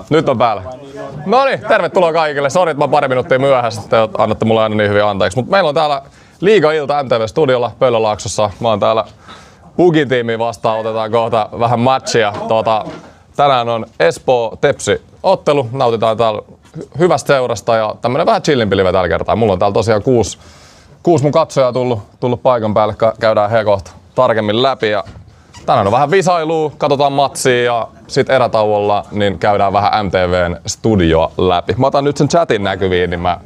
Nyt on päällä. No niin, tervetuloa kaikille. Sori, että mä pari minuuttia myöhässä, että annatte mulle aina niin hyvin anteeksi. Mutta meillä on täällä Liiga-ilta MTV-studiolla Pöllölaaksossa. Mä oon täällä Bugin tiimiin vastaan. Otetaan kohta vähän matchia. Tänään on Espoo-Tepsi-ottelu. Nautitaan täällä hyvästä seurasta ja tämmönen vähän chillimpi live tällä kertaa. Mulla on täällä tosiaan kuusi mun katsojaa tullut paikan päälle. Käydään he kohta tarkemmin läpi. Ja tänään on vähän visailua, katsotaan matsia ja sit erätauolla niin käydään vähän MTVn studioa läpi. Mä otan nyt sen chatin näkyviin, niin mä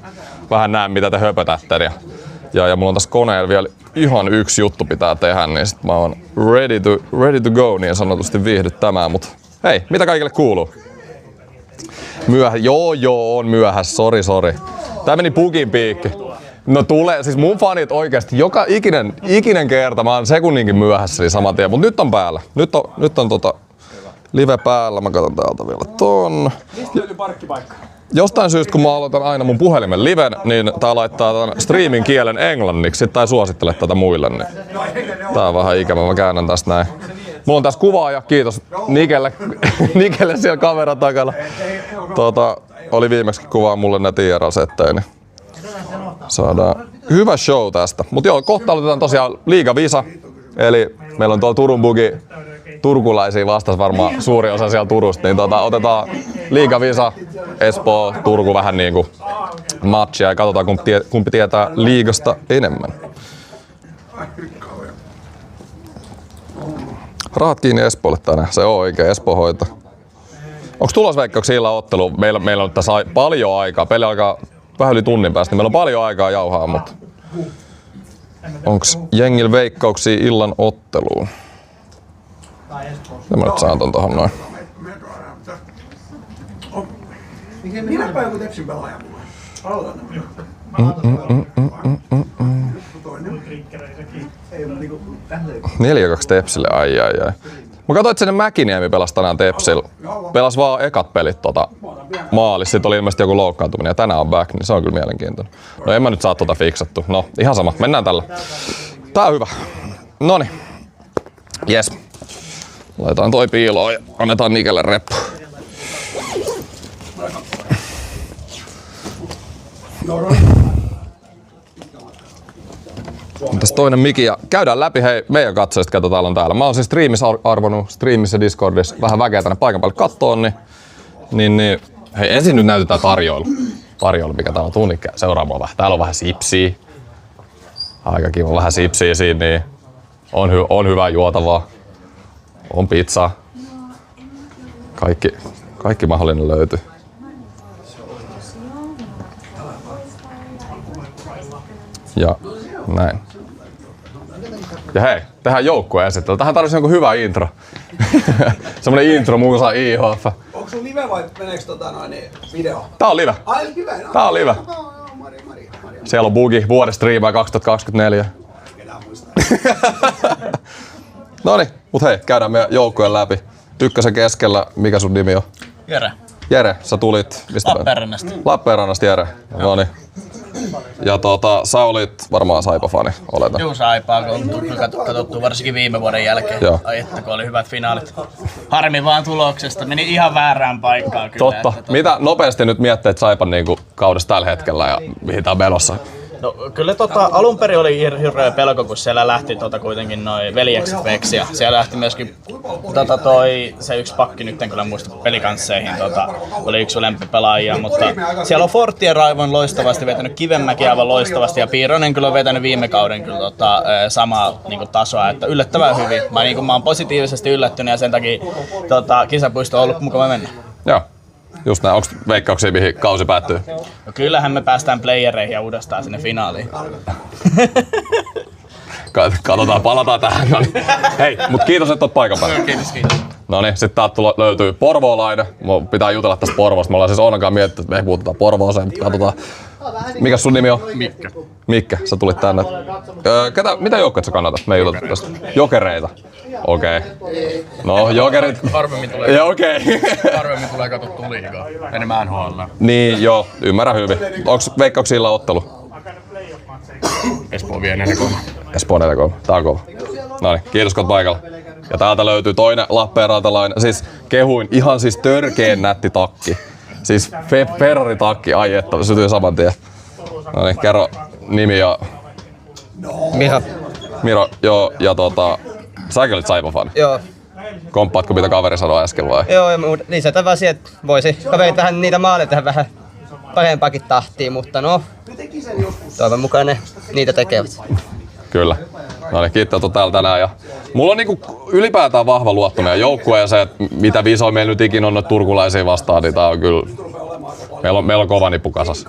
vähän näen mitä te höpötätte. Ja mulla on tässä koneella vielä ihan yksi juttu pitää tehdä, niin sit mä oon ready to go niin sanotusti viihdyttämään. Mut hei, mitä kaikille kuuluu? Joo, on myöhässä, sori. Tää meni Bugin piikki. No tulee, siis mun fanit oikeesti joka ikinen kerta, mä oon sekunninkin myöhässä niin saman tien, mut nyt on päällä. Nyt on live päällä, mä katson täältä vielä ton. Mistä löytyy parkkipaikka? Jostain syystä kun mä aloitan aina mun puhelimen liven, niin tää laittaa tämän streamin kielen englanniksi, sit tää ei suosittele tätä muille, niin tää on vähän ikävä, mä käännän tästä näin. Mulla on tässä kuvaaja, kiitos Nikelle siellä kameran takana. Oli viimeksi kuvaa mulle näitä IRL-settejä, niin saadaan hyvä show tästä. Mut joo, kohta aloitetaan tosiaan Liiga-visa. Eli meillä on tuolla Turun Bugi turkulaisia vastas varmaan suuri osa siellä Turusta. Niin otetaan Liiga-visa, Espoo, Turku vähän niinku matchia ja katsotaan kumpi tietää liigasta enemmän. Rahat kiinni Espoolle tänään, se on oikein, Espoo hoitaa. Onks tulosveikkauksia illan ottelu? Meillä on tässä paljon aikaa, peli alkaa vähän yli tunnin päästä, niin meillä on paljon aikaa jauhaa, mutta onks jengillä veikkauksia illan otteluun? Ja mä nyt saan ton tohon noin. Minäpä joku Tepsin pelaaja mulle. 4-2 Tepsille, ai. Mä katsoin, että sinne Mäkiniemi pelasi tänään Tepsillä. Pelas vaan ekat pelit maalissa. Sitten oli ilmeisesti joku loukkaantuminen ja tänään on back, niin se on kyllä mielenkiintoinen. No en mä nyt saa fiksattu. No ihan sama, mennään tällä. Tää on hyvä. Noniin. Jes. Laitetaan toi piiloon ja annetaan Nikelle reppu. Tässä toinen mikki ja käydään läpi hei meidän katsojista, ketä täällä on täällä. Mä oon siis arvonut streamissä Discordissa vähän väkeä tänne paikan päälle kattoon, niin hei ensin nyt näytetään tarjoilu, mikä täällä on tuunikkä seuraavaa vähän. Täällä on vähän sipsiä. Aika kiva vähän sipsiä siinä, niin on hyvää juotavaa. On pizzaa. Kaikki mahdollinen löytyy. Ja näin. Ja hei, tehdään joukkueen esittely. Tähän tarvitsisi jonkun hyvä intro. Semmonen intro muusa IHF. Onko sun live vai meneekö video? Tää on live. Ai live? No. Tää on live. Siellä on Bugi, vuoden striimaa 2024. Ketään muistaa. Noniin, mut hei, käydään meidän joukkueen läpi. Ykkösen keskellä, mikä sun nimi on? Jere, sä tulit mistä Lappeenrannasta. Lappeenrannasta Jere. Noniin. Ja sä olit varmaan Saipa-fani, oletan. Juu, Saipaa, kun on katsottu varsinkin viime vuoden jälkeen. Joo. Ai että, kun oli hyvät finaalit. Harmi vaan tuloksesta, meni ihan väärään paikkaan kyllä. Totta. Mitä nopeasti nyt mietteet Saipan niinku kaudessa tällä hetkellä ja mihin tää on menossa? No kyllä alun perin oli hirveä pelko, kun siellä lähti kuitenkin noi veljekset veksi ja siellä lähti myöskin se yksi pakki, nyt en kyllä muista pelikansseihin, oli yksi lempipelaajia, mutta siellä on Fortien Raivon loistavasti vetänyt, Kivenmäki aivan loistavasti ja Piironen kyllä on vetänyt viime kauden kyllä samaa niinku tasoa, että yllättävän hyvin. Mä oon positiivisesti yllättynyt ja sen takia kisapuisto on ollut mukava mennä. Joo. Just näin. Onks veikkauksia, mihin kausi päättyy? No kyllähän me päästään playereihin ja uudestaan sinne finaaliin. Katsotaan, palataan tähän. No niin. Hei, mut kiitos, että oot paikan päällä. Kiitos. Noniin, sit täältä löytyy porvoolainen. Mun pitää jutella tästä Porvoosta. Me ollaan siis Onnakaan miettinyt, että me puututaan Porvooseen, mutta katsotaan. Mikäs sun nimi on? Mikkä, sä tulit tänne. Mitä joukkueet sä kannatat? Me ei juteta tästä. Jokereita. Okei. No, Jokerit. Harvemmin tulee. Ja okei. Harvemmin tulee katsottua liigaa. Enemmän NHL. Niin, joo, ymmärrän hyvin. Onks veikkauksia illan ottelu? Espoo vie 4-3. Espoo 4-3. Tää on kova. Noniin, kiitos kun oot paikalla. Ja täältä löytyy toinen Lappeenrantalainen. Siis kehuin ihan siis törkeen nätti takki. Siis Ferrari-takki, ai että, se sytyi saman tien. No niin, kerro nimi ja... Miro, joo, ja säkin olit Saipa-fani. Joo. Komppaatko mitä kaveri sanoi äsken vai? Joo, lisätä vaan siihen, että voisi kaverit vähän niitä maaleja tehdä vähän parempaakin tahtia, mutta no, toivon mukaan ne niitä tekevät. Kyllä. No niin, kiitos täällä tänään. Ja mulla on niinku ylipäätään vahva luotto meidän joukkueeseen, että mitä viisoja meillä nyt ikinä on noita turkulaisia vastaan, niin tää on kyllä... Meillä on kova nippu kasas.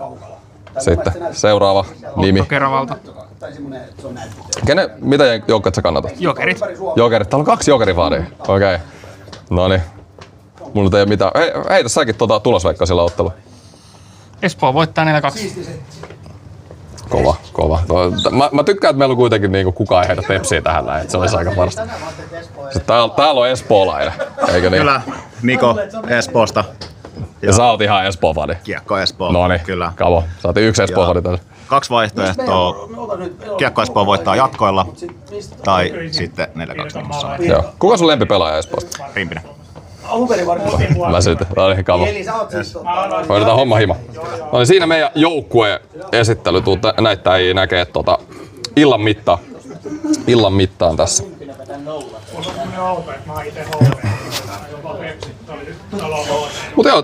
Sitten seuraava nimi. Keravalta. Mitä joukkueet sä kannatat? Jokerit. Jokerit. Täällä on 2 jokerifaania. Okei. Okay. Noniin. Mulla ei ole mitään. Heitä säkin tulosveikkaa sillä ottelu. Espoo voittaa 4-2. Kova. Mä tykkään, että meillä on kuitenkin niinku kukaan ei heitä tepsiä tähän näin, että se olisi aika parasta. Täällä on espoolainen, eikö niin? Kyllä, Niko Espoosta. Ja sä oot ihan Espoo-fani. Kiekko Espoo. Noniin, kyllä. Kavo. Saatiin 1 Espoo-fani tälle. 2 vaihtoehtoa. Kiekko Espoo voittaa jatkoilla tai sitten 4-2. Joo. Kuka sun lempipelaaja Espoosta? Rimpinen. Mä sitten. Noniin, Kavo. Hoidetaan homma hima. No niin, siinä meidän joukkueen esittely. Näitä ei näkee illan mittaan tässä. Mutta joo,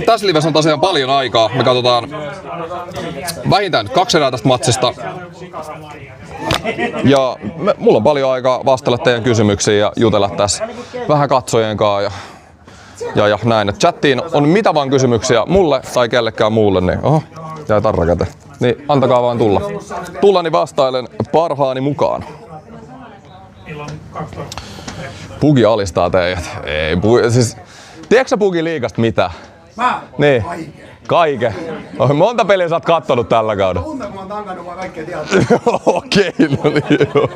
tässä livessä on tosiaan paljon aikaa. Me katsotaan vähintään 2 erää tästä matsista. Ja mulla on paljon aikaa vastata teidän kysymyksiin ja jutella tässä vähän katsojien kanssa ja näin. Et chattiin on mitä vaan kysymyksiä mulle tai kellekään muulle, niin oho, jäi tarra käteen. Niin antakaa vaan tulla. Tullani vastailen parhaani mukaan. Pugi alistaa teidät. Ei, siis, tiedätkö sä Pugi liigasta mitä? Mä? Niin. Kaiken. Monta peliä sä oot kattonut tällä kaudella? Tunta, kun mä oon tankannut vaan kaikkea tietoa. Okei, no niin joo.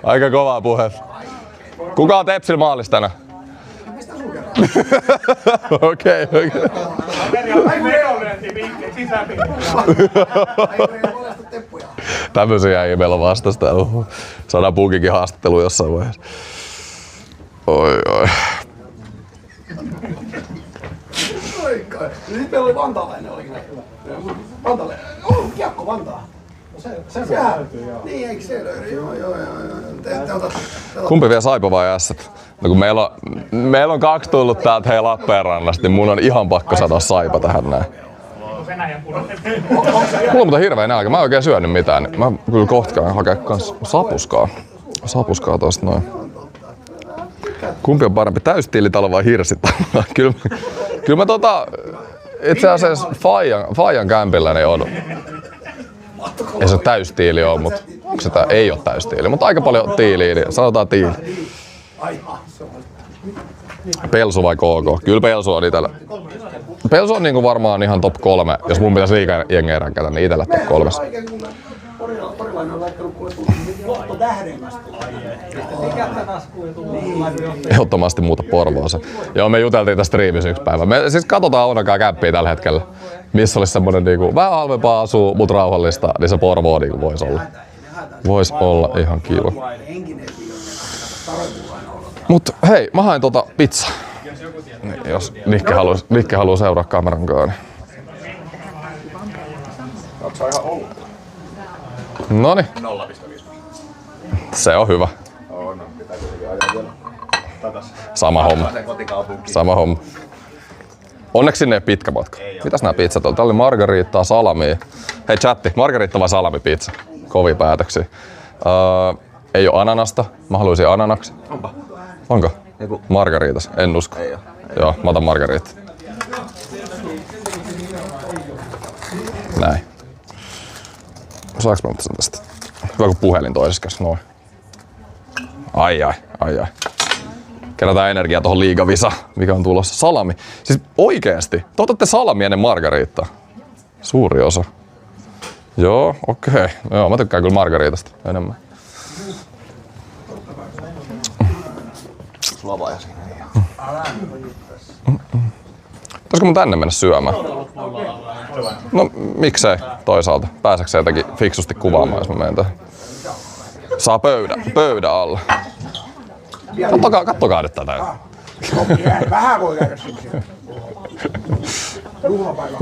Aika kovaa puhetta. Kuka on Tepsil maalissa tänään? Mistä sun kerran? Okei. Tämmösiä ei meillä vastasta. Saadaan Pugikin haastattelu jossain vaiheessa. Oi. Sitten meillä oli vantaalainen, olikin näkyvä. Vantaalainen. Kiekko Vantaa. Se löytyy, joo. Niin, eikö se löydy? Joo. Te otatte. Kumpi vie Saipa vai Ässät? No kun meillä on 2 tullut täältä Lappeenrannasta, niin mun on ihan pakko sanoa Saipa tähän näin. Mulla on mutta hirveä nälkä. Mä en oikein syönyt mitään. Niin mä kyllä kohta käyn hakea kans sapuskaa tosta noin. Kumpi on parempi? Täystiilitalo vai hirsitalo? Kyllä mä itse asiassa Fajan kämpillä niin on. Ei se täystiili ole, mutta se ei ole täystiili. Mutta aika paljon tiiliä, niin sanotaan tiili. Pelsu vai KK? Kyllä Pelsu on itellä. Pelsu on niinku varmaan ihan top 3. Jos mun pitäisi liikaa jengeä rankätä, niin itellä top 3. Porilainen on laittanut kuule Lotto-tähdenmästä. Ehdottomasti muuta Porvooseen. Joo, me juteltiin tästä striimissä 1 päivä. Me siis katsotaan Ounakaan käppiä tällä hetkellä. Missä olisi semmonen niinku vähän halvempaa asua, mut rauhallista, niin se Porvoo niinku vois olla. Vois olla ihan kiva. Mut hei, mä haen pizzaa. Niin, jos Nikke haluu seuraa kameran kanssa. Noniin. Se on hyvä. Sama homma. Onneksi sinne ei pitkä matka. Mitäs nää pizzat on? Täällä oli margariittaa, salamia. Hei chatti, margariitta vai salamipizza? Kovia päätöksiä. Ei oo ananasta. Mä haluaisin ananaksi. Onko? Margariitas. En usko. Ei oo. Joo, mä otan margariitta. Näin. Saanko mä ottaa sen tästä? Hyvä kun puhelin toisessa kädessä. Noin. Ai. Kerätään energiaa tohon liigavisa, mikä on tulossa. Salami. Siis oikeesti. Te otatte salami ennen margariittaa. Suuri osa. Joo, okei. Joo, mä tykkään kyllä margariitasta enemmän. Pitäisikö mun tänne mennä syömään? No miksei toisaalta. Pääseekö se jotenkin fiksusti kuvaamaan, jos mä menen tähän? Saa pöydän alle. Kattokaa nyt tätä. Vähän voi käydä semmosia. Juhlapäivä.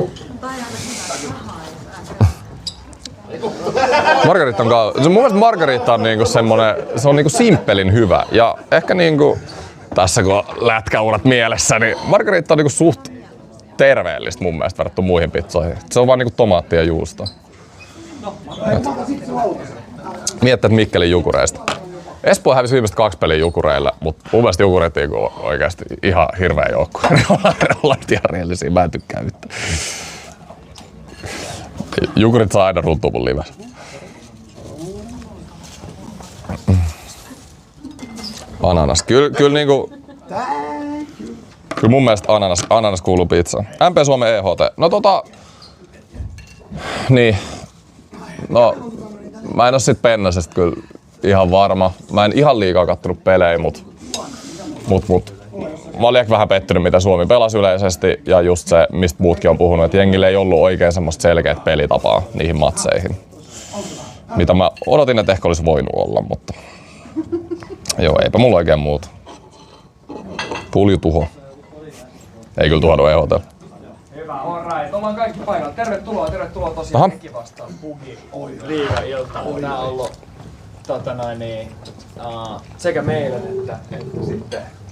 Margaritta on mun mielestä Margaritta on niinku semmonen, se on niinku simppelin hyvä. Ja ehkä niinku, tässä kun on lätkäurat mielessä, niin Margaritta on niinku suht terveellistä mun mielestä verrattuna muihin pizzoihin. Se on vaan niinku tomaattia ja juustoa. Miettii, että Mikkelin Jukureista. Espoo hävisi viimeiset 2 peliä Jukureille, mutta mun mielestä Jukurit on oikeasti ihan hirveä joukkue. Rollat ihan reellisiä, mä en tykkää yhtään. Jukurit saa aina runtua mun livessä. Ananas. Kyllä niinku... Kyllä mun mielestä ananas kuuluu pizzaan. MP Suomen EHT. No Niin. No, mä en oo sit Pennasesta kyllä ihan varma. Mä en ihan liikaa kattonut pelejä, mut mä olin ehkä vähän pettynyt, mitä Suomi pelasi yleisesti ja just se, mistä muutkin on puhunut, että jengille ei ollut oikein semmoista selkeät pelitapaa niihin matseihin. Mitä mä odotin, että ehkä olisi voinut olla, mutta joo, eipä mulla oikein muuta. Pulju-tuho. Ei kyllä tuhannut EHT. Hyvä, alright. Ollaan kaikki paikalla. Tervetuloa tosiaan Eki vastaan Bugi liiga-ilta. Tää on ollut sekä meille että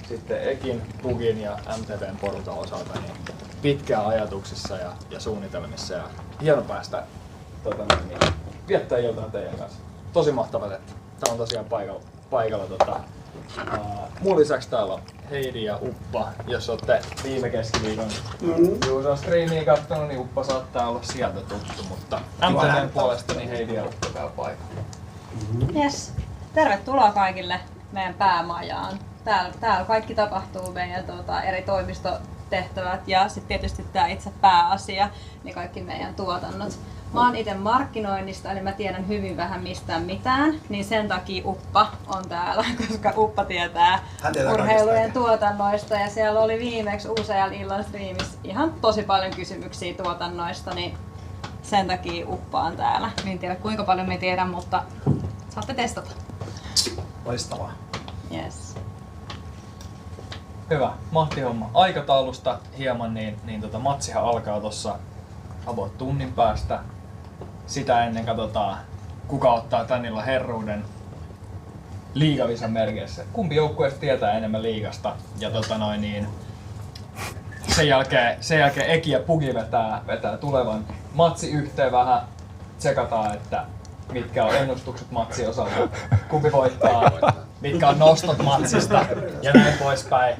sitten Ekin, Bugin ja MTVn porukan osalta niin pitkään ajatuksissa ja suunnitelmissa ja hieno päästä viettää iltaa teidän kanssa. Tosi mahtavaa, että tää on tosiaan paikalla mun lisäksi täällä on Heidi ja Uppa. Jos olette viime keskiviikon Juuson striimiä kattonut, niin Uppa saattaa olla sieltä tuttu, mutta MTVn puolesta niin Heidi ja Uppa täällä paikalla. Yes. Tervetuloa kaikille meidän päämajaan. Täällä kaikki tapahtuu, meidän eri toimistotehtävät ja sitten tietysti tämä itse pääasia, niin kaikki meidän tuotannot. Mä oon itse markkinoinnista, eli mä tiedän hyvin vähän mistään mitään, niin sen takia Uppa on täällä, koska Uppa tietää urheilujen tuotannoista ja siellä oli viimeksi UCL-illan striimissä ihan tosi paljon kysymyksiä tuotannoista, niin sen takia Uppa on täällä. En tiedä kuinka paljon me tiedän, mutta saatte testata. Loistavaa. Yes. Hyvä, mahtihomma. Aikataulusta hieman, niin matsihan alkaa tossa about tunnin päästä. Sitä ennen katsotaan, kuka ottaa tän illan herruuden liigavisan merkeissä. Kumpi joukkueesta tietää enemmän liigasta. Ja sen jälkeen Eki ja Pugi vetää tulevan matsi yhteen vähän. Tsekataan, että mitkä on ennustukset matsin osalta, kumpi voittaa, mitkä on nostot matsista ja näin poispäin.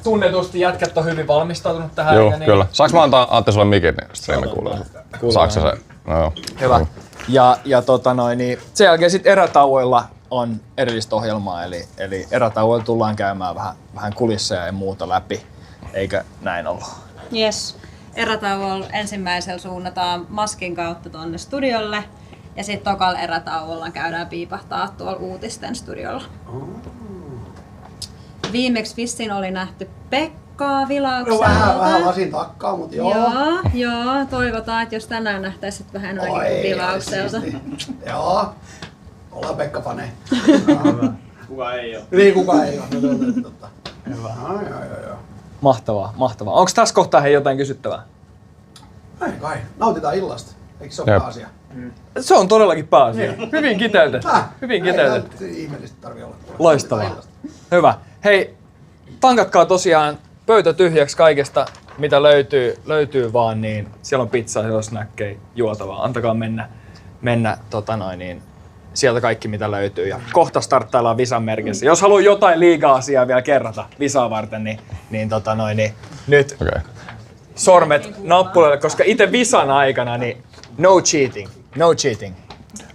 Tunnetusti jätkät on hyvin valmistautunut tähän. Joo, ja niin. kyllä. Saanko mä antaa Antti sulle mikin, niin striimi kuulee? Saatko se? No joo. Hyvä. Ja niin sen jälkeen sitten erätauoilla on erillistä ohjelmaa, eli erätauoilla tullaan käymään vähän kulisseja ja muuta läpi, eikö näin ollut? Yes. Erätauolla ensimmäisellä suunnataan maskin kautta tuonne studiolle ja sitten tokalla erätauolla käydään piipahtaa tuolla uutisten studiolla. Viimeksi vissiin oli nähty Pekkaa Vilaukselta. No vähän lasin takkaa, mutta joo. Joo, toivotaan, että jos tänään nähtäisit vähän enemmänkin Vilaukselta. Joo, ollaan Pekka-fane. Kuka ei oo? Niin, kuka ei oo. Totta. Hyvä. Joo. Mahtavaa. Onko tässä kohtaa jotain kysyttävää? Ei kai. Nautitaan illasta. Eikö se ole pääasia? Se on todellakin pääasia. Hyvin kiteytetty. Hyvin kiteytetty. Ei ihmeellistä tarvii olla. Loistavaa. Hyvä. Hei, tankatkaa tosiaan pöytä tyhjäksi kaikesta, mitä löytyy vaan, niin siellä on pizzaa, siellä on snäkkejä, juotavaa. Antakaa mennä sieltä kaikki mitä löytyy. Ja kohta starttaillaan visan merkissä. Jos haluaa jotain liiga-asiaa vielä kerrata visaa varten, niin nyt sormet nappuloille, koska itse visan aikana niin no cheating.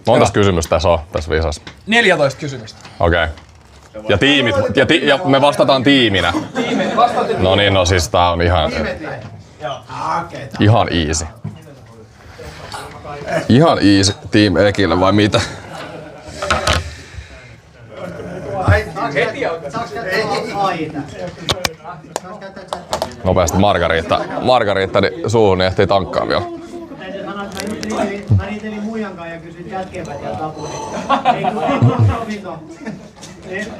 Montas kysymystä tässä visassa? 14 kysymystä. Okei. Ja tiimit, ja me vastataan tiiminä. No niin, no siis tää on ihan easy. Ihan easy Team Ekille vai mitä? Nopeasti Margaritta niin suuhun niin ehtii tankkaa vielä. Mä riitelin muijankaan ja kysyin jälkeenpäin ja tapuin. Ei kun sovinto.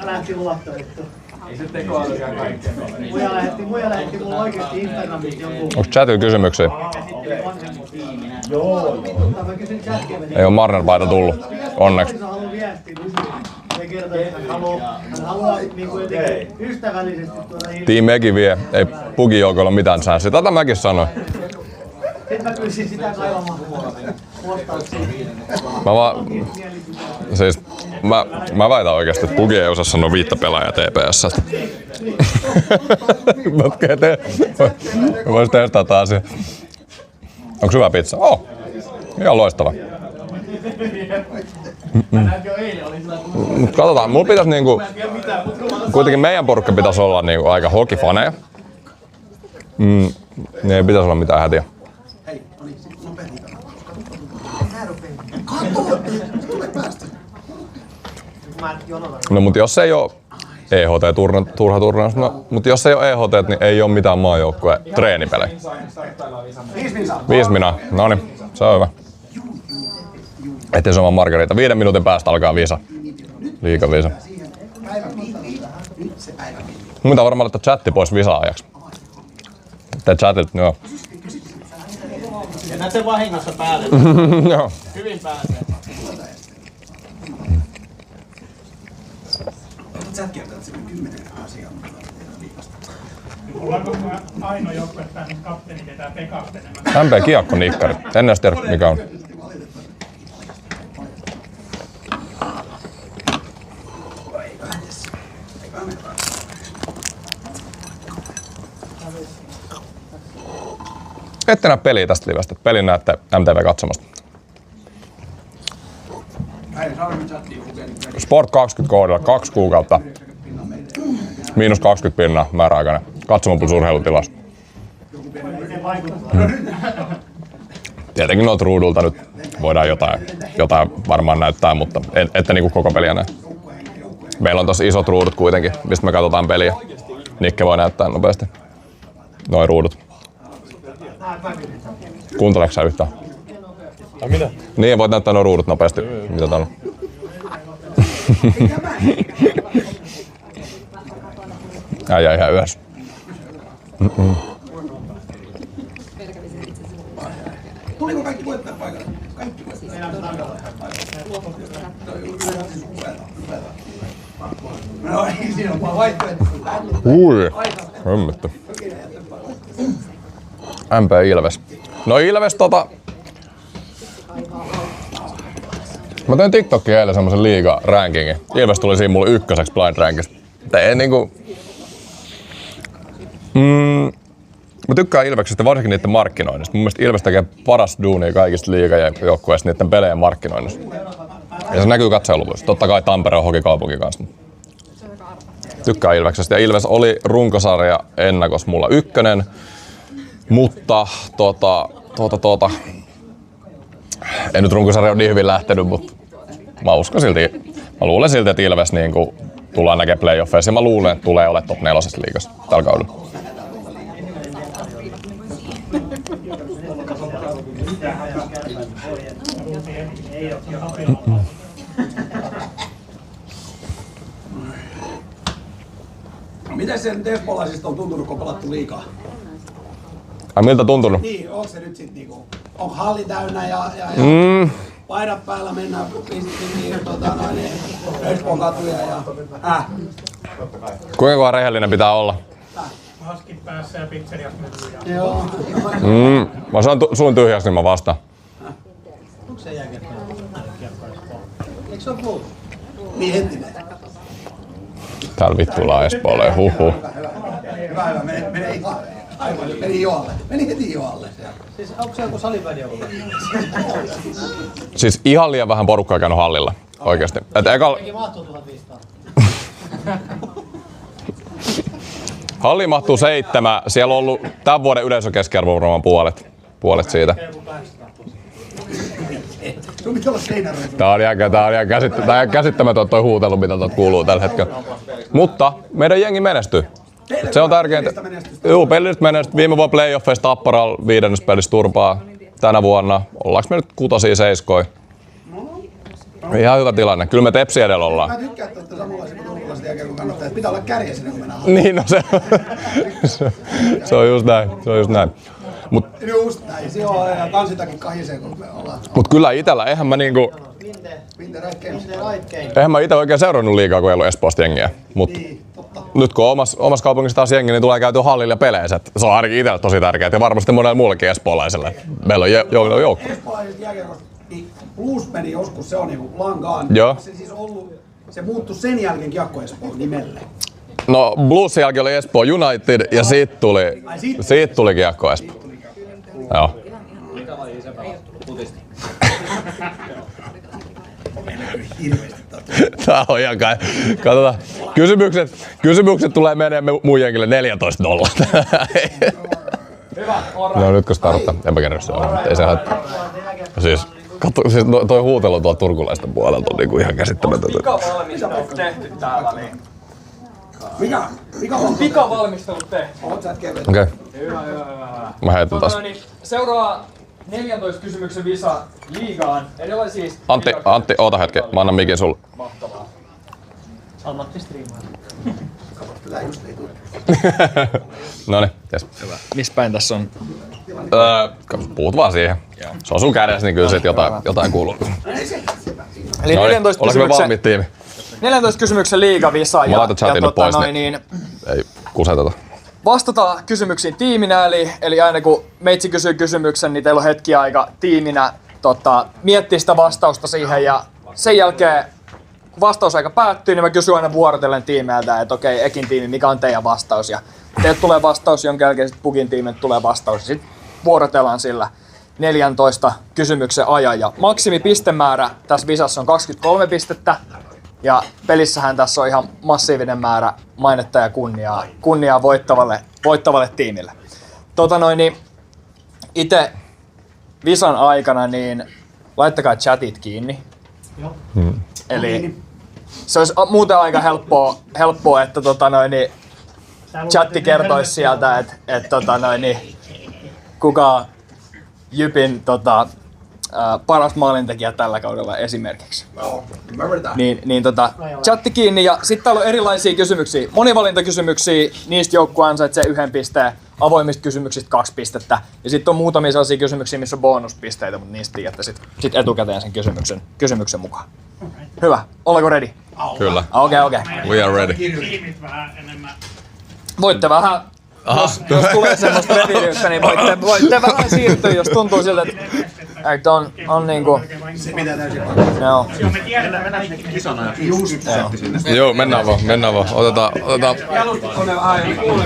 lähti luotto vittu. Ei se tekoälykään kaikkeen. Muija lähetti mulle oikeesti Instagramista jonkun. Onko chatilla kysymyksiä? Joo. Mä kysyn chatkia. Ei oo Marner-paita tullut. Onneksi. Se haluaa viestiä. Se kertoi, että hän haluaa niinku jotenkin ystävällisesti tuoda ilmi. Team Egi vie. Ei Pugi-joukolla ole mitään chanssia. Tätä mäkin sanoin. Sitten mä pyysin sitä kaivamaan vastauksia. Mä väitän oikeesti, että Pugi ei osaa sanoa 5 pelaajaa TPS. Mä vois testata asiaa. Onko hyvä pizza? Ihan loistava. Mut katsotaan, mulla pitäis niinku... Kuitenkin meidän porukka pitäis olla niinku aika hokifaneja. Niin ei pitäis olla mitään hätiä. No mut jos ei oo turha turnaus, mut jos ei oo EHT, niin ei oo mitään maajoukkueen treenipelejä. 5 minaa, noniin, se on hyvä. Ettei se ole Margarita. 5 minuutin päästä alkaa visa. Liigavisa. Mun pitää varmaan laittaa chatti pois visa-ajaksi. Tee chatilta, joo. Ja näet sen vahingossa päälle. Joo. Hyvin pääsee. Ollaanko ainoa joukkue tänne kapteeni ketään Pekasta enemmän? MP kiekko nikkari. En edes tiedä mikä on. Ette näe peliä tästä livestä. Pelin näette MTV katsomasta. Sport 20 koodilla 2 kuukautta. Miinus 20 pinnaa määräaikainen. Katsomo plus urheilutilas. Tietenkin noilta ruudulta nyt voidaan jotain varmaan näyttää, mutta ette niinku koko peliä näe. Meillä on tossa isot ruudut kuitenkin, mistä me katsotaan peliä. Nikke voi näyttää nopeasti. Noin ruudut. Kuunteleeko sä yhtään? Mitä? Niin, voit näyttää nuo ruudut nopeasti. Mitä täällä on? Äijä ihan yhdessä. Tuliko kaikki voittajat paikalle? Kaikki voittajat. No ei, siinä on vaan vaihtoehto. Ui, hömmitty. MP Ilves. No Ilves Mä tein TikTokin eilen semmosen liiga rankingin. Ilves tuli siinä mulle ykköseksi blind rankista. Ei niinku... Mä tykkään Ilveksestä varsinkin niiden markkinoinnista. Mun mielestä Ilves tekee paras duunia kaikista liigajoukkueista niiden pelejä markkinoinnista. Ja se näkyy katsojaluvuissa. Totta kai Tampere on hokikaupunki kanssa. Tykkään Ilveksestä. Ja Ilves oli runkosarja ennakos mulla 1. Mutta ei nyt runkosarja ole niin hyvin lähtenyt, mutta mä luulen silti, että Ilves niinku tullaan näkemään playoffeissa ja mä luulen, että tulee olemaan top 4 liigassa tällä kaudella. Miten se nyt espoolaisista on tuntunut, kun on pelattu liigaa? Ai miltä tuntunut? Niin, onko se nyt sit niinku, onko halli täynnä ja paidat päällä mennään Espoon katuja ja Kuinka kohan rehellinen pitää olla? Maskit päässä ja pizzeriat myllyjä. Joo. Mä saan suun tyhjäksi, niin mä vastaan. Onko se jääkiekko? Eikö se ole puhuttu? Niin entinen. Täällä vittuillaan Espoolle, huhhuh. Hyvä, mene ihan. Aivan, meni joalle. Meni heti joalle. Siis onko se joku salipädi ollut? Siis ihan liian vähän porukkaa käynyt hallilla, oikeesti. Eikin mahtuu 1500. Halliin mahtuu 7. Siellä on ollut tämän vuoden yleisökeskiarvo varmaan puolet siitä. Sun pitää olla seinäreissu. Tää on ihan käsittämätön toi huutelu, mitä tuolta kuuluu tällä hetkellä. Mutta meidän jengi menestyy. Se on tärkeintä. Juu, pelillistä menestyy. Viime vuonna playoffeissa Tapparalla 5. pelissä turpaa. Tänä vuonna ollaanko me nyt 6-7? Ihan hyvä tilanne. Kyllä me Tepsi edellä ollaan. Mä tykkään, että olette samanlaisia kuin turkulaiset jääkiekon kannattajat. Pitää olla kärjessä ennen kuin mennään. Niin, no se on just näin. Se on just näin. Just näin. Se on ja kansitakin kahisee, kun me ollaan. Mut kyllä itellä, eihän mä niinku... Eihän mä ite oikein seurannut liigaa, kun ei ollut Espoosta jengiä. Mut nyt kun on omassa kaupungissa taas jengi, niin tulee käytyä hallilla ja peleissä. Se on ainakin itselle tosi tärkeää ja varmasti monelle muullekin espoolaiselle. Meillä on joukko. Espoolaiset jääkiekosta, niin Blues meni joskus, se on niinku lankaan. Joo. Se siis se muuttui sen jälkeen Kiekko Espoon nimelle. No Bluesin jälkeen oli Espoo United ja siitä tuli Kiekko Espoo. Joo. Tää on ihan kai. Katsotaan. Kysymykset tulee menee mun jengille 14-0. No nyt kun starttaa, enpä kerro se on. Ei se haittaa. Siis toi huutelu tuolta turkulaisten puolelta on niinku ihan käsittämätöntä. Pikavalmistelut tehty tää väliin. Pikavalmistelut tehty. Okei. Hyvä. Mä heitän taas. Seuraa 14 kysymyksen visa liigaan. Edellä siis... Antti, oota hetki. Mä annan mikin sulle. Mahtavaa. Ammattistriimaa. Noniin, jes. Missä päin tässä on? Puhut vaan siihen. Se on sun kädessä, niin kyllä sit jotain kuuluu. Eli 14 kysymyksen liigavisa. Mä laitan chatin nyt pois, niin ei kuseteta. Vastataan kysymyksiin tiiminä, eli aina kun meitsi kysyy kysymyksen, niin teillä on hetki aika tiiminä miettiä sitä vastausta siihen ja sen jälkeen kun vastausaika päättyy, niin mä kysyn aina vuorotellen tiimeiltä, että okei, Ekin tiimi, mikä on teidän vastaus? Ja teiltä tulee vastaus, jonka jälkeen sitten Pugin tiimiltä tulee vastaus. Sitten vuorotellaan sillä 14 kysymyksen ajan. Ja maksimipistemäärä tässä visassa on 23 pistettä. Ja pelissähän tässä on ihan massiivinen määrä mainetta ja kunniaa voittavalle tiimille. Itse visan aikana niin laittakaa chatit kiinni. Eli se olisi muuten aika helppoa että chatti kertoisi sieltä, että kuka on Jypin paras maalintekijä tällä kaudella esimerkiksi. Chatti kiinni ja sitten täällä on erilaisia kysymyksiä. Monivalintakysymyksiä, niistä joukkue ansaitsee 1 pisteen, avoimista kysymyksistä 2 pistettä. Ja sitten on muutamia sellaisia kysymyksiä, missä on bonuspisteitä, mutta niistä tiedätte sit etukäteen sen kysymyksen mukaan. Hyvä. Olleko ready? Kyllä. Okei. We are ready. Voitte jos tulee semmoista reviiriyttä, niin voitte vähän siirtyä, jos tuntuu siltä, että on niinku... Joo. Joo, mennään vaan. Otetaan.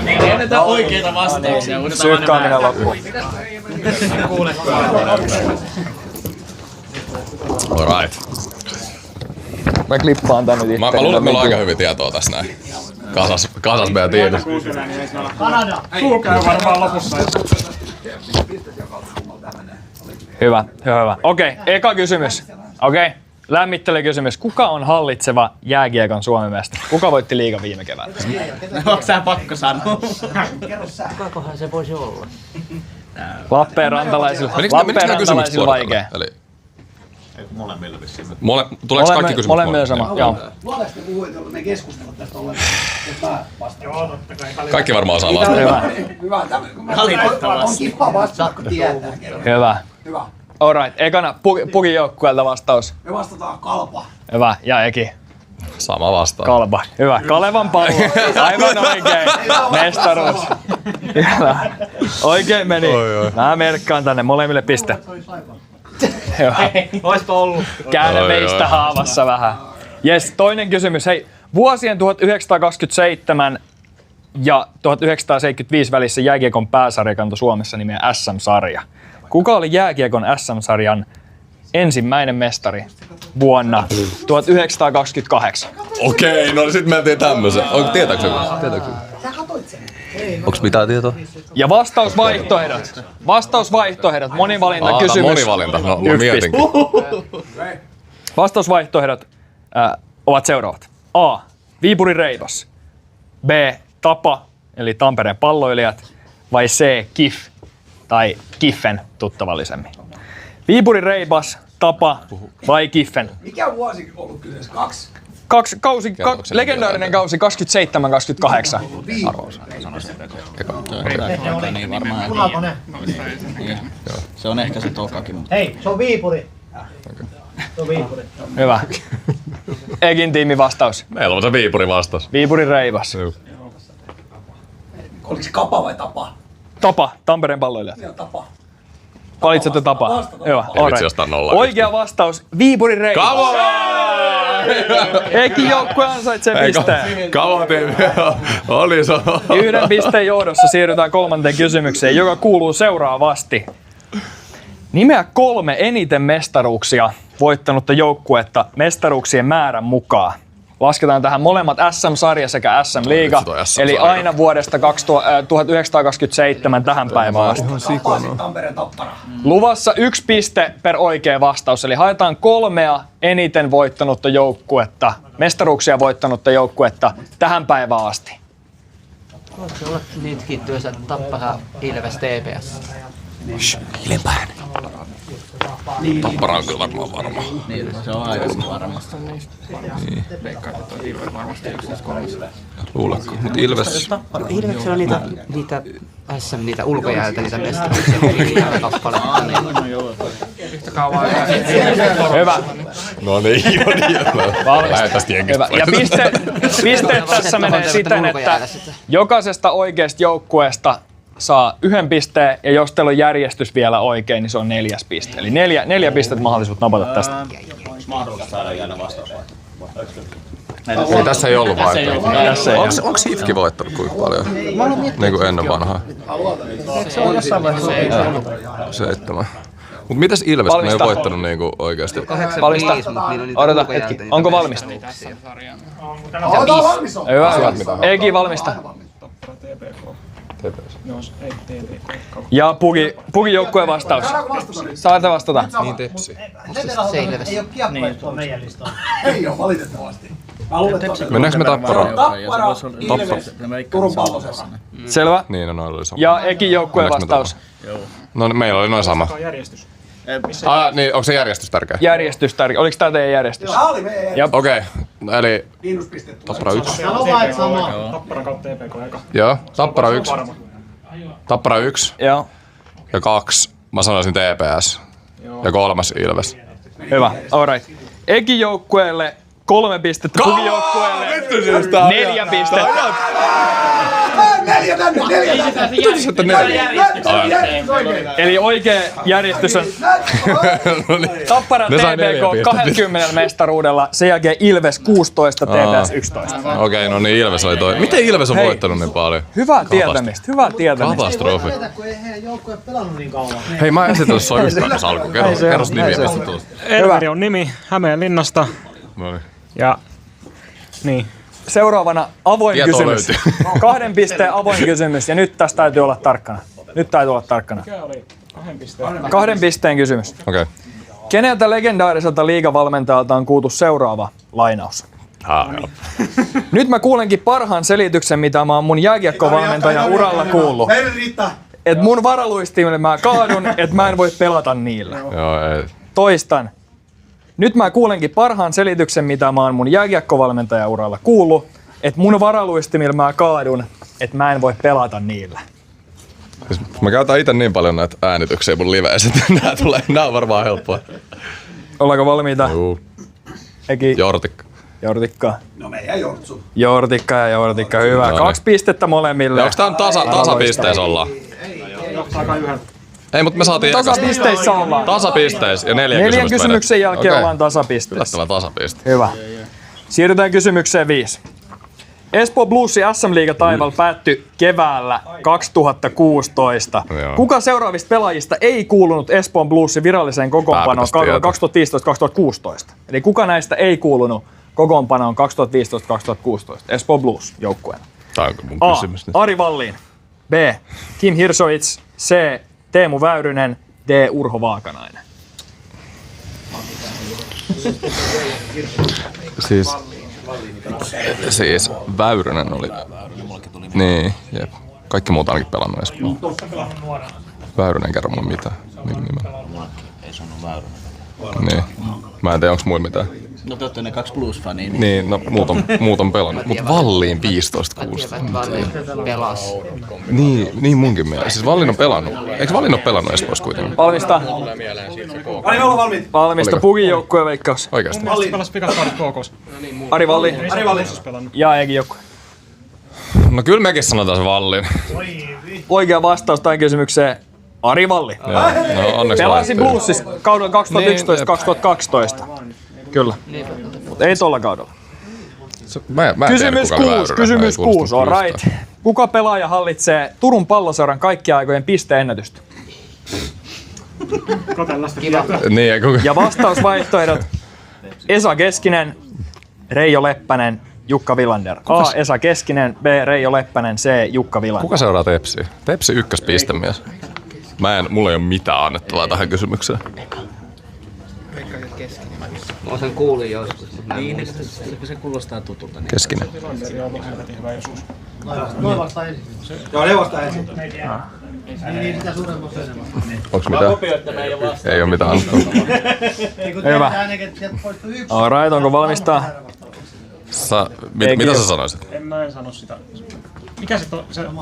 Ei anneta oikeita vastauksia. Syykkaaminen loppuu. Alright. Mä klippaan tän nyt itse. Mä luulen, että meillä on aika hyvin tietoa tässä näin. Kasas meidän tiedot. Kanada! Kuukaa varmaan lopussa. Hyvä. Okei, eka kysymys. Lämmittely kysymys. Kuka on hallitseva jääkiekon Suomen mestari? Kuka voitti liigan viime keväänä? Onko sä pakko sanoa? Kukakohan se voisi olla? Lappeenrantalaisilla vaikea. Eli molemmille vissiin. tuleeko kaikki kysymykset? Molemmille sama, joo. Luotaanko te puhuit, että me keskustellaan tästä ollenkaan? Joo, totta kai. Kaikki varmaan osaa vastata. Hyvä. Valitettavasti. On kiva vastaa, kun tietää. Hyvä. Alright, ekana Pugin joukkueelta vastaus. Me vastataan Kalpa. Hyvä, ja Eki. Sama vastaan. Kalpa. Hyvä. Kalevan pallo. Aivan oikein. Mestaruus. Hyvä. Oikein meni. Mä merkkaan tänne molemmille piste. Hyvä. Oispa ollut. Käärmeistä haavassa vähän. Jes, toinen kysymys. Hei, vuosien 1927 ja 1975 välissä jääkiekon pääsarja kantoi Suomessa nimeä SM-sarja. Kuka oli jääkiekon SM-sarjan ensimmäinen mestari vuonna 1928? Okei, no sit mentiin tämmösen. Tietääkö joku? Onks mitään tietoa? Ja vastausvaihtoehdot, monivalintakysymys. Monivalinta, no mä mietinkin. Vastausvaihtoehdot ovat seuraavat. A. Viipuri Reivas. B. Tapa, eli Tampereen palloilijat. Vai C. KIF, tai Kiffen tuttavallisemmin. Viipuri Reivas, Tapa vai Kiffen? Mikä vuosi on ollut kyseessä? 2? Legendaarinen kausi 27-28. Niin varmaan. Punakone. Se on ehkä se tokakin. Hei, se on Viipuri. Se on Viipuri. Hyvä. Egin tiimi vastaus. Meillä on se Viipuri vastaus. Viipuri reivas. Oliko se Kapa vai Tapa? Tapa, Tampereen palloilijat. Joo, Tapa. Valitsette Tapaa. Hyvä, Vitsi, jostain nolla. oikea vastaus, Viipuri reivas. Come on! Egin joukkue ansaitsee pisteen. Oli se. 1 pisteen johdossa siirrytään 3. kysymykseen, joka kuuluu seuraavasti. Nimeä 3 eniten mestaruuksia voittanutta joukkuetta mestaruuksien määrän mukaan. Lasketaan tähän molemmat SM-sarja sekä SM-liiga, eli aina vuodesta 1927 tähän päivään asti. Tampereen Tappara. Luvassa 1 piste per oikea vastaus, eli haetaan 3 eniten voittanutta joukkuetta, mestaruuksia voittanutta joukkuetta tähän päivään asti. Voiko olla niitäkin työssä Tappara, Ilves, TPS? Hiljempään. Tappara on kyllä varmaan varma. Niin, se on aikaisemmin varmasti. Veikkaan, että on Ilves varmasti 1-3. Luuletko? Mut Ilves... Ilveksellä on niitä SM, niitä ulkojäältä, niitä mestaruuksia, kappaletta. Yhtä kauan. Hyvä. No niin, Lähetään Hyvä. Ja pisteet tässä menee siten, että jokaisesta oikeasta joukkueesta saa 1 pisteen, ja jos teillä on järjestys vielä oikein, niin se on 4. piste. Eli 4 pistettä mahdollisuus napata tästä. Mahdollista saada jäädä vastaus vai? Ei, tässä ei ollut vaihtoehtoja. Onko HIFK voittanut kuinka paljon? Niin kuin ennen vanhaa. Se on jossain vaiheessa 7. Mut mitäs Ilves, kun ei ole voittanut niinku oikeesti? Valmista. Odota hetki. Onko valmista? Hyvä. Egi valmista. Ja Pugi joukkueen vastaus. Saatte vastata. Niin Tepsi. Ei ole kiekkoa meidän listalla. Ei ole valitettavasti. Mennäänkö me Tapparaan? Tappara, Ilves, Turun Pallosessa. Selvä. Niin, no noilla oli sama. Ja Egi joukkueen vastaus. No meillä oli noin sama. Niin, onko se järjestys tärkeä? Järjestys tärkeä. Oliko tää teidän järjestys? Tää oli meidän järjestys. Okei, eli Miinuspistet. Tappara 1. Sano vaan, että sama. Tappara kautta TPK eka. Joo, Tappara 1. Tappara 1 Joo. ja 2. Mä sanoisin TPS. Ja 3 Ilves. Hyvä. Alright. Egi joukkueelle 3 pistettä. Pugi joukkueelle 4 pistettä. 4 tänne, 4 tänne. Eli oikea järjestys on Tappara TPK 20 mestaruudella, sen jälkeen Ilves 16, TPS 11. Okei, no niin Ilves oli toi. Miten Ilves on voittanut niin paljon? Hyvää tietämistä, hyvää tietämistä. Katastrofi. Kun ei heidän joukkue pelannut niin kauan. Hei, mä en esitellyt sua yhtään tässä alkuun. Kerros nimiä, mistä tulet. Elveri on nimi, Hämeenlinnasta. Noniin. Ja niin. Seuraavana avoin Tieto kysymys. löytyy. 2 pisteen avoin kysymys, ja nyt tästä täytyy olla tarkkana. Mikä oli 2 pisteen? 2 pisteen kysymys. Okei. Keneltä legendaariselta liigavalmentajalta on kuultu seuraava lainaus? Nyt mä kuulenkin parhaan selityksen, mitä mä oon mun jääkiekkovalmentajan uralla kuullut. Meille riittää. Et mun varaluistimille mä kaadun, et mä en voi pelata niillä. Joo, ei. Toistan. Nyt mä kuulenkin parhaan selityksen, mitä mä oon mun jääkiekkovalmentajan uralla kuullut, et mun varaluistimilla mä kaadun, et mä en voi pelata niillä. Mä käytän itse niin paljon näitä äänityksiä mun liveissä, että nää on varmaan helppoa. Ollaanko valmiita? Juu. Eki. Jortikka. No meidän Jortsu. Jortikka, hyvä. No 2 pistettä molemmille. Ja onks tää tasapisteis ollaan? Ei, mutta me saatiin Tasapisteissä ollaan. Tasapisteis ja 4 4 kysymyksen jälkeen ollaan tasapisteissä. Yllättävän tasapiste. Hyvä. Siirrytään kysymykseen 5. Espoo Bluesin SM-liiga taival päättyi keväällä 2016. Joo. Kuka seuraavista pelaajista ei kuulunut Espoon Bluesin viralliseen kokoonpanoon kaudella 2015-2016? Eli kuka näistä ei kuulunut kokoonpanoon 2015-2016? Espoo Blues joukkueena. Tää on mun A. kysymys nyt. Ari Vallin. B. Kim Hirsovits. C. Teemu Väyrynen. D. Urho Vaakanainen. Siis Väyrynen oli. Niin, jep. Kaikki muut ainakin pelannut Espoo. Väyrynen kerro mulle mitään. Ei sanonut Väyrynen. Niin. Mä en tiedä, onks muilla mitään. No te ootte ne 2 Blues-fania. Niin, no muut on pelannut. Mut Valliin 15-16. Pelas. Niin munkin mielestä. Siis Vallin on pelannut. Eikö Vallin oo pelannut Espoossa kuitenkin? Valmista. Ai, me ollaan valmiit. Valmista. Pugin joukkueen veikkaus. Oikeesti. Pelas pikakaudet KK:ssa. Ari Valli. Ja Ekin joukkue. No kyllä mekin sanotaan se Vallin. Oikea vastaus tähän kysymykseen. Ari Valli. No onneksi Pelasi laittoi. Bluesissa kaudella 2011-2012. Kyllä. Mut ei tolla kaudella. Mä en Kysymys tiedä, kuka oli 6. Väyrynä. Kysymys Ei kuulosta 6. All kyllä right. Kuka pelaaja hallitsee Turun Palloseuran kaikkien aikojen pisteennätystä? Niin, ei kuka. Ja vastausvaihtoehdot. Esa Keskinen, Reijo Leppänen, Jukka Villander. A. Esa Keskinen, B. Reijo Leppänen, C. Jukka Villander. Kuka seuraa Tepsiä? Tepsi ykköspistemies. Mulla ei ole mitään annettavaa tähän kysymykseen. Mä sen kuulin joskus. Niin, se kuulostaa tutulta. Keskinen. Noin vasta ensin. Joo, ne vastaa ensin. Niin sitä suuremmassa enemmän. Onks mitään? Ei oo mitään annettavaa. Hyvä. All right, onko valmista? Mitä sä sanoisit? En mä sano sitä. Mikä se on?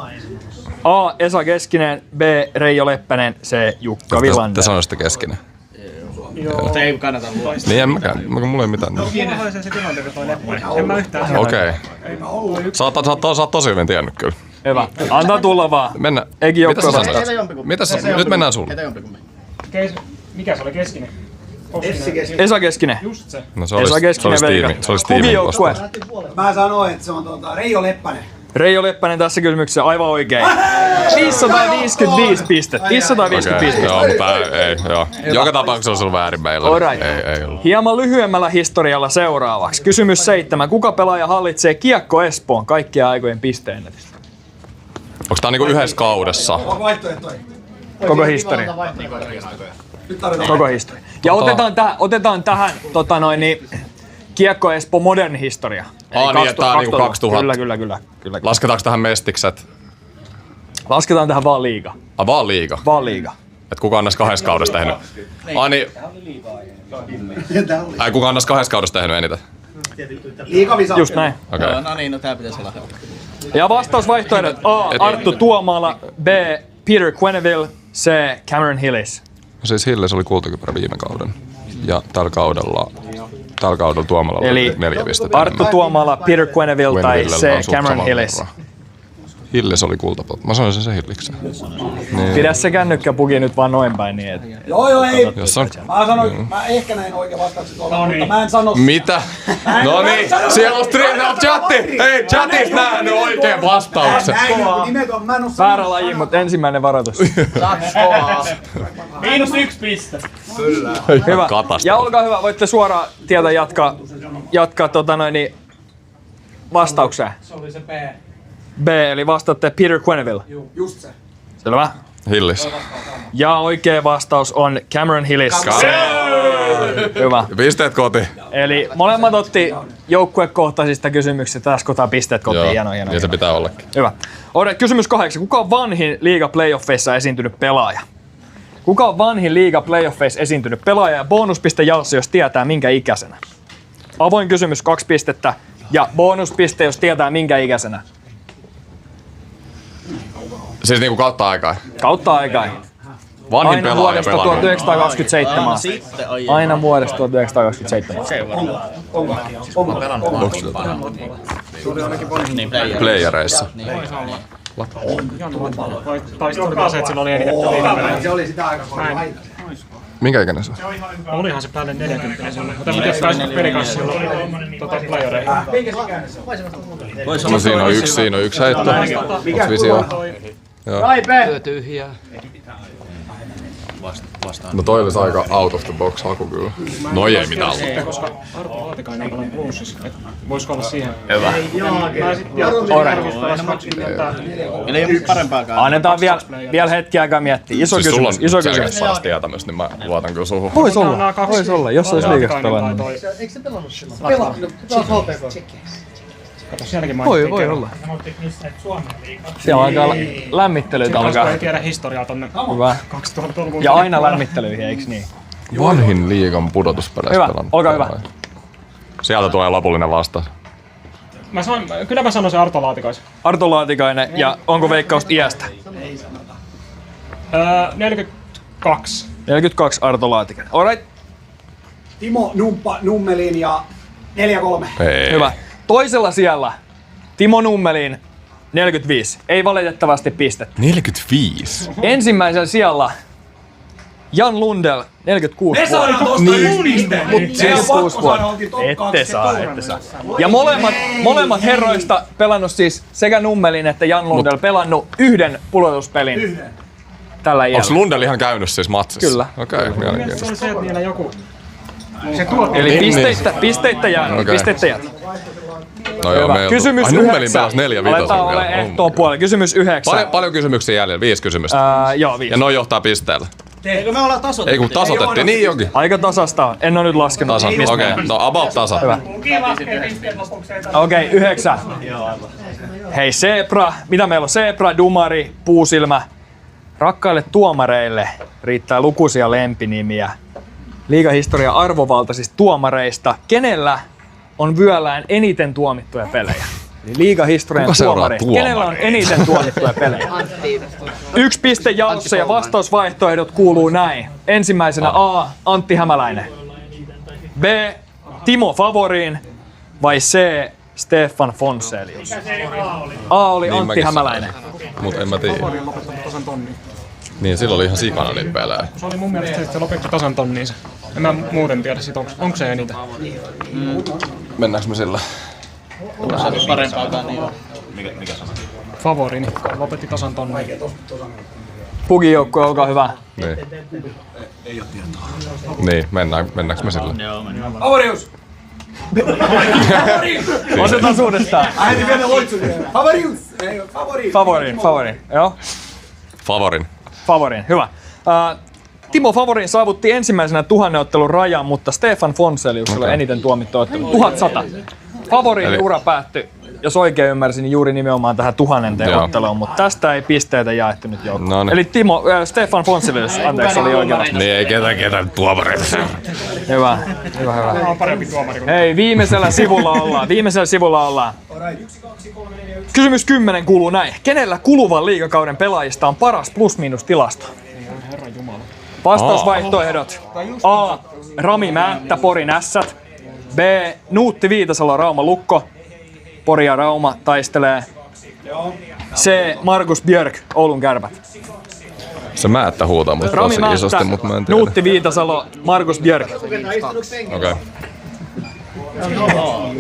A. Esa Keskinen, B. Reijo Leppänen, C. Jukka Villander. Te sanoisitte Keskinen. Mutta ei kannata luoda. Niin en mäkään. Mulla ei mitään. Kiinalaisen se tilanteen toi Leppänen. En mä yhtään. Okei. Sä oot tosi hyvin tiennyt kyllä. Hyvä. Antaa tulla vaan. Mennä. Ekin Mitä sä joukkoja sanoit? Mitä sä? Nyt mennään sulle. Mikä se oli Keskinen? Esa Keskinen. Just se. No se Esa olisi Keskinen tiimi. veikka. Se olisi Pugin tiimin joukkue. vastaus. Mä sanoin, että se on Reijo Leppänen. Reijo Leppänen tässä kysymyksessä aivan oikein. 555 pistettä. 555 Okei, pistettä. joo, mutta ei, joo. Joka tapauksessa on sulla väärin meillä. All right. Ei ollut. Hieman lyhyemmällä historialla seuraavaksi. Kysymys 7. Kuka pelaaja hallitsee Kiekko Espoon kaikkien aikojen pisteennätystä? Onks tää niinku yhdessä kaudessa? Onko vaihtoehtoja? Koko historia. Nyt tarvitaan. Koko historia. Ja otetaan tähän Kiekko Espoo moderni historia. Eli Niin, että tää on niinku 2000. Kyllä. Lasketaanko tähän mestikset? Lasketaan tähän vaan liiga. Vaan liiga. Vaan liiga. Et kuka on näissä 2 kaudessa tehnyt? Niin. Ai kuka on näissä 2 kaudessa tehnyt eniten? Liigavisa. Just näin. Okei. No niin, no tää pitäisi olla helppo. Ja vastausvaihtoehdot A. Arttu Tuomala, B. Peter Quenneville, C. Cameron Hillis. Siis Hilles oli kultakypärä viime kauden. Ja tällä kaudella Tuomalalla Eli oli 4 pistettä. Arttu Tuomala, Peter Quenneville tai Quennevillellä on C. suht Cameron sama Hillis. verran. Hilles oli kultapot. Mä sanoisin se Hilliksen. Niin. Pidä se kännykkäpuki nyt vaan noin päin niin, että... Joo, ei. Jos on... Mä sanoin, mä ehkä näin oikein vastaukset olla, mutta mä en sano. Mitä? No niin, siellä on chatti! Hei, chatista nähnyt oikein vastauksen. Nimetön, mä en oo Väärä laji, mutta ensimmäinen varoitus. -1 piste. Hyvä. Katastrofi. Ja olkaa hyvä, voitte suoraan tietä jatkaa vastaukseen. Se oli se B. B, eli vastaatte Peter Quenneville. Just se. Selvä. Hillis. Ja oikea vastaus on Cameron Hillis. Hyvä. Pisteet koti. Eli molemmat otti joukkuekohtaisista kysymyksistä. Tässä kohtaa pisteet kotiin. Hieno. Ja se pitää ollakin. Hyvä. Kysymys 8. Kuka on vanhin liiga playoffeissa esiintynyt pelaaja? Kuka on vanhin liiga playoffeissa esiintynyt pelaaja? Ja bonuspiste Jalsi, jos tietää minkä ikäisenä. Avoin kysymys 2 pistettä. Ja bonuspiste, jos tietää minkä ikäisenä. Siis niinku kautta aikaa. Kautta aikaa. Vanhin Aina pelaaja vuodesta pelannut. 1927 asti. Aina vuodesta 1927. Playereissa. Taistelu aseet silloin oli eniten viime. Se oli sitä aikaa, kun oli aina. Minkä ikäinen se on? Olihan se päälle 40 silloin. Mutta miten taistelut pelikanssa silloin playereihin? No siinä on yksi heitto. Onks visio? Työ tyhjää. No toi olisi aika out of the box haku kyllä. No ei mitään ollut. Koska Arto Laatikainen on paljon Bluesissa. Voisiko olla siihen? Hyvä. Mä sit Jarmo 20. Eli ei parempaakaan. Annetaan vielä hetki aikaa miettiä. Iso Siis kysymys. Iso sulla on kysymys. paras tietämys, niin mä luotan kyllä suhun. Vois olla, jos olisi liigassa pelannut. Eikö se pelannut silloin? Pelannut. Taas HPK. Kato, sielläkin mainittiin. Voi olla. Suomen liigaa. Siellä alkaa lämmittelyitä alkaa. Ei tiedä historiaa tonne Hyvä. 2000-luvun. Ja aina lämmittelyihin, eiks niin? Vanhin liigan pudotuspeleissä Hyvä, pelannut. olkaa hyvä. Sieltä tulee lopullinen vastaus. Kyllä mä sanoisin Arto Laatikaisen. Arto Laatikainen, ja onko veikkausta iästä? 42. 42 Arto Laatikainen. Alright. Timo Numppa Nummelin ja 4-3. Ei. Hyvä. Toisella siellä Timo Nummelin 45. Ei valitettavasti pistettä. 45. Ensimmäisellä siellä Jan Lundell 46 Ne saa vuotta. tosta juniste! Mut 46 vuotta. Ette saa. Ja molemmat herroista pelannut siis sekä Nummelin että Jan Lundell pelannut yhden pudotuspelin. Tällä iällä. Onks Lundell ihan käynyt siis matsissa? Kyllä. Okei, mielenkiintoista. Se on se, että niillä joku... Se tuotti. Eli Niin, pisteitä jää. Okei. Pisteitä jää. No joo, Hyvä. meillä... Kysymys Ai, Nummelin 9. pelasi 4 Aletaan ole ehtoon puolella. Kysymys 9. Paljon kysymyksiä jäljellä? 5 kysymystä. Joo, 5. Ja noi johtaa pisteellä. Eikö me ollaan tasoitettu? Ei kun tasotettiin, niin jokin. Aika tasasta on. En oo nyt laskenut. Tasa, okei. No about tasa. Hyvä. Okei, 9. Hei Zebra. Mitä meillä on? Zebra, Dumari, Puusilmä. Rakkaille tuomareille riittää lukuisia lempinimiä. Liigahistorian arvovaltaisista tuomareista. Kenellä on vyöllään eniten tuomittuja pelejä? Eli liigahistorian Kuka seuraa tuomareista. tuomareita? Kenellä on eniten tuomittuja pelejä? 1 piste jaossa ja vastausvaihtoehdot kuuluu näin. Ensimmäisenä A. Antti Hämäläinen. B. Timo Favorin. Vai C. Stefan Fonselius. A oli Niin Antti mäkin Hämäläinen. Mut en mä tiedä. Favorin lopetti tasan tonniin. Niin, silloin oli ihan sikana niitä pelejä. Se oli mun mielestä se, että se lopetti tasan tonniin. En mä muuten tiedä sit, onko se eniten. Mennäänkö me sillä? Parempaakaan niin. Favorini lopetti tasan tonniin. Pugin joukkue, olkaa hyvä. Niin. Niin, mennäänkö me sillä? Joo, mennään. Avarius! Otetaan uudestaan. Äiti vielä loitsu vielä. Favorius! Ei, favori. Favorin. Joo. Favorin. Hyvä. Timo Favorin saavutti ensimmäisenä 1000 ottelun rajan, mutta Stefan Fonseliuksella eniten tuomittu ottelu. 1100. Favorin Eli... ura päättyi, jos oikein ymmärsin, niin juuri nimenomaan tähän 1000 otteluun, mutta tästä ei pisteitä jaettu nyt joukkoon. No niin. Eli Stefan Fonselius, anteeksi, oli oikein vastaus. Niin, ei ketään tuomareita. Hyvä. Tämä on parempi tuomari kuin... Hei, viimeisellä sivulla ollaan. Kysymys 10 kuuluu näin. Kenellä kuluvan liigakauden pelaajista on paras plus-miinus-tilasto? Herran Jumala. Vastausvaihtoehdot. A. Rami Määttä, Porin Ässät. B. Nuutti Viitasalo, Rauma Lukko. Pori ja Rauma taistelee. C. Markus Björk, Oulun Kärpät. Se Määttä huutaa mut Rami tosi isosti, Määttä, mut mä en tiedä. Nuutti Viitasalo, Markus Björk. Okei.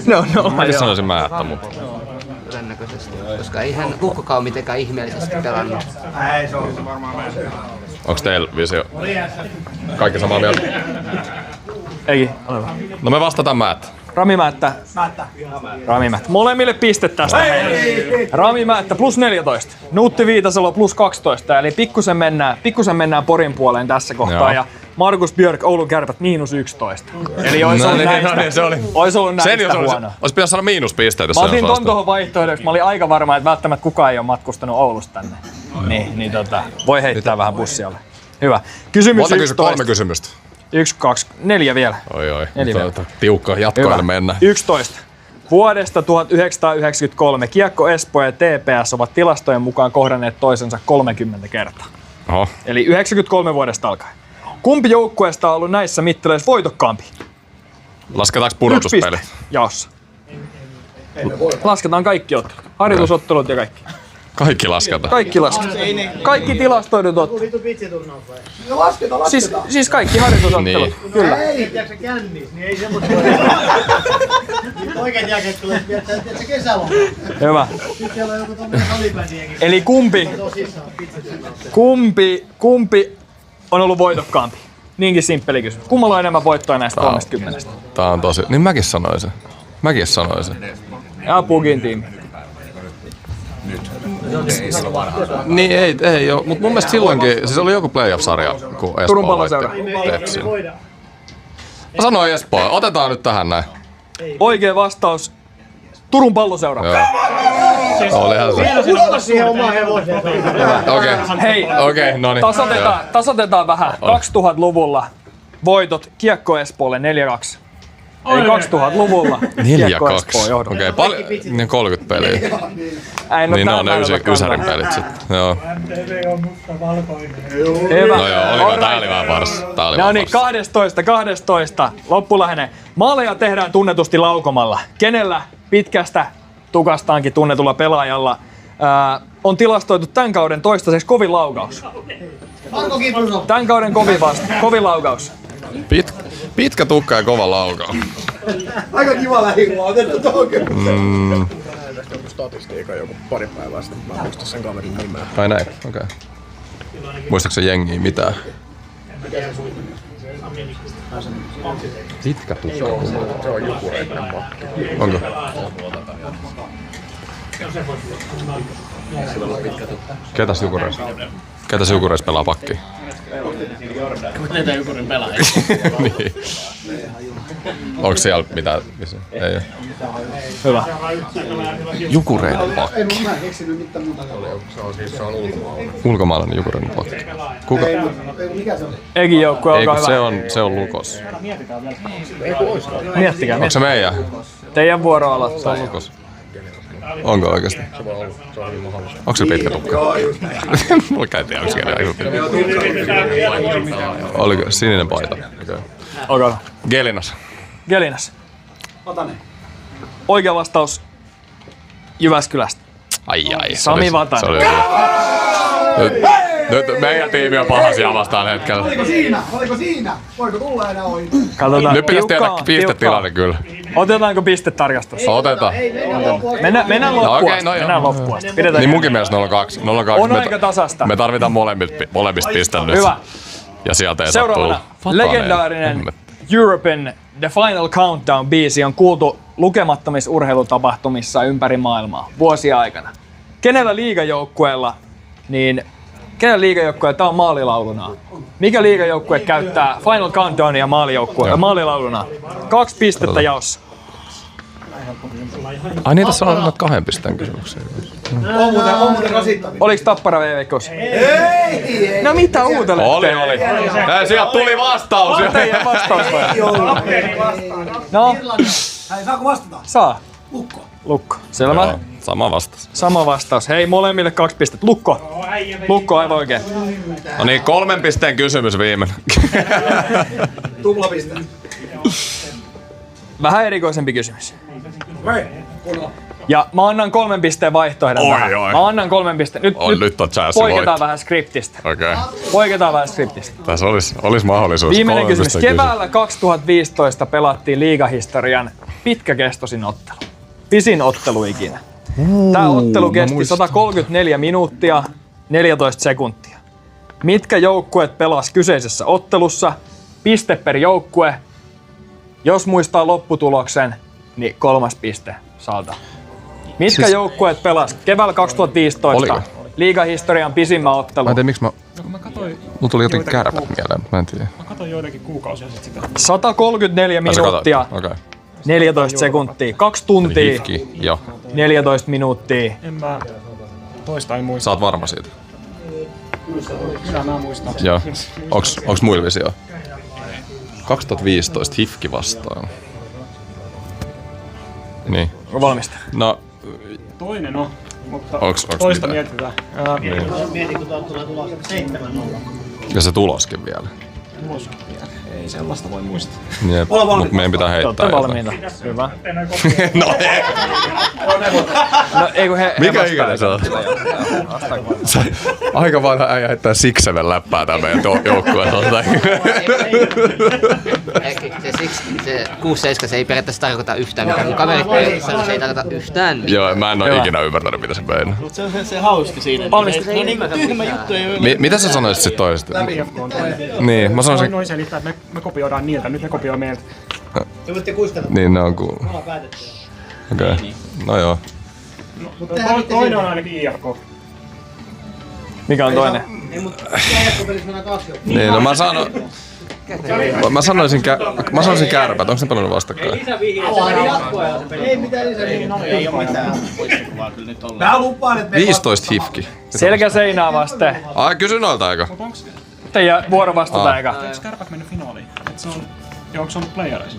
No, Mäkin sanoisin Määttä, mutta... Todennäköisesti, koska ei hän Lukkokaan ole mitenkään ihmeellisesti pelannut. Onks teillä visio? Kaikki samaa mieltä? Ei, ole hyvä. No me vastataan Määttä. Rami Määttä. Molemmille piste tästä. Rami Määttä plus 14. Nuutti Viitasalo plus 12. Eli pikkusen mennään Porin puoleen tässä kohtaa. Joo. Ja Markus Björk, Oulun Kärpät miinus 11. Eli olisi ollut näistä huono. Olisi pitänyt saada miinuspisteitä, jos Mä se otin olisi ton tuohon vaihtoehdoksi. Mä olin aika varma, että välttämättä kukaan ei ole matkustanut Oulusta tänne. Niin voi heittää vähän bussialle. Hyvä. Kysymys Monta 11. 3 kysymystä. 1, 2, 4 vielä. Oi. 4 vielä. Tiukka jatkoille mennä. 11. Vuodesta 1993 Kiekko Espoo ja TPS ovat tilastojen mukaan kohdanneet toisensa 30 kertaa. Oho. Eli 93 vuodesta alkaen. Kumpi joukkueesta on ollut näissä mitteleissa voitokkaampi? Lasketaanko 1 pudotuspeli? piste jaossa. Lasketaan kaikki ottelut. Harjoitusottelut ja kaikki. Kaikki lasketaan. Kaikki lasketaan. Kaikki tilastoidut ottelut. Lasketaan. Siis kaikki harjoitusottelut. Niin. Kyllä. Ei, tiedätkö kännis, niin ei semmoista. Oikeat jälkeen tulee viettää, tiedätkö kesäloma. Hyvä. Sitten siellä on joku tommonen salibändienkin. Eli kumpi on ollut voitokkaampi? Niinkin simppeli kysymys. Kummalla on enemmän voittoa näistä 30? Tää on tosi... Niin mäkin sanoisin. Ja Pugin tiimi. Niin ei oo. Mut mun mielestä silloinkin, siis oli joku playoff-sarja, kun Espoo Turun Palloseura. Tepsin. Mä sanoin Espoo. Otetaan nyt tähän näin. Oikea vastaus. Turun Palloseura. Joo. Olihan se. Usko siihen omaan hevoseen. Okei. Hei, Okei, no niin. tasoitetaan vähän. 2000-luvulla voitot Kiekko Espoolle 4-2. Eli 2000-luvulla Kiekko Espoo 4-2. johdolla. Okei, paljon. Niin 30 peliä. Niin ne on ne Ysärin pelit sit. Joo. MTV on musta valkoinen. Hyvä. No joo, tää oli vähän varsin. No niin, 12. Loppulähene. Maaleja tehdään tunnetusti laukomalla. Kenellä pitkästä tukastaankin tunnetulla pelaajalla on tilastoitu tämän kauden toistaiseksi kovin laukaus? Tämän kauden kovin laukaus. Pitkä tukka ja kova laukaus. Aika kiva lähimaa, otetaan tuohon kyllä. Statistiikan joku pari päivää sitten. Mä en muista sen kaverin nimeä. Ai näin, okei. Muistatko se jengiä mitään? Pitkä tukka. Se on Jukureiden pakki. Onko? Ketäs Jukureis pelaa pakkia? Näitä Jukurin pelaajia. Niin. Onko siellä mitään? Ei oo. Hyvä. Jukureiden pakki. Ei mä keksinyt mitään muuta. Se on ulkomaalainen. Ulkomaalainen Jukureiden pakki. Kuka? Ei, mikä se oli? Ekin joukkue, olkaa hyvä. Se on Lukos. Miettikää. Onko se meidän? Teidän vuoro aloittaa. Se on Lukos. Onko oikeesti? Se voi olla. Se on hyvin mahdollista. Onko se pitkä tukka? Mulla käy tiedä, onko se oliko sininen paita? Okay. Gelinas. Ota ne. Oikea vastaus Jyväskylästä. Ai. Sami Vatanen. Nyt meidän tiimi on pahasia vastaan hetkellä. Oliko siinä? Voiko tulla enää ohi? Katsotaan. Nyt pitäisi tehdä pistetilanne kyllä. Otetaanko pistetarkastus? Otetaan. Mennään loppuun. No okei, no joo. Mennään loppuun. Niin munkin mielestä 0-2. On aika tasasta. Me tarvitaan molemmista pisteen nyt. Hyvä. Ja sieltä ei Seuraavana legendaarinen European The Final Countdown-biisi on kuultu lukemattomissa urheilutapahtumissa ympäri maailmaa vuosia aikana. Kenellä liigajoukkueella tämä on maalilauluna? Mikä liigajoukkue käyttää Final Countdownia maalilauluna? 2 pistettä jaossa. Ai niin, tässä on 2 pisteen kysymyksiä. On muuten rasittavia. Oliks Tappara Veikkaus? Ei! No mitä uutelette? Oli. Sieltä tuli vastaus. Teidän vastaus vai? No. Hei, saako vastata? Saa. Lukko. Selvä. Joo, sama vastaus. Hei, molemmille 2 pistettä. Lukko aivan oikein. No niin, 3 pisteen kysymys viimeinen. Tuplapiste. Vähän erikoisempi kysymys. Okei, kunnolla. Ja mä annan 3 pisteen vaihtoehdon tähän. Mä annan 3 pisteen. Nyt on chanssi poiketaan vähän skriptistä. Okei. Poiketaan vähän skriptistä. Tässä olisi mahdollisuus. Viimeinen kysymys. Keväällä 2015 pelattiin liigahistorian pitkäkestoisin ottelu. Pisin ottelu ikinä. Tämä ottelu kesti 134 minuuttia, 14 sekuntia. Mitkä joukkueet pelas kyseisessä ottelussa? Piste per joukkue. Jos muistaa lopputuloksen, niin 3 piste saalta. Mitkä joukkueet pelas keväällä 2015 Oliko? liigahistorian pisimmän ottelun? Mä en tiedä, miksi mulla tuli jotenkin kärpät mieleen, mä en tiedä. Mä katsoin joitakin kuukausia sitten sitä. 134 minuuttia, 14 sekuntia, 2 tuntia, Hifki, jo. 14 minuuttia. En mä toista en muista. Sä oot varma siitä? Kyllä mä muistan. Joo. Onks muilla visio? 2015 Hifki vastaan. Niin. On valmista. No. Toinen on, mutta onks toista mitään? mietitään. Mietin, kun tuolta tulee tulos 7-0. Ja se tuloskin vielä. Tuloskin vielä. Ei sellaista voi muistaa. Jep, mut meidän pitää heittää Olette valmiina. Hyvä. No ei. No ei kun mikä ikäinen se on? Aika vanha äijä heittää Sixseven läppää tää meidän joukkueelta. Se 6-7 se ei periaatteessa tarkoita yhtään mitään. Mun kaverit se ei tarkoita yhtään mitään. Joo, mä en oo ikinä ymmärtänyt mitä se meinaa. Mut se hauski siinä. Valmista. No niinku tyhmä juttu ei ole. Mitä sä sanoisit sit toisesti? Niin, mä sanoisin... Noin selittää, että me kopioidaan niiltä, nyt ne kopioi meiltä. Te voitte kuistella. Niin, ne on kuullut. Me ollaan päätetty. Okei. No joo. Mutta toinen on ainakin IFK. Mikä on toinen? Ei, mutta IFK-pelissä mennään 2 joukkoa. Niin, no mä sanoisin kärpät. Onks ne pelannut vastakkain? Ei mitään lisäviihiä. Ei oo mitään muistikuvaa kyllä nyt ollaan. Mä lupaan, että 15 Hifki. Selkä seinää vasten. Ai, kysy noilta aika. Teidän vuoro vastata eka. Eikö Kärpät mennyt finaaliin? Et se on... Ja onko se ollut playereissa?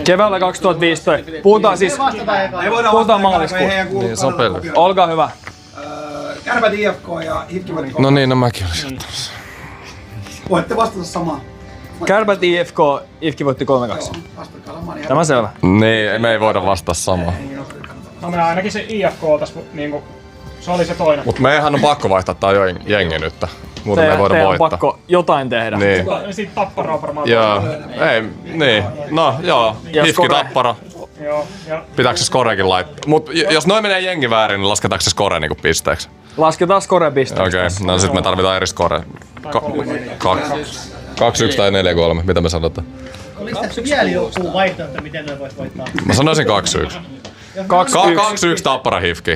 Keväällä 2015. Puhutaan siis... Puhutaan maaliskuusta. Niin, se on peli. Olkaa hyvä. Kärpät IFK ja HIFK voitti 3-2. No niin, no mäkin olisin ottamassa. Voitte vastata samaan. Kärpät IFK, IFK voitti 3-2. Tämä selvä. Niin, me ei voida vastata samaa. No me ainakin se IFK oltais niinku... Se oli se toinen. Mut meidän on pakko vaihtaa tää jengi nyt. Muuten me ei voida voittaa. On pakko jotain tehdä. Niin. Siitä Tapparaa varmaan. Joo, ei, niin. No joo, HIFK Tappara. Joo, ja... Pitääkö se skorekin laittaa? Mut jos noin menee jengi väärin, niin lasketaanko se skore niinku pisteeksi? Lasketaan skore pisteeksi. Okei, no sit me tarvitaan eri skore. 2-1 tai 4-3, mitä me sanotaan? Oliko tässä vielä joku vaihtoehto, miten ne vois voittaa? Mä sanoisin 2-1. 2-1 Tappara HIFK.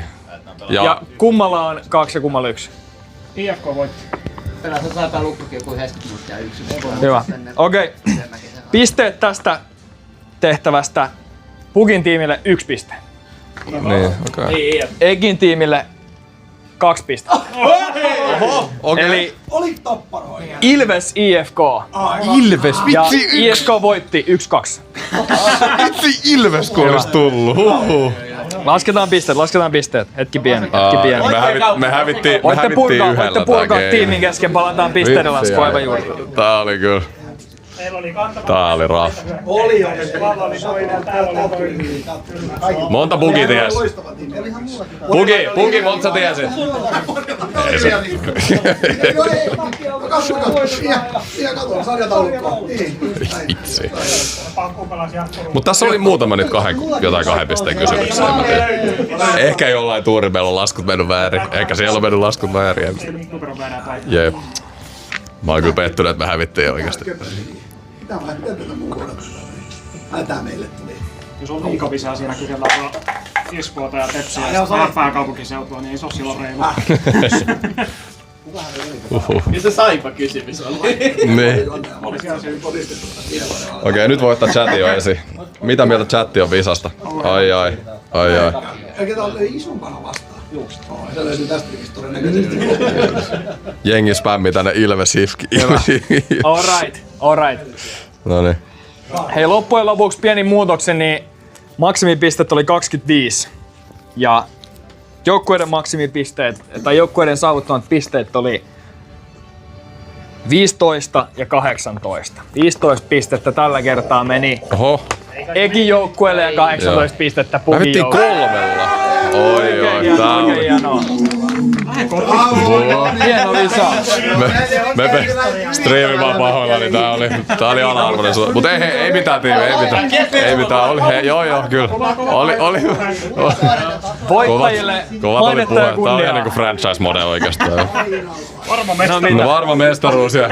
Ja kummalla on 2 ja kummalla 1? IFK voitti. Pelässä saapaa lukkokin joku 70 minuuttia 1. Hyvä. Okei. Pisteet tästä tehtävästä. Pugin tiimille 1 piste. Niin, okei. Ekin tiimille 2 pistettä. Oho, okei. Eli Oli Tappara oikein. Ilves IFK. Ilves, Ja vitsi IFK voitti 1-2. Vitsi Ilves kun olis tullut. Lasketaan pisteet. Hetki pieni. Me hävittiin Voitte purkaa yhdellä tiimin kesken, palataan pisteiden lasku aivan juuri. Tää oli kyllä. Tää oli raff. Oli. Monta Bugi ties? Bugi, monta sä tiesit? Ei se. Kato, sarjataulukkoa. Itse. Mut tässä oli muutama nyt jotain 2 pisteen kysymyksiä. Ehkä jollain tuurimeillä on laskut mennyt väärin. Ehkä siellä on mennyt laskut väärin. Jep. Mä oon kyllä pettynyt, että me hävittiin oikeesti. Mitä mä tätä muu odotetaan? Hätää meille tuli. Jos on liikavisaa siinä kysellä Espoota ja Tepsiä ja pääkaupunkiseutua, niin ei se oo silloin reilu. Ja se Saipa kysymys oli. Niin. Okei, nyt voittaa chati jo esiin. Mitä mieltä chatti on visasta? Ai. Eikä tää ole isompana vastaan. Se löytyy tästäkin todennäköisesti. Jengi spämmi tänne Ilves HIFK. Alright. Noniin. Hei, loppujen lopuksi pieni muutoksen, niin maksimipistet oli 25. Ja joukkueiden maksimipisteet, tai joukkueiden saavuttamat pisteet oli 15 ja 18. 15 pistettä tällä kertaa meni Ekin joukkueelle ja 18 pistettä Pugin joukkueelle. Oi, tää on hienoa. Hieno visa. Me striimi vaan pahoilla, niin tää oli ala-arvoinen. Mut ei mitään tiimi, ei mitään. Oli, joo, kyllä. Oli. Voittajille mainetta ja kunniaa. Tää on ihan niinku franchise-mode oikeastaan. Varma mestaruus ja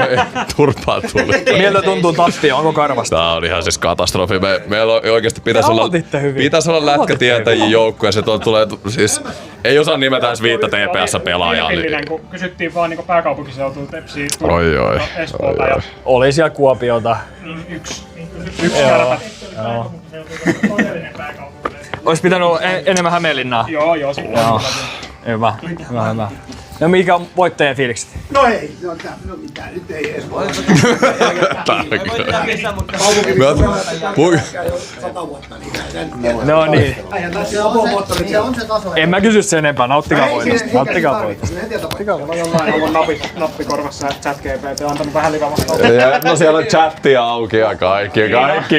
turpaa tuli. Miltä tuntuu tappio? Onko karvasta? Tää on ihan siis katastrofi. Meillä oikeesti pitäis olla lätkätietäjiä joukkoja. Se tulee siis... Ei osaa nimetä edes 5 TPS-pelaajaa. Kun kysyttiin vaan niinku pääkaupunkiseutua Tepsiä, Oi. Espoota ja... Oli siellä Kuopiota. Yksi Kärpät. Ois pitänyt olla enemmän Hämeenlinnaa. Joo, sitten. Hyvä. No mikä on voittajien fiilikset? No ei, no mitään, nyt ei edes voi. No niin. Se on se taso. En mä kysy sen enempää, nauttikaa voitosta. Nauttikaa voitosta. On nappikorvassa ja chat-GPT antanut vähän livamasta. No siellä on chattia auki ja kaikki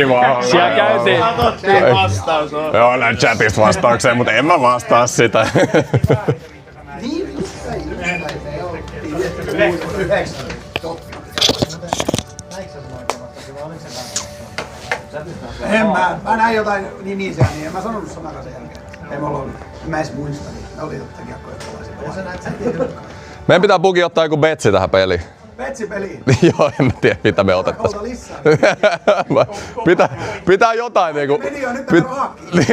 vaan. Siellä käytiin. Vastaus on. Joo, näin chatista vastaukseen, mutta en mä vastaa sitä. Mä näin jotain nimiä siellä, niin en mä sanonut sanakaan sen jälkeen. Ei me ollut, en mä edes muista, niin ne oli totta kiekkoja pelaisia. Meidän pitää Bugi ottaa joku betsi tähän peliin. Betsi-peliin? Joo, en mä tiedä mitä me otettais. Ota lisää. Pitää jotain niinku... Meni jo, nyt tämä raakkiin.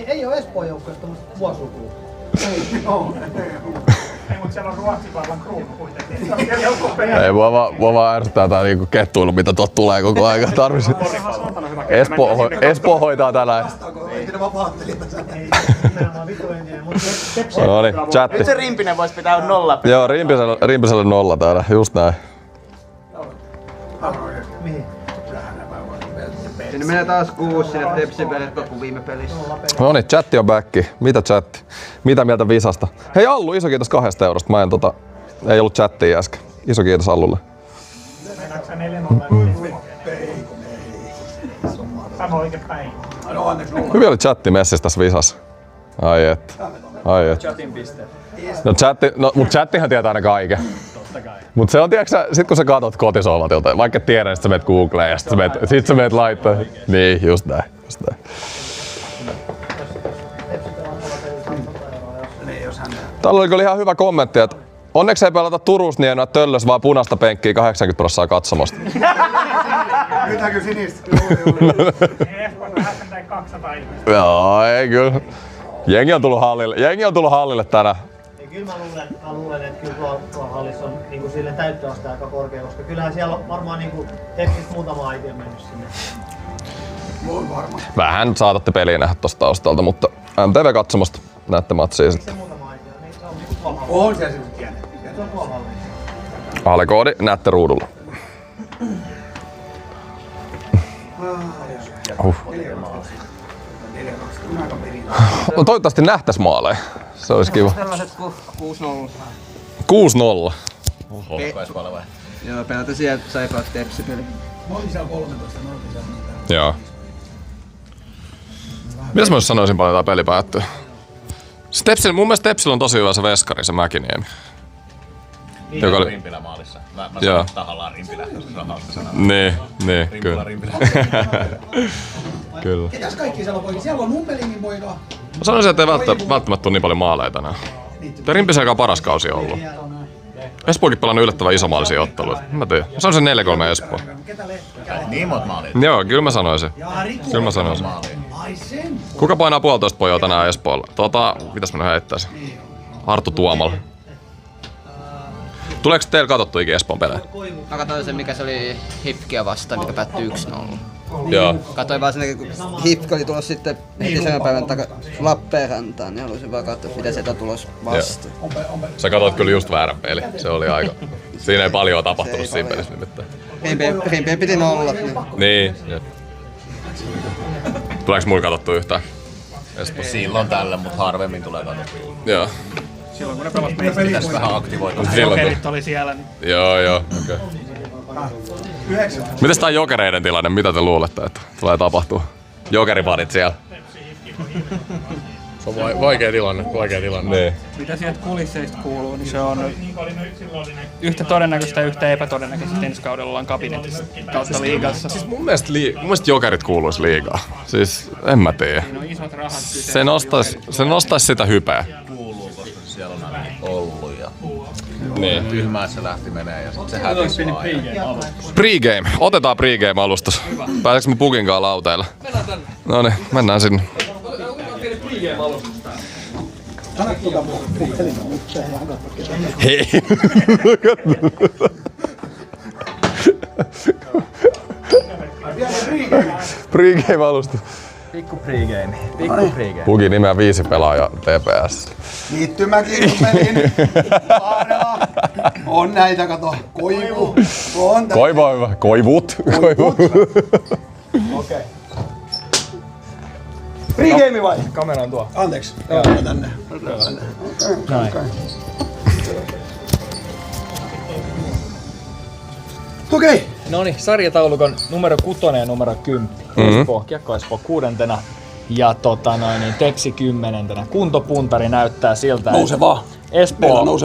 Ei oo Espoon joukkueesta vuosilukua. Ei oo. Ei, mut siellä on Ruotsin kruunu kuitenkin. Ei, mua vaan ärsyttää tää niinku kettuilu, mitä tuot tulee koko aika. Tarvitsi. Espoo hoitaa tänään. vapaattelijat. No niin, chatti. Nyt se Rimpinen voisi pitää 0. Joo, Rimpiselle 0 täällä, just näin. Mihin? Sinne menee taas 6 sinne Tepsin verkko kuin viime pelissä. No niin, chatti on back. Mitä chatti? Mitä mieltä Visasta? Hei Allu, iso kiitos 2 eurosta. Mä en ei ollut chattia äsken. Iso kiitos Allulle. Mennäänkö 4-0? Sano oikein päin. Hyvin oli chatti messissä tässä Visassa. Ai et. Chatin piste. Mut chattihan tietää aina kaiken. Mut se on, tiiäksä, sit kun sä katot kotisohvalta, vaikka et tiedä, sit sä meet Googleen ja sit sä meet laittaa. Niin, just näin. Täällä oli kyllä ihan hyvä kommentti, että onneksi ei pelata Turussa niin että Töllös vaan punaista penkkiä 80% katsomosta. Nytäkö sinistä? Espoossa hässäntää 200 ihmistä. Joo, ei kyllä. Jengi on tullut hallille tänään. Kyllä mä luulen, että kyllä tuolla hallissa on niinku sille täyttöaste aika korkea, koska kyllähän siellä on varmaan niinku Tepsistä muutama aitio mennyt sinne. Vähän saatatte peliä nähdä tosta taustalta, mutta MTV-katsomosta näette matsia sitten. On siellä semmoset pienet. Se on tuolla hallissa. Alekoodi näette ruudulla. No toivottavasti nähtäis maaleja. Se olisi kiva. Sellaiset kuin 6-0. 6-0. Oho. Joo, pelataan siellä Saipaat Tepsi-peli. Mä olin siellä 13, mä olin siellä niitä. Joo. Mitäs mä sanoisin paljon tää peli päättyy? Mun mielestä Tepsillä on tosi hyvä se veskari, se Mäkiniemi. Niin, joka oli Rimpilä maalissa. Mä sanon tahallaan Rimpilä, jos se on hauska sana. Niin, Rimpilä. Kyllä. Ketäs kaikki siellä on poikia? Siellä on Numpelingin poika. Mä sanoisin, että ei välttämättä ole niin paljon maaleja tänään. Rimpiselläkään paras kausi on ollut. Espookin pelannut yllättävän isomaalisia otteluita. Mä tiedän. Mä sanoisin 4-3 Espoo. Niin monta maalia. Joo, kyllä mä sanoisin. Kuka painaa 1,5 pojoa tänään Espoolla? Mitäs mä nyt heittäisin? Arttu Tuomala. Tuleeko teillä katsottu ikinä Espoon pelejä? Mä katsoin sen, mikä se oli Hipkiä vastaan, mikä päättyi 1-0. Joo. Katsoin vaan sen, kun Hipki oli tulossa sitten heti sen päivän Lappeenrantaan, niin halusin vaan katsoa, mitä sieltä on tulossa vastaan. Sä katsoit kyllä just väärän peli. Se oli aika. Siinä ei paljon tapahtunut siinä pelissä nimittäin. Rimpien piti nollat. Niin. Tuleeko mulla katsottu yhtään? Espoossa? Silloin tällä, mutta harvemmin tulee katsottua. Joo. Silloin kun ne pelas meistä. Pitäis vähän aktivoitua. Jokerit oli siellä. Joo, okei. Mites tää Jokereiden tilanne? Mitä te luulette, että tulee tapahtua? Jokeriparit siellä. Se on vaikea tilanne. Niin. Mitä sieltä kulisseista kuuluu, niin se on yhtä todennäköistä ja yhtä epätodennäköistä, että ensi kaudella ollaan kabinetissa kautta liigassa. Siis mun mielestä Jokerit kuuluisi liigaa. Siis en mä tiedä. Siinä on isot rahat kyseessä. Se nostais sitä hypeä. Kuuluu, koska siellä on ainakin ollut ja niin. tyhmää se lähti menee ja sit se hävisi vaan. Pregame. Otetaan pregame-alustus. Pääseekö me Pukinkaan lauteilla? Mennään tänne. Noniin, mennään sinne. Hei! Pregame-alustus. Pikku pregame. Puki nimeä 5 pelaajaa TPS. Liittymäkin pelin. On näitä, kato. Koivu. Koivu on hyvä. Koivut. Okei. Pregame vai? Kamera on tuo. Anteeksi. Joo, tänne. Näin. Okei. Noniin, sarjataulukon numero 6 ja numero 10. Kiekko Espoo 6. Ja Tepsi 10. Kuntopuntari näyttää siltä, Nousevaa.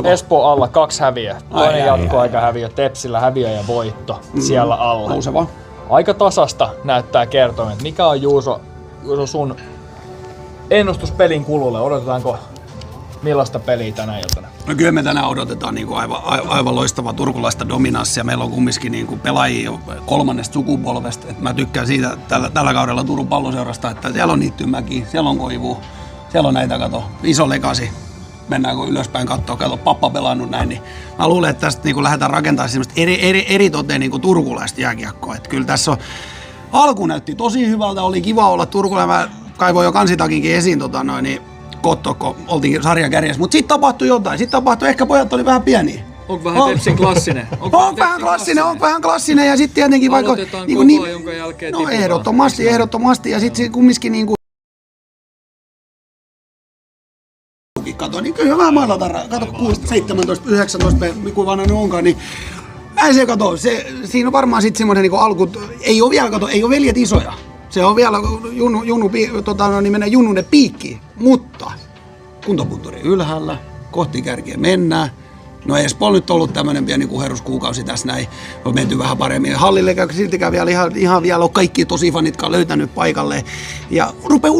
Espoo alla 2 häviöä. Toinen jatkoaika häviö, Tepsillä häviö ja voitto siellä alla. Nousevaa. Aika tasasta näyttää kertoimet. Mikä on Juuso sun ennustus pelin kululle? Odotetaanko millaista peliä tänä iltana? No kyllä me tänään odotetaan niin kuin aivan loistavaa turkulaista dominanssia. Meillä on kumminkin niin kuin pelaajia 3. sukupolvesta. Et mä tykkään siitä tällä kaudella Turun Palloseurasta, että siellä on Niittymäki, siellä on Koivu, siellä on näitä, kato, iso legasi. Mennään kun ylöspäin kattoo, kato, pappa pelannut näin, niin mä luulen, että tästä niin lähdetään rakentamaan semmoista eritoteen niin turkulaista jääkiekkoa. Että kyllä tässä on, alku näytti tosi hyvältä, oli kiva olla turkulainen. kaivoi jo kansitakinkin esiin niin Kottokko, oltiin sarjan kärjessä, mutta sitten tapahtui jotain. Sitten tapahtui, ehkä pojat oli vähän pieniä. Onko vähän Tepsin klassinen? On vähän klassinen ja sitten tietenkin vaikka... Aloitetaan kovaa, jonka jälkeen no tiputaan. ehdottomasti ja sitten kumminkin niinku... Kato, niin kyllä vähän maalataan, kato 16, 17, 19, kuinka vanha ne onkaan, niin näin se kato, siinä on varmaan sitten semmoinen niinku alku, ei ole vielä, kato, ei ole veljet isoja. Se on vielä menee junnunen piikki, mutta kuntopunturi ylhäällä, kohti kärkiä mennään. No Espoolla nyt on ollut tämmöinen pieni kuheruskuukausi tässä näin, on menty vähän paremmin. Hallille käy siltikään vielä ihan vielä on kaikki tosi fanitkaan löytänyt paikalle. Ja rupee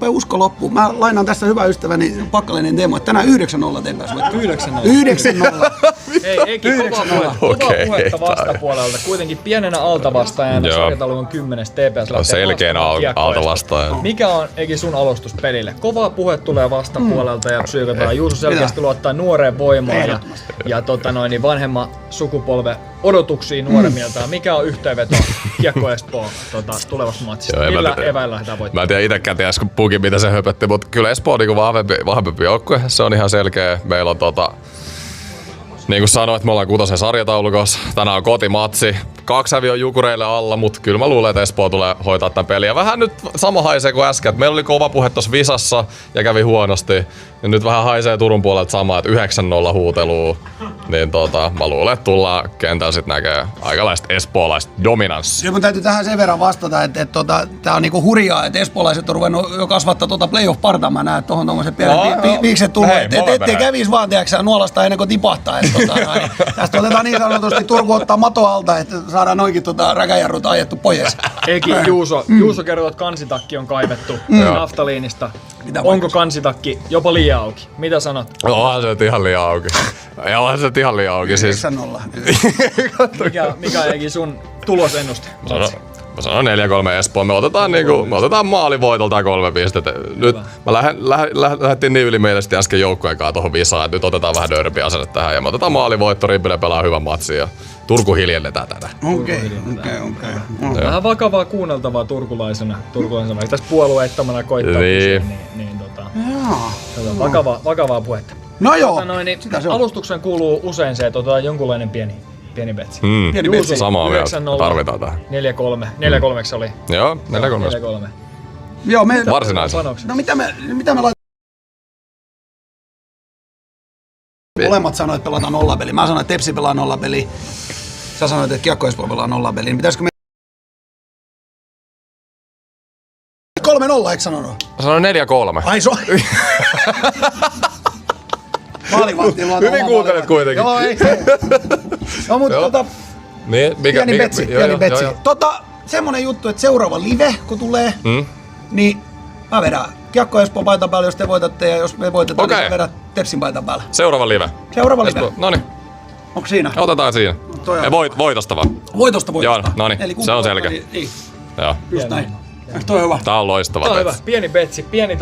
usko loppuun. Mä lainaan tässä hyvä ystäväni Pakkalainen Teemu, että tänään 9-0 tempäs. 9-0. Ei, Eki, kova puhetta vastapuolelta. Kuitenkin pienenä altavastaajana sarjatalon 10 TPS. On selkeänä altavastaajana. Mikä on Eki sun alustus pelille? Kovaa puhe tulee vastapuolelta ja psyykataan. Juuso selkeästi luottaa nuoreen voimaan ja niin vanhemman sukupolven odotuksiin nuoremmiltaan. Mikä on yhteenveto Kiekko Espoo tulevasta matsista? Millä eväillä lähdetään voittamaan? Mä en tiedä itekään tiedä Pukin mitä se höpötti, mutta kyllä Espoo on niinku vahvempi joukkue. Se on ihan selkeä. Meillä on niin kuin sanoit, me ollaan 6. sarjataulukossa. Tänään on kotimatsi. 2 häviö on Jukureille alla, mutta kyllä mä luulen, että Espoo tulee hoitaa tämän peliä. Vähän nyt sama haisee kuin äsken. Meillä oli kova puhe tuossa Visassa ja kävi huonosti. Ja nyt vähän haisee Turun puolelta samaa, että 9-0 huutelua. Niin mä luulen, että tullaan kentällä sit näkee aikalaista espoolaista dominanssia. Kyllä mun täytyy tähän sen verran vastata, että tää on niinku hurjaa, että espoolaiset on ruvennut jo kasvattaa playoff-partaa. Mä näen, että tohon tommoset pienet viikset tullut. Ettei kävis vaan, tiedätkö nuolasta ennen kuin tipahtaa. Niin tästä otetaan niin sanotusti Turku ottaa mato alta, että saadaan noinkin räkäjarrut ajettu pois. Eikin Juuso kertoo, että kansitakki on kaivettu naftaliinista. Onko kansitakki jopa liian auki? Mitä sanot? Onhan se ihan liian auki. Siis. 9-0. Mikä on Eikin sun tulosennuste? Mä sanon 4-3 Espoo. Me otetaan maalivoitolta 3 pistettä. Nyt mä lähdettiin niin ylimielisesti äsken joukkueen kanssa tohon Visaan, että nyt otetaan vähän derby-asenne tähän. Ja me otetaan maalivoitto, Rimpele pelaa hyvän matsin ja Turku hiljennetään tätä. Okei. Vähän vakavaa kuunneltavaa turkulaisena. Tässä puolueettomana koittaa kysyä, vakavaa puhetta. No joo, sitä se on. Alustuksen kuuluu usein se, että otetaan jonkunlainen pieni betsi. Pieni betsi. Samaa mieltä. Tarvitaan tähän. 4-3 se oli. Joo, 4-3. Joo, me... Varsinaisella. No mitä me laitetaan? Molemmat sanoit, että pelataan nollapeli. Mä sanoin, että Tepsi pelaa nollapeli. Sä sanoit, että Kiekko Espoo pelaa nollapeli. Niin pitäisikö me... 3-0, eikö sanonut? Mä sanoin 4-3. Ai so... Hyvin kuuntelet kuitenkin. Joo, ei se. No mutta niin, pieni betsi. Semmonen juttu, että seuraava live, kun tulee, niin mä vedän Kiekko Espoo paitan päälle, jos te voitatte, ja jos me voitetaan, niin vedän Tepsin paitan päälle. Seuraava live. Noniin. Onko siinä? Otetaan siinä. Voitosta vaan. Voitosta. Joo, noniin. Se on selkeä. Niin. Joo. Just näin. Toi on hyvä. Tää on loistava betsi. Pieni betsi, pieni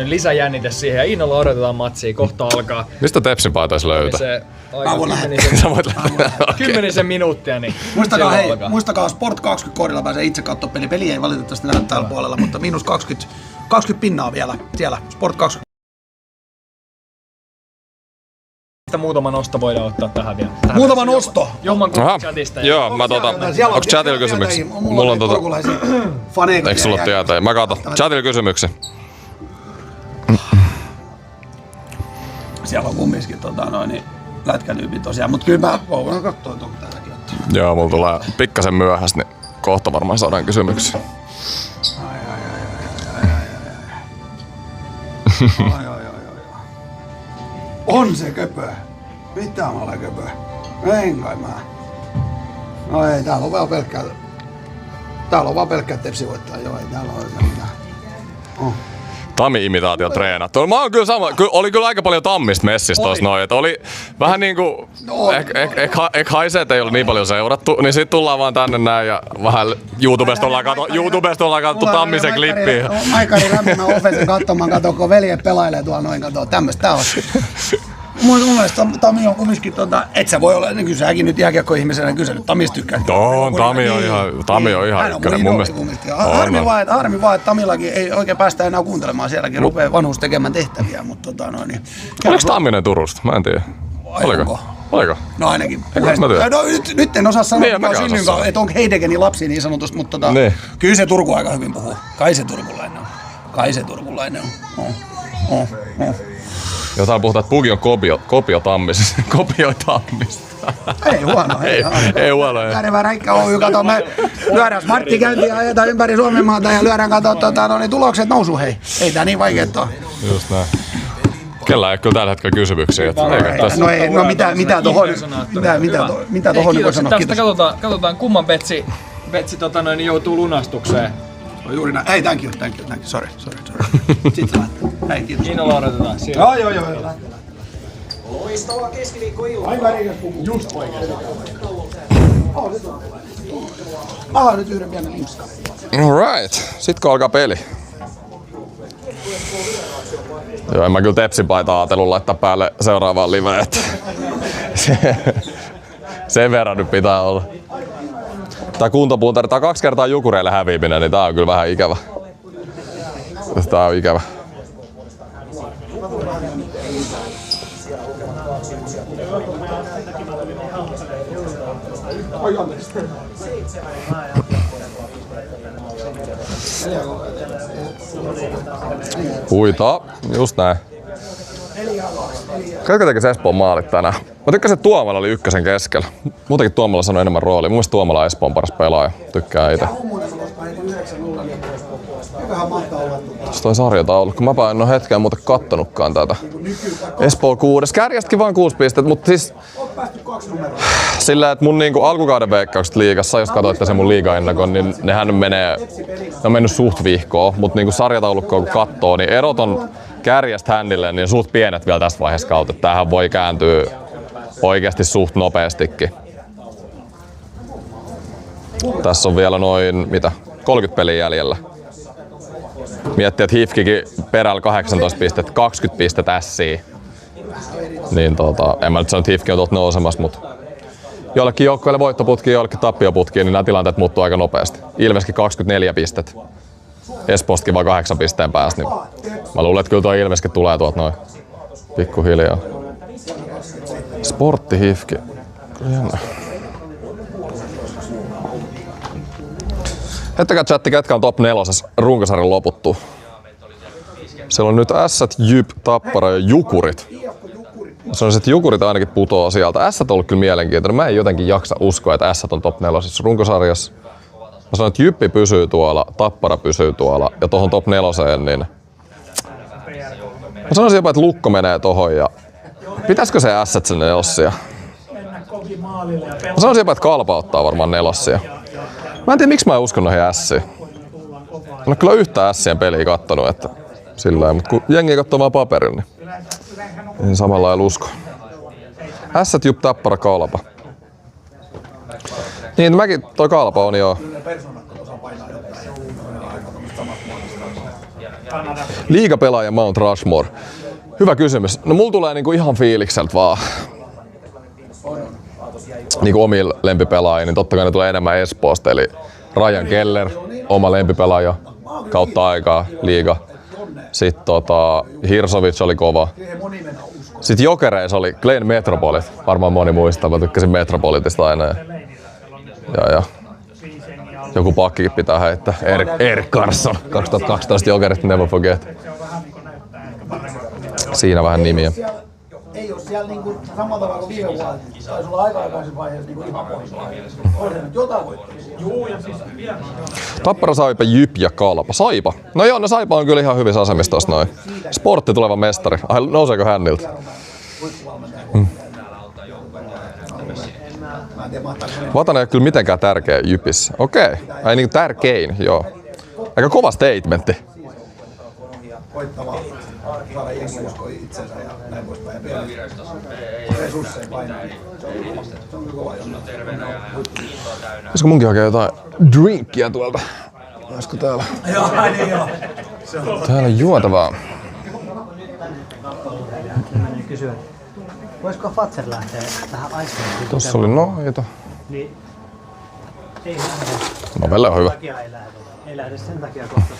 lisäjännite siihen ja innolla odotetaan matsia, kohta alkaa. Mistä Tepsin paitoisi löytää? Sä voit lähteä. 10 minuuttia, niin muistakaa Sport 20 koodilla pääsee itse katsoa peli. Peli ei valitettavasti näy täällä puolella, mutta miinus 20 pinnaa vielä siellä. Sport 20. Muutama nosto voidaan ottaa tähän vielä. Muutama nosto? Jommankumman chatista. Joo, onko chatilla kysymyksiä? Mulla on faneita. Eikö sulla ole tietoja? Mä katon. Chatilla kysymyksiä. Siellä on kumminkin lätkänyyppi tosiaan, mutta kyllä mä voin katsoa, että onko täälläkin ottaa. Joo, mulla tulee pikkasen myöhässä, niin kohta varmaan saadaan kysymyksiä. On se köpö. Mitä mä olen köpö? En kai mä. No ei, täällä on vaan pelkkää Tepsi voittaa. Joo, ei täällä ole oikein mitään. Tammi-imitaatio treenattu. Mä oon kyllä sama. Oli kyllä aika paljon Tammista messissä tossa noin. Että oli vähän niinku... Ehkä haisee, että ei ollut niin paljon seurattu. Niin sit tullaan vaan tänne näin ja vähän YouTubesta ollaan katsottu Tammisen klippiä. Aikari lämpimän ofesin katsomaan, kun veljet pelailee tuolla noin. Tämmöstä tää on. mun mielestä Tami on kumminkin, et sä voi olla, niin kyllä säkin nyt jääkiekko-ihmisenä kysynyt, Tamista tykkää. Tami on ihan ykkönen mun mielestä. Harmi vaan, että Tamillakin ei oikein päästä enää kuuntelemaan, sielläkin rupeaa vanhuus tekemään tehtäviä, mutta niin. Oliko Tamminen Turusta? Mä en tiedä. Oliko? No ainakin. No, nyt en osaa sanoa, että onko Heidegenin lapsi niin sanotusti, mutta kyllä se Turku aika hyvin puhuu. Kai se turkulainen on. Jotain puhutaan, että Pugi on kopio Tammisesta. Kopioi Tammista. Ei huono. Ei huono. Kärjevä Räikkä Oy, kato, me lyödään smarttikäyntiä ja ajetaan ympäri Suomenmaata ja lyödään niin tulokset nousu, hei. Ei tää niin vaikeet ole. Just näin. Kellä ei kyllä tällä hetkellä kysymyksiä. Mitä tohon nyt voi sanoa? Tästä katsotaan kumman betsi joutuu lunastukseen. Juuri näin. Hei, thank you. Sorry. Sitten sä lähtee. Hei, kiitos. Innolla odotetaan. Joo. Loistavaa keskiviikkoiltaa. Ai värikäs puku. Just oikein. Nyt yhden pienen limpska. Alright. Sitten kun alkaa peli. Joo, en mä kyllä tepsipaitaa ajatellut laittaa päälle seuraavaan liveen. Sen verran nyt pitää olla. Tää kuntopuntari, tää 2 kertaa Jukureille häviäminen, niin tää on kyllä vähän ikävä. Tää on ikävä. Huitaa, just näin. Ketkä tekis Espoon maalit tänään? Mä tykkäsin, että Tuomala oli ykkösen keskellä. Muutenkin Tuomala sanoi enemmän roolia. Mun mielestä Tuomala on Espoon paras pelaaja. Tykkää itse. Se toi sarjataulu, kun mäpä en oo hetkeä muuten kattonutkaan tätä. Espoo 6. Kärjestkin vain 6 pistettä, mutta siis sillä, että mun niinku alkukauden veikkaukset liigassa, jos katsoitte sen mun liigaennakon, niin nehän ne on mennyt suht vihkoon, mutta niinku sarjataulukkoa kun kattoo, niin erot on Kärjestä Hännille niin suht pienet vielä tässä vaiheessa kautta. Tämähän voi kääntyä oikeasti suht nopeastikin. Tässä on vielä noin 30 peliä jäljellä. Miettii, että Hifkikin perällä 18 pistettä, 20 pistettä ässiä. Niin en mä nyt sano, että Hifki on tuolta nousemassa, mutta jollekin joukkoille voittoputkiin, jollekin tappioputkiin, niin nämä tilanteet muuttuu aika nopeasti. Ilveskin 24 pistettä. Espoostakin vaan 8 pisteen päästä, niin mä luulen, että kyllä tuo Ilveskin tulee tuolta noin pikkuhiljaa. Sportti Hifki. Jännä. Heittäkää chatti, ketkä on top 4 runkosarjan loputtu. Siellä on nyt Ässät, Jyp, Tappara ja Jukurit. Sanoisin, että Jukurit ainakin putoaa sieltä. Ässät on ollut kyllä mielenkiintoinen. Mä en jotenkin jaksa uskoa, että Ässät on top 4 runkosarjassa. Mä sanoin, että Jyppi pysyy tuolla, Tappara pysyy tuolla ja tohon top 4, niin mä sanoisin jopa, että Lukko menee tohon ja pitäisikö se Ässät sen 4? Mä sanoisin jopa, että Kalpa ottaa varmaan 4. Mä en tiedä, miksi mä en usko noihin Ässiin. En ole kyllä yhtään Ässien peliä kattonut, että sillä mutta kun jengi katsoo vaan paperilla, niin samalla lailla usko. Ässät, Jyp, Tappara, Kalpa. Niin, mäkin toi Kalpa on joo. Liigapelaaja Mount Rushmore. Hyvä kysymys. No mulla tulee niinku ihan fiilikseltä vaan. Niinku omilla lempipelaajia, niin totta kai ne tulee enemmän Espoosta. Eli Ryan Keller, oma lempipelaaja kautta aikaa, liiga. Sitten Hirsovic oli kova. Sitten Jokereissa oli Glenn Metropolit. Varmaan moni muistaa, mä tykkäsin Metropolitista aina. Ja joku pakkikin pitää heittää. Erik Karlsson, 2012 Jokerit, never forget. Siinä vähän nimiä. Ei ole siellä niinku samalla tavalla kuin viime vuonna. Taisi olla aika-aikaisessa vaiheessa niinku ihan pois. On se nyt jotain voittamisia. Tappara, Saipa, Jyp ja Kalpa. Saipa. No joo, no Saipa on kyllä ihan hyvissä asemissa tossa noin. Sportti tuleva mestari. Ai, nouseeko Hänniltä? Vatanen ei ole kyllä mitenkään tärkeä Jypissä. Okei. Ai niin tärkein, joo. Aika kova statementti. Voittavaa. Saada jengi uskoi itsensä ja näin poispäin. Resursseja painaa. Se on kova jonna. Olisiko munkin hakea jotain drinkkiä tuolta? Olisiko täällä? Joo, niin joo. Täällä on juotavaa. Voisiko Fatser lähteä tähän aisteeseen? Tuossa oli noita. Niin, ei lähde. Novelle on hyvä. Ei lähde sen takia, koska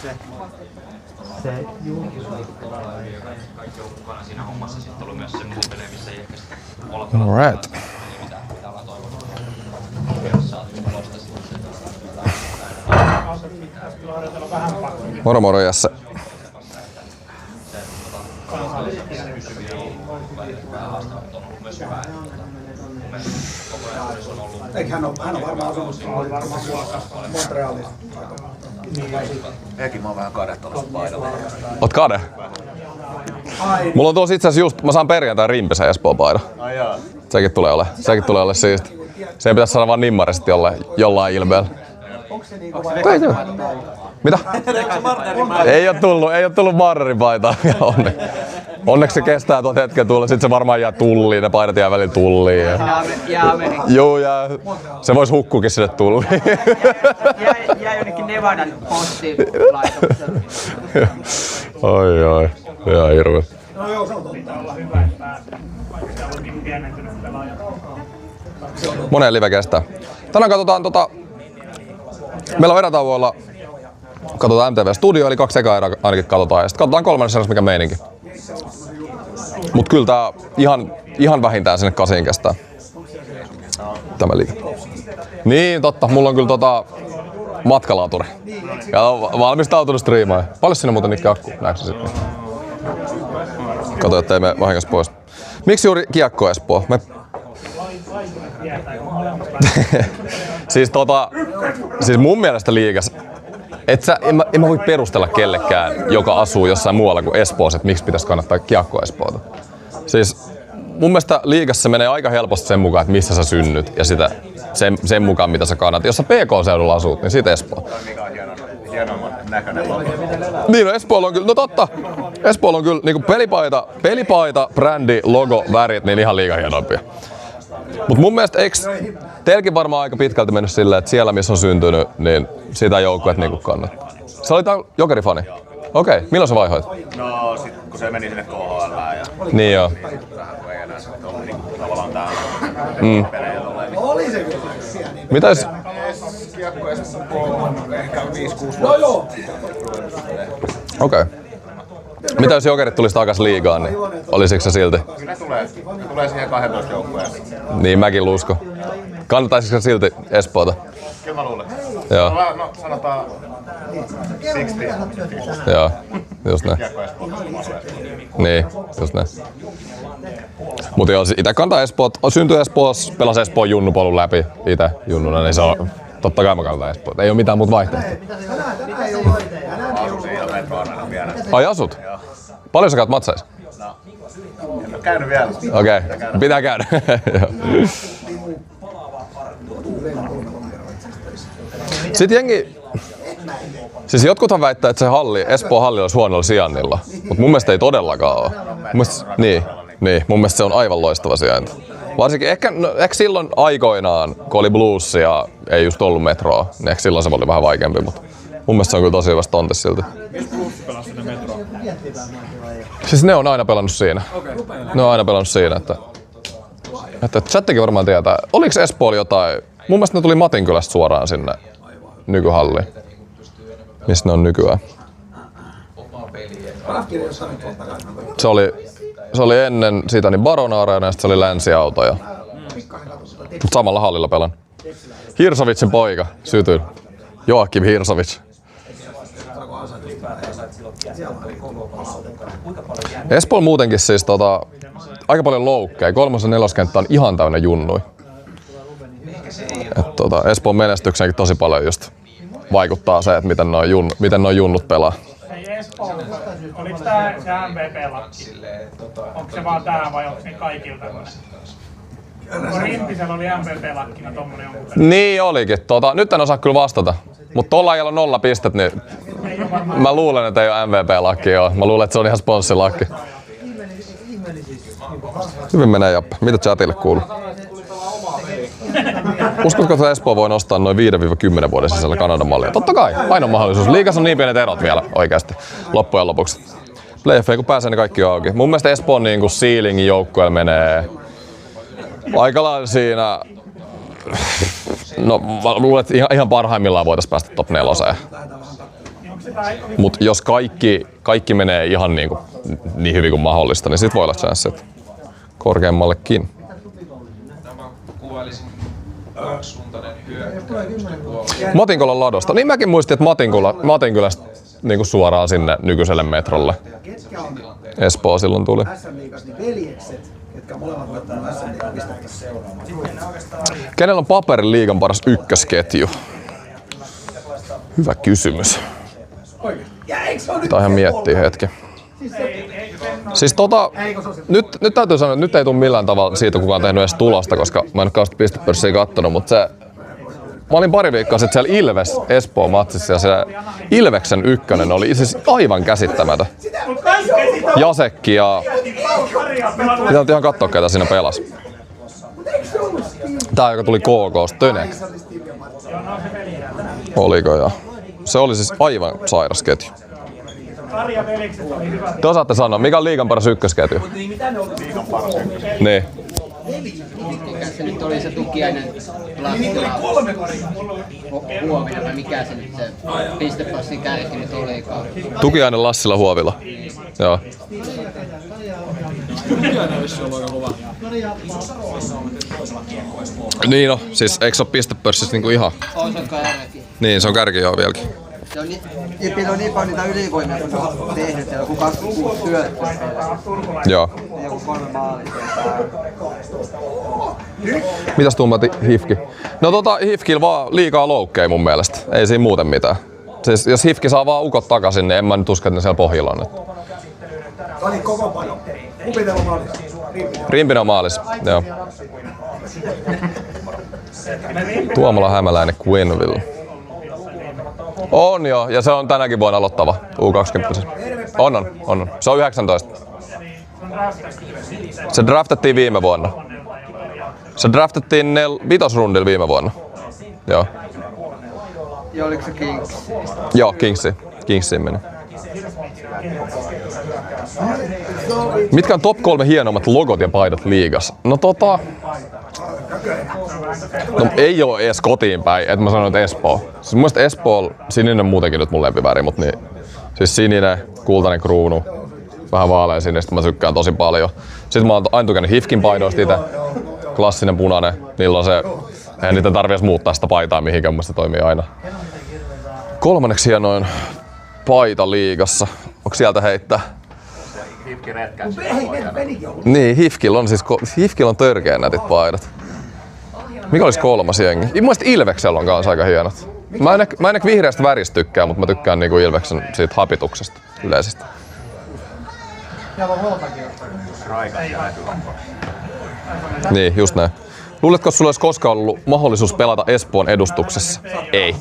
se julkisuus. Kaikki on mukana siinä hommassa. Sitten oli myös semmoisia pelejä, missä ei ehkä olla Alright. mitä ollaan toivonut. Moro moro Jesse. Eikö hän on varmaan asunut Montrealissa? Eikin mä oon vähän kade tuollaista paidalla. Oot kade? Mulla on tuossa itse asiassa just, mä saan perjantai Rimpisen Espoon paidan. Sekin tulee ole siisti. Se pitäisi saada vaan nimmari sitten jollain ilmeellä. Mitä? Ei oo tullut Marrerin paitaa vielä onneksi se kestää tuot hetken tulla, sit se varmaan jää tulliin, ne paidat jää välillä tulliin. Joo, jää. Se vois hukkukin sinne tulliin. Jää jonnekin Nevadan postilaitokselle. Ai, ihan hirveä. No joo, se on pitää olla hyvä, että pääsee. Vaikka siellä onkin pienentynyt pelaajat. Moneen live kestää. Tänään katsotaan meillä on erätauoilla katsotaan MTV Studio, eli 2 ekaa erää ainakin katsotaan. Ja sitten katsotaan 3. erässä mikä meininki. Mut kyllä tää ihan vähintään sinne 8 kestää. Tämä liike. Niin totta, mulla on kyllä matkalaturi. Ja on valmistautunut striimaan. Paljon sinne muuten Nikke akku? Näetkö sitten? Kato, ettei me vahingossa pois. Miksi juuri Kiekko Espoo? Siis mun mielestä liigas, en mä voi perustella kellekään, joka asuu jossain muualla kuin Espoossa, että miksi pitäisi kannattaa Kiekko Espoota. Siis mun mielestä liigassa menee aika helposti sen mukaan, että missä sä synnyt ja sen mukaan mitä sä kannat. Jos sä PK-seudulla asut, niin sit Espoo. Hienomman näköinen logo. Niin, no Espoolla on kyllä, no totta. Espoolla on kyllä niinku pelipaita, brändi, logo, värit, niin ihan liiga hienompia. Mut mun mielestä eiks teilläkin varmaan aika pitkälti mennyt silleen, että siellä missä on syntynyt, niin sitä joukkueet niinku kannattaa. Sä olit Jokerifani? Okei, milloin sä vaihoit? No sit kun se meni sinne KHL ja... Niin joo. Kun ei enää sitten ollut niinku tavallaan täällä pelejä tolleen. Oli se kyllä. Mitä jos... Kiekko Espoo ehkä 5-6 No joo. Okei. Mitä jos Jokerit tulisi takas liigaan, niin olisiko se silti? Kyllä tulee siihen 12 joukkueen. Niin mäkin luusko. Kannattaisiko se silti Espoota? Kyllä mä luulen. Joo. No sanotaan 60. Joo, just näin. Kiekko Espoo. Niin, just näin. Mut joo, ite kantaa Espoot. Syntyi Espoossa, pelasi Espoon junnupolun läpi ite junnuna, niin se on... Totta kai mä kannatan Espoota. Ei oo mitään muuta vaihtoehtoa. Asun siinä metroon vielä. Ai asut? Joo. Paljon sä käyt matseissa? No, en oo käynyt vielä. Okei, pitää käydä. Sitten jengi... Siis jotkuthan väittää, että se Espoon halli olisi huonolla sijainnilla, mutta mun mielestä ei todellakaan ole. Mun mielestä se on aivan loistava sijainti. Varsinkin ehkä silloin aikoinaan, kun oli Blues ja ei just ollut metroa, niin ehkä silloin se oli vähän vaikeampi, mutta mun mielestä se on kyllä tosi hyvä tontis silti. Missä Blues pelasi sinne metroa? Siis ne on aina pelannut siinä. Ne on aina pelannut siinä, että chattikin varmaan tietää. Oliko Espoolla jotain? Mun mielestä ne tuli Matinkylästä suoraan sinne nykyhalliin. Missä ne on nykyään? Se oli ennen sitä niin Baron-areena ja sitten se oli Länsiauto. Samalla hallilla pelan. Hirsovitsin poika, sytyin. Joakim Hirsovic. Espoolla muutenkin siis aika paljon loukkeja. 3. ja 4. kenttä on ihan täynnä junnui. Espoon menestykseenkin tosi paljon just vaikuttaa se, että miten noi junnut pelaa. Hei Espoo, oliko tää se MVP-lakki? Onko se vaan tää vai onko ne kaikilta? Kun Rimpisellä oli MVP-lakkina tommonen jonkun verran. Niin olikin. Nyt en osaa kyllä vastata. Mutta tuolla ajalla 0 pistet, niin mä luulen, että ei ole MVP-lakki. Mä luulen, että se on ihan sponssilakki. Hyvin menee Jappe. Mitä chatille kuuluu? Uskotko, että Espoo voi nostaa noin 5-10 vuoden sisällä Kanadan mallia? Totta kai, ainoa mahdollisuus. Liigassa on niin pienet erot vielä oikeasti loppujen lopuksi. Playoffeihin kun pääsee, niin kaikki on auki. Mun mielestä Espoon niin kuin ceilingin joukkueella menee aika lailla siinä. No mä luulen, että ihan parhaimmillaan voitaisiin päästä top 4. Mut jos kaikki menee ihan niin hyvin kuin mahdollista, niin sit voi olla chanssit korkeammallekin. Matinkolan ladosta. Niin mäkin muistin, että Matinkylästä niinku suoraan sinne nykyiselle metrolle. Espoo silloin tuli. Kenellä on paperin liigan paras ykkösketju? Hyvä kysymys. Pitää ihan miettiä hetki. Siis nyt täytyy sanoa, että nyt ei tule millään tavalla siitä kukaan tehnyt edes tulosta, koska mä en ole kauheasti pistepörssiä kattonut, mutta mä olin pari viikkoa sitten siellä Ilves Espoo matsissa ja se Ilveksen ykkönen oli siis aivan käsittämätön. Jasekki ja pitää ihan katsoa ketä siinä pelasi. Tää joka tuli KK:sta, Tönek. Oliko joo? Se oli siis aivan sairas ketju. Te osaatte sanoa, mikä on liigan paras ykkösketju? Niin. Se nyt oli se Tukiainen Plastila Huovila vai mikä se nyt se pistepassin kärki nyt olikaan. Tukiainen Lassila Huovila. Joo. Niin no, siis eikö se ole pistepörssissä niinku ihan? On se kärki. Niin, se on kärki joo vieläkin. Se on Jipillä on niin paljon niitä ylivoimia, kun se on tehnyt. Siellä on 26 syöttöä. Joo. Ja joku 3 maalia. Mitäs tuumat Hifki? No Hifkillä vaan liikaa loukkeja mun mielestä. Ei siinä muuten mitään. Siis jos Hifki saa vaan ukot takaisin, niin en mä nyt usko, että ne siellä pohjilla on. Kani koko paljon. Kupitella maalis. Rimpinen on maalis, joo. Tuomola Hämäläinen Quenneville. On joo, ja se on tänäkin vuonna aloittava U20. On. Se on 19. Se draftettiin viime vuonna. Se draftettiin 5. viime vuonna. Joo. Ja oliko se Kings? Joo, Kingsiin meni. Mitkä on top 3 hienommat logot ja paidat liigassa? No ei oo edes kotiin päin, että mä sanon, että Espoo. Siis mun mielestä Espoo, sininen on muutenkin nyt mun lempiväri, mutta niin, siis sininen, kultainen kruunu, vähän vaalea sinistä, mä tykkään tosi paljon. Sitten mä oon aina tykännyt Hifkin paidoista itse, klassinen punainen, niillä on se, eihän niitä tarvii edes muuttaa sitä paitaa mihinkään, mun se toimii aina. 3. hienoin paita liigassa, onko sieltä heittää? Niin, Hifkillä on törkeän nätit paidat. Mikä olisi 3. jengi? Mun mielestä Ilveksellä on kanssa aika hienot. Mä en ehkä vihreästä väristä tykkää, mutta mä tykkään niinku Ilveksen siitä hapituksesta yleisesti. Niin, just näin. Luuletko, että sulla olisi koskaan ollut mahdollisuus pelata Espoon edustuksessa? Ei.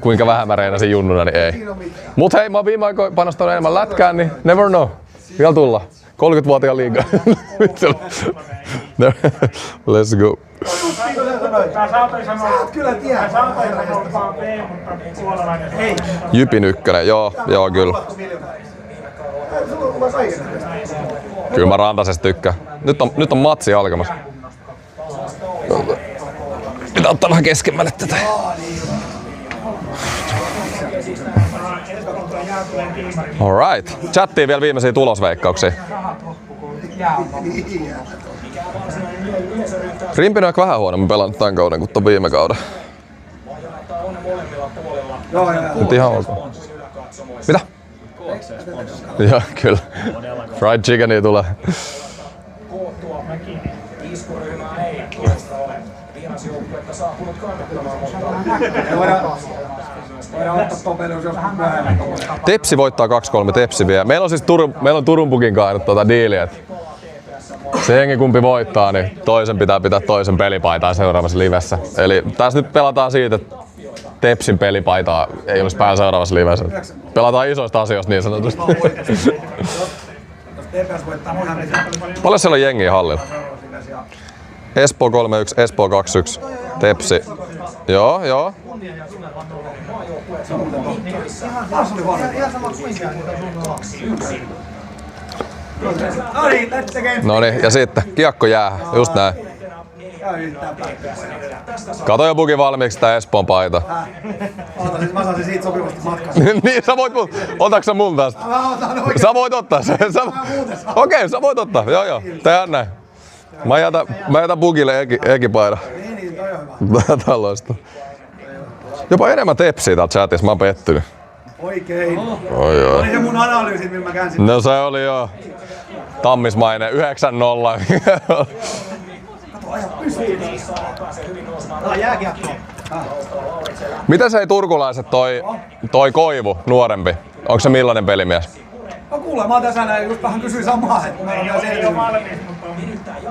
Kuinka vähän mä reinasin junnuna, niin ei. Mut hei, mä oon viime aikoina panostanut enemmän lätkään, niin never know. Vielä tulla. 30-vuotiaan liigaa. Let's go. Jypin ykkönen, joo kyllä. Kyllä mä Rantasesta tykkään. Nyt on matsi alkamassa. Pitää ottaa vähän keskemmälle tätä. Alright. Chattiin vielä viimeisiä tulosveikkauksia. Rimpinen on vähän huonommin pelannut tämän kauden kuin ton viime kauden. Nyt ihan ok. Mitä? Joo, kyllä. Fried chickenia tulee. Tepsi voittaa 2-3, Tepsi vie. Meillä on siis Turun Pukin kanssa diili, että se jengi kumpi voittaa, niin toisen pitää pitää toisen pelipaitaa seuraavassa livessä. Eli tässä nyt pelataan siitä, että Tepsin pelipaitaa ei olisi päällä seuraavassa livessä. Pelataan isoista asioista niin sanotusti. Paljon siellä on jengiä hallilla? Espoo 3-1, Espoo 2-1, Tepsi Joo, joo. Noniin, ja sitten kiekko jää. Just näin. Kato jo bugi valmiiksi tää Espoon paita. Mä saisin siitä sopivasti matkasta. Niin, sä voit otatko sä mun tästä? Sä voit ottaa sen. Okei, sä voit ottaa. Joo. Tehdään näin. Mä jätän bugille ekipaidan. Niin, toi on hyvä. Tällaista. Jopa enemmän tepsiä täällä chatissa, mä oon pettynyt. Oikein. Oi. Oli se mun analyysi, millä mä käänsin. No se oli joo. Tammismainen 9-0. Kato, aja pystyy. Tää on jääkiekko. Miten se ei turkulaiset toi Koivu, nuorempi? Onko se millainen pelimies? No kuule, mä oon tässä näin, just vähän kysyin samaa, että Ei ole valmis, mutta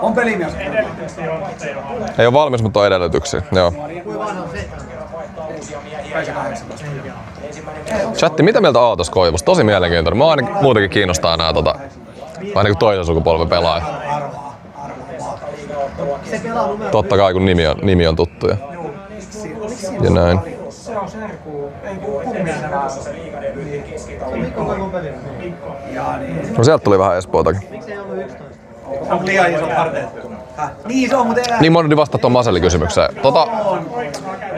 on pelimies. edellytyksiä on THL. Ei ole valmis, mutta on edellytyksiä. Joo. Chatti, mitä mieltä Aatos Koivusta? Tosi mielenkiintoinen. Mä ainakin muutenkin kiinnostaa nää ainakin toisen sukupolven pelaajia. Totta kai kun nimi on tuttu ja näin. Se on Serku, ei kummia se Mikko Koivun peli. No sieltä tuli vähän Espootakin. Miksei ollut 11? On liian iso parteet. Niin se on, mutta ei. Niin moni vastaa tuon Maseli-kysymykseen.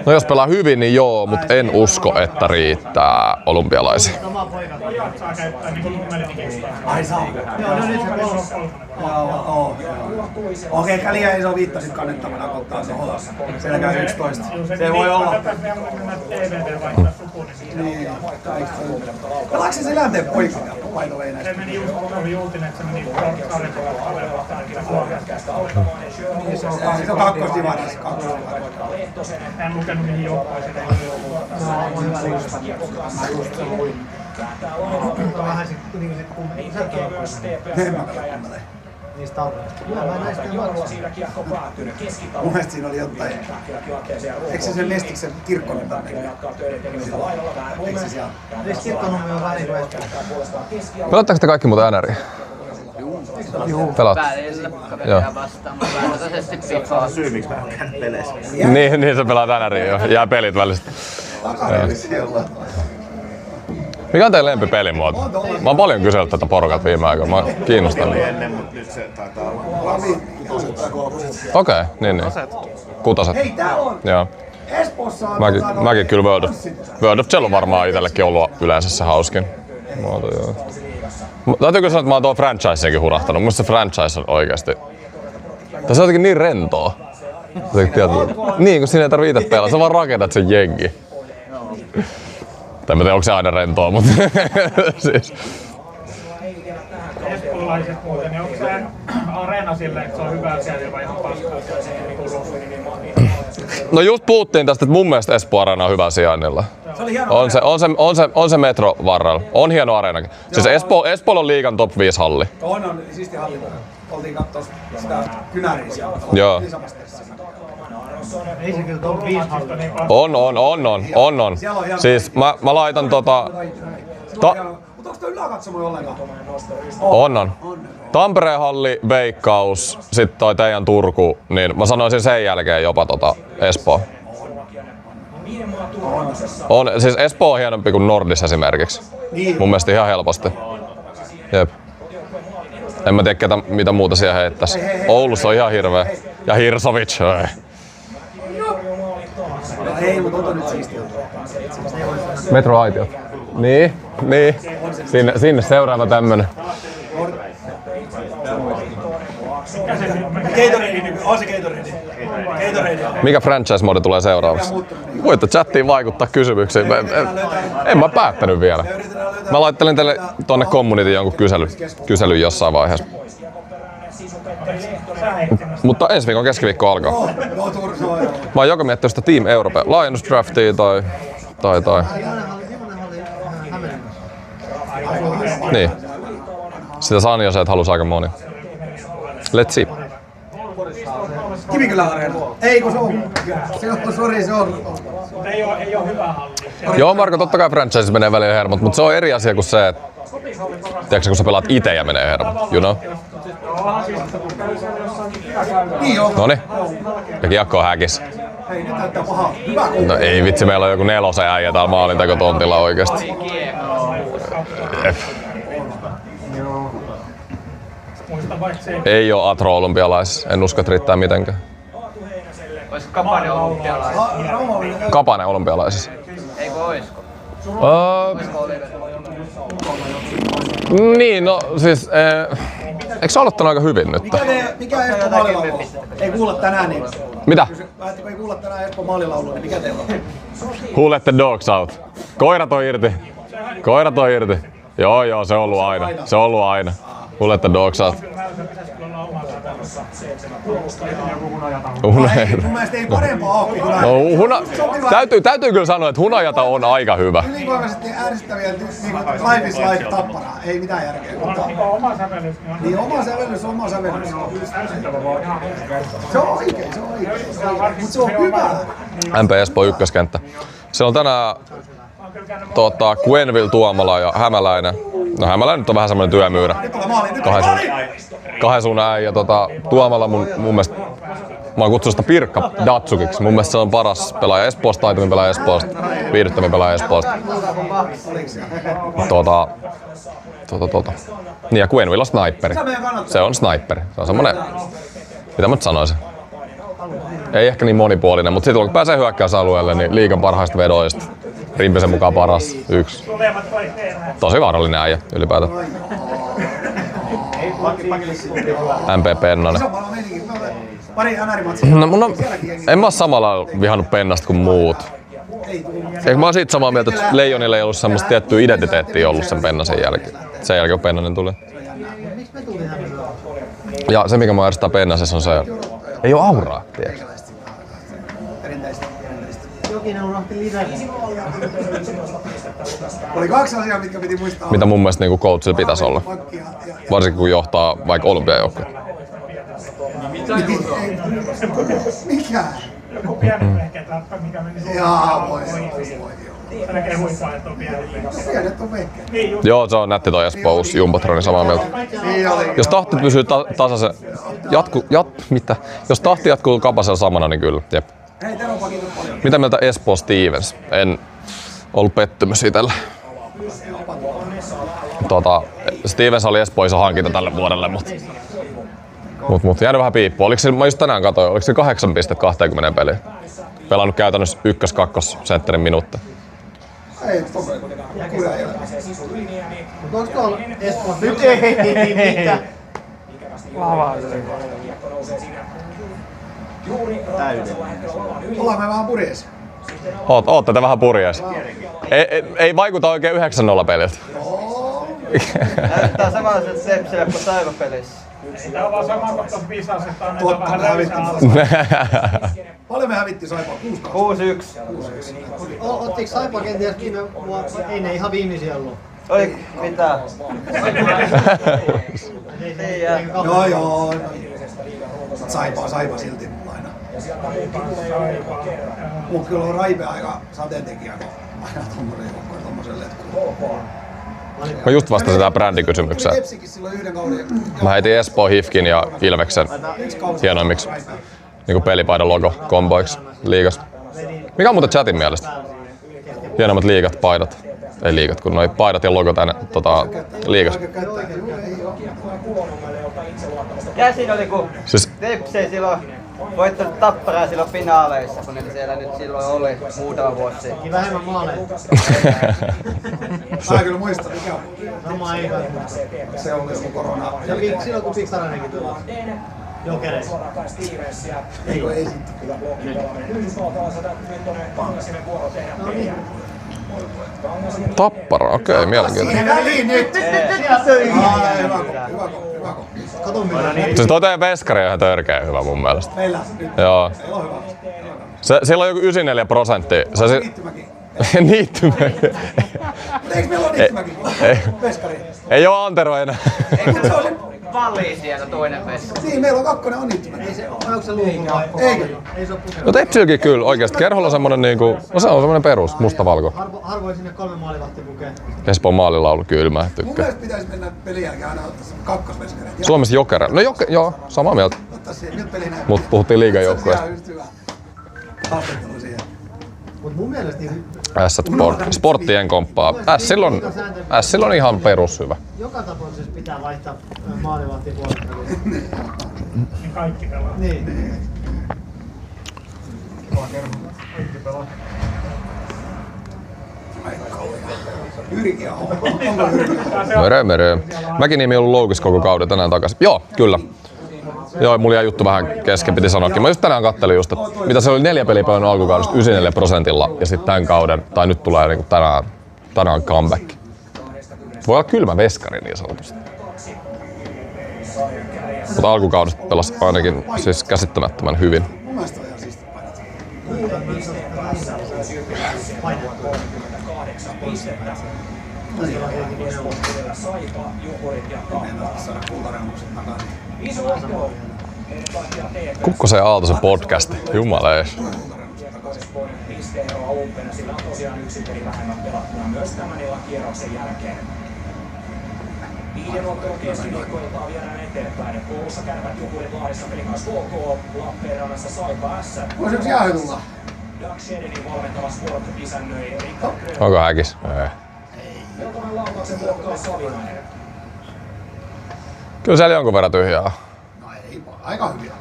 No jos pelaa hyvin, niin joo, mutta en usko, että riittää olympialaisiin. Ai saa. Joo, no nyt se kolmas. Joo. Okei, liian iso viitta sit kannettavana kohtaa tuohon. Siellä käy 11. Se voi olla. Niin. Pelaatko se Selänteen poika by the way näistä? Se meni just ohi uutinen, että se meni Niin se on kakkosdivarissa. En lukenut mihin joukkoihin. Vähän sit kuitenkin niistä taudeista. Kyllä mä näistä mun mielestä siinä oli jotain. Eikö se sen Lestiksen Kirkkonen tänne? Eikö se siellä? Kirkkonummi on vähän niin kuin Pelaatteko te kaikki muuten NRiä? Juu. Pelaatte? Välillä kaveria vastaan, mutta päätösesti pifaa. Syy miksi mä käyn peleissä. Niin sä pelaat NRiä jo. Jää pelit välistä. Mikä on teidän lempipelimuoto? Mä oon paljon kysellyt tätä porukat viime aikoina. Mä oon kiinnostanut. Ennen, mutta nyt se taitaa olla. Okei, niin. Kutaset. Hei, tää on! Joo. Espoossa on... Mäkin kyllä World of Gel on varmaan itsellekin ollut yleensä se hauskin muoto, joo. Täytyykö sanoa, että mä oon tuon franchisenkin hurahtanut. Mun se franchise on oikeesti... Tässä on jotenkin niin rentoa. Niin, kun siinä ei tarvitse itse pelaa. Sä vaan rakennat sen jengi. Tai en tiedä, onko se aina rentoa, mutta siis... Espoolaiset muuten, niin onko se areena silleen, että se on hyvä siellä vai ihan paskaa? No just puhuttiin tästä, että mun mielestä Espoo Areena on hyvä sijainnilla. On se metro varrella. On hieno areenakin. Siis Espoolla on liigan top 5 halli. On siisti halli. Oltiin kattoo sitä kynäriä siellä. Joo. Ei se kyllä top 5 halli. On. Siis mä laitan Mutta onko toi yläkatsomo ollenkaan? On. Tampereen halli, Veikkaus, sit toi teidän Turku, niin mä sanoisin sen jälkeen jopa Espoo. Siis Espoo on hienompi kuin Nordis esimerkiksi. Mun mielestä ihan helposti. Jep. En mä tiedä mitä muuta siellä heittäis. Oulussa on ihan hirveä. Ja Hirsovic. Ei, mutta ota nyt siistiä. Metroaitiot. Niin. Sinne seuraava tämmönen. Mikä franchise-modi tulee seuraavaksi? Voitte chattiin vaikuttaa kysymyksiin. En mä päättänyt vielä. Mä laittelin teille tonne community jonkun kyselyn jossain vaiheessa. Mutta ensi viikon keskiviikko alkaa. Mä oon joko miettinyt sitä Team Europe laajennusdraftia tai... Niin. Sitä Sanja se, että halus aika moni. Let's see. Kivikylän areena. Ei kun se on. Se on. Ei oo hyvä halli. Joo Marko, totta kai franchise menee väliin hermot, mutta se on eri asia kuin se, että... Tiedätkö, kun sä pelaat ite ja menee hermot, you know? Noniin. Ja kiekko on häkissä. Hei, nyt näyttää pahaa. Hyvä kun. No ei vitsi, meillä on joku 4 äijä täällä maalintekotontilla oikeesti. Ei oo Atro olympialaisissa. En usko, että riittää mitenkään. Olisiko Kapanen olympialaisissa? Kapanen olympialaisissa. Eikö oisko? Oisko Oliver? Niin, no siis... Eikö se aloittanut aika hyvin nyt? Mikä Espoo maalilaulu? Ei kuulla tänään niin. Mitä? Lähettekö ei kuulla tänään Espoo maalilaulu, niin mikä teillä on? Who let the dogs out? Koirat on irti. Koirat on irti. Joo, se on ollut aina. Se on ollut aina. Who let the dogs out? Mun mielestä ei parempaa ole kuin täytyy kyllä sanoa, että Hunajata on aika hyvä. ylivoimaisesti ärsyttäviä Life is Life Tapparaa. Ei mitään järkeä. Oma sävellys. Niin oma sävellys. Se on oikein. Mutta se on hyvä. MP Espoo ykköskenttä. Siellä on tänään Gwenville, Tuomala ja Hämäläinen. No Hämäläinen nyt on vähän semmoinen työmyyrä. Kahden sun äijä. Tuomala mun mielestä, mä oon kutsunut sitä Pirkka Datsukiksi. Mun mielestä se on paras pelaaja Espoosta, taitavin pelaaja Espoosta, viihdyttävin pelaaja Espoosta. Niin ja Gwenville on sniperi. Se on sniperi. Se on semmonen, mitä mä nyt sanoisin. Ei ehkä niin monipuolinen, mutta sitten kun pääsee hyökkäysalueelle, niin liigan parhaista vedoista. Rimpisen mukaan paras, 1. Tosi vaarallinen äijä ylipäätään. MP Pennanen. No, en mä oo samalla vihannut Pennasta kuin muut. Eikö mä oon siitä samaa mieltä, että Leijonilla ei ollut semmoista tiettyä identiteettiä ollut sen Pennasen jälkeen. Sen jälkeen kun Pennanen tuli. Ja se mikä mä ärsyttää Pennasessa on se, ei oo auraa, tiedätkö? Jokinen unohti lisätä. Oli 2 asiaa, mitkä piti muistaa. Mitä mun mielestä niinku coachilla pitäisi olla. Varsinkin kun johtaa vaikka olympiajoukkoja. Mikä? Joku pieni vehkeet läppä, mikä meni Jaa, voi. Se näkee huippaa, että on pienet vehkeet. Pienet on vehkeet. Joo, se on nätti toi Espoo uusi Jumbotroni, samaa mieltä. Jos tahti pysyy tasaisen... Mitä? Jos tahti jatkuu Kapasella samana, niin kyllä. Jep. Mitä mieltä Espoo Stevens? En ollut pettymys itsellä. Stevens oli Espoo iso hankinta tälle vuodelle, mutta jäänyt vähän piippuun. Oliko se, mä just tänään katsoin, oliko se 8 pistettä 20 peliä? Pelannut käytännössä 1-2 sentterin minuutta. Ei, kuja ei ole. Mutta onko tuolla Espoo? Nyt ei mitä. Ollaan me vähän purjeessa. Ootte te vähän purjeessa. Ei vaikuta oikein 9-0 peliltä. Näyttää samanlaiset Sepsille kuin Taivapelissä. Tää on vaan sama, kun tuossa Pisasesta annetaan vähän lävistä alas. Paljon me hävitti Saipaa? 6-1. Ottiko Saipa kenties viime vuonna? Ei ne ihan viimeisiä ollut. Oli mitä? Joo. Saipa silti aina. Mut kyllä on Raipe aika sateentekijä, kun aina tommosen letkuun. Mä just vastasin tähän brändikysymykseen. Mä heitin Espoo, Hifkin ja Ilveksen hienoimmiksi niin pelipaidan logo komboiksi liigas. Mikä on muuten chatin mielestä? Hienommat liigat, paidat. Ei liigat, kun noi paidat ja logo tänne liigas. Käsin oli kun Tepsi ei silloin voittanut Tapparaa silloin finaaleissa, kun ne siellä nyt silloin oli muutama vuosi sitten. Niin vähemmän maaleja. Mä kyllä muistan, mikä on. Sama ei kai. Se on joku korona. Ja silloin kun Piksaranenkin tuli. Jokereissa. Eikö ei sitten? No niin. Tappara, okei, mielenkiintoinen. Väliin nyt! Se toi teidän veskari on ihan törkeä hyvä mun mielestä. Meillä nyt. Joo. Sillä on joku 94%. Niittymäki. Eikö meillä ole Niittymäki? Veskari. Ei oo Antero enää. Valli sieltä toinen veskari. Niin, meillä on 2 on Niittymäki. Onko se luuku vai? Eikö? Ei se oo pukenut. No Tepsilläkin kyllä oikeesti. Kerholla on semmonen niinku, no se on semmonen perus, musta-valko. Harvoin sinne 3 maalivahtia pukee. Espoon maalilaulu kyllä mä Mun tykkään. mielestä pitäisi mennä pelin jälkeen aina ottaa 2 veskaria. Suomessa Jokera. No joo, samaa mieltä. Nyt peli näin. Mut puhuttiin liigan joukkueesta. haastattelu siihen. Mut mun mielestä niin Sporttien komppaa. Sillä on ihan perushyvä. joka tapauksessa pitää vaihtaa maalivahtiin puolelle. Niin kaikki pelaa. Niin. Mörö. Mäkin nimi on ollut loukissa koko kauden tänään takaisin. Joo, kyllä. Joo, mulla jäi juttu vähän kesken, piti sanoakin. Mä just tänään kattelin just, että mitä se oli 4 peliä pelannut alkukaudesta 94% ja sitten tämän kauden, tai nyt tulee niinku tänään comeback. Voi olla kylmä veskari niin sanotusti. Mutta alkukaudesta pelasi ainakin siis käsittämättömän hyvin. Mun mielestä on ihan siisti painat. Kukkosen ja Aaltosen podcast. Jumalees. Pisteeroa umpena, sillä on tosiaan 1 peli vähemmän pelattuna myös tämän illan kierroksen jälkeen. 5 ottelun keskiviikkoiltaan viedään eteenpäin. Koulussa Kärpät, Jukurit, Lahdessa pelin kanssa KK, Lappeenrannassa Saipa S. Voisiko jäähytulla? Doug Shedenin valmentava Sport isännöi Rickard Grön. Onko häkis? Ei. Peltonen laukauksen blokkaa Savinainen. Kyllä siellä jonkun verran tyhjää. No ei, aika hyviä.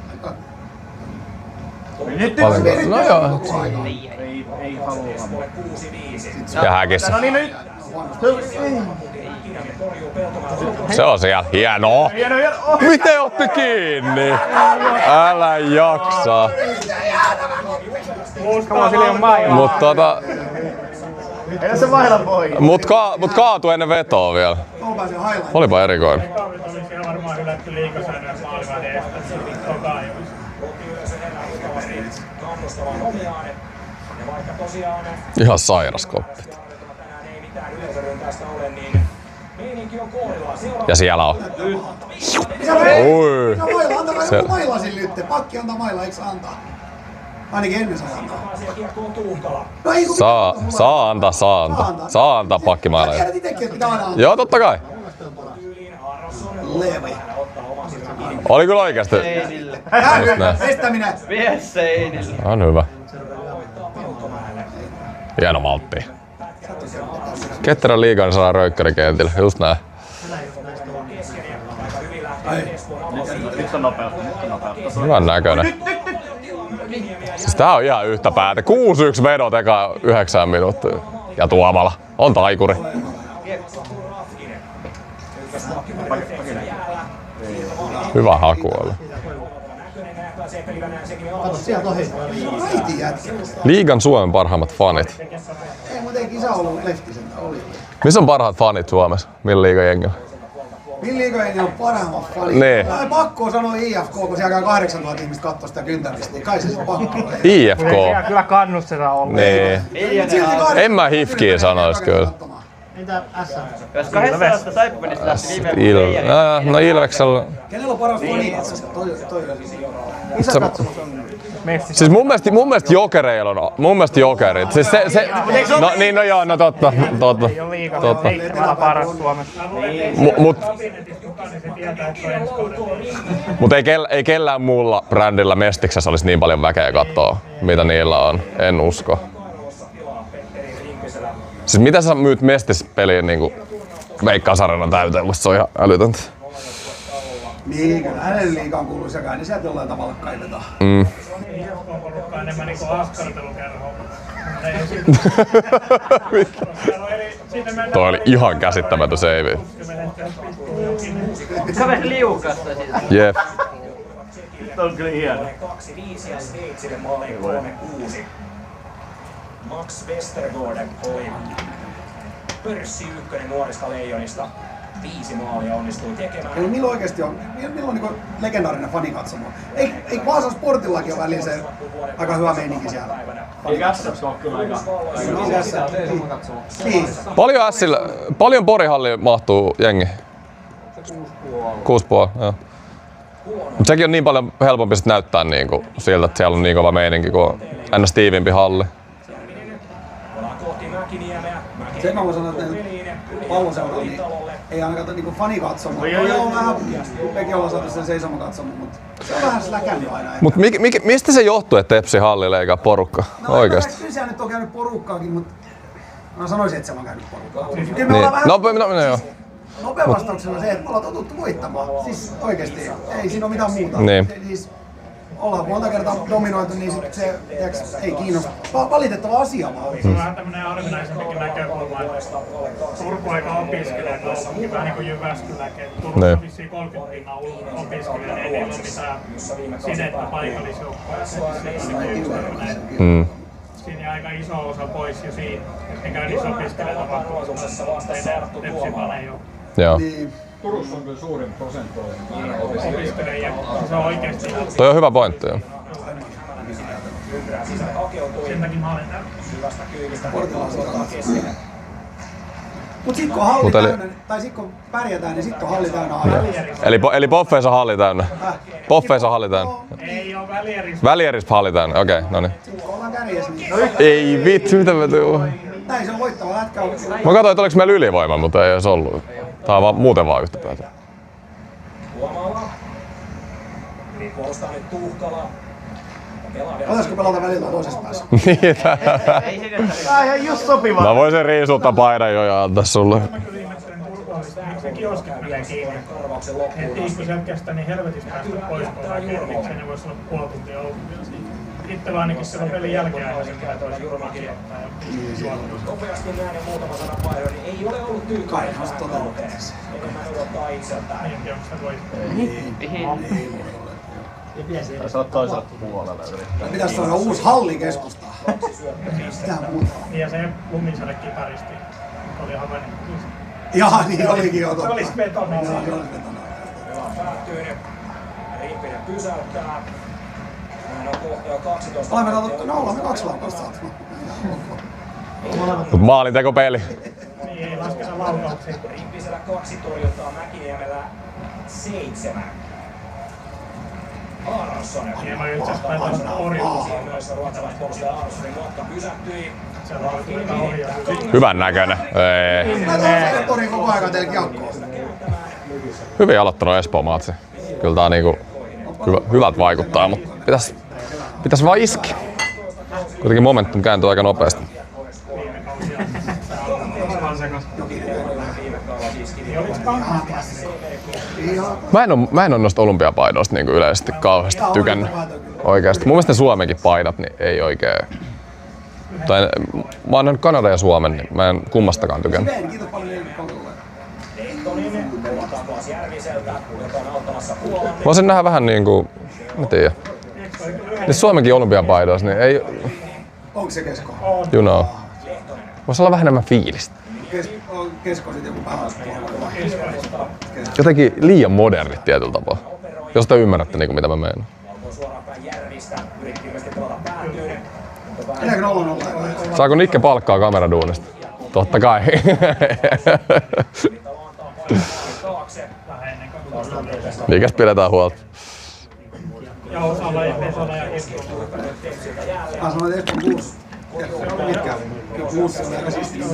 No joo. Ei halua. Ja häkissä. No niin nyt. Se on siellä. Hienoa. Miten otti kiinni? Älä jaksa. Mut Ei se vaihda voi. Mut kaatu ennen vetoa vielä. Olipa erikoinen. Oli siellä varmaan hylätty liikasäännöt maalivahdin estä. Ihan sairas koppi. Ja siellä on. Oi. Antaa mailla sille nyt. Pakki antaa mailla, eikö antaa? Ainakin ennen saa antaa. Saa antaa pakkimailla. Tiedät itekin, että pitää aina antaa. Joo, totta kai. Levi. Oli kyllä oikeesti. Estäminen. Vie seinille. On hyvä. Hieno maltti. Ketterän liigan saa röykkäri-kentillä, just näin. Nyt on nopeutta. Hyvän näköinen. Siis tää on ihan yhtä päätä. 6-1 vedot eka 9 minuuttia. Ja Tuomala on taikuri. Hyvä haku oli. Kato, sieltä ohi. Raiti jätkä. Liigan Suomen parhaimmat fanit. Ei mun ei kisa ollut leftisentä, oli. Missä on parhaat fanit Suomessa? Millä liigan jengillä? Millä liigojengi on parhaimmat fanit? Niin. Pakko sanoa IFK, kun siellä käy 8000 ihmistä kattoo sitä kyntämistä, niin kai se sit pakko on. IFK. Kyllä kannustetaan olla. Niin. En mä hifkiä sanois kyllä. Entä S? Jos 200 Saippanista lähti viime No Ilveksellä. Kenellä on paras fanikatso? Toi Siis mun mielestä Jokereilla on. Mun mielestä Jokerit. Siis se no niin, no joo, no totta. Ei ole liikaa. Heittämällä paras Suomessa. Mut ei kellään muulla brändillä Mestiksessä olisi niin paljon väkeä katsoa, mitä niillä on. En usko. Siis mitä sä myyt Mestis-peliin niinku Veikkaus-areenan täyteen, musta se on ihan älytöntä. Niin, kyllä hänen liigaan kuuluu sekään, niin sieltä jollain tavalla kaivetaan. Porukka enemmän niinku askartelukerhoa. Toi oli ihan käsittämätön save. Käves liukasta siitä. Jep. Nyt on kyllä hieno. 2-5 ja Sveitsille maaliin 3-6. Max Westergaard oli pörssi ykkönen nuorista leijonista. 5 maalia onnistui tekemään. Eli milloin oikeesti on, milloin on niinku legendaarinen fanikatsomo? Ei Vaasan Sportillakin ole väliin se aika hyvä meininki siellä. Ei Kässässä ole kyllä aika. Niin. Paljon Porihalliin mahtuu jengi? 6,5, joo. Mut sekin on niin paljon helpompi sit näyttää niinku siltä, että siellä on niin kova meininki, kun on ns. Tiiviimpi halli. Sen mä voin sanoa, että palloseuralla niin ei ainakaan niinku fanikatsomo. Joo, vähän mekin ollaan saatu sen seisomakatsomo, mutta se on vähän släkännyt aina. Mut mistä se johtuu, että Tepsi halli leikaa porukka? No, oikeesti? Kyllä siellä nyt on käynyt porukkaakin, mutta mä sanoisin, että se on käynyt porukkaa. Niin. Kyllä me ollaan vähän... No joo. Nopea vastauksena se, että me ollaan totuttu voittamaan. Siis oikeesti, ei siinä ole mitään muuta. Niin. Siis, ollaan monta kertaa dominoitu, niin sit se ei kiinnosta. Valitettava asia vaan. Se on vähän tämmönen harvinaisempikin näkökulma, että Turku-aika opiskelijat on ollutkin vähän niin kuin Jyväskyläkin. Turussa on vissiin 30% opiskelijat, ei niillä ole mitään sidettä paikallisjoukkoja. Siinä jää aika iso osa pois jo siitä, että ne käy niissä opiskelijatapahtumissa, ei Tepsi-faneja ole. Joo. Turussa on kyllä suurin prosentuaalinen opiskelijia. Se on oikeesti. Toi on hyvä pointti, joo. Sen takia mä olen täällä. Mut sit kun halli täynnä, tai sit kun pärjätään, niin sit on halli täynnä aina. Eli Poffeissa halli täynnä. Poffeissa halli täynnä. Ei oo Välierisp halli täynnä, okei, noniin. Kun ollaan kärjessä, niin... Ei vitsi, mitä mä tuun? Näin se on voittava lätkä. Mä katsoin, että oliko meillä ylivoima, mutta ei edes ollut. Tää on vaan muuten vaan yhtä päätä. Huomalla. Puolustaa nyt Tuhkala. Olisiko pelata välillä toisessa päässä? Niin, Tää on ihan just sopiva. mä voisin riisuttaa paidan jo ja antaa sulle. Sekin olisikin kyllä kiinni. Et Tiikku selkeästä niin helvetistä päästä pois tuolta kertikseen, ne vois olla puoli tuntia ollut vielä siinä. Itsellä ainakin silloin pelin jälkeen aina sen pitää toisen kurmakin ottaa ja nopeasti näin ja muutama sana vaihdo, niin ei ole ollut tyytyväinen tähän kauteeseen. Enemmän odottaa itseltään. Niin, onko sitä voittaa? Sä oot toisaalta puolella yrittää. Pitäis saada uusi halli keskustaa. Mitä muuta? Niin ja se Lumisalle kitaristi oli havainnut. Jaa, niin olikin jo totta. Se olis betona. Pelaa päättyy, Riippinen pysäyttää. Hän on kohta jo 12. Olemme 2 laukausta saatu. Mut maalintekopeli. Niin, ei lasketa laukauksia. Riippisellä 2 torjuntaa, Mäkiniemellä 7. Aaronsson. Hieman itse asiassa päätään orjuutta. Myös ruotsalaispuolustaja Aaronssonin matka pysähtyi. Hyvän näköinen. Ei. Mä tuon torin koko ajan teille kiekkoa. Hyvin aloittanut Espoo-matsi. Kyllä tää niinku hyvältä vaikuttaa, mutta pitäis vaan iski. Kuitenkin momentum kääntyy aika nopeasti. Mä en oo noista olympiapaidoista niinku yleisesti kauheasti tykännyt oikeesti. Mun mielestä Suomenkin paidat niin ei oikein. Tai mä oon nähnyt Kanadan ja Suomen, niin mä en kummastakaan tykännyt. Mä voisin nähdä vähän niinku, mä tiedän. Niin Suomenkin olympiapaidoissa, niin ei... Onko se kesko? You know. Voisi olla vähän enemmän fiilistä. Kesko sit joku pääospuolella. Jotenkin liian modernit tietyllä tapaa. Jos te ymmärrätte niinku mitä mä meinaan. Saako Nikke palkkaa kameraduunista? Totta kai. Mikäs pidetään huolta? Ja osalla ei pesona ja keskustelua. Mä sanoin, että Espoo Blues. Mitkä? Blues on aika siistiä.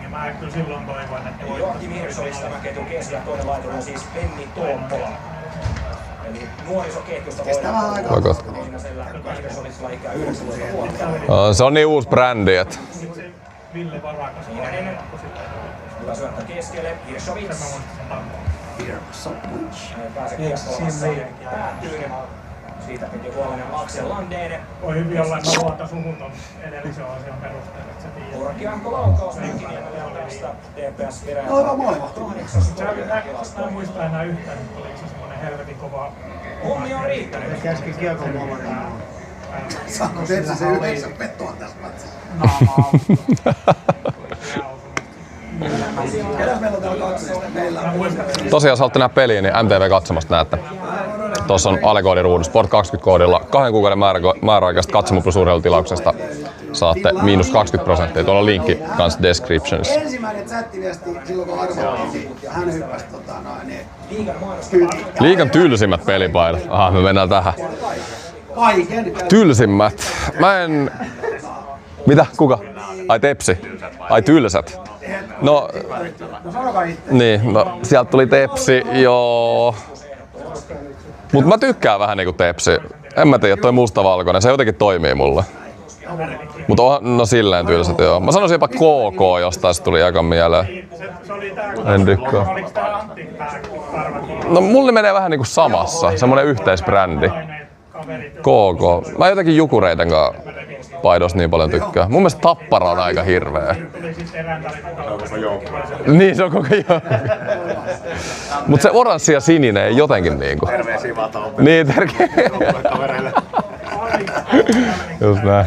Mä kyllä silloin toivon, että Joakim Hirsolista tämä ketjun keskellä, toinen laituri on siis Penni Tompola. Eli nuorisoketjusta kestää vähän aikaa. Hirsolisilla ikää 19 vuotta. Se on niin uusi brändi, että... Ville Varakas on hyvä syöttö keskelle, Hirsovits. Pääsee kiekkoon päättyyn. Siitä piti huolinen Aksel Landeen. Voi hyvin olla, että mä luotan suhun ton edellisen asian perusteella, että sä tiedät. Korkeahko laukaus Mäkiniemelle on tästä TPS Vireä. No hyvä maalivahti. Mä en muista enää yhtään, että oliko se semmonen helvetin kova... Hommi on riittänyt. Käskin kiekon muovarin. Saanko Tepsi se yleisön pettua tässä matsissa? Ketäs meillä on täällä katsojista? Meillä on... Tosiaan, jos haluatte nähdä peliä, niin MTV katsomasta näette. Tuossa on Ale-koodiruudu Sport20-koodilla 2 kuukauden määräaikaista katsomu plus urheilutilauksesta. Saatte -20%. Tuolla on linkki kans descriptions. Ensimmäinen chattiviesti silloin kun arvoitiin ja hän hyppäsi Liigan tylsimmät pelipaidat. Aha, me mennään tähän. Kaiken. Tylsimmät. Mä en... Mitä? Kuka? Ai Tepsi. Ai Tylsät. No, niin, no sieltä tuli Tepsi, joo. Mut mä tykkään vähän niinku Tepsi. En mä tiedä, toi mustavalkoinen, se jotenkin toimii mulle. Mut no silleen Tylsät, joo. Mä sanoisin jopa KK, jostain se tuli aika mieleen. En tykkää. No mulle menee vähän niinku samassa, semmonen yhteisbrändi. KK. Mä jotenkin Jukureiden kanssa paidosta niin paljon tykkää. Mun mielestä Tappara on aika hirveä. Niin se on koko joukko. Mut se oranssi ja sininen ei jotenkin niinku. Terveisiä vaan Tampere. Niin, kavereille. Just näin.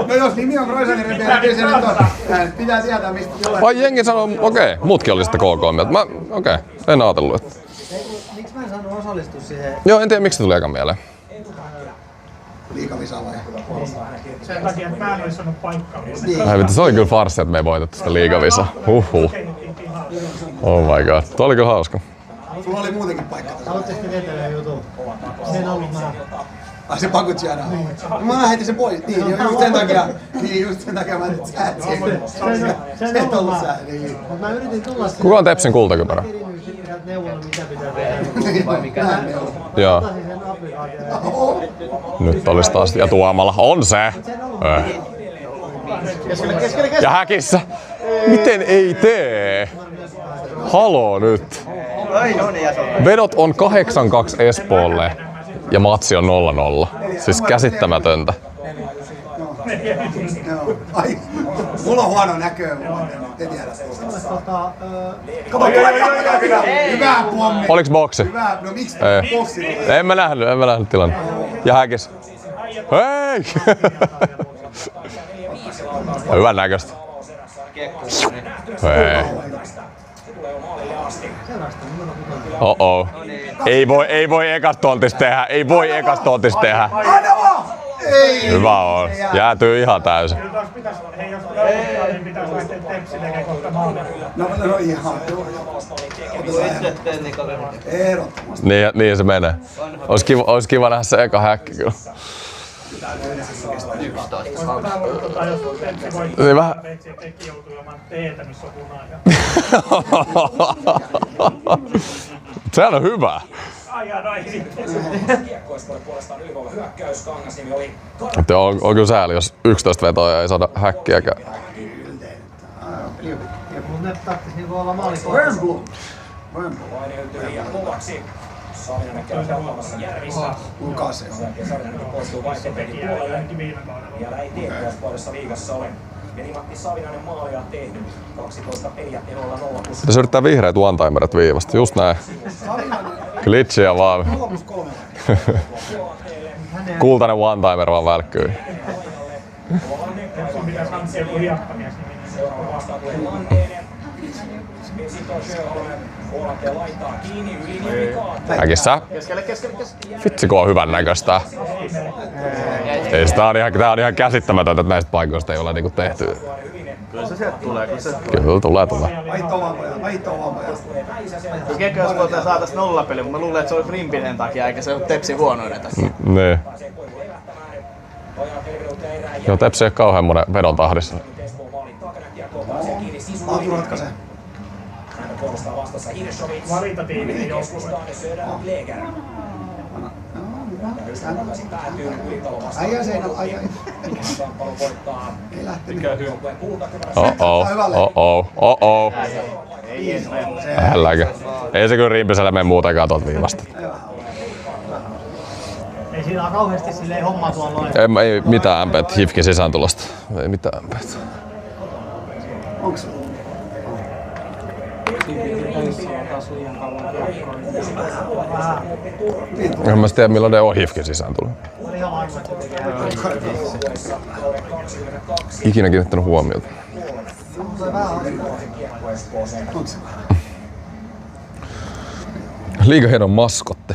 No jos nimi on Roisani Repiä, niin se nyt on. Pitää tietää mistä tulee. Vai jengi sanoo, okei, muutkin oli sitä KK mieltä. Okei, en ajatellut. Että... Miksi mä en saanut osallistua siihen? Joo, en tiedä miksi se tuli ekan mieleen. Liigavisa vai? Sen takia, että mä en olisi saanut paikkaa. Ai vittu, se oli kyllä farssi, että me ei voitettu sitä liigavisa. Huhhuh. Oh my god, tuo oli kyllä hauska. Sulla oli muutenkin paikka. Haluatteko te tietää yhden jutun? Se on ollut vähän. Ai se Pakutsiana. Mä heitin sen pois. Niin, just sen takia mä nyt säät siihen. Se et ollut sä. Mut mä yritin tulla sinne. Kuka on Tepsin kultakypärä? Neuvolla mitä pitää tehdä. Vai mikä se on? Joo. Otasin sen applikaation. Nyt olis taas, ja Tuomalla on se. Ja Häkissä. Miten ei tee? Haloo nyt. Vedot on 8-2 Espoolle ja matsi on 0-0. Siis käsittämätöntä. Ai, mulla on huono näkö. Te tiedätte. Kato, hyvä pommi. Oliks boksi? Hyvä, no miksi boksi? En mä nähnyt tilanne. Ja Häkis. Hei! Hyvän näköistä. Hei. Oh. Ei voi ekas tontis tehdä. Ei. Hyvä on. Jäätyy ihan täysin. Niin pitäisi lähteä Tepsi tekemään kohta maalle. No ihan. Ehdottomasti. Niin se menee. Ois kiva nähdä se eka häkki kyllä. Niin vähän. Teki joutui ilman teetä, missä on punaa. Sehän on hyvä. Mutta on kyllä sääli, jos 11 vetoja ei saada häkkiäkään. Ja kun ne tarvitsisi niin olla maalikohta. Savinainen käy pelkaamassa Järvistä. Kuka se on? Savinainen poistuu vaihtopekin puolelle. Vielä ei tietoispuolessa liigassa ole. Veli-Matti Savinainen maalia tehnyt. 12 peliä erolla 0+. Pitäisi yrittää vihreät one-timerit viivasta. Just näin. Glitchiä vaan. Kultainen one-timer vaan välkkyy. Seuraava vastaan tulee Manteinen. Sitten Sjöholmen. Huolanteen laittaa kiinni yli Nivikaata. Häkissä. Vitsi kun on hyvän näköistä. Ei, tää on ihan käsittämätöntä, että näistä paikoista ei ole niinku tehty. Kyllä se sieltä tulee. Kyllä tulee. Vaihtovampoja. Kiekko jos voitais saatais nollapeli, mutta mä luulen, että se olisi Rimpinen takia, eikä se ole Tepsin huonoinen tässä. Niin. Joo, Tepsi ei ole kauhean monen vedon tahdissa. Laatu ratkaisee. Hän puolustaa vastassa Hirshovits. Valitatiivinen joukkue. Äijä seinällä, äijä. Ei lähtenyt. Oh. Älläkö. Ei se kyllä Rimpiselle mene muutenkaan tuolta viivasta. Ei siinä ole kauheasti silleen hommaa tuolla noin. Ei mitään ämpeet Hifkin sisääntulosta. Ei mitään ämpeet. Onks se? En mä tiedä milloin ne on Hifkin sisääntulo. Ikinä kiinnittänyt huomiota. Liiga hieno maskotti.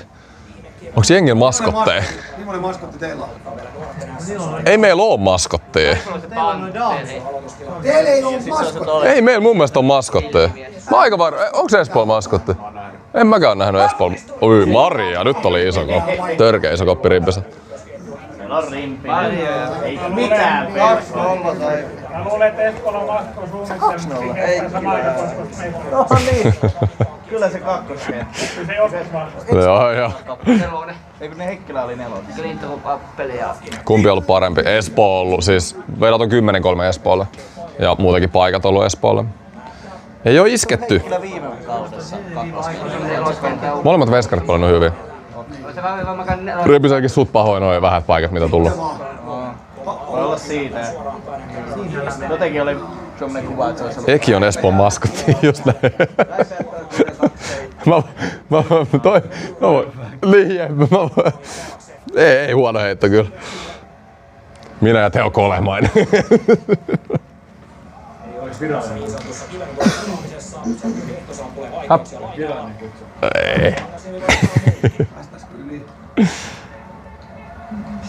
Onks jengillä maskotteja? Millainen maskotti teillä on? Ei meillä oo maskotteja. Teillä ei oo maskotti? Ei meillä mun mielestä on maskotteja. Mä oon aika varma. Onks Espoolla maskotti? En mäkään nähnyt Espoolla. Oi Maria, nyt oli iso koppi. Törkeä iso koppi rimpissä. On rimpi. Ei mitään. 2-0 tai... Mä luulen, että Espoolla on vastuun suunnittelussa. Ei no niin. Kyllä se kakkoskenttä. Kyllä se joskus vastuu. Joo. Eikö ne Heikkilä oli 4? Kumpi on ollut parempi? Espoo on ollut, siis vedot on 10-3 Espoolle. Ja muutenkin paikat on ollut Espoolle. Ei oo isketty. Kyllä viime kaudessa Molemmat veskarit on hyvin. Ripiselläkin sut pahoin noin vähät paikat mitä tullut. Voi olla siitä. Jotenkin oli semmonen kuva, että se olisi ollut... Eki on Espoon maskotti, just näin. Ei huono heitto kyllä. Minä ja Teo Kolehmainen. Ei.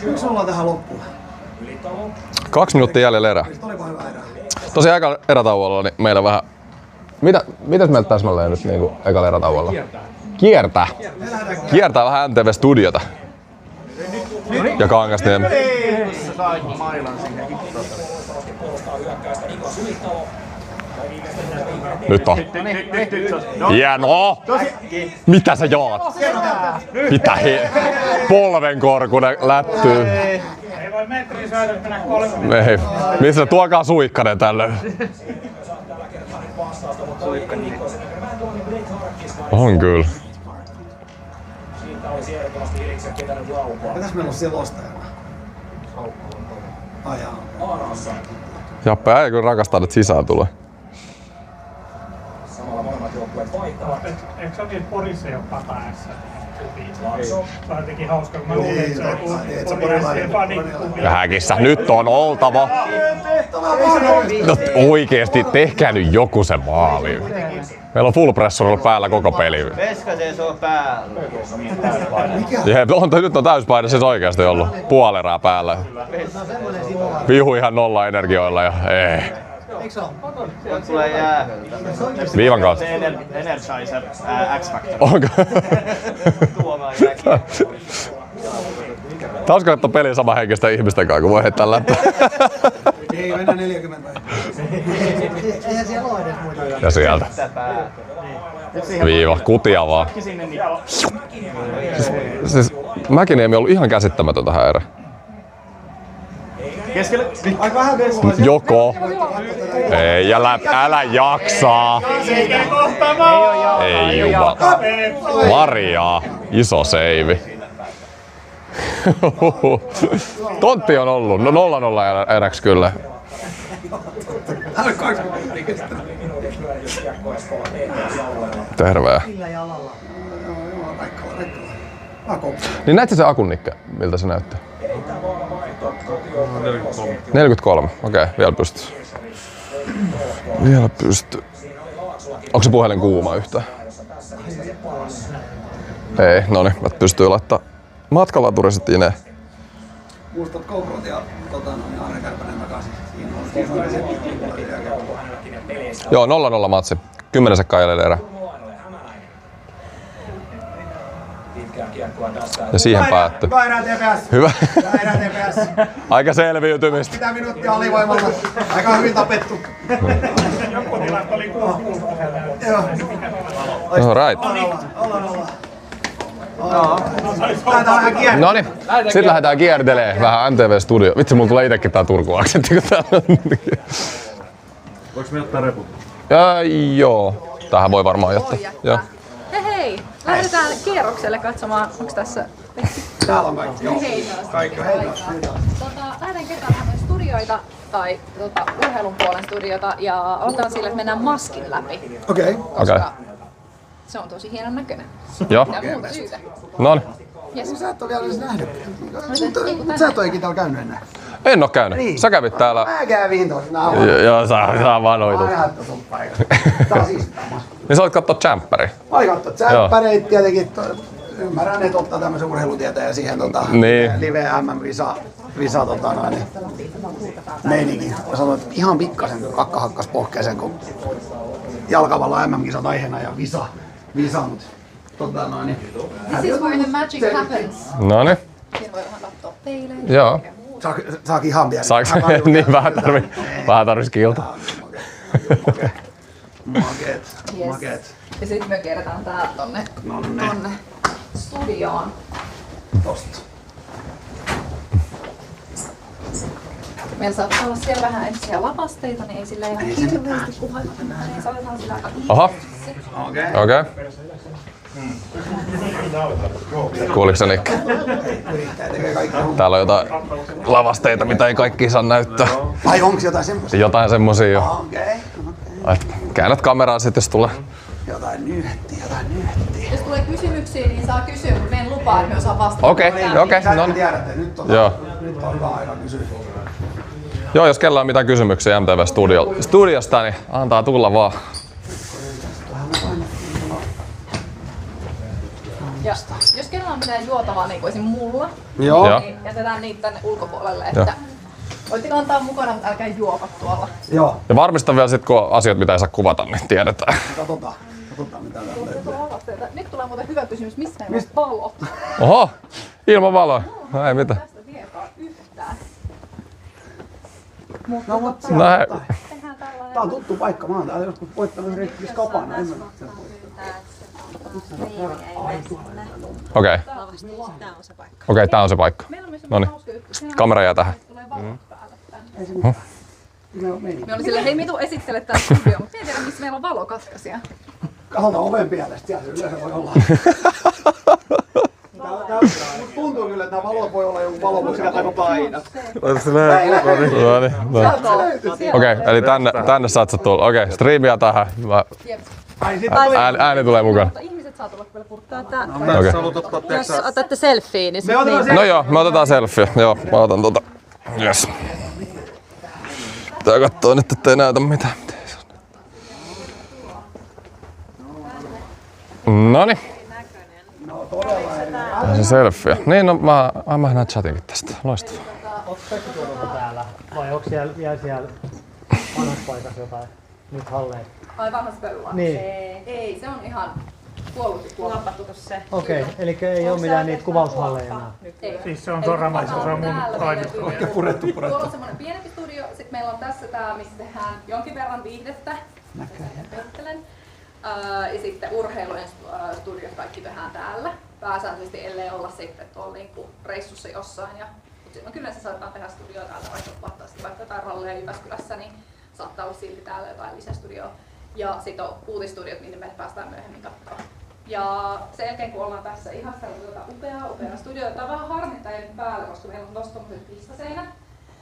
Yksi ollaan tähän loppuun. 2 minuuttia jäljellä erää. Tosiaan ekalla erätauolla niin meillä vähän... Mitäs meiltä täsmälleen nyt niinku ekalla erätauolla? Kiertää vähän MTV Studiota. Ja Kangasniemi. Nyt on. Hienoa! Mitä sä jaat? Mitä polvenkorkunen lättyy. Ei voi metrin syötöt mennä 3 Ei. Missä tuokaa Suikkanen tällöin? On kyllä. Mitäs meillä on selostajana? Jappe ei kyllä rakastaa, että sisään tulee. Eikö sä otin Porissa jopa päässä? Se on jotenkin hauska, kun mä luulen, että se on joku Porissa fanikkuvi. Ja häkissä. Nyt on oltava. No oikeesti, tehkää nyt joku se maali. Meillä on full pressure ollut päällä koko peli. Veska seisoo päällä. Jep, nyt on täyspaine siis oikeesti ollut. Puolerää päällä. Vihu ihan nolla energioilla ja ei. Sieltä tulee jäähöltä. Viivan kautta. Se Energizer X-Factor. Onko? Tuomaan jääkiä. Tauska katsoa peliä samanhenkistä ihmisten kanssa, kun voi heittää läppää. Ei, mennään 40. Eihän siellä ole edes muita. Ja sieltä. Viiva, kutia vaan. Siis Mäkiniemi on ollut ihan käsittämätön tähän erään. Keskelle. Aika vähän Joko. Ei, älä jaksaa. Ei jumala. Maria, iso seivi. Tontti on ollut. No 0-0 eräksi kyllä. Terve. Niin näetkö se Akunnikke, miltä se näyttää? 43. Okei, vielä pystyy. Onko se puhelin kuuma yhtään? Ei, noniin, mä pystyy laittaa matkalaturi sit ineen. Muistat GoProt ja Aare Kärpänen takaisin. Siinä on se Joo, 0-0 matsi. 10 sekkaa jäljellä erä. Ja siihen päättyi. Hyvä erää TPS. Hyvä. Erää TPS. Aika selviytymistä. Mitä minuuttia alivoimalla? Aika hyvin tapettu. Joku tilasto oli 6-6. Joo. Right. Lähdetään vähän kiertelemään. Noniin, sit lähdetään kiertelemään vähän MTV Studio. Vitsi, mulla tulee itekin tää Turku-aksentti, kun täällä on. Voinko me jättää reput? Joo, tähän voi varmaan jättää. Joo. Hei, lähdetään kierrokselle katsomaan, onko tässä... Täällä on kaikki. Joo. Kaikki. Lähdetään kertaamaan studioita tai urheilun puolen studiota ja aloitetaan sillä, että mennään maskin läpi. Okei. Se on tosi hienon näköinen. Joo. Ja muuta syytä. Noniin. Yes. Sä et ole vielä edes nähnyt. Sä et ole ikinä täällä käynyt ennen. En oo käynyt. Niin. Sä kävit täällä. Mä kävin tossa. Joo, saa vaan noitu. Tää on siis Niin sä olet kattoo Champeria. Mä olin kattoo Champereita tietenkin. Ymmärrän, että ottaa tämmösen urheilutieteen siihen niin. live MM-visa meininki. Mä sanoin, että ihan pikkasen kakka hakkas pohkeeseen, kun jalkavalla MM-kisat aiheena ja visa. Mut This is where the magic happens. Noniin. Siinä voi vähän katsoa peilejä. Joo. Saaki ihan pieni. Saaks? Niin, vähän tarvis kilta. Makeet. Ja sitten me kierretään tää tonne studioon. Tosta. Meillä saattaa olla siellä vähän ensiä lavasteita, niin ei sillä ihan hirveästi kuvailla. Niin se otetaan sillä aika Aha. Okei. Kuuliko se Nick? Täällä on jotain lavasteita, mitä ei kaikki saa näyttää. Ai onks jotain semmosia? Jotain semmosia jo. Okei. Käännät kameraa sit, jos tulee. Jotain nyhtiä. Jos tulee kysymyksiä, niin saa kysyä, mutta me en lupaa, että me osaan vastata. Okei, no niin. Tiedätte, nyt on hyvä aika kysyä. Joo, jos kellään on mitään kysymyksiä MTV-studiosta, niin antaa tulla vaan. Ja jos kello on mitään juotavaa, niin kuin esim. Mulla, niin jätetään niitä tänne ulkopuolelle, että voitte kantaa mukana, mutta älkää juopa tuolla. Joo. Ja varmista vielä sit, kun on asioita, mitä ei saa kuvata, niin tiedetään. Katsotaan mitä täällä löytyy. Nyt tulee muuten hyvä kysymys, mistä meillä on valot? Oho, ilman valoa. No ei mitään. Tästä viekaa yhtään. No mutta tää on tuttu paikka. Mä oon täällä joskus voittanut yrittämis kapana. Okei. Okei, tää on se paikka. Noniin. Kamera jää tähän. Me oli silleen, hei Mitu esittele tää studio, mutta en tiedä missä meillä on valokatkaisija. Katsotaan oven pielestä, siellä se yleensä voi olla. Mut tuntuu kyllä, että nämä valot voi olla joku valo, sieltä aika paina. Okei, eli tänne saat sä tulla. Okei, striimiä tähän. Ääni tulee mukaan. Ihmiset saa tulla kyllä purkkaan. Jos otatte selfie, niin No joo, me otetaan selfie. Joo, mä otan Yes. Tää kattoo nyt, ettei näytä mitään. Noniin. Tää se selfie. Niin, no mä näen chatinkin tästä. Loistavaa. Onko Pekka täällä? Vai onko vielä siellä vanhassa paikassa jotain nyt halleen? Vai vanhassa pöydällä? Niin. Ei, se on ihan kuollut. se. Okei, eli ei ole mitään niitä kuvaushalleja enää. Siis se on Soramaissa, se on mun toimisto. Purettu. Tuolla on semmoinen pienempi studio, sitten meillä on tässä tää, missä tehdään jonkin verran viihdettä. Näköjään. Ja sitten urheilujen studiot kaikki tehdään täällä. Pääsääntöisesti ellei olla sitten tuolla niinku reissussa jossain. Mutta silloin kyllä se saattaa tehdä studioa täältä vaikka jotain ralleja Jyväskylässä, niin saattaa olla silti täällä jotain lisästudioa. Ja sitten on uutistudiot, minne me päästään myöhemmin katsomaan. Ja sen jälkeen kun ollaan tässä ihan upeaa studiota, tää on vähän harmittaa jäänyt päälle, koska meillä on tuossa tommoset pistaseinät,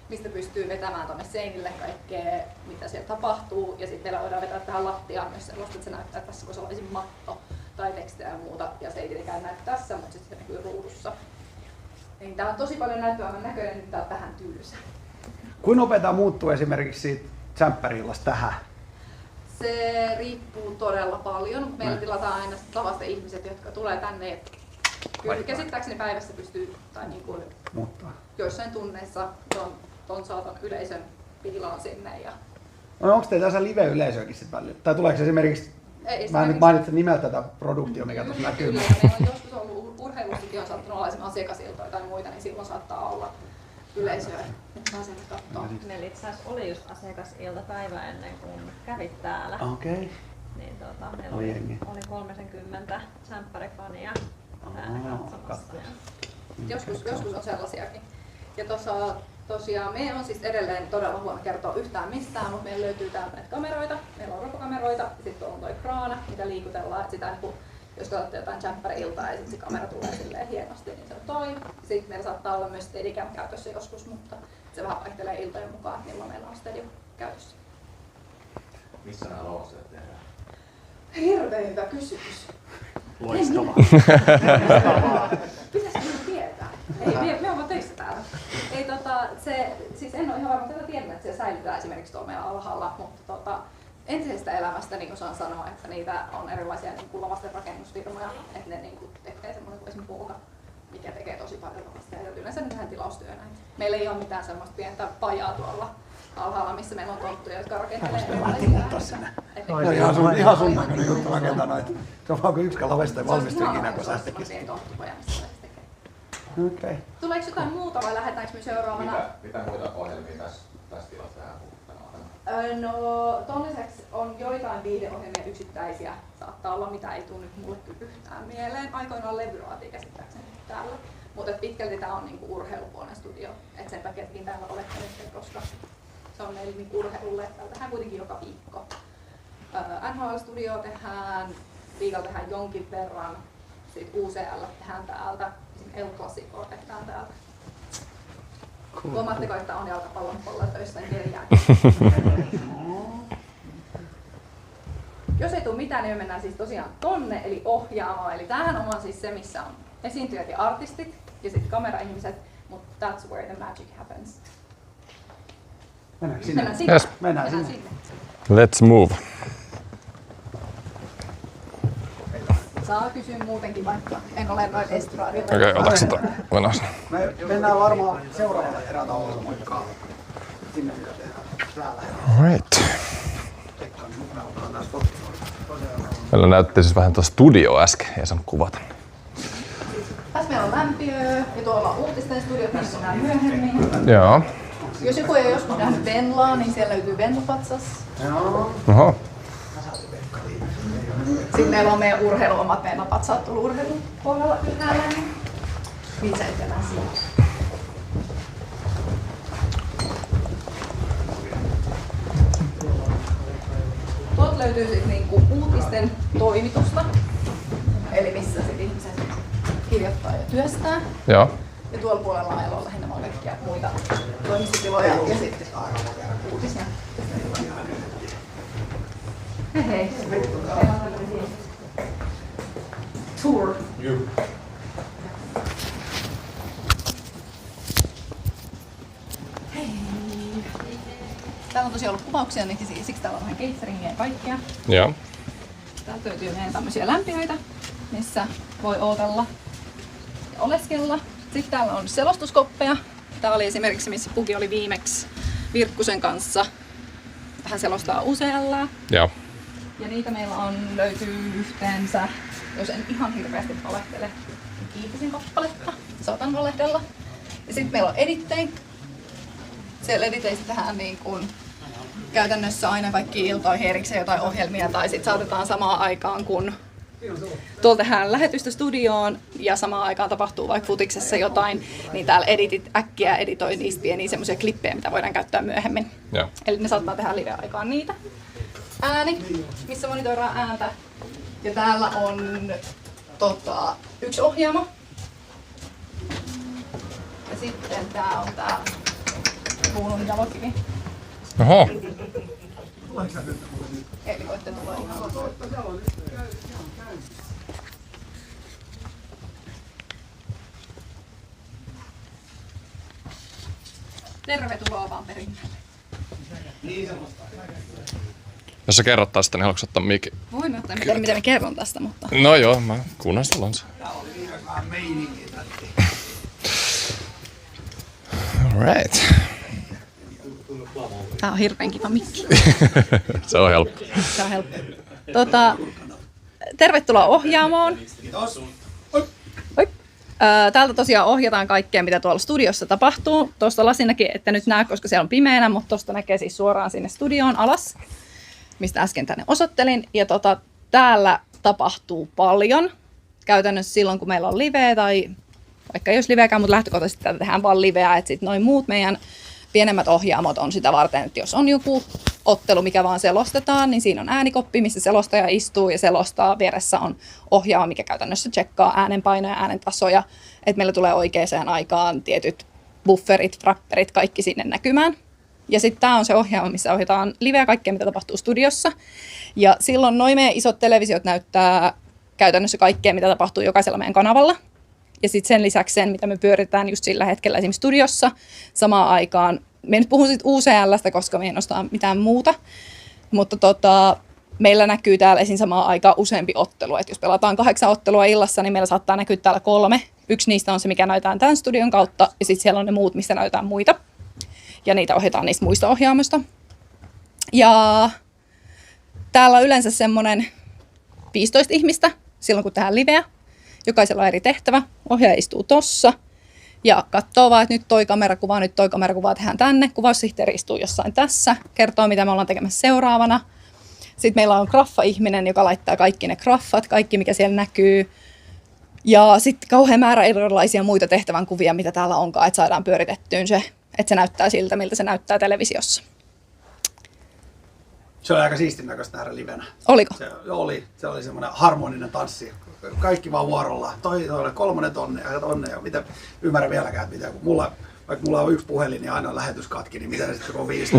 mistä pystyy vetämään tonne seinille kaikkea, mitä siellä tapahtuu. Ja sitten meillä voidaan vetää tähän lattiaan myös sellaista, että se näyttää, että tässä voisi olla esim. Matto tai tekstejä ja muuta. Ja se ei tietenkään näy tässä, mutta sitten se näkyy ruudussa. Niin tää on tosi paljon näyttävän näköinen, nyt tää on vähän tylsä. Kuinka nopeeta muuttuu esimerkiksi siitä tsemppäriillasta tähän? Se riippuu todella paljon. Meillä tilataan aina tavasta ihmiset, jotka tulee tänne. Kyllä käsittääkseni päivässä pystyy tai niin kuin joissain tunneissa ton saatan yleisön piilaan sinne. Ja No onko teillä tässä live-yleisöäkin sitten välillä? Tai tuleeko esimerkiksi, mä en nyt mainitse nimeltä tätä produktio, mikä tuossa näkyy. Kyllä, meillä on joskus ollut urheilussakin on saattanut olla esimerkiksi asiakasiltoja tai muita, niin silloin saattaa olla yleisöä, että pääsee katsomaan. Meillä itse asiassa oli just asiakasilta päivä ennen kuin kävit täällä. Okei. Niin meillä oli 30 tsemppärifania täällä katsomassa. Joskus on sellaisiakin. Ja tosiaan me on siis edelleen todella huono kertoa yhtään mistään, mutta meillä löytyy täältä näitä kameroita. Meillä on rokokameroita ja sitten on toi kraana, mitä liikutellaan. Että sitä, jos katsotte jotain tsemppäri-iltaa ja sitten se kamera tulee silleen hienosti, niin se on toi. Sitten meillä saattaa olla myös Steadicam käytössä joskus, mutta se vähän vaihtelee iltojen mukaan, että milloin meillä on Steady käytössä. Missä nämä lavasteet tehdään? Hirveän hyvä kysymys. Loistavaa. Pitäisikö minun tietää? Ei, me ollaan töissä täällä. Ei, siis en ole ihan varma, että tiedän, että se säilytään esimerkiksi tuolla meillä alhaalla, mutta entisestä elämästä niin saan sanoa, että niitä on erilaisia niin lavasten rakennusfirmoja, että ne niin tekee semmoinen kuin esimerkiksi Polka, mikä tekee tosi paljon lavasteja ja yleensä ne tehdään tilaustyönä. Meillä ei ole mitään semmoista pientä pajaa tuolla alhaalla, missä meillä on tonttuja, jotka rakentelee ihan sun näköinen juttu rakentaa noita. Se on vaan kuin yksi kalavesta valmistuu ikinä, kun sä tekisi. Okei. Tuleeko jotain muuta vai lähdetäänkö me seuraavana? Mitä muita ohjelmia tässä tilassa tähän No, ton lisäksi on joitain viihdeohjelmia yksittäisiä. Saattaa olla, mitä ei tule nyt mulle yhtään mieleen. Aikoinaan Levyraatia käsittääkseni täällä. Mutta pitkälti tää on niinku urheilupuolen studio. Et sen takiakin täällä olette nyt, koska se on meillä niinku urheilulle. Täällä tehdään kuitenkin joka viikko. NHL-studio tehdään, liigalla tehdään jonkin verran. Sitten UCL tehdään täältä. El Clasico tehdään täältä. Huomaatteko, että on jalkapallon puolella töissä neljään? Jos ei tule mitään, niin me mennään siis tosiaan tonne, eli ohjaamaan. Eli tämähän on siis se, missä on esiintyjät ja artistit ja sitten kameraihmiset, mutta that's where the magic happens. Mennään sinne. Yes. Mennään sinne. Let's move. Saa kysyä muutenkin, vaikka en ole noin estraadilla. Okei, otaks sitä? Me mennään varmaan seuraavalle erätauolle mukaan. Sinne mitä tehdään. Täällä. Right. Meillä näytti siis vähän tuo studio äsken, ei saanut kuvata. Tässä meillä on lämpiö ja tuolla on uutisten studiot, missä mennään myöhemmin. Joo. Jos joku ei ole joskus nähnyt Venlaa, niin siellä löytyy Venla-patsas. Oho. Sitten meillä on meidän urheiluomat Venla-patsaat tullut urheilupuolella ylhäällä. Viisäytellään siinä. Tuolta löytyy sitten niinku uutisten toimitusta, eli missä sit ihmiset kirjoittaa ja työstää. Joo. Ja tuolla puolella meillä on lähinnä kaikkia muita toimistotiloja ja sitten uutisia. Hei hei. Tour. Hei. Täällä on tosiaan ollut kuvauksia, niin siksi täällä on vähän cateringia ja kaikkea. Joo. Täältä löytyy meidän tämmöisiä lämpiöitä, missä voi ootella ja oleskella. Sitten täällä on selostuskoppeja. Tää oli esimerkiksi, missä Puki oli viimeksi Virkkusen kanssa. Hän selostaa UCL:ää. Joo. Ja niitä meillä löytyy yhteensä, jos en ihan hirveästi valehtele, 5 kappaletta. Saatan valehdella. Ja sitten meillä on edittejä. Siellä editeistä tehdään niin kuin käytännössä aina kaikki iltoihin erikseen jotain ohjelmia tai sitten saatetaan samaan aikaan, kun tuolla tehdään lähetystä studioon ja samaan aikaan tapahtuu vaikka futiksessa jotain, niin täällä editit äkkiä editoi niistä pieniä semmoisia klippejä, mitä voidaan käyttää myöhemmin. Joo. Eli ne saattaa tehdä live-aikaan niitä. Ääni, missä monitoroidaan ääntä. Ja täällä on yksi ohjaamo. Ja sitten tää on tää kuulun jalokivi. Oho. Eli voitte tulla ihan. Tervetuloa vaan perinteelle. Jos sä kerrot tästä, niin haluatko ottaa mikin? Voimme ottaa mitä me kerron tästä, mutta... No joo, mä kuunnellaan se. Alright. Tää on hirveän kiva mikki. Se on helppo. Se on helppo. Tervetuloa ohjaamoon. Oi. Täältä tosiaan ohjataan kaikkea, mitä tuolla studiossa tapahtuu. Tuosta lasinnakin, että nyt näe, koska siellä on pimeänä, mutta tuosta näkee siis suoraan sinne studioon alas, mistä äsken tänne osoittelin. Ja täällä tapahtuu paljon. Käytännössä silloin, kun meillä on live tai vaikka ei olisi liveäkään, mutta lähtökohtaisesti tätä tehdään vaan liveä, että sitten noin muut meidän pienemmät ohjaamot on sitä varten, että jos on joku ottelu, mikä vaan selostetaan, niin siinä on äänikoppi, missä selostaja istuu ja selostaa. Vieressä on ohjaama, mikä käytännössä tsekkaa äänenpainoja ja äänentasoja, että meillä tulee oikeaan aikaan tietyt bufferit, frapperit, kaikki sinne näkymään. Ja sitten tämä on se ohjaama, missä ohjataan liveä kaikkea, mitä tapahtuu studiossa. Ja silloin noin meidän isot televisiot näyttää käytännössä kaikkea, mitä tapahtuu jokaisella meidän kanavalla. Ja sitten sen lisäksi sen, mitä me pyöritetään just sillä hetkellä esimerkiksi studiossa samaan aikaan. Me nyt puhun sitten UCL:stä, koska me ei nostaa mitään muuta. Mutta meillä näkyy täällä esim. Samaan aikaan useampi ottelu. Et jos pelataan 8 ottelua illassa, niin meillä saattaa näkyä täällä 3. Yksi niistä on se, mikä näytetään tämän studion kautta. Ja sitten siellä on ne muut, mistä näytetään muita. ja niitä ohjataan niistä muista ohjaamoista. Ja täällä on yleensä semmoinen 15 ihmistä silloin, kun tehdään liveä. Jokaisella on eri tehtävä. Ohjaaja istuu tossa ja katsoo vaan, että nyt toi kamerakuva tehdään tänne. Kuvaussihteeri istuu jossain tässä, kertoo mitä me ollaan tekemässä seuraavana. Sitten meillä on graffa-ihminen, joka laittaa kaikki ne graffat, kaikki mikä siellä näkyy. Ja sitten kauhean määrä erilaisia muita tehtävän kuvia, mitä täällä onkaan, että saadaan pyöritettyyn se, että se näyttää siltä, miltä se näyttää televisiossa. Se oli aika siistin näköistä nähdä livenä. Oliko? Se oli semmoinen harmoninen tanssi. Kaikki vaan vuorollaan. Toi oli 3 tonnia ja mitä ymmärrän vieläkään, mitä vaikka mulla on 1 puhelin, niin aina lähetys katki, niin mitä ne sitten on 5?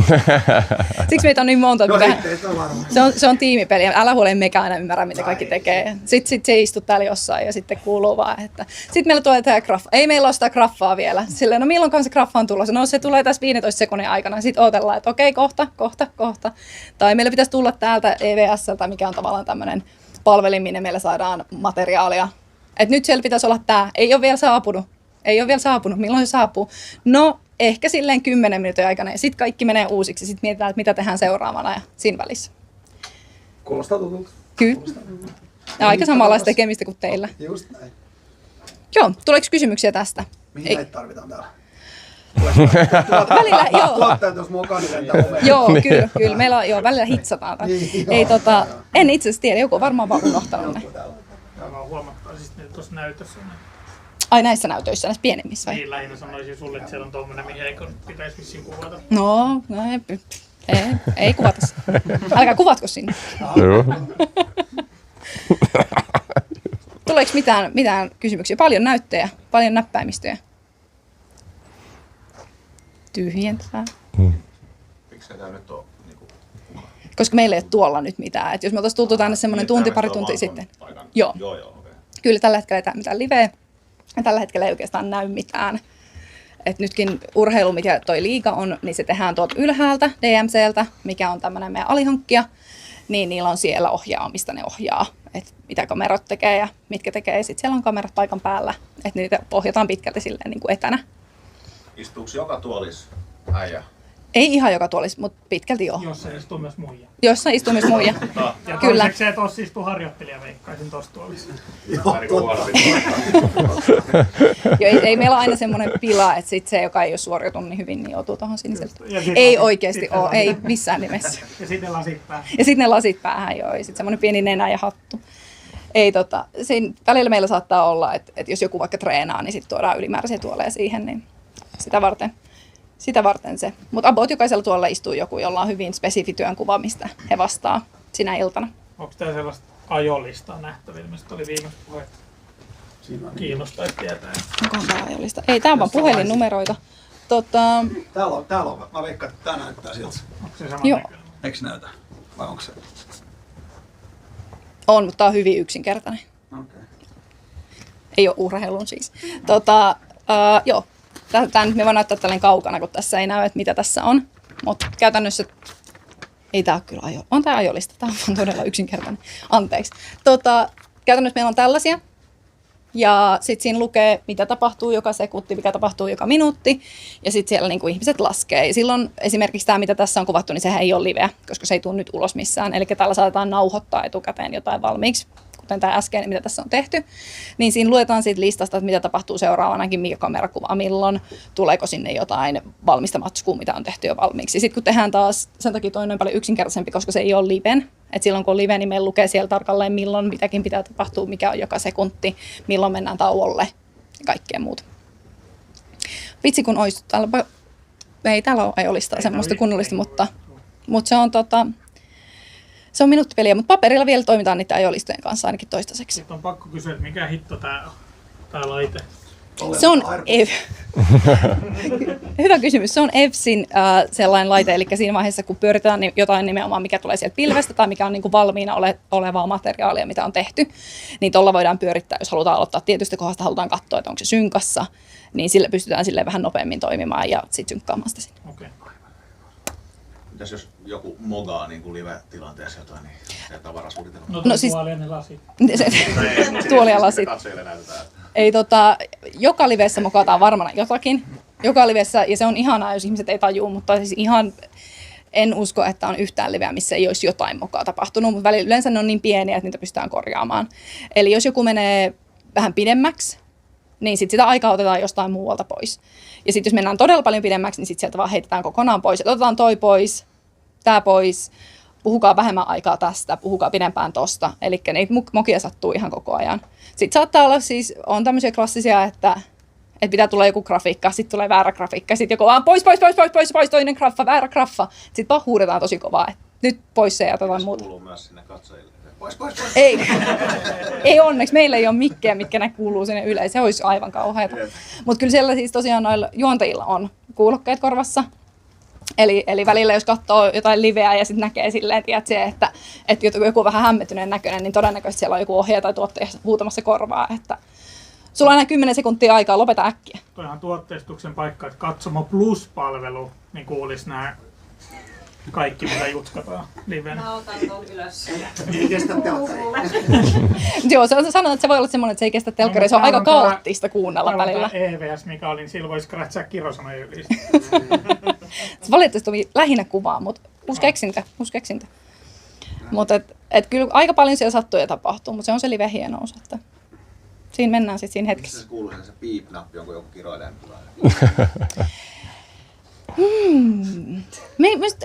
Siksi meitä on niin monta. No, se on tiimipeli. Älä huole, emmekä aina ymmärrä, mitä kaikki tekee. Sitten se istuu täällä jossain ja sitten kuuluu vaan, että... Sitten meillä tulee tämä graffa. Ei meillä ole sitä graffaa vielä. Silleen, no milloinkaan se graffa on tulossa? No se tulee tässä 15 sekunnin aikana. Sitten odotellaan, että okei, kohta. Tai meillä pitäisi tulla täältä EVS:ltä, mikä on tavallaan tämmöinen palvelin, minne meillä saadaan materiaalia. Et nyt siellä pitäisi olla tämä. Ei ole vielä saapunut. Milloin se saapuu? No, ehkä silleen 10 minuutin aikana. Ja sitten kaikki menee uusiksi. Sitten mietitään, että mitä tehdään seuraavana ja siinä välissä. Kuulostaa tutulta. Kyllä. Ja aika samanlaista tekemistä kuin teillä. Just näin. Joo, tuleeko kysymyksiä tästä? Mihin näitä tarvitaan täällä? Välillä, joo. Tuottajat, jos mukaan, niin lentää oveen. Joo, kyllä. Meillä on, välillä hitsataan. Ei, en itse asiassa tiedä, joku on varmaan vaan unohtanut ne. Tämä on huomattaa siis tuossa näytössä. Ai näissä näytöissä, näissä pienemmissä vai? Niin, lähinnä sanoisin sulle, että siellä on tommonen, mihin ei pitäisi vissiin kuvata. No ei kuvata. Älkää kuvatko sinne. Joo. Tuleeko mitään kysymyksiä? Paljon näyttöjä, paljon näppäimistöjä. Tyhjentää. Miksi tämä nyt on? Koska meillä ei ole tuolla nyt mitään. Et jos me oltaisiin tultu tänne semmoinen pari tuntia sitten. Joo. Okay. Kyllä tällä hetkellä ei mitään liveä. Ja tällä hetkellä ei oikeastaan näy mitään. Et nytkin urheilu, mikä toi liiga on, niin se tehdään tuolta ylhäältä, DMCltä, mikä on tämmöinen meidän alihankkija. Niin niillä on siellä ohjaa, mistä ne ohjaa. Että mitä kamerat tekee ja mitkä tekee. Ja sitten siellä on kamerat paikan päällä. Että niitä ohjataan pitkälti silleen niin kuin etänä. Istuuko joka tuolis äijä? Ei ihan joka tuolissa, mutta pitkälti joo. Jossa istuu myös muija. Jossa istuu myös muija. Ja kyllä. toiseksi se tossa istuu harjoittelija, veikkaisin tossa tuolissa. Ei meillä ole aina semmoinen pila, että sit se, joka ei ole suoriutunut niin hyvin, niin joutuu tuohon siniseltä. Ei oikeasti ole, ei missään nimessä. Ja sitten ne lasit päähän. Ja sitten ne lasit päähän, joo. Ja sitten semmoinen pieni nenä ja hattu. Ei siinä välillä meillä saattaa olla, että jos joku vaikka treenaa, niin sitten tuodaan ylimääräisiä tuoleja siihen, niin sitä varten se. Mutta about jokaisella tuolla istuu joku, jolla on hyvin spesifi työnkuva, mistä he vastaa sinä iltana. Onko tämä sellaista ajolistaa nähtävillä, mistä oli viimeistä puhetta? Kiinnostaisi tietää. Onko tämä ajolista? Ei, tämä on vaan puhelinnumeroita. Täällä on. Mä veikkaan, että tää näyttää siltä. Onko se sama Joo. näköinen? Eikö näytä? Vai onko se? On, mutta tämä on hyvin yksinkertainen. Okay. Ei ole urheilun siis. Joo. Tämä nyt me voin näyttää tällainen kaukana, kun tässä ei näy, että mitä tässä on. Mutta käytännössä ei tämä ole kyllä on tämä ajolista. Tämä on todella yksinkertainen. Anteeksi. Käytännössä meillä on tällaisia. Ja sitten siinä lukee, mitä tapahtuu joka sekunti, mikä tapahtuu joka minuutti. Ja sitten siellä niinku ihmiset laskee. Ja silloin esimerkiksi tämä, mitä tässä on kuvattu, niin sehän ei ole liveä, koska se ei tule nyt ulos missään. Eli täällä saatetaan nauhoittaa etukäteen jotain valmiiksi, kuten tämä äsken, mitä tässä on tehty. Niin siinä luetaan siitä listasta, että mitä tapahtuu seuraavanakin, mikä kamerakuva milloin, tuleeko sinne jotain valmista matskua, mitä on tehty jo valmiiksi. Sitten kun tehdään taas, sen takia toinen on paljon yksinkertaisempi, koska se ei ole liven. Et silloin kun on live, niin meillä lukee siellä tarkalleen, milloin mitäkin pitää tapahtua, mikä on joka sekunti, milloin mennään tauolle ja kaikkea muuta. Vitsi kun olisi, ei täällä ole ajolista semmoista kunnollista, mutta se on se on minuuttipeliä, mutta paperilla vielä toimitaan niiden ajolistojen kanssa ainakin toistaiseksi. Nyt on pakko kysyä, että mikä hitto tää laite? Se on hyvä kysymys. Se on EVSin sellainen laite, eli siinä vaiheessa, kun pyöritetään jotain nimenomaan, mikä tulee sieltä pilvestä tai mikä on niin kuin valmiina olevaa materiaalia, mitä on tehty, niin tuolla voidaan pyörittää, jos halutaan aloittaa tietystä kohdasta, halutaan katsoa, että onko se synkassa, niin sillä pystytään silleen vähän nopeammin toimimaan ja sitten synkkaamaan sitä sinne. Okay. Mitäs jos joku mogaa niin kuin live-tilanteessa jotain, niin se tavarasuunnitelma? No siis tuolia ne lasit. Tuolia lasit. Ei joka livessä mokataan varmana jotakin. Joka livessä, ja se on ihanaa, jos ihmiset ei tajuu, mutta siis ihan en usko, että on yhtään liveä, missä ei olisi jotain mokaa tapahtunut, mutta välillä yleensä ne on niin pieniä, että niitä pystytään korjaamaan. Eli jos joku menee vähän pidemmäksi, niin sitten sitä aikaa otetaan jostain muualta pois. Ja sitten jos mennään todella paljon pidemmäksi, niin sitten sieltä vaan heitetään kokonaan pois. Et otetaan toi pois, tää pois, puhukaa vähemmän aikaa tästä, puhukaa pidempään tosta. Eli niitä mokia sattuu ihan koko ajan. Sitten saattaa olla siis, on tämmöisiä klassisia, että pitää tulla joku grafiikka, sitten tulee väärä grafiikka, sitten joku vaan pois, toinen graffa, väärä graffa. Sitten vaan huudetaan tosi kovaa, että nyt pois se ja jotain muuta. Kuuluu myös sinne katsojille. Pois. Ei onneksi, meillä ei ole mikkejä, mitkä ne kuuluu sinne yleisöön, se olisi aivan kauheata. Mutta kyllä siellä siis tosiaan noilla juontajilla on kuulokkeet korvassa. Eli välillä jos katsoo jotain liveä ja sitten näkee silleen, että joku on vähän hämmentyneen näköinen, niin todennäköisesti siellä on joku ohjaaja tai tuottaja huutamassa korvaa, että sulla on enää 10 sekuntia aikaa, lopeta äkkiä. Toihan tuotteistuksen paikka, että Katsomo Plus-palvelu, niin kuulisi nämä kaikki, mitä jutkataan livenä. Mä otan ton ylös. Ei kestä telkkaria. Joo, se on sanonut, että se voi olla semmoinen, että se ei kestä telkkaria. Se on aika kaoottista kuunnella välillä. EVS, mikä oli, sillä voi scratchaa kirosana yli. Se valitettavasti oli lähinnä kuvaa, mutta uusi keksintä. Mutta et kyllä aika paljon siellä sattuu ja tapahtuu, mutta se on se live hienous, että siinä mennään sitten siinä hetkessä. Missä se kuuluu se piip-nappi, onko joku kiroilee?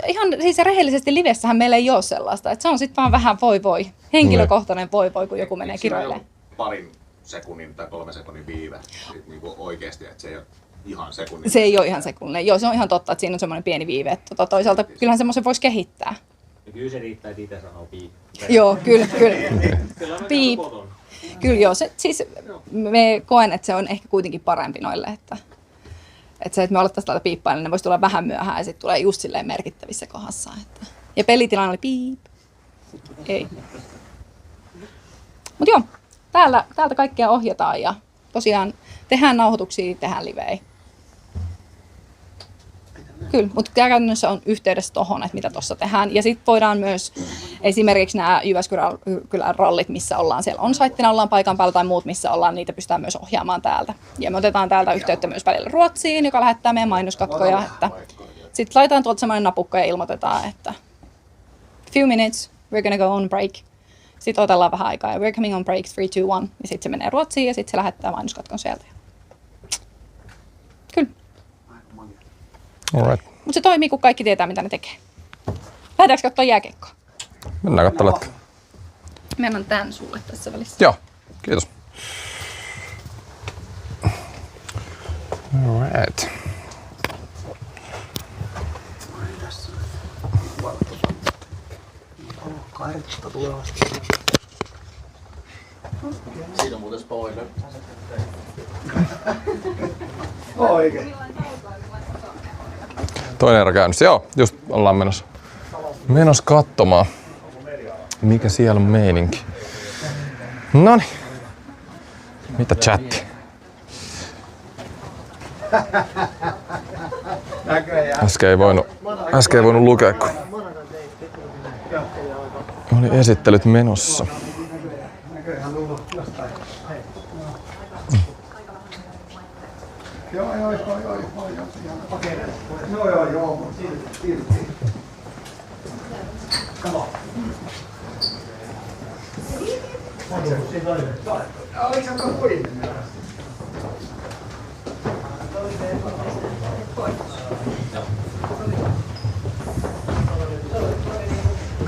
Ihan siis rehellisesti livessähän meillä ei ole sellaista, että se on sitten vaan vähän voi. Henkilökohtainen voi, kun joku menee kiroilemaan. Parin sekunnin tai 3 sekunnin viive niin oikeasti, että se ei ole ihan sekunnin. Se ei ole ihan sekunnin. Joo, se on ihan totta, että siinä on semmoinen pieni viive. Toisaalta kyllähän semmoisen voisi kehittää. Ja kyllä se riittää, että itse sanoo piip. Joo, kyllä. Piip. Kyllä joo, siis me koen, että se on ehkä kuitenkin parempi noille, että se, että me alettaisiin täältä piippaa, niin ne voisi tulla vähän myöhään ja sitten tulee just silleen merkittävissä kohdassa. Ja pelitilanne oli piip. Ei. Mutta joo, täältä kaikkea ohjataan ja tosiaan tehdään nauhoituksia, tehdään livejä. Kyllä, mutta käytännössä on yhteydessä tohon, että mitä tuossa tehdään. Ja sitten voidaan myös esimerkiksi nämä Jyväskylän rallit, missä ollaan siellä on-saittina, ollaan paikan päällä tai muut, missä ollaan, niitä pystytään myös ohjaamaan täältä. Ja me otetaan täältä yhteyttä myös välillä Ruotsiin, joka lähettää meidän mainoskatkoja. Sitten laitetaan tuolta semmoinen napukka ja ilmoitetaan, että few minutes, we're gonna go on break. Sitten otellaan vähän aikaa ja we're coming on break, 3, 2, 1. Ja sitten se menee Ruotsiin ja sitten se lähettää mainoskatkon sieltä. Kyllä. Alright. Mutta se toimii, kun kaikki tietää, mitä ne tekee. Lähdetäänkö katsoa jääkiekkoa? Mennään katsomaan. Mä annan tän sulle tässä välissä. Joo, kiitos. Alright. Kahdeksta tulee vasta. Siinä on muuten spoiler. Oikein. Toinen erä käynnissä. Joo, just ollaan menossa katsomaan, mikä siellä on meininki. Noniin. Mitä chatti? Äsken ei voinut lukea, kun oli esittelyt menossa. Joo, mutta silti. Come on. Oliko se aika kuitenkin?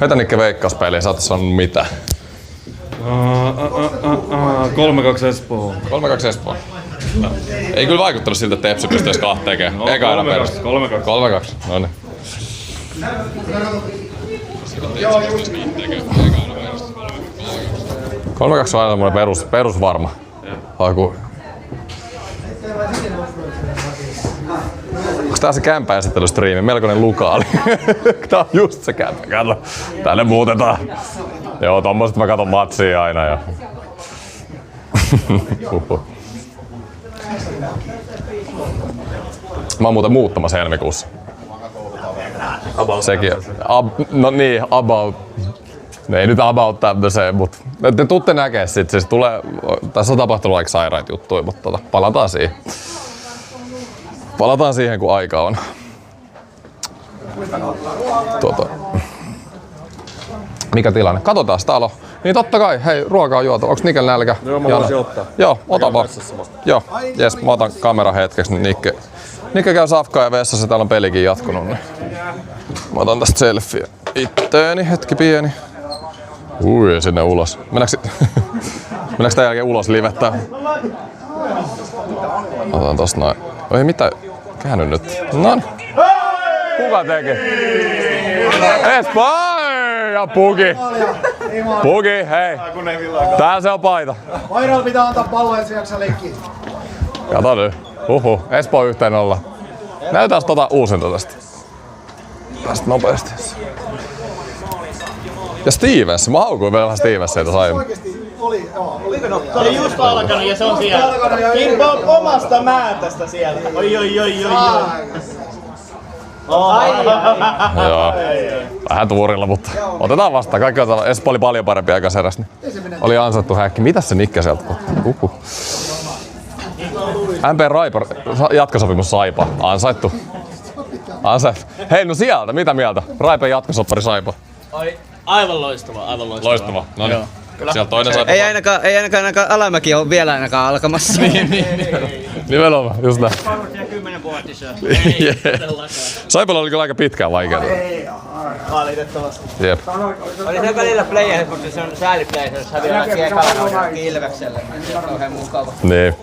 Heitä Nikke veikkauspeliä, sä oot sanonut mitä? 3-2 Espoo. 3-2 Espoo. No. Ei kyllä vaikuttanut siltä, että Tepsi pystyisi 2 tekemään. No, eikä aina perusta. 3-2. 3-2. No niin. Kolme-kaksi on aina semmoinen perusvarma. Onko tää se kämpäesittelystriimi? Melkoinen lukaali. Tää on just se kämpä. Kato. Tänne muutetaan. Joo, tommoset mä katon matsia aina. Ja. Mä oon muuten muuttamassa helmikuussa. Sekin. No niin, about. Ei nyt about tämmöseen, mutta te tuutte näkee sit. Siis tulee, tässä on tapahtunut aika sairaita juttuja, mutta palataan siihen. Palataan siihen, kun aika on. Mikä tilanne? Katsotaan, täällä on. Niin totta kai, hei, ruokaa on juotu. Onks Nikel nälkä? Joo, mä voisin ottaa. Joo, ota vaan. Joo, jes, mä otan kameran hetkeksi, niin Nikke käy safkaa ja vessassa, täällä on pelikin jatkunut. Niin. Mä otan tästä selfieä itteeni, hetki pieni. Ui, sinne ulos. Mennäänkö tämän jälkeen ulos livettää? Otan tosta noin. Ei mitään. Käänny nyt. Noniin. Kuka teki? Espoo! Ja Pugi. Pugi, hei. Tää se on paita. Vairalla pitää antaa pallo, et se jaksaa leikkiä. Kato nyt. Espoo 1-0. Näytäis uusinta tästä. Tästä nopeasti. Ja Stevens. Mä haukuin vielä Stevensia tuossa aiemmin. Se oli just alkanut ja se on siellä. Kimpo on omasta määtästä siellä. Oi. Joo. Vähän tuurilla, mutta otetaan vastaan. Kaikki otetaan. Espoo oli paljon parempi aika seräs. Oli ansaittu häkki. Mitäs se Nikke sieltä otti? MP Raipa, jatkosopimus Saipa. Ansaittu. Hei, no sieltä, mitä mieltä? Raipen jatkosoppari Saipa. Aivan loistava. Loistava. No niin. Sieltä toinen Saipa. Ei ainakaan alamäki ole vielä ainakaan alkamassa. niin. Nimenomaan, just näin. 10-vuotisö. Saipalla oli kyllä aika pitkään vaikeaa. Valitettavasti. Jep. Oli se välillä players, mutta se on sääliplayers, jos häviää kiekalla noudella Ilvekselle. Se on kauhean mukava. Niin.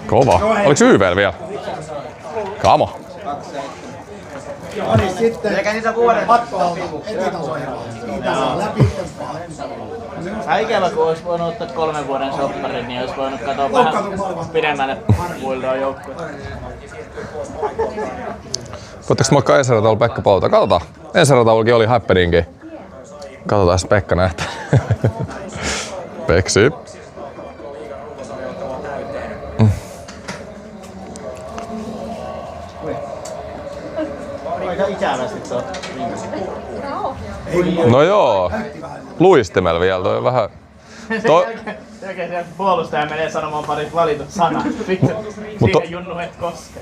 Kova. Oliks YVL vielä? Kamo. Niin sitten eikä niitä vuoden matkoalta etitasoihin. Ikävä, kun olisi voinut ottaa 3 vuoden sopparin, niin olisi voinut katsoa vähän pidemmälle Bulldown joukkueen. Voitteko moikkaa ensiradalla Pekka Pouta? Katsotaan. Ensiradalla oli happeningi. Katsotaan, jos Pekka nähtää. Peksi. Aika ikävästi tuo. No joo. Luistimella vielä toi vähän. Sen jälkeen puolustaja menee sanomaan parit valitut sanat. Siihen Junnu et koske.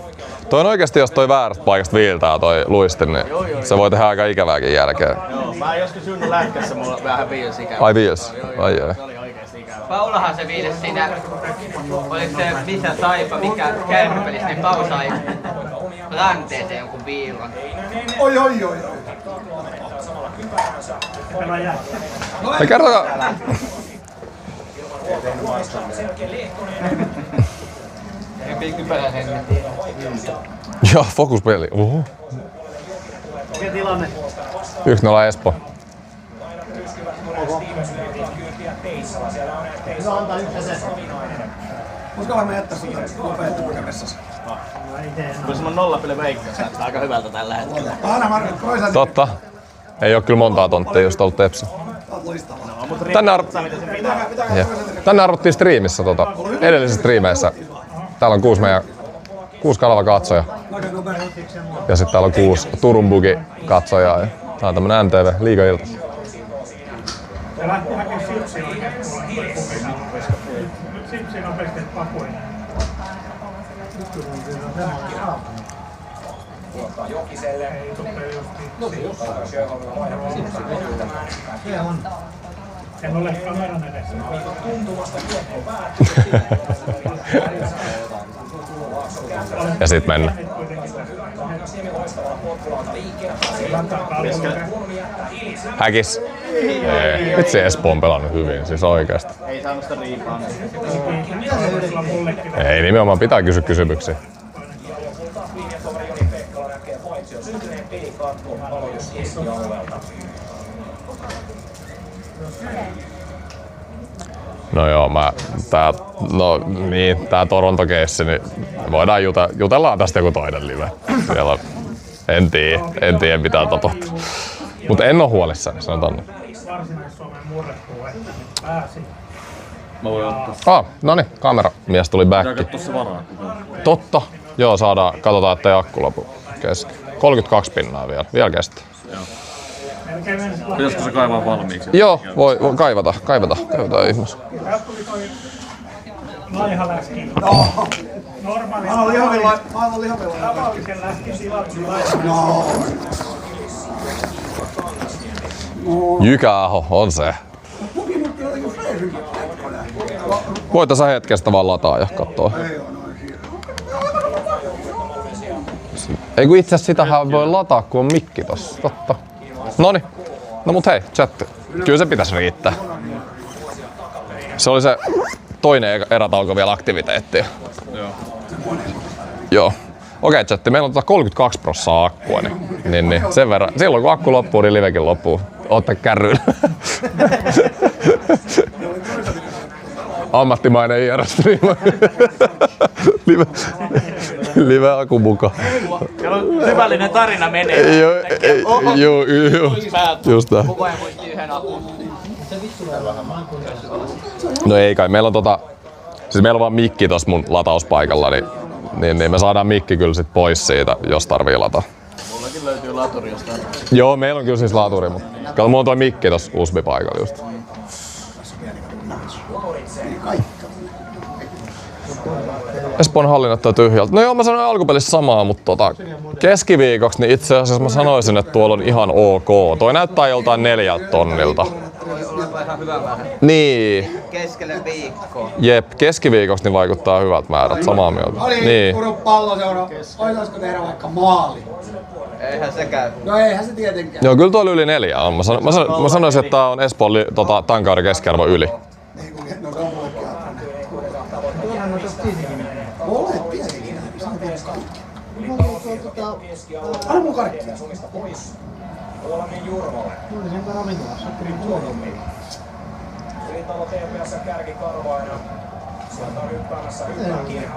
Toi on oikeesti, jos toi väärästä paikasta viiltää toi luistin, niin se voi tehdä aika ikävääkin jälkeen. Joo, mä joskus Junnu lätkässä mulla vähän viilsi ikävää. Ai viilsi? Ai Se oli oikeesti ikävää. Paulahan se viides siinä, oliko se missä Saipa, mikä kärrypelissä, niin Paula sai ranteeseen jonkun viilon. Oi. Me kertokaa. Joo, fokuspeli. Mikä tilanne? 1-0 Espoo. Hyvä antaa yksi se. Uskallan me jättää sitä nopeasti kävessasi. Kyllä semmonen nollapeli veikkaus näyttää aika hyvältä tällä hetkellä. Totta. Ei oo kyllä montaa tonttia just ollut Tepsi. Tänne arvottiin striimissä edellisessä striimeissä. Täällä on 6 kalava katsoja. Ja sitten täällä on 6 Turun Bugi katsojaa. Ja tää on tämmönen MTV liigailta. Se lähti hakemaan sipsiä oikein. Sipsiä nopeasti papuin. Luottaa Jokiselle. En ole kameran edessä. Tuntuvasta Ja sit mennään. Häkis. Nyt se Espoo on pelannut hyvin, siis oikeasti. Ei saanut sitä riipaa. Ei nimenomaan, pitää kysyä kysymyksiä. No joo, tää Toronto-keissi, niin voidaan jutellaan tästä joku toinen live. Siellä on, en tiedä mitä tapahtuu. Mutta en oo huolissani, sanotaan niin. Varsinais-Suomen murrepuu, että pääsi. Mä voin ottaa. Noniin, kameramies tuli back. Pitääkö tossa varaa? Totta. Joo, katsotaan ettei akku lopu kesken. 32 pinnaa vielä kestää. Pitäisikö se kaivaa valmiiksi? Joo, voi kaivata ihmeessä. Laiha läski. Normaali. Mä oon lihavilla. Tavallisen läskin tilattu. No. Jykäaho on se. Voit sä hetkestä vaan lataa ja kattoo. Ei kun itse asiassa sitähän voi lataa kun on mikki tossa, totta. Noni. No mut hei, chatti. Kyllä se pitäisi riittää. Se oli se toinen erätauko vielä aktiviteettia. Joo. Okei, chatti, meillä on 32% akkua, niin sen verran. Silloin kun akku loppuu, niin livekin loppuu. Ootte kärryillä. Ammattimainen IR-striima. Live akku mukaan. Siellä on syvällinen tarina menee. Joo. Just tää. Koko ajan voitti yhden akun. No ei kai, meillä on siis meillä on vaan mikki tossa mun latauspaikalla, niin me saadaan mikki kyllä sit pois siitä, jos tarvii lataa. Mullakin löytyy laturi jostain. Joo, meillä on kyllä siis laturi, mutta kato, mulla on toi mikki tossa USB-paikalla just. Espoon halli näyttää tyhjältä. No joo, mä sanoin alkupelissä samaa, mutta keskiviikoksi niin itse asiassa mä sanoisin, että tuolla on ihan ok. Toi näyttää joltain 4 tonnilta. Niin. Keskelle viikkoa. Jep, keskiviikoksi niin vaikuttaa hyvältä määrät, samaa mieltä. Niin. Turun Palloseura, voitaisko tehdä vaikka maali? Eihän se käy. No eihän se tietenkään. Joo, kyllä tuolla yli 4 on. Mä sanoisin, että tää on Espoon tämän kauden keskiarvo yli. No se on mullekin ajattelen. Olet tietenkin näin, sä tiedät kaikki. Anna mun karkkia. Olavi Jurvalle. Tuli sen ravintolassa. Ylitalo TPS kärkikarvaina. Sieltä on hyppäämässä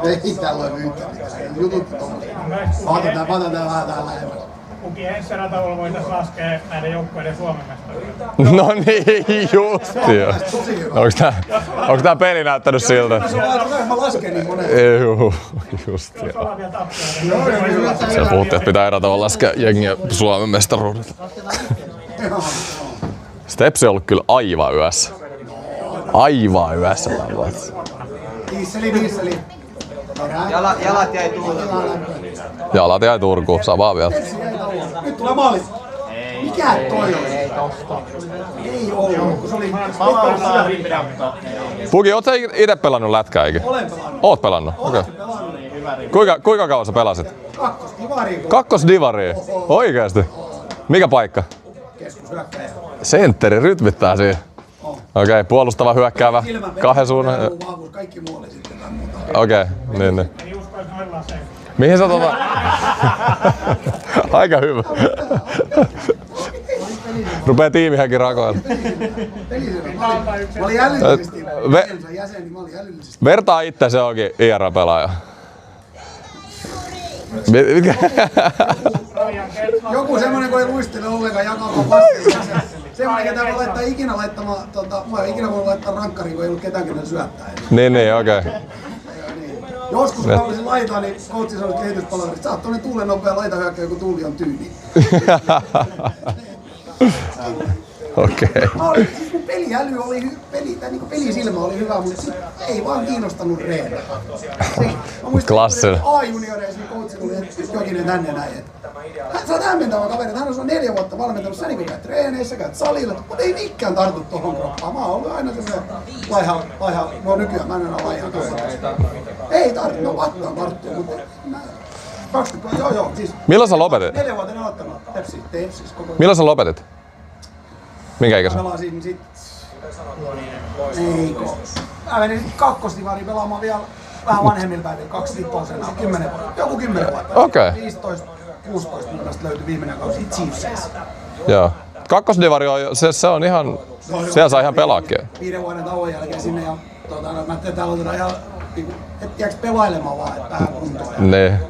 Ei täällä ole yhtään mitään. Jutut tommosia. Patan tää vähän täällä lähemmäs. Kukin ensi erätauolla voitaisiin laskea näiden joukkueiden Suomen mestaruuden. No niin, just jo. Onks tää peli näyttänyt siltä? Mä lasken niin monen. Juu, just jo. Siellä puhuttiin, että pitää erätauolla laskea jengiä Suomen mestaruudet. Stepsi on ollut kyllä aivan yössä. Aivan yössä tää vuotta. Dieseli. Jalat jäi Turkuun. Jalat jäi Turkuun, samaa vielä. Nyt tulee maali. Mikä toi oli? Ei tosta. Ei ollut, kun se oli... Puki, oot sä ite pelannut lätkää ikinä? Olen pelannut. Oot pelannut? Okei. Kuinka kauan sä pelasit? Kakkosdivariin. Kakkosdivariin? Oikeesti? Mikä paikka? Keskushyökkäjä. Sentteri rytmittää siinä. Okei, puolustava hyökkäävä. 2 suunnan. Kaikki muu oli sitten jotain muuta. Okei, niin. Mihin sä Aika hyvä. Rupee tiimihenki rakoilla. Mä olin älyllisesti jäsen, niin mä olin älyllisesti. Vertaa itse se onkin IR-pelaaja. Mikä? Joku semmonen, kun ei luistele ollenkaan jakaa passia. Semmonen, ketä voi laittaa ikinä laittamaan, mä en ikinä voi laittaa rankkariin, kun ei ollut ketään, kenen syöttää. Niin, okei. Joskus kun mä olisin laitaa, niin coachi sanoi kehityspalveluun, että sä oot toinen tuulen nopea laitahyökkäjä, joku Tuuli on tyyni. Okei. Siis mun peliäly oli niin pelisilmä oli hyvä, mutta sit ei vaan kiinnostanut reenata. Klassinen. A-junioreissa niin coachi tuli, että Jokinen tänne näin, että sä oot hämmentävä kaveri, että hän on sulla 4 vuotta valmentanut, sä niin käyt treeneissä, käyt salilla, mutta ei mikään tartu tohon kroppaan. Mä oon ollut aina semmoinen laiha, no nykyään mä en enää laiha kaveri. Ei tartu, no vattaan tarttuu, mutta 20, joo, siis. Milloin sä lopetit? 4 vuotta aloittanut Tepsis koko. Milloin sä lopetit? Minkä ikäisenä? Mä pelasin sit... Eikö? Mä menin sit kakkosdivariin pelaamaan vielä vähän vanhemmilla päivillä, 25, 10 vuotta. Joku 10 vuotta. Okei. 15, 16 mun mielestä löytyi viimeinen kausi Chiefseissä. Joo. Kakkosdivari on, se on ihan, siellä saa ihan pelaakin. 5 vuoden tauon jälkeen sinne ja mä ajattelin, täällä otetaan ihan, et jääks pelailemaan vaan, että vähän kuntoon. Ne.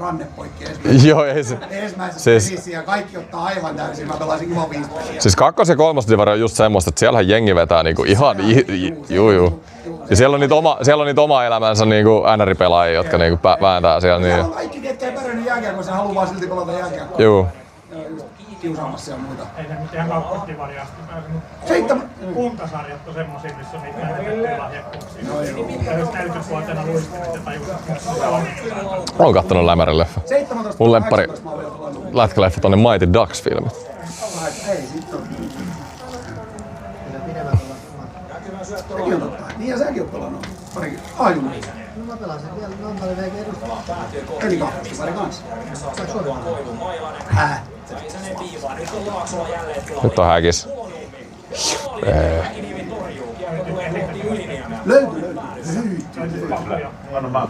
Ranne poikki Joo, ei se. Ensimmäisessä pelissä ja kaikki ottaa aivan täysin. Mä pelasin kivan 5 peliä. Siis kakkos- ja kolmosdivari on just semmoista, että siellähän jengi vetää niinku ihan juu. Ja siellä on niitä oma elämänsä niinku NR-pelaajia, jotka niinku vääntää siellä. Siellä on kaikki, ketkä ei pärjännyt jääkiekkoa, se haluaa vaan silti pelata jääkiekkoa. Juu. kiusaamassa ja muita. Ei ne mitään kakkostivariasta pääse, mutta 7. kuntasarjat on semmosia, missä on niitä menetettyjä lahjakkuuksia. Ja jos 40-vuotiaana luistelet ja tajusit, että se on. Olen kattonut Lämärin leffa. 17. Mun lemppari lätkäleffa on ne Mighty Ducks-filmit. Ei, sit on. Sekin on totta. Niin ja säkin oot pelannut parikin. Ajun. No mä pelasin vielä Nampali VG edustaa. Eli kakkosvari kanssa. Nyt on häkis. Löytyy. Anna mä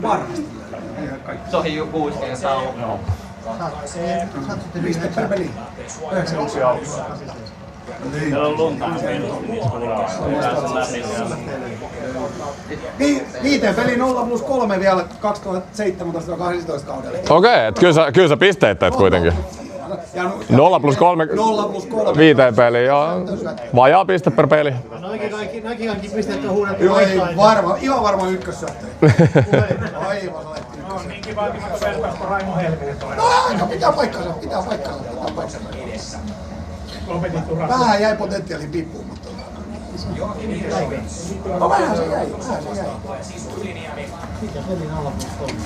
Varmasti. Se on jo 6 kertaa ollut. Piste per peli. 9 Siellä on lunta. Viiteen peli 0+3 vielä 2017-2018 kaudella. Okei, et kyllä sä pisteet teet kuitenkin. 0+3 viiteen peliin, joo. Vajaa piste per peli. Noikin kaikki pisteet on huudettu. Joo, ei varma, ihan varma ykkössyöttäjä. Aivan saletti ykkössyöttäjä. On niinkin vaatimaton vertaus kuin Raimo Helminen. No aika, pitää paikkansa. Vähän jäi potentiaalin piippuun, mutta... No vähän se jäi.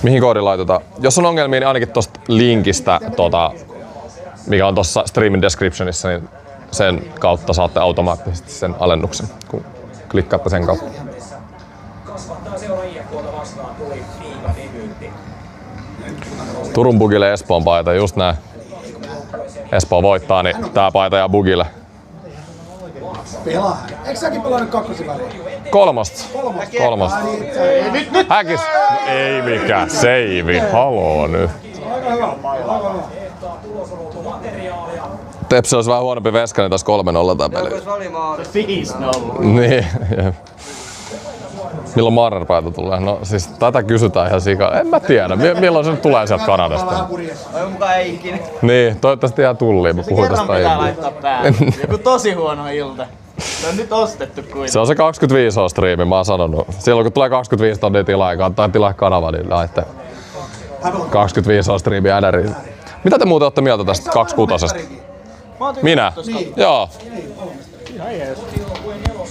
Mihin koodi laitetaan? Jos on ongelmia, niin ainakin tosta linkistä, mikä on tossa streamin descriptionissa, niin sen kautta saatte automaattisesti sen alennuksen, kun klikkaatte sen kautta. Turun Bugille Espoon paita, just näin. Espoo voittaa, niin tää paita jää Bugille. Pelaa. Eikö säkin pelannut kakkosen väliin? Kolmosta. Häkis. Ei mikään seivi. Haloo nyt. Aika hyvä. Tepsi olisi vähän huonompi veska, niin taas 3-0 tää peli. 5-0. Niin. Milloin Marner-paita tulee? No siis tätä kysytään ihan sikaa. En mä tiedä. Milloin se nyt tulee sieltä Kanadasta? Toivon mukaan ei ikinä. Niin, toivottavasti jää tulliin. Mä puhuin tästä pitää aiemmin. laittaa päälle. Joku tosi huono ilta. Se on nyt ostettu kuitenkin. Se on se 25 striimi, mä oon sanonut. Silloin kun tulee 25 tonnia tilaa ja kannattaa tilaa kanava, niin laitte 25 striimi NRiin. Mitä te muuten olette mieltä tästä 26? Minä? Joo.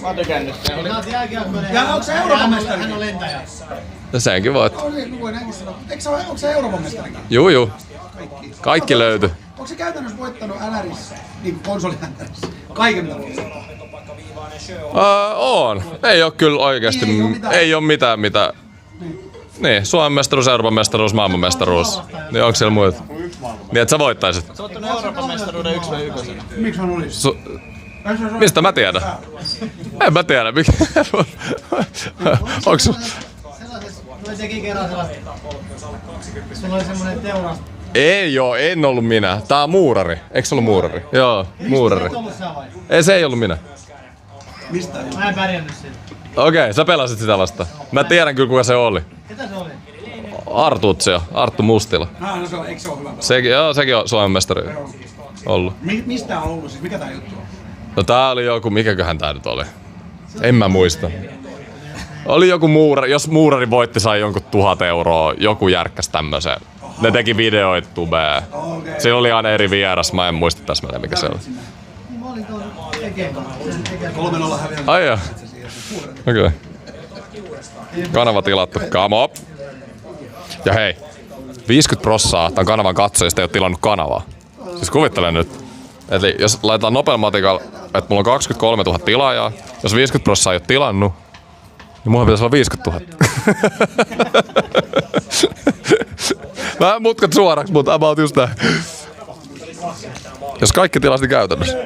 Mä oon tykännyt sen. Ja onko se Euroopan mestari? Hän on lentäjä. Ja senkin voit. Onko se Euroopan mestarikin? Juu. Kaikki löytyy. Onko se käytännössä voittanut NRissä, niin konsoli-NRissä, kaiken mitä voittanut? On. Ei oo kyllä oikeesti. Ei oo mitään mitä. Niin, Suomen mestaruus, Euroopan mestaruus, maailman mestaruus. Niin onko siellä muita? Niin et sä voittaisit. Sä oot ottanut Euroopan mestaruuden 1v1. Miksi hän olisi? Mistä mä tiedän? En mä tiedä. Onks sun? Noi teki kerran sellaista. Sulla oli semmonen teuras. Ei oo, en ollut minä. Tää on muurari. Eikö se ollut muurari? Joo, muurari. Mistä et ollut sä vai? Ei, se ei ollut minä. Mistä? Mä en pärjännyt sillä. Okei, sä pelasit sitä vasta. Mä tiedän kyllä kuka se oli. Ketä se oli? Arttu Mustila. No se on, eikö se ole hyvä? Sekin on Suomen mestari ollut. Mistä on ollut siis? Mikä tää juttu on? No tää oli joku, mikäköhän tää nyt oli? En mä muista. Oli joku muurari, jos muurari voitti, sai jonkun 1000 €, joku järkkäs tämmösen. Ne teki videoita tubeen. Siinä oli aina eri vieras, mä en muista täsmälleen mikä se oli. Mä olin tuolla tekemässä. 3-0 häviää. Ai joo. Okei. Kanava tilattu, come up. Ja hei, 50% tämän kanavan katsojista ei oo tilannut kanavaa. Siis kuvittelen nyt. Eli jos laitetaan nopealla matikalla, että mulla on 23 000 tilaajaa, jos 50% ei oo tilannut, niin mulla pitäisi olla 50 000. Vähän mutkat suoraksi, mutta about just näin. Jos kaikki tilasti käytännössä.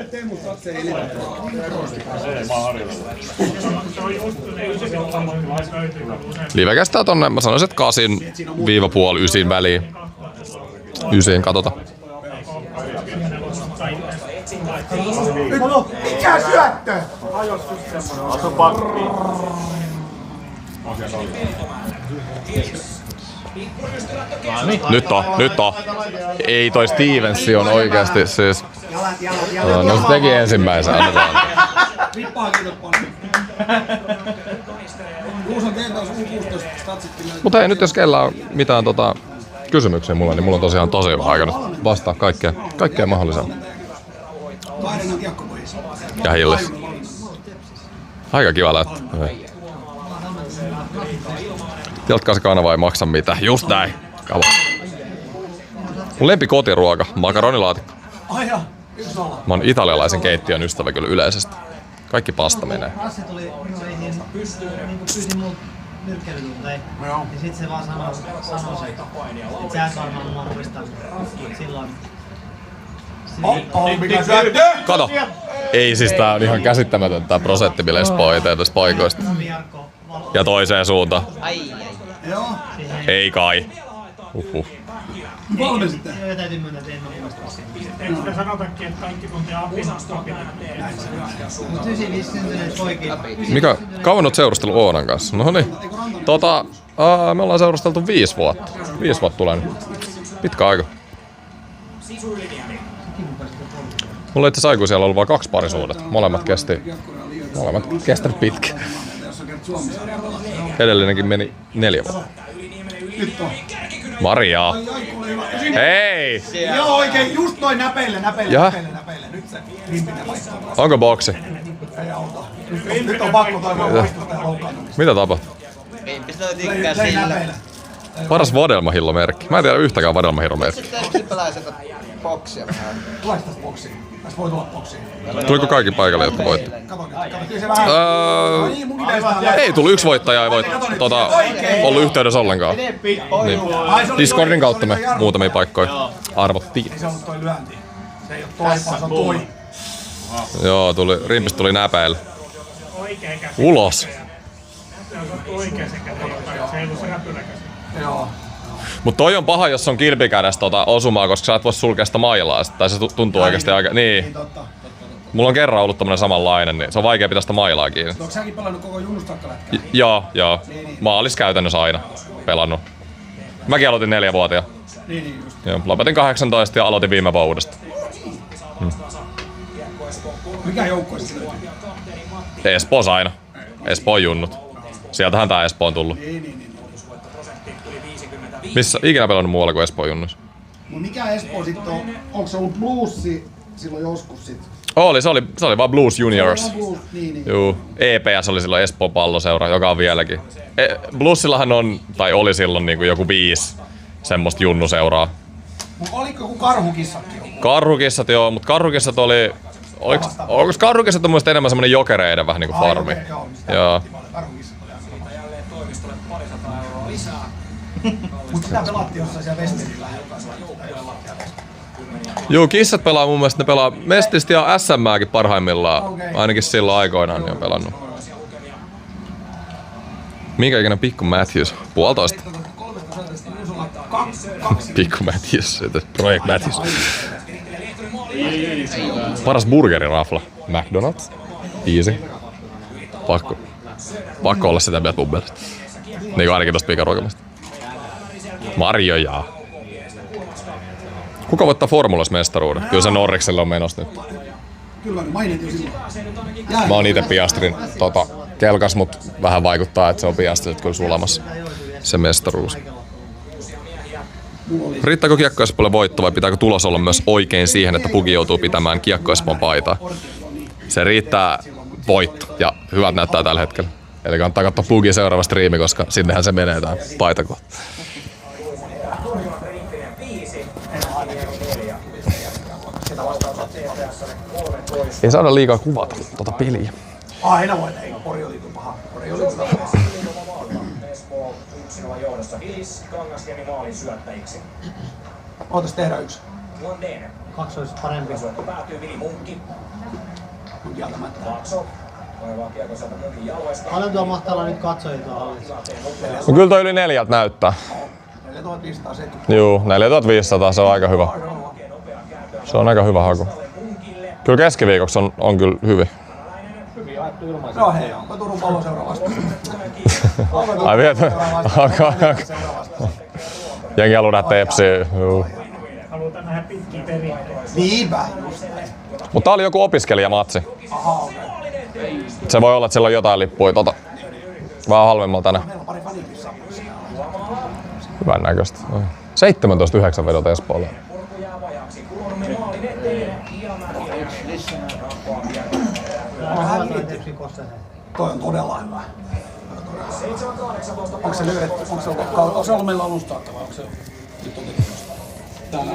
Live kestää tonne, mä sanoisin, että 8-9 väliin. 9, katsotaan. Mikä syöttö? Asu pakkiin. Nyt on. Ei toi Stevensi on oikeasti siis. No se teki ensimmäisen, annetaan. Rippaa kiitos paljon. Juuson teiltä olisi U16 statsitkin. Mutta hei, nyt jos kellä on mitään kysymyksiä mulla, niin mulla on tosiaan tosi hyvä aika nyt vastaa kaikkea mahdollisella. Ja hillis. Aika kiva lähtö. Tilatkaa se kanava ei maksa mitään. Just näin. Kava. Mun lempi kotiruoka, makaronilaatikko. Mä oon italialaisen keittiön ystävä kyllä yleisesti. Kaikki pasta menee. Lassi tuli meihin, pyysi mut nyrkkeilytunteja, ja sit se vaan sanoi se, että sä et varmaan mua muistaa silloin. Kato! Ei siis tää on ihan käsittämätöntä tää prosentti, millä Espoo itse tästä paikoista. Ja toiseen suuntaan. Ei kai. Joo, täytyy myöntää, että en ole muistaa siitä. Eikö sitä sanotakin, että kaikki tuntee apina? Mutta 95 syntyneet poikia. Mikä? Kauan oot seurustellut Oonan kanssa? No niin. Me ollaan seurusteltu 5 vuotta. 5 vuotta tulee nyt. Pitkä aika. Mulla itse asiassa aikuisella ollut vain 2 parisuudetta. Molemmat kestänyt pitkä. Edellinenkin meni 4 vuotta. Maria. Hei! Joo oikein, just noin näpeille. Nyt se rimpinen vaihtaa. Onko boksi? Nyt on pakko toivoa vaistusta ja loukkaantumista. Mitä tapahtui? Lei näpeille. Paras vadelmahillomerkki. Mä en tiedä yhtäkään vadelmahillomerkkiä. Boksia vähän. Tuleeko tästä boksiin? Tässä voi tulla boksiin. Tuliko kaikki paikalle, jotka voitti? Ei tullut, 1 voittaja ei ollut yhteydessä ollenkaan. Niin. Discordin kautta me muutamia paikkoja arvottiin. Ei se ollut toi lyönti. Se ei oo toi, vaan se on toi. Joo, rimpistä tuli näpäillä. Ulos. Joo. Mut toi on paha, jos on kilpikädessä osumaa, koska sä et voi sulkea sitä mailaa. Tai se tuntuu oikeesti aika... Niin. Mulla on kerran ollut tämmönen samanlainen, niin se on vaikea pitää sitä mailaa kiinni. Onko säkin pelannut koko junnustakkalätkää? Joo. Maalis käytännössä aina pelannut. Mäkin aloitin 4-vuotiaana. Niin just. Joo, lopetin 18 ja aloitin viime vuodesta. Mikä joukkueesta löytyy? Espoossa aina. Espoon junnut. Sieltähän tää Espoo on tullut. Missä? Ikinä pelannut muualla kuin Espoon junnuissa. Mut mikä Espoo sit on? Onko se ollut Bluesi silloin joskus sit? Se oli vaan Blues Juniors. Niin. Juu. EPS oli silloin Espoon palloseura, joka on vieläkin. Bluesillahan on, tai oli silloin niinku joku 5 semmoista junnuseuraa. Oliko joku karhukissatkin joku? Karhukissat joo, mut karhukissat oli... Oliko karhukissat on mun mielestä enemmän semmonen jokereiden vähän niinku farmi? Joo. Mut sitä pelattiin jossain siellä Westerin lähellä. Juu, kissat pelaa mun mielestä, ne pelaa Mestistä ja SM:ääkin parhaimmillaan. Ainakin silloin aikoinaan ne on pelannut. Minkä ikinä Pikku Matthews? 1,5. Pikku Matthews, Project Matthews. Paras burgerirafla. McDonald's. Easy. Pakko olla sitä mieltä mun mielestä. Niinku ainakin tosta pikaruokamasta. Mario jaa. Kuka voittaa Formulas mestaruuden? Kyllä se Norrikselle on menossa nyt. Kyllä mainittiin jo silloin. Mä oon ite Piastrin kelkas, mut vähän vaikuttaa, että se on Piastrit kyllä sulamassa se mestaruus. Riittääkö Kiekko Espoolle voitto vai pitääkö tulos olla myös oikein siihen, että Pugi joutuu pitämään Kiekko Espoon paitaa? Se riittää voitto ja hyvät näyttää tällä hetkellä. Eli kannattaa katsoa Pugin seuraava striimi, koska sinnehän se menee tää paita kohta. Ei saada liikaa kuvata tota peliä. Aina voi, ei Pori oli kyllä paha. Pori oli kyllä paha. Espoo 1-0 johdossa. Hillis Kangaskemi maalin syöttäjiksi. Ootas tehdä yksi. Lundén. 2 olisi parempi. Syöttö päätyy Vili Munkki. Kieltämättä. Laakso. Toivaa kiekko sieltä Munkin jaloista. Paljon tuo mahtaa olla nyt katsojia tuolla hallissa? No kyllä toi yli 4 näyttää. 4570. Juu, 4500, se on aika hyvä. Se on aika hyvä haku. Kyllä keskiviikoksi on kyllä hyvin. No hei, onko Turun Palloseura vastaan? Ai vietä. Jengi haluaa nähdä Tepsiä. Halutaan nähdä pitkiä perinteitä. Niinpä. Mutta tää oli joku opiskelijamatsi. Aha, okei. Se voi olla, että siellä on jotain lippuja vähän halvemmalla tänään. Meillä on pari fanikissa. Hyvän näköistä. 17-9 vedot Espoolle. Toi on todella hyvä. Onko se löydetty? Onko se ollut meillä alusta vai onko se nyt otettu? Täällä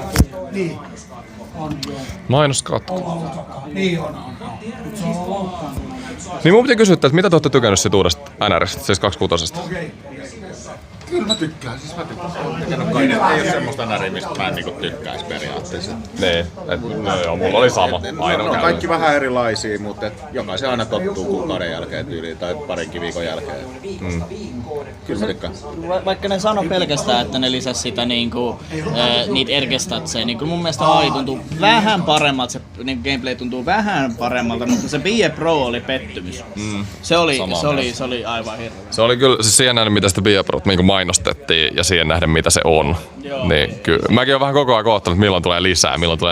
niin. On joo. Mainoskatko. Niin on. Se on loukkaantunut. Niin mun piti kysyä, että mitä te olette tykännyt siitä uudesta NRistä, siis 26-osesta? Kyllä mä tykkään, siis mä tykkään. Ei ole semmoista näriä, mistä mä en niinku tykkäis periaatteessa. Niin, no joo, mulla oli sama. Aina on kaikki vähän erilaisia, mutta jokaisen aina tottuu kuukauden jälkeen tyyliin tai parinkin viikon jälkeen. Kyllä mä tykkään. Vaikka ne sano pelkästään, että ne lisäs sitä niinku, niitä ergestatseja, niin mun mielestä AI tuntuu vähän paremmalta, se niin gameplay tuntuu vähän paremmalta, mutta se BE Pro oli pettymys. Se oli aivan hirveä. Se oli kyllä, siis siihen nähden mitä sitä BE Pro niin mainostettiin ja siihen nähden mitä se on. Joo. Niin kyllä. Mäkin olen vähän koko ajan kohtanut, että milloin tulee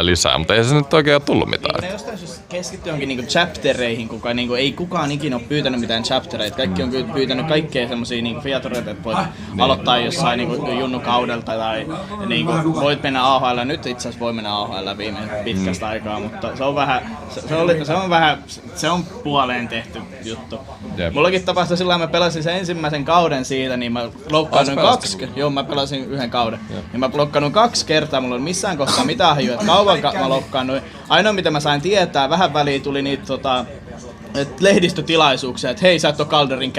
lisää, mutta ei se nyt oikein ole tullut mitään. Ne jostain syystä keskittyy jonkin niinku chaptereihin, ei kukaan ikinä ole pyytänyt mitään chaptereita. Kaikki on pyytänyt kaikkea semmosia niinku featureita, että voit aloittaa jossain niinku junnukaudelta tai niinku voit mennä AHL. Nyt itse asiassa voi mennä AHL viime pitkästä aikaa, mutta se on puoleen tehty juttu. Jep. Mullakin tapahtui silloin, mä pelasin sen ensimmäisen kauden siitä, niin mä loukkaannuin mä pelasin yhden kauden. Ja mä loukkaannuin 2 kertaa, mulla ei missään kohtaa mitään hajua, että kauan mä loukkaannuin. Ainoa mitä mä sain tietää, vähän väliin tuli niitä lehdistötilaisuuksia, että hei sä et oo Calderin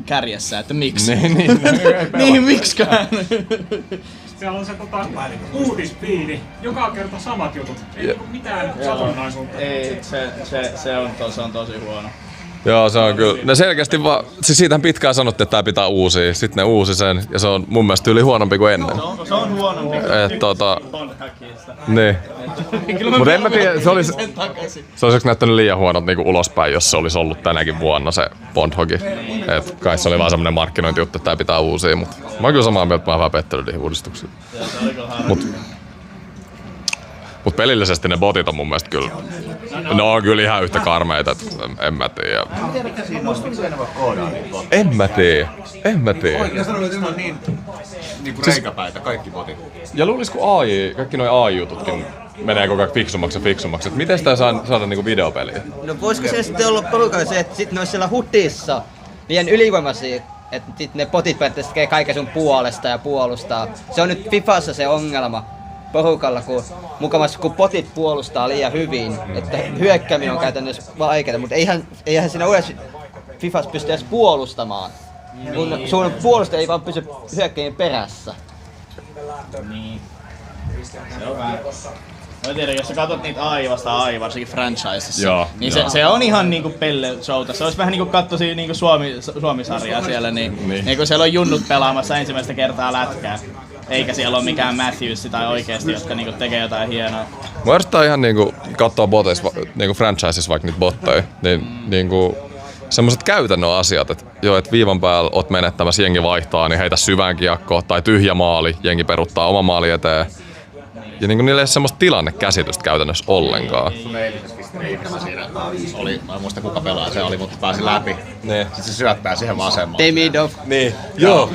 kärjessä, että miksi? Niin miksikään? Siellä on se uutisfiidi, joka kerta samat jutut, ei ole mitään satunnaisuutta. Ei, se on tosi huono. Joo, se on kyllä. Ne selkeästi vaan, siis siitähän pitkään sanottiin, että tää pitää uusia. Sitten ne uusi sen ja se on mun mielestä yli huonompi kuin ennen. Se on huonompi kuin niin. Mutta en mä tiedä, se olisi näyttänyt liian huonot niinku ulospäin, jos se olisi ollut tänäkin vuonna se Bondhogi. Et kai se oli vaan semmonen markkinointijuttu, että tää pitää uusia, mutta mä oon kyllä samaa mieltä, että mä oon vähän pettynyt niihin uudistuksiin. Mut pelillisesti ne botit on mun mielestä kyllä, ne on kyllä ihan yhtä karmeita, että en mä tiedä. En mä tiedä. Oikeastaan on niin niinku reikäpäitä kaikki botit. Ja luulisiko kaikki noi AI-jututkin menee koko ajan fiksummaksi, että miten sitä saada niinku videopeliä? No voisiko se sitten olla porukalla se, että sit ne ois siellä hutissa liian ylivoimaisia, että sit ne botit periaatteessa tekee kaiken sun puolesta ja puolustaa. Se on nyt Fifassa se ongelma porukalla, kun mukavasti kun botit puolustaa liian hyvin, että hyökkääminen on käytännössä vaikeaa, mutta eihän siinä uudessa Fifassa pysty edes puolustamaan. Kun sun puolustaja ei vaan pysy hyökkäjien perässä. Niin. Se on vähän. Mä tiedän, jos sä katsot niitä AI vastaan AI, varsinkin franchisessa, niin se on ihan niinku pelle-showta. Se olisi vähän niinku kattoisia niinku Suomi-sarjaa siellä, niin kun siellä on junnut pelaamassa ensimmäistä kertaa lätkää. Eikä siellä ole mikään Matthews tai oikeesti, jotka niinku tekee jotain hienoa. Mä ärsyttää ihan niinku kattoo boteissa, niinku franchisessa vaikka niitä botteja, niin niinku semmoset käytännön asiat, että joo, et viivan päällä oot menettämässä, jengi vaihtaa, niin heitä syvään kiekkoon tai tyhjä maali, jengi peruttaa oma maali eteen. Ja niinku niillä ei ole semmoista tilannekäsitystä käytännössä ollenkaan. Sun eilisessäkin striimissä siinä oli, mä en muista kuka pelaa se oli, mutta pääsi läpi. Niin. Sitten se syöttää siihen vasemmaan. Demidov. Niin. Joo.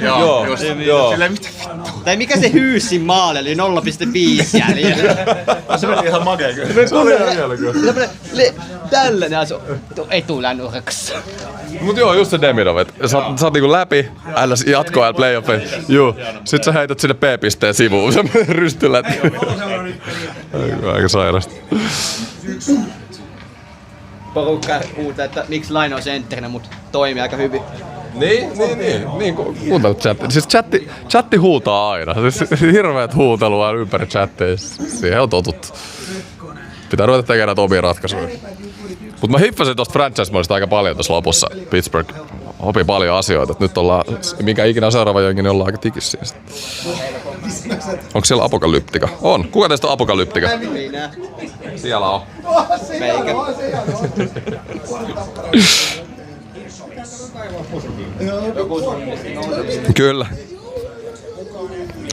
Silleen mitä vittu. Tai mikä se hyysin maali oli 0,5 jäljellä. Se meni ihan makea kyllä. Se oli ihan hieno kyllä. Tällainen asu etulänurkassa. Mut joo, just se Demidov, että sä oot niinku läpi, älläs jatkoajalla playoffeja. Juu. Sit sä heität sinne P-pisteen sivuun, se rystylät. Aika sairasta. Porukka huutaa, että miksi Laine on sentterinä, mut toimii aika hyvin. Niin, kuuntelut chatti. Siis chatti huutaa aina. Siis hirveet huutelua ympäri chatteja. Siihen on totuttu. Pitää ruveta tekemään näitä omia ratkaisuja. Mut mä hiffasin tosta franchise-modista aika paljon tossa lopussa. Pittsburgh opi paljon asioita. Nyt ollaan, mikä ikinä seuraava jengi, niin ollaan aika tikissä. Onko siellä Apokalyptika? On. Kuka teistä on Apokalyptika? Minä. Siellä on. Meikä. Kyllä.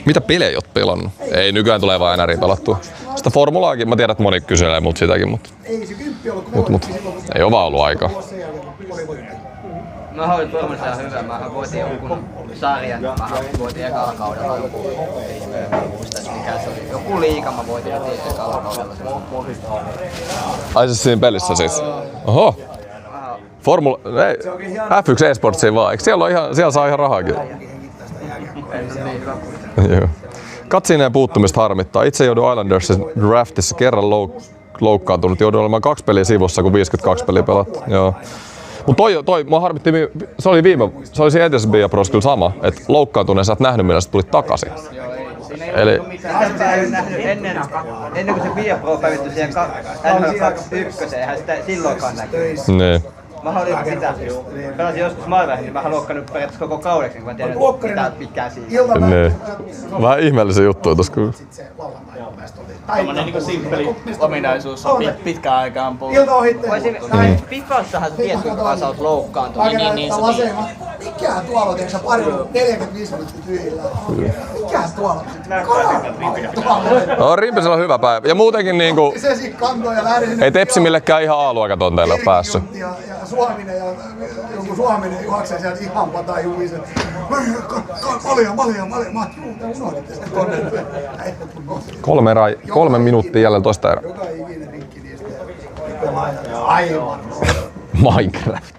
Mitä pelejä oot pelannut? Ei, nykyään tulee vaan NRiä pelattua. Sitä formulaakin, mä tiedän, että moni kyselee multa sitäkin, mutta ei oo vaan ollut aikaa. Mä olin Pormassa hyvä. Mä voitin jonkun sarjan. Mä voitin ekalla kaudella joku. Mä muistan mikä se oli. Joku liiga mä voitin ekalla kaudella. Ai siis siinä pelissä siis? Oho. Formula... Ei, F1 eSportsiin vaan. Eikö siellä saa ihan rahaakin? Joo. Katsineen puuttumista harmittaa. Itse joudun Islandersin draftissa kerran loukkaantunut. Joudun olemaan 2 peliä sivussa, kun 52 peliä pelattu. Joo. Mut toi mua harmitti, se oli siinä edellisessä Biapros kyllä sama, että loukkaantuneen sä et nähnyt millä sä tulit takaisin. Eli... Ennen kuin se Biapro päivitty siihen NHL21, eihän sitä silloinkaan näkyy. Niin. Mä olin sitä, pelasin joskus maailman, niin mä oon loukannut periaatteessa koko kaudeksi, kun mä tiedän mitään siinä. Niin. Vähän ihmeellisiä juttuja tossa kyllä. Tommonen niinku simppeli ominaisuus on pitkään aikaan puhuttu. Fifassahan sä tiedät, kuinka sä oot loukkaantunut. Niin mikä tuolla on, tiedätkö pari 45 minuuttia tyhjillä? Mikä tuolla on? No, Rimpisellä on hyvä päivä. Ja muutenkin niinku... Se sit kantoi ja lähdin... Ei Tepsi millekään ihan A-luokatonteille ole päässyt. Ja Suominen ja joku Suominen juoksee sieltä ihan pataa jumiset. Malja. Mä unohditte sen tonne. 3 minuuttia jäljellä toista erää. Joka ikinen rikki niistä. Aivan. Minecraft.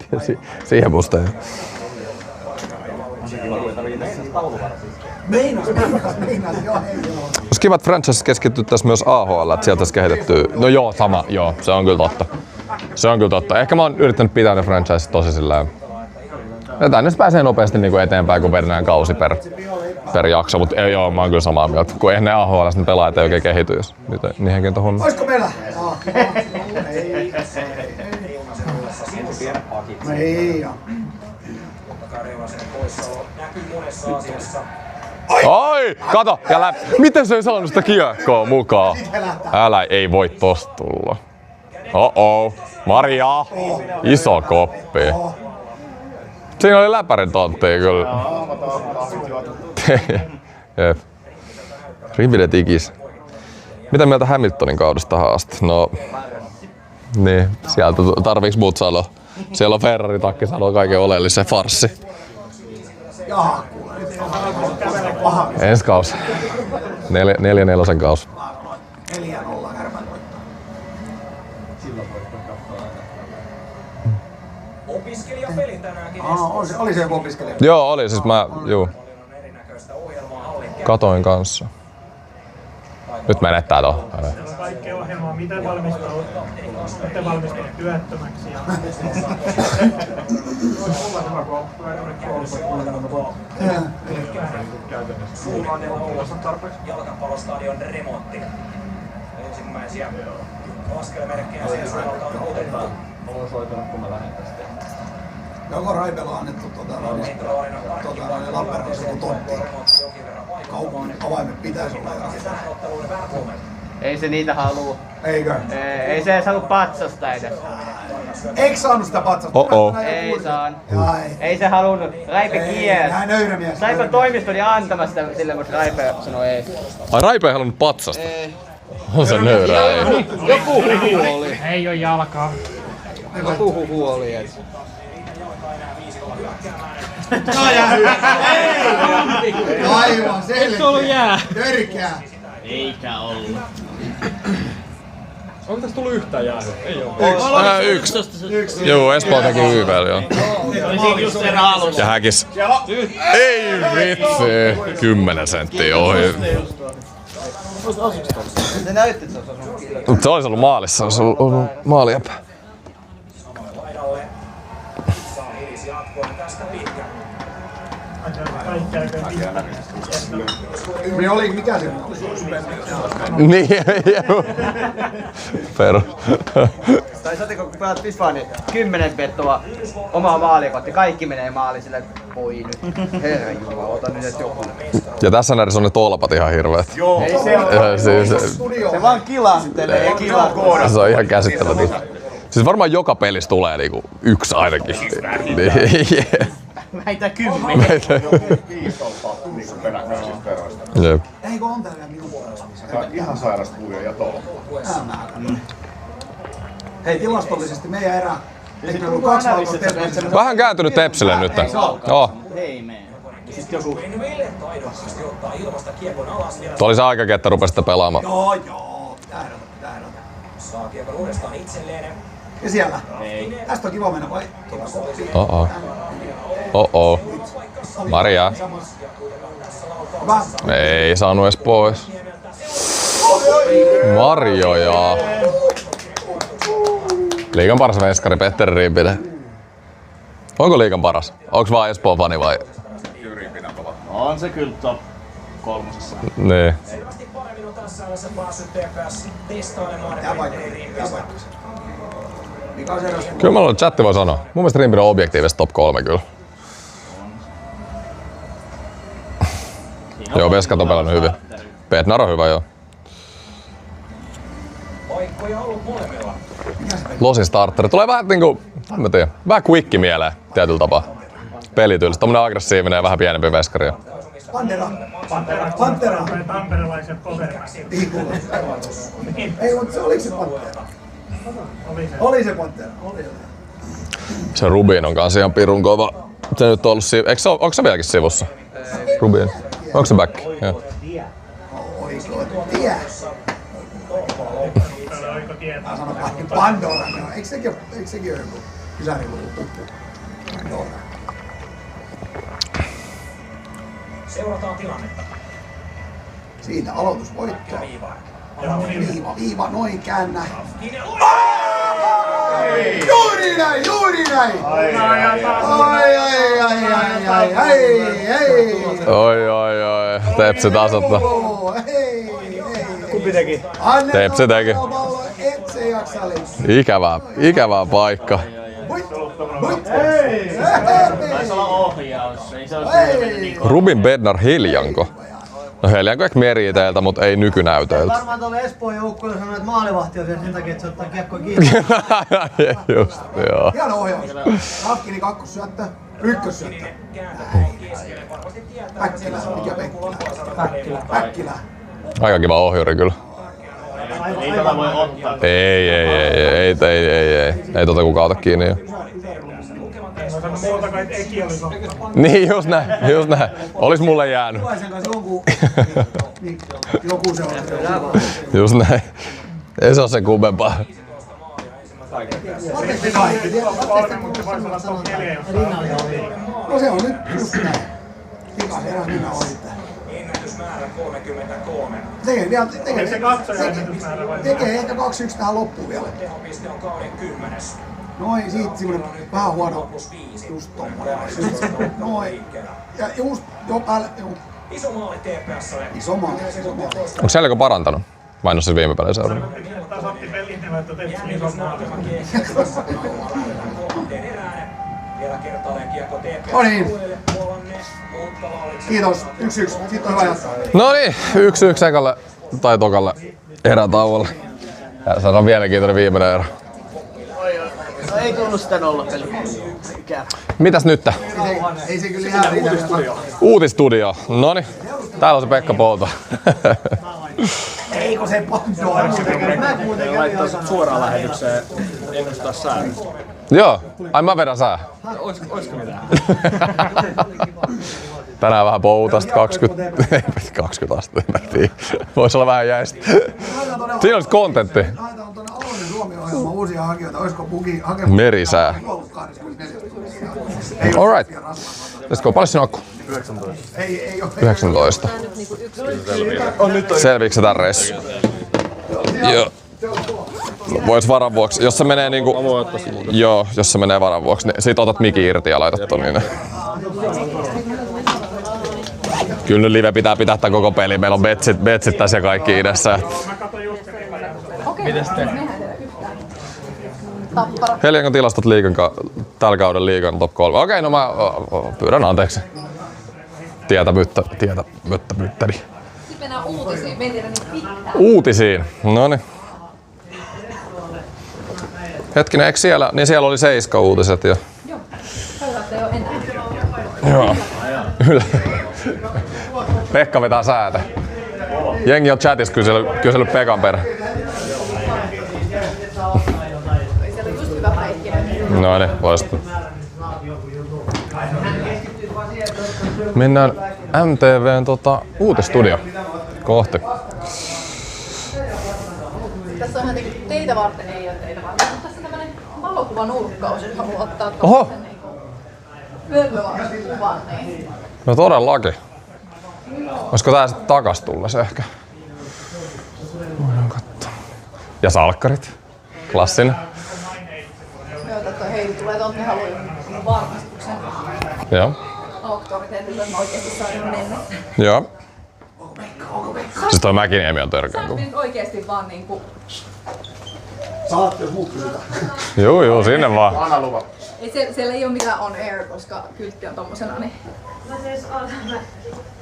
Siihen musta ei. Meinas, joo hei joo. Olisi kiva, että franchise keskittyttäisiin myös AHL, että sieltä olisi kehitetty. No joo, sama, joo, se on kyllä totta. Se on kyllä totta. Ehkä mä oon yrittänyt pitää ne franchise tosi silleen. Ja tänne pääsee nopeasti niin kuin eteenpäin, kun vedetään kausi per jakso, mutta joo, mä oon kyllä samaa mieltä. Kun eihän ne AHL, ne pelaajat ei oikein kehity, jos niihinkin tohon. Olisiko meillä? Ei joo. Oi! Kato! Ja miten se ei saanut sitä kiekkoa mukaan? Ei voi tosta tulla. Maria! Iso koppi. Siinä oli läpärin tonttia kyllä. Jep. Rividet ikis. Mitä mieltä Hamiltonin kaudesta haastat? No... Niin, sieltä tarviiks muut sanoa? Siellä on Ferrari-takki sanoo kaiken oleellisen farssi. Ensi kausi. 4-4 kausi. 4-0 Opiskelijapeli tänäänkin. Oli se joku opiskelija? Joo, oli siis katoin kanssa. Nyt menettää tuohon. Kaikkea ohjelmaa, miten valmistautua työttömäksi. Jalkapallostadion remontti. Ensimmäisiä askelmerkkejä siellä suunnalta on otettu. Olen soittanut, kun mä lähdin tästä. Joko Raipella on annettu Lappeenrannassa joku tontti. Kaupan avaimet pitäisi olla. Ei se niitä haluu. Eikö? Ei se halua patsasta edes. Eikö saanut sitä patsasta? Ei saan. Ei se halunnut. Raipe kielsi. Näin nöyrämies. Raipe toimisto oli antamassa sille, mutta Raipe sanoi ei. Ai Raipe ei halunnut patsasta? Ei. On se nöyrää, ei. Joku huhu oli. Ei oo jalkaa. Joku huhu oli, et. Aivan selkeä. Eikö se ollut jää? Törkää. Eikä ollut. Onko tässä tullut yhtään jäähyä? Ei oo. Yksi. Joo, Espoo teki YVL, joo. Oli just sen alussa. Ja Häkis. Ei vitsi. 10 senttiä ohi. Se näytti, että se olisi osunut kiinni. Mutta se olisi ollut maalissa, se olisi ollut maalijäpä. Me oli, mikä se on? Niin, joo. Perus. Tai satiko, kun pelaat Fifaa, niin 10 vetoa omaa maalia kohti. Kaikki menee maaliin sille, voi nyt. Herranjumala, ota nyt et joku. Ja tässä närissä on ne tolpat ihan hirveet. Joo. Ei se ole. Se vaan kilahtelee ja kilaa. Se on ihan käsittämätön. Siis varmaan joka pelissä tulee niinku yksi ainakin. Väitä 10. Jep. Eikö on täällä minun puolella? Ihan sairasta kuvia ja tolppua. Hei, tilastollisesti meidän erä Vähän kääntynyt Tepsille nyt. Joo. Ei mene. Sitten joku... Tuo oli se aika, että rupesitte pelaamaan. Joo. Saa kiekon uudestaan itselleen. Ja siellä. Ei. Tästä on kiva mennä vai? Maria. Ei saanut edes pois. Marjoja. Liigan paras veskari Petteri Rimpinen. Onko liigan paras? Onko vaan Espoon fani vai? On se kyllä top 3. Niin. Selvästi paremmin on tässä ajassa päässyt TPS testailemaan Petteri Rimpistä. Kyllä mä luulen, chatti voi sanoa. Mun mielestä Rimpinen on objektiivisesti top 3 kyllä. Joo, Veskat on pelannut hyvin. Petnar on hyvä joo. Paikkoja on ollut molemmilla. Losin starteri. Tulee vähän niinku, mä tiedän, vähän quickki mieleen tietyllä tapaa. Pelityylistä. Tommonen aggressiivinen ja vähän pienempi veskari. Pantera. Tamperelaisen powerman. Ei, mutta se oliko se Pantera? Oli se Pantera. Se Rubin on kanssa ihan pirun kova. Se nyt on ollut onko se vieläkin sivussa? Rubin. Onko se back? Joo. Pandora. Eikö sekin ole joku kysäriluku? Pandora. Seurataan tilannetta. Siitä aloitusvoitto. Viiva, noin käännä. Juuri näin! Oi. Tepsi tasoittaa. Kumpi teki? Tepsi teki. Et se jaksa liikaa. Ikävää paikka. Taisi olla ohjaus. Ei se olisi Rubin Bednar Hiljanko. No Hiljanko ehkä Meriteiltä, mutta ei nykynäytöiltä. Varmaan tuolle Espoon joukkueelle sanoi, että maalivahti on siellä sen takia, että se ottaa kiekkoa kiinni. Just, joo. Hieno ohjaus. Rafkini kakkossyöttö, ykkössyöttö. Päkkilä, mikä Päkkilä. Aika kiva ohjuri kyllä. Ei tätä voi ottaa. Ei tota kukaan ota kiinni jo. Muuta kai Eki olisi Niin, just näin. Olis mulle jäänyt. Joku se on. Just näin. Ei se oo sen kummempaa. No se on nyt just näin. Pikainen erä minä ohittaa. Ennätysmäärä 33. Tekee ehkä 2-1 tähän loppuun vielä. Tehopiste on kauden 10. Noin, siitä semmonen vähän huono. Just tommonen. Noin. Ja just jo päälle. Iso maali TPS:lle. Iso maali. Onko Selko parantanut? Mä en oo siis viime pelejä seurannut. Tasoitti pelin, niin että tehtiin iso maali. Vielä kertaalleen kiekko TPS. No niin. Kiitos. 1-1. Sitten on hyvä jatkaa. No niin, 1-1 ekalle tai tokalle erätauolle. Ja se on mielenkiintoinen viimeinen erä. No ei tullut sitä nollapeliä. Mitäs nyt? Ei se kyllä ihan riitä. Uutistudio. Noniin, täällä on se Pekka Polto. Eikö se Pandora? Mä kuitenkin laittaa sut suoraan lähetykseen ennustaa sää. Joo, ai mä vedän sää. Oisko mitään? Tänään vähän poutasta 20 astetta. Voisi olla vähän jäistä. Siinä olisi kontentti. Laitetaan tuonne Aloinen Suomi-ohjelma uusia hakijoita. Olisiko Bugi hakenut? Merisää. Alright. Let's go. Paljon siinä akku? 19. Selviikö se tän reissu? Joo. Vois varan vuoksi. Jos se menee niinku... Joo, jos se menee varan vuoksi, niin sit otat mikin irti ja laitat ton niin. Kyllä nyt live pitää pitää tän koko peli. Meillä on betsit tässä ja kaikki idessä. Mites te? Heliankon tilastot tällä kauden liigan top 3. Okei, no mä pyydän anteeksi. Tietämyttäni. Sitten mennään uutisiin. Me ei tiedä niitä pitää. Uutisiin. Noniin. Hetkinen, eikö siellä? Niin siellä oli 7 uutiset jo. Joo. Toivottavasti ei oo enää. Joo. Kyllä. Pekka vetää säätä. Jengi on chatissa kysellyt Pekan perään. Siellä on just hyvä Heikkinen. No niin. niin, loistava. Mennään MTV:n uutistudio kohti. Tässä on niinku teitä varten, ei ole teitä varten, mutta tässä on tämmönen valokuvanurkkaus, jos haluaa ottaa Oho! kuvan. Niin. No todellakin. Olisiko tää sitten takas tulles ehkä? Voidaan katsoa. Ja salkkarit. Klassinen. Joo, toi Heidi tulee tonne, ne haluaa varmistuksen. Joo. Auktoriteetilla, että mä oikeesti saan mennä. Joo. Siis toi Mäkiniemi on törkeä kuva. Nyt oikeesti vaan niinku... Saat jos muut pyytää. Juu, sinne vaan. Anna luva. Ei, siellä ei oo mitään on air, koska kyltti on tommosena, niin... No siis on.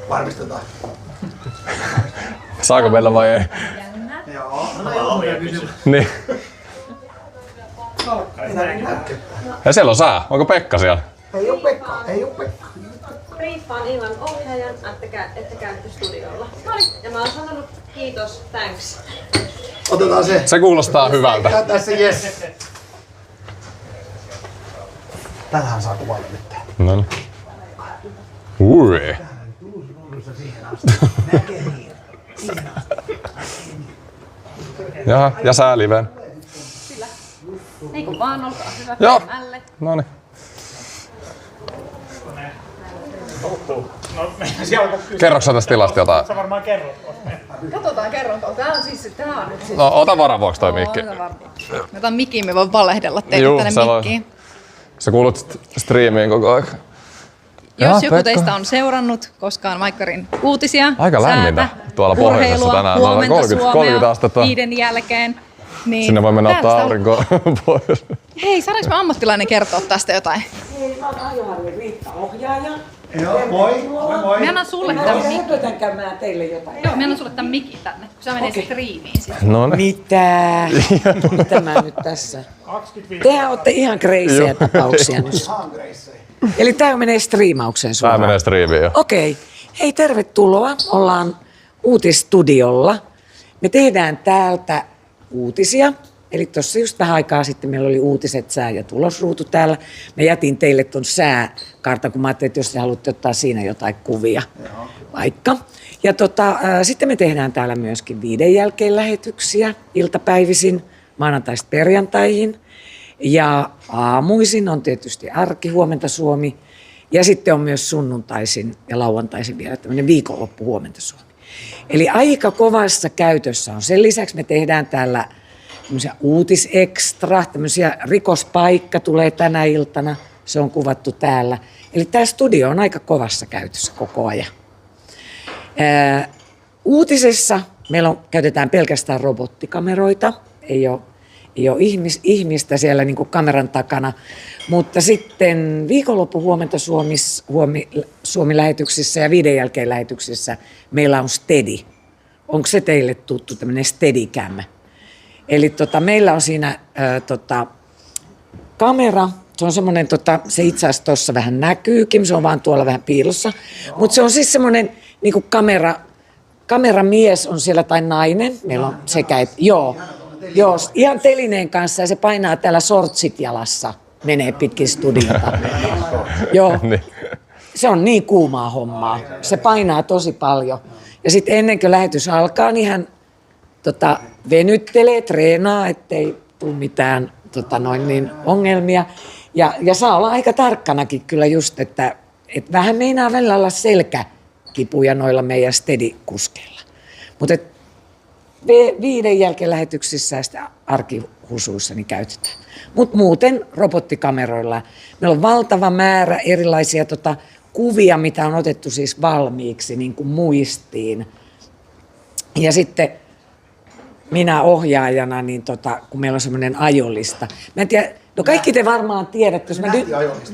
Varmistetaan. Saako meillä vai ei? Joo. Niin. Ja siellä on sää. Onko Pekka siellä? Ei oo Pekka, ei oo Pekka. Briefaan illan ohjaajan, että käytte studiolla. Ja mä oon sanonut kiitos, thanks. Otetaan se. Se kuulostaa hyvältä. Käytetään se yes. Tällähän saa kuvailla nyt. No niin. Ui. Ja sääliven. Niin kuin vaan, olkaa hyvä. Joo. Mälle. Noniin. Kerroksä tästä tilasta jotain? Sä varmaan kerrot. Kerronko? Tää on siis, tää on nyt siis... No, ota varavuoksi toi mikki. Mä otan mikin, me voin valehdella teille Juu, tänne mikkiin. Sä kuulut striimiin koko aika. Jos joku teistä on seurannut koskaan Maikkarin uutisia, aika lämmintä tuolla pohjoisessa tänään. Huomenta 30 astetta. 5 jälkeen. Niin sinne voi mennä ottaa aurinkoa pois. Hei, saadaanko mä ammattilainen kertoa tästä jotain? Hei, mä oon Ajoharjun Riitta-ohjaaja. Joo, moi. Mä annan sulle tämän mikin. Häpötän käymään teille jotain. Joo, mä annan sulle tämän mikin tänne, kun sä menee striimiin. Siis. Mitä? Tämä nyt tässä. Tehän ootte ihan kreisejä tapauksia nyt. Eli tää menee striimaukseen suoraan? Tää menee striimiin jo. Okei. Hei, tervetuloa. Ollaan Uutistudiolla. Me tehdään täältä uutisia. Eli tuossa just vähän aikaa sitten meillä oli uutiset, sää ja tulosruutu täällä. Mä jätin teille ton sääkartan, kun mä ajattelin, että jos te haluatte ottaa siinä jotain kuvia vaikka. Ja sitten me tehdään täällä myöskin 5 jälkeen lähetyksiä iltapäivisin maanantaista perjantaihin. Ja aamuisin on tietysti Arki, Huomenta Suomi. Ja sitten on myös sunnuntaisin ja lauantaisin vielä tämmöinen viikonloppu Huomenta Suomi. Eli aika kovassa käytössä on. Sen lisäksi me tehdään täällä tämmöisiä uutisekstra, tämmöisiä rikospaikka tulee tänä iltana. Se on kuvattu täällä. Eli tämä studio on aika kovassa käytössä koko ajan. Uutisessa meillä käytetään pelkästään robottikameroita. Ei ole ihmistä siellä niin kuin kameran takana. Mutta sitten viikonloppu Huomenta Suomi-lähetyksissä ja 5 jälkeen lähetyksissä meillä on Steady. Onko se teille tuttu, tämmöinen Steadicam? Eli meillä on siinä kamera, se on semmoinen, se itse asiassa tuossa vähän näkyykin, se on vaan tuolla vähän piilossa. Mutta se on siis semmoinen niin kuin kameramies on siellä tai nainen, meillä on sekä, joo, ihan telineen kanssa ja se painaa täällä sortsit jalassa, menee pitkin studiota. Joo, se on niin kuumaa hommaa, se painaa tosi paljon. Ja sitten ennen kuin lähetys alkaa, niin hän venyttelee, treenaa, ettei tule mitään ongelmia. Ja saa olla aika tarkkanakin kyllä just, että vähän meinaa välillä olla selkäkipuja noilla meidän steady-kuskeilla. Mutta 5 jälkeen lähetyksissä ja sitten arkihusuissa niin käytetään. Mutta muuten robottikameroilla. Meillä on valtava määrä erilaisia kuvia, mitä on otettu siis valmiiksi niin kuin muistiin. Ja sitten minä ohjaajana, niin kun meillä on semmoinen ajolista. Mä en tiedä, no kaikki te varmaan tiedätte, jos mä nyt...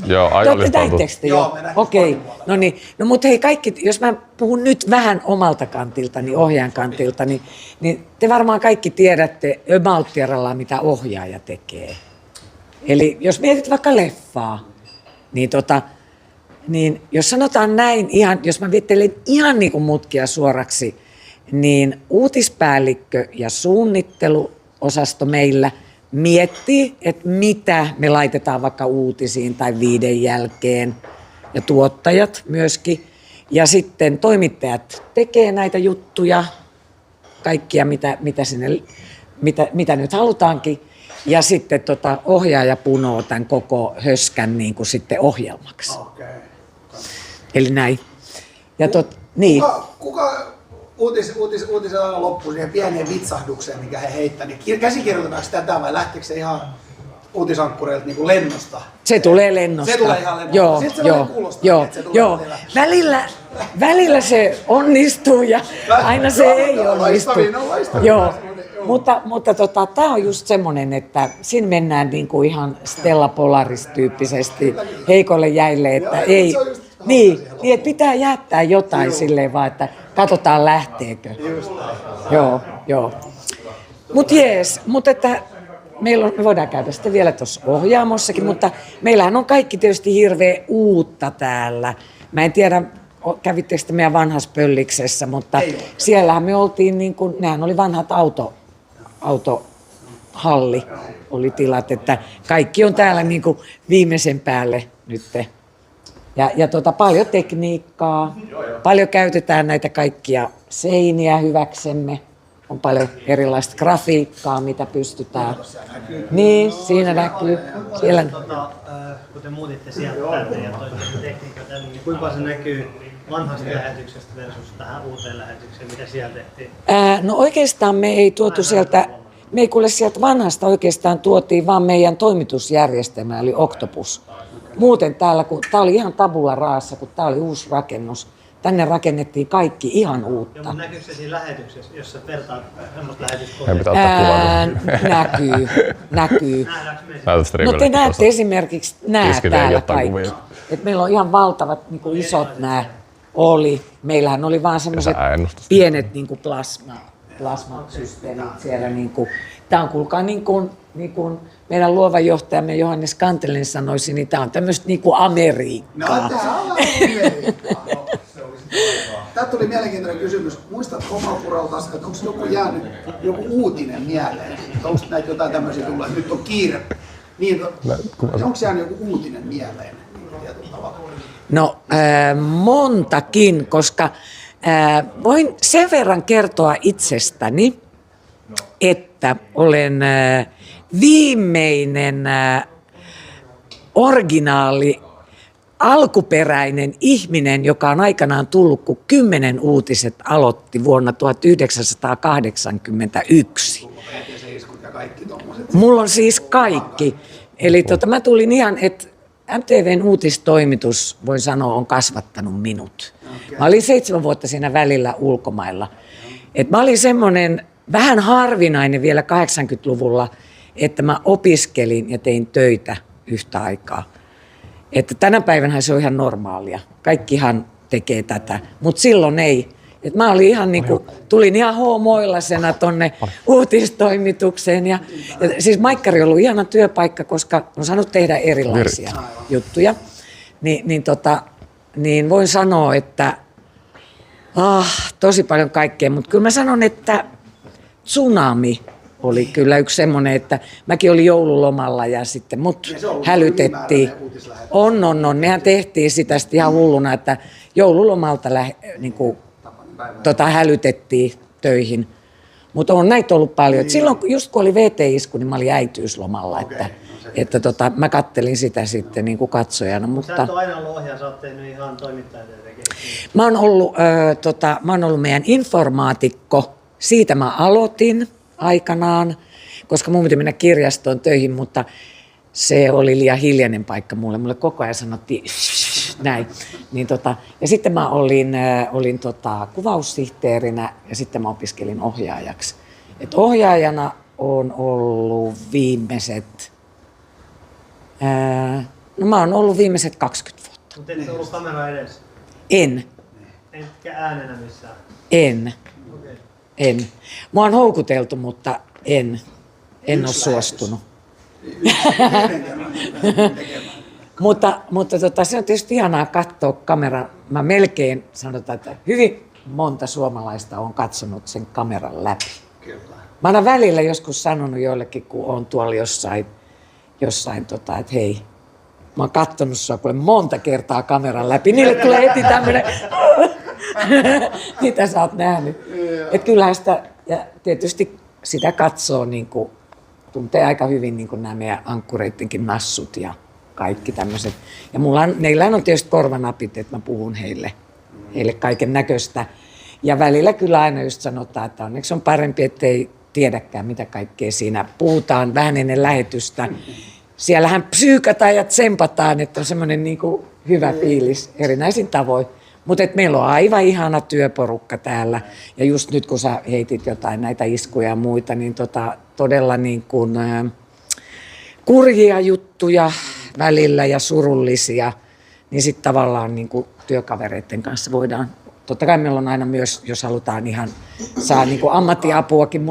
Joo, ajolista on tuttu. Joo, okei. No niin, no mutta hei kaikki, jos mä puhun nyt vähän omalta kantiltani, ohjaajan kantilta, niin te varmaan kaikki tiedätte about-tierrallaan, mitä ohjaaja tekee. Eli jos mietit vaikka leffaa, niin niin jos sanotaan näin, jos mä vittelen ihan niin kuin mutkia suoraksi, niin uutispäällikkö ja suunnitteluosasto meillä miettii, että mitä me laitetaan vaikka uutisiin tai viiden jälkeen ja tuottajat myöskin. Ja sitten toimittajat tekee näitä juttuja, kaikkia mitä nyt halutaankin. Ja sitten ohjaaja punoo tämän koko höskän niin kuin sitten ohjelmaksi. Okay. Eli näin. Ja niin. Kuka uutisella aina loppuu siihen pieneen vitsahdukseen, mikä he heittää, niin käsikirjoitetaanko tätä vai lähteekö se ihan uutisankkureilta niin kuin lennosta? Se tulee lennosta. Se tulee ihan lennosta. Joo, sitten se joo, kuulostaa, joo, että se tulee joo. Välillä se onnistuu ja aina se ei onnistu. Joo. Mutta tämä on just semmoinen, että siinä mennään niinku ihan Stella Polaris-tyyppisesti heikolle jäille, että ei. Niin, että pitää jättää jotain silleen vaan, että katsotaan lähteekö. Joo. Mutta että me voidaan käydä sitä vielä tuossa ohjaamossakin, mutta meillähän on kaikki tietysti hirveän uutta täällä. Mä en tiedä, kävittekö te meidän vanhassa Pölliksessä, mutta siellähän me oltiin, niin kuin, nehän oli vanhat autohalli oli tilat, että kaikki on täällä niin kuin viimeisen päälle nyt. Ja paljon tekniikkaa, paljon käytetään näitä kaikkia seiniä hyväksemme. On paljon erilaista grafiikkaa, mitä pystytään. Niin, siinä näkyy. Siellä. Kun te muutitte sieltä tänne ja toivottavasti tekniikka tänne, niin kuinka se näkyy vanhasta lähetyksestä versus tähän uuteen lähetykseen, mitä siellä tehtiin? No oikeastaan me ei tuotu sieltä, me ei kuule sieltä vanhasta oikeastaan tuotiin, vaan meidän toimitusjärjestelmä, eli Octopus. Muuten täällä, kun tämä oli ihan tabula raassa, kun tämä oli uusi rakennus, tänne rakennettiin kaikki ihan uutta. Joo, näkyykö se siinä lähetyksessä, jos sä vertaat semmoista lähetystä? Näkyy. No te näette esimerkiksi täällä kaikki. Et meillä on ihan valtavat niin kuin isot nämä oli. Meillähän oli vaan semmoiset pienet niin kuin plasmasysteemit siellä. Niin kuin. Tämä on kuulkaa niin kuin meidän luova johtajamme Johannes Kantelen sanoisi, niin tämä on tämmöistä niin kuin Amerikkaa. No, tämä on Amerikkaa. Tästä tuli mielenkiintoinen kysymys. Muistatko Homapuralta, että onko joku jäänyt joku uutinen mieleen? Onko näitä jotain tämmöisiä tullut, että nyt on kiire? Niin, onko jäänyt joku uutinen mieleen? No montakin, koska voin sen verran kertoa itsestäni, että olen viimeinen originaali alkuperäinen ihminen, joka on aikanaan tullut, kun 10 uutiset aloitti vuonna 1981. Mulla on siis kaikki. Eli mä tulin ihan, että MTVn uutistoimitus, voin sanoa, on kasvattanut minut. Mä olin 7 vuotta siinä välillä ulkomailla. Et mä olin semmoinen vähän harvinainen vielä 80-luvulla, että mä opiskelin ja tein töitä yhtä aikaa. Että tänä päivänä se on ihan normaalia. Kaikkihan tekee tätä, mutta silloin ei. Et mä olin ihan niinku, tulin ihan hoomoillasena tonne uutistoimitukseen. Ja siis Maikkari on ollut ihana työpaikka, koska on saanut tehdä erilaisia juttuja. Niin voin sanoa, että tosi paljon kaikkea. Mutta kyllä mä sanon, että Tsunami oli kyllä yksi semmoinen, että mäkin olin joululomalla ja sitten mut hälytettiin. On. Mehän tehtiin sitä sitten ihan hulluna, että joululomalta hälytettiin töihin. Mutta on näitä ollut paljon. Et silloin just kun oli VT-isku, niin mä olin äitiyslomalla, että mä kattelin sitä sitten niin kuin katsojana. Mutta sä et ole aina ollut ohjaaja, sä oot tehnyt ihan toimittajatyötä. Mä oon ollut meidän informaatikko. Siitä mä aloitin aikanaan, koska mun piti mennä kirjastoon töihin, mutta se oli liian hiljainen paikka mulle. Mulle koko ajan sanottiin näin. Ja sitten mä olin kuvaussihteerinä ja sitten mä opiskelin ohjaajaksi. Et ohjaajana on ollut viimeiset, mä oon ollut viimeiset 20 vuotta. Mutta et ollut kamera edessä? En. Etkä äänenä missään? En. Mua on houkuteltu, mutta en ole suostunut. mutta se on tietysti ihanaa katsoa kameran. Mä melkein sanotaan, että hyvin monta suomalaista on katsonut sen kameran läpi. Kyllä. Mä oon välillä joskus sanonut joillekin, kun on tuolla jossain että hei, mä oon kattonut sua kuule monta kertaa kameran läpi. Niille tulee heti tämmönen, mitä sä oot nähnyt. Et kyllähän sitä, ja tietysti sitä katsoo, niin kuin, tuntee aika hyvin niin kuin nämä meidän ankkureittenkin nassut ja kaikki tämmöiset. Ja neillähän on tietysti korvanapit, että mä puhun heille kaiken näköistä. Ja välillä kyllä aina just sanotaan, että onneksi on parempi, ettei tiedäkään, mitä kaikkea siinä puhutaan vähän ennen lähetystä. Siellähän psyykataan ja tsempataan, että on semmoinen niin kuin hyvä fiilis erinäisin tavoin. Mutta meillä on aivan ihana työporukka täällä. Ja just nyt, kun sä heitit jotain näitä iskuja ja muita, niin todella niin kuin, kurjia juttuja välillä ja surullisia, niin sitten tavallaan niin kuin työkavereiden kanssa voidaan. Totta kai meillä on aina myös, jos halutaan ihan saa niin kuin ammattiapuakin,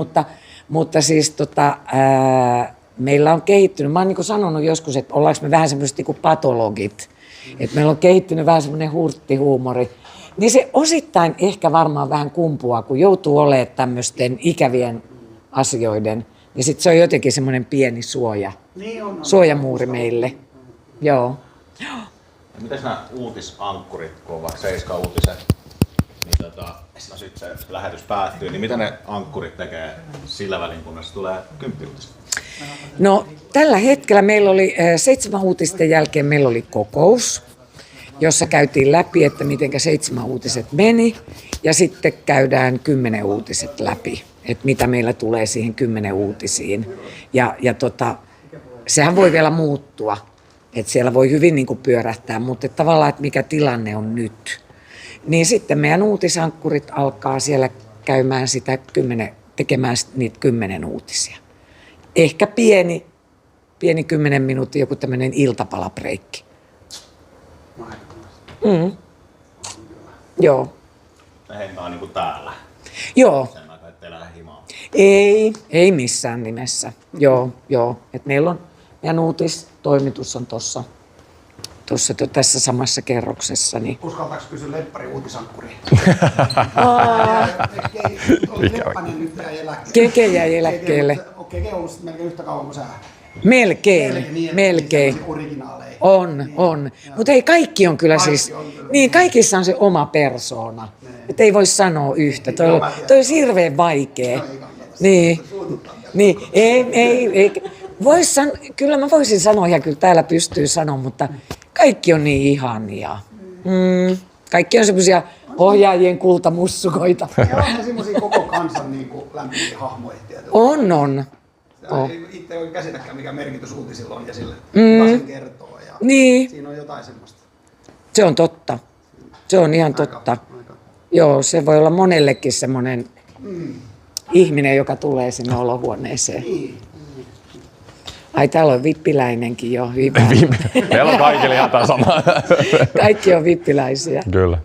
mutta siis meillä on kehittynyt, mä oon niin kuin sanonut joskus, että ollaanko me vähän semmoiset niin kuin patologit, että meillä on kehittynyt vähän semmoinen hurttihuumori, niin se osittain ehkä varmaan vähän kumpuaa, kun joutuu olemaan tämmöisten ikävien asioiden, niin sitten se on jotenkin semmoinen pieni suojamuuri meille. Joo. Miten nämä uutisankkurit, kun on vaikka 7 uutiset, niin no sitten se lähetys päättyy, niin mitä ne ankkurit tekee sillä välin, kunnes tulee 10 uutista? No tällä hetkellä meillä oli 7 uutisten jälkeen meillä oli kokous, jossa käytiin läpi, että miten 7 uutiset meni, ja sitten käydään 10 uutiset läpi, että mitä meillä tulee siihen 10 uutisiin. Ja sehän voi vielä muuttua, että siellä voi hyvin niin kuin pyörähtää, mutta tavallaan, että mikä tilanne on nyt. Niin sitten meidän uutisankkurit alkaa siellä käymään tekemään niitä 10 uutisia. Ehkä pieni 10 minuuttia, joku tämmöinen iltapalabreikki. Joo. Ne hengaa niinku täällä. Joo. Sen aikaa, ettei lähde himaan. Ei missään nimessä. Joo. Et meillä on, meidän uutistoimitus on tässä samassa kerroksessa. Niin. Uskaltaako kysyä lemppari uutisankkuri? Keke jäi eläkkeelle. Keke on ollut melkein yhtä kauan kuin sä. Melkein. On. Mutta ei kaikki on kyllä siis, niin kaikissa on se oma persoona. Että ei voi sanoa yhtä. Toi olisi hirveän vaikea. Niin, ei. Kyllä mä voisin sanoa, ja kyllä täällä pystyy sanoa, mutta kaikki on niin ihania. Kaikki on semmoisia ohjaajien kultamussukoita. Ja onhan semmoisia koko kansan niin kuin lämpimiä hahmoja tietysti. On. Itse ei käsitäkään, mikä merkitys uutisilla on ja sille, kuka sen kertoo. Ja niin. Siinä on jotain semmoista. Se on totta. Se on ihan totta. Joo, se voi olla monellekin semmoinen ihminen, joka tulee sinne olohuoneeseen. Ai, täällä on vippiläinenkin jo. Meillä on kaikille ihan tämä sama. Kaikki on vippiläisiä. Kyllä.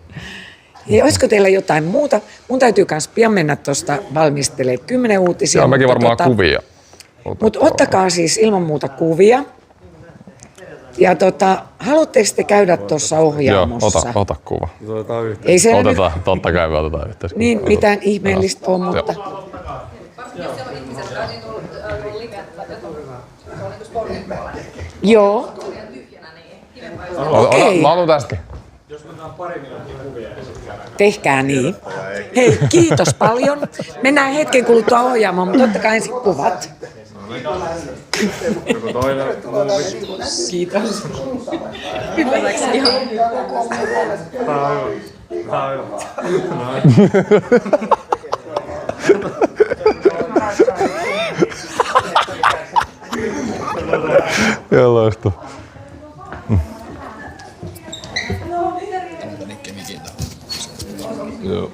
Ja olisiko teillä jotain muuta? Mun täytyy myös pian mennä tuosta valmistelemaan 10 uutisia. Joo, mekin varmaan kuvia. Mutta ottakaa siis ilman muuta kuvia. Ja haluatteko te käydä tuossa ohjaamossa? Joo, ota kuva. Ei se totta kai me otetaan yhteydessä. Niin, mitään ihmeellistä on, mutta... Jos siellä on ihmiset, jotka on tullut livettä, ja tullut sportin puolella. Joo. Okei. Mä haluan tästäkin. Jos mennään pari minuuttia kuvia ja sitten käydään. Tehkää niin. Hei, kiitos paljon. Mennään hetken kuluttua ohjaamaan, mutta ottakaa ensin kuvat. Kiitos. Ymmärrätkö ihan? Joo, loistava. Joo.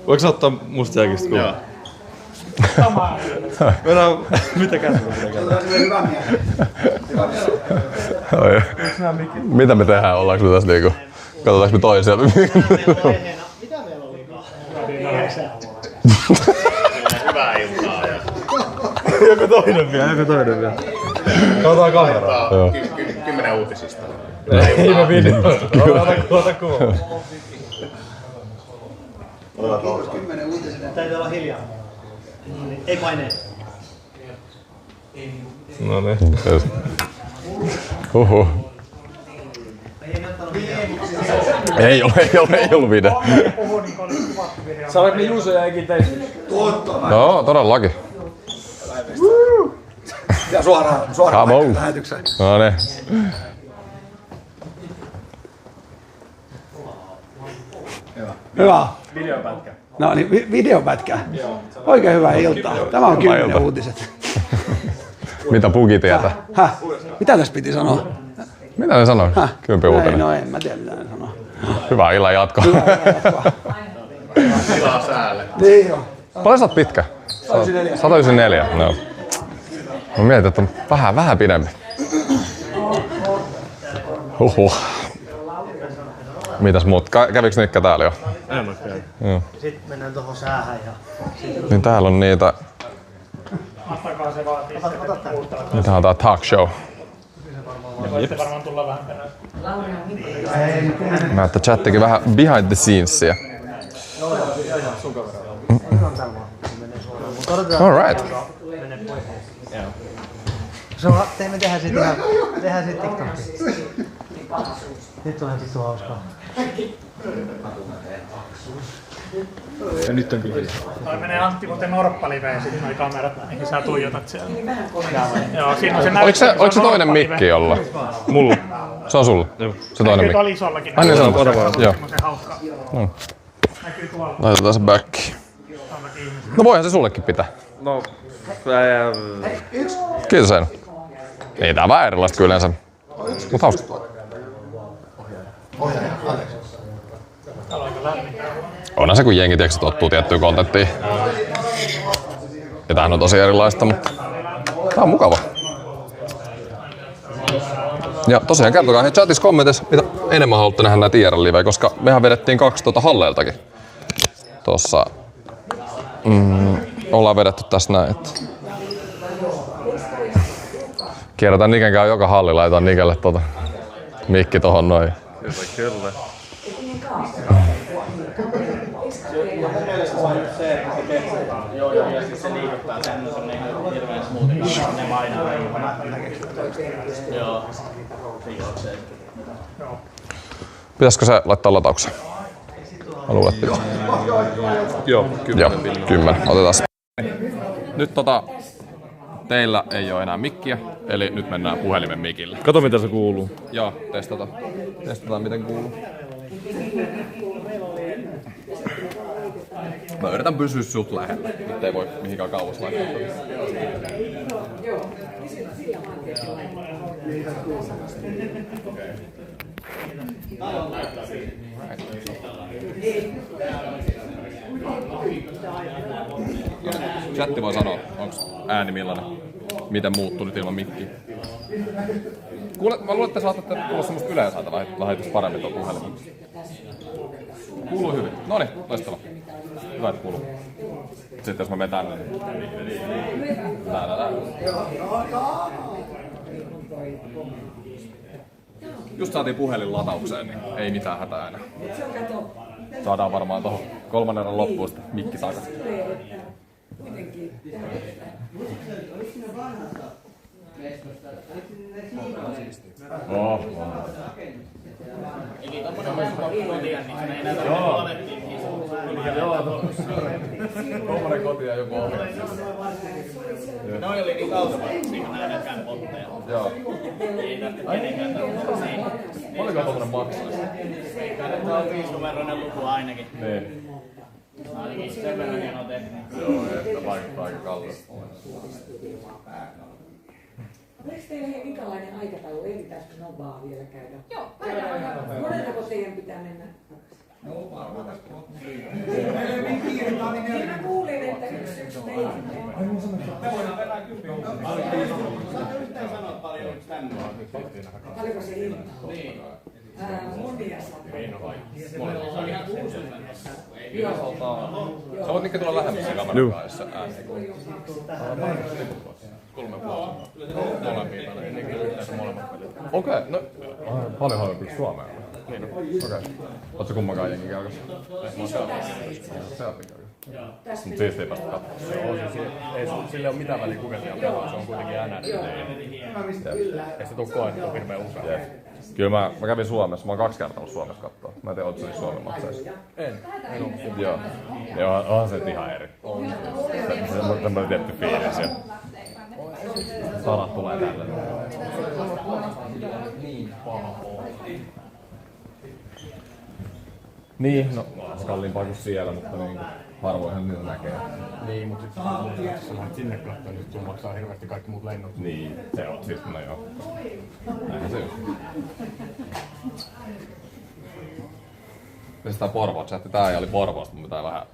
Voiko sä ottaa musta jääkistä kuvaa? Joo. Mennään, mitä käsiä pitää Mitä me tehdään? Ollaanko me tässä niinku? Katsotaanko me toisia? Mitä meillä olikaan? Hyvää iltaa. Joku toinen vielä. Katsotaan kameraa. 10 uutisista. Ei me videosta. Ota kuva. Kiitos 10 uutiset. Täytyy olla hiljaa. Ei paineet. No niin. Huhhuh. Ei ollut video. Sä olet ne Juuso ja Ekin teissä. Joo, todellakin. Ja suoraan lähetykseen. No niin. Hyvä. Videopätkä. No niin, videopätkä. Oikein hyvää iltaa. Tämä on 10 uutiset. Mitä Pugi tietää? Häh? Mitä tässä piti sanoa? Mitä ne sanoi? 10 uutinen. No en mä tiedä mitä ne sanoo. Hyvää illan jatkoa. Tilaa säälle. Niin joo. Paljon sä oot pitkä? 194. 194, no. Mä mietin, että on vähän pidempi. Huhhuh. Mitäs muut? Käviks Nikka täällä jo? En mä käy. Joo. Sitten mennään tuohon säähän ja... Niin täällä on niitä... Mahtakaa se vaatii sitten uutta. Mitä on tää talk show? Ja voitte varmaan tulla vähän perään. Näette chattikin vähän behind the scenesia. All right. Me tehdään sit TikTokki. Nyt tulee vittu hauskaa. Ja nyt on kyllä. Toi menee Antti muuten Norppa-liveen sit noi kamerat, mihin sä tuijotat siellä. Joo, siinä on se näyttö. Oliko se toinen mikki jolla? Mulla. Se on sulla? Joo. Se toinen mikki. Tuolla isollakin. Ai niin se on. Joo. Semmosen hauskaa. No. Näkyy tuolla. Laitetaan se back. No voihan se sullekin pitää. No, Kiitos Eino. Ei tää vähän erilaista kyllä yleensä. Mut hauska. Onhan se kun jengi tiiäks tottuu tiettyä kontenttia. Ja tämähän on tosi erilaista, mutta tää on mukava. Ja tosiaan kertokaa hei chatissa kommenteissa, mitä enemmän haluatte nähdä näitä IRL-livejä, koska mehän vedettiin 2 halleiltakin. Tossa ollaan vedetty tässä näin, että kierrätään Niken käy joka halli, laitan Nikelle mikki tohon noin. Kyllä. Joo, ja siis se liikuttaa semmoisen niin hirveän smoothin, ne painaa Joo, se juoksee. Pitäisikö se laittaa lataukseen? Mä luulen, että pitää. Joo, 10. Otetaan se. Nyt teillä ei oo enää mikkiä, eli nyt mennään puhelimen mikille. Kato mitä se kuuluu. Joo, testataan miten kuuluu. Mä yritän pysyä sut lähellä, nyt ei voi mihinkään kauas laittaa. Chatti voi sanoa, onks ääni millainen, miten muuttuu nyt ilman mikkiä. Mä luulen, että saatatte tulla semmoista yleisääntä lähetystä paremmin tuon puhelimen. Kuuluu hyvin. Noniin, loistava. Hyvä, että kuuluu. Sitten jos mä menen tänne. Just saatiin puhelin lataukseen, niin ei mitään hätää enää. Saadaan varmaan tohon 3. erän loppuun sitten mikki takaisin. Oh. Eli tommonen kotia, niin se ei näytä palvettiinkin. Tommonen kotia joku on. Noi oli niin automaatiksi, niin nähdäänkään potteja. Joo. Ei tarvitse kenenkään tarvitse. Oliko tommonen maksaa? Tää on 5-numeroinen luku ainakin. Niin. Ainakin sen verran hieno tehty. Joo, että vaikuttaa aika kalliista. Oliko teillä minkälainen aikataulu? Ei pitäisikö Novaa vielä käydä? Joo, monellako teidän pitää mennä? Mä kuulin, että yksi teidän. Paljonko se hintaa? Monia Sä voit Nikki tulla lähemmäs sen kameran kanssa ääni. 3,5. Molempia tai Nikki yhteensä molemmat pelit. Okei, no paljon halvempi kuin Suomeen. Okei. Ootko kummankaan jengi kelkassa? Mut siitä ei päästä katsomaan. Sille on mitään väliä kuka siellä pelaa, se on kuitenkin NR. Ei se tuu koettua hirveen usein. Kyllä mä kävin Suomessa, mä oon 2 kertaa ollut Suomessa kattoo. Mä en tiedä, ootko Suomen matseissa? En oo. Joo. Ja onhan se ihan eri. Se on tämmönen tietty fiilis ja sanat tulee tälle. Niin, no se kalliimpaa kuin siellä, mutta niin harvoinhan niitä näkee. Niin, mutta sit sä lähdet sinne katsomaan, niin sun maksaa hirveästi kaikki muut lennot. Niin, se on siis, no joo. Näinhän se just. Mistä tää Porvoot jätti? Tää oli Porvoosta, mutta pitää vähän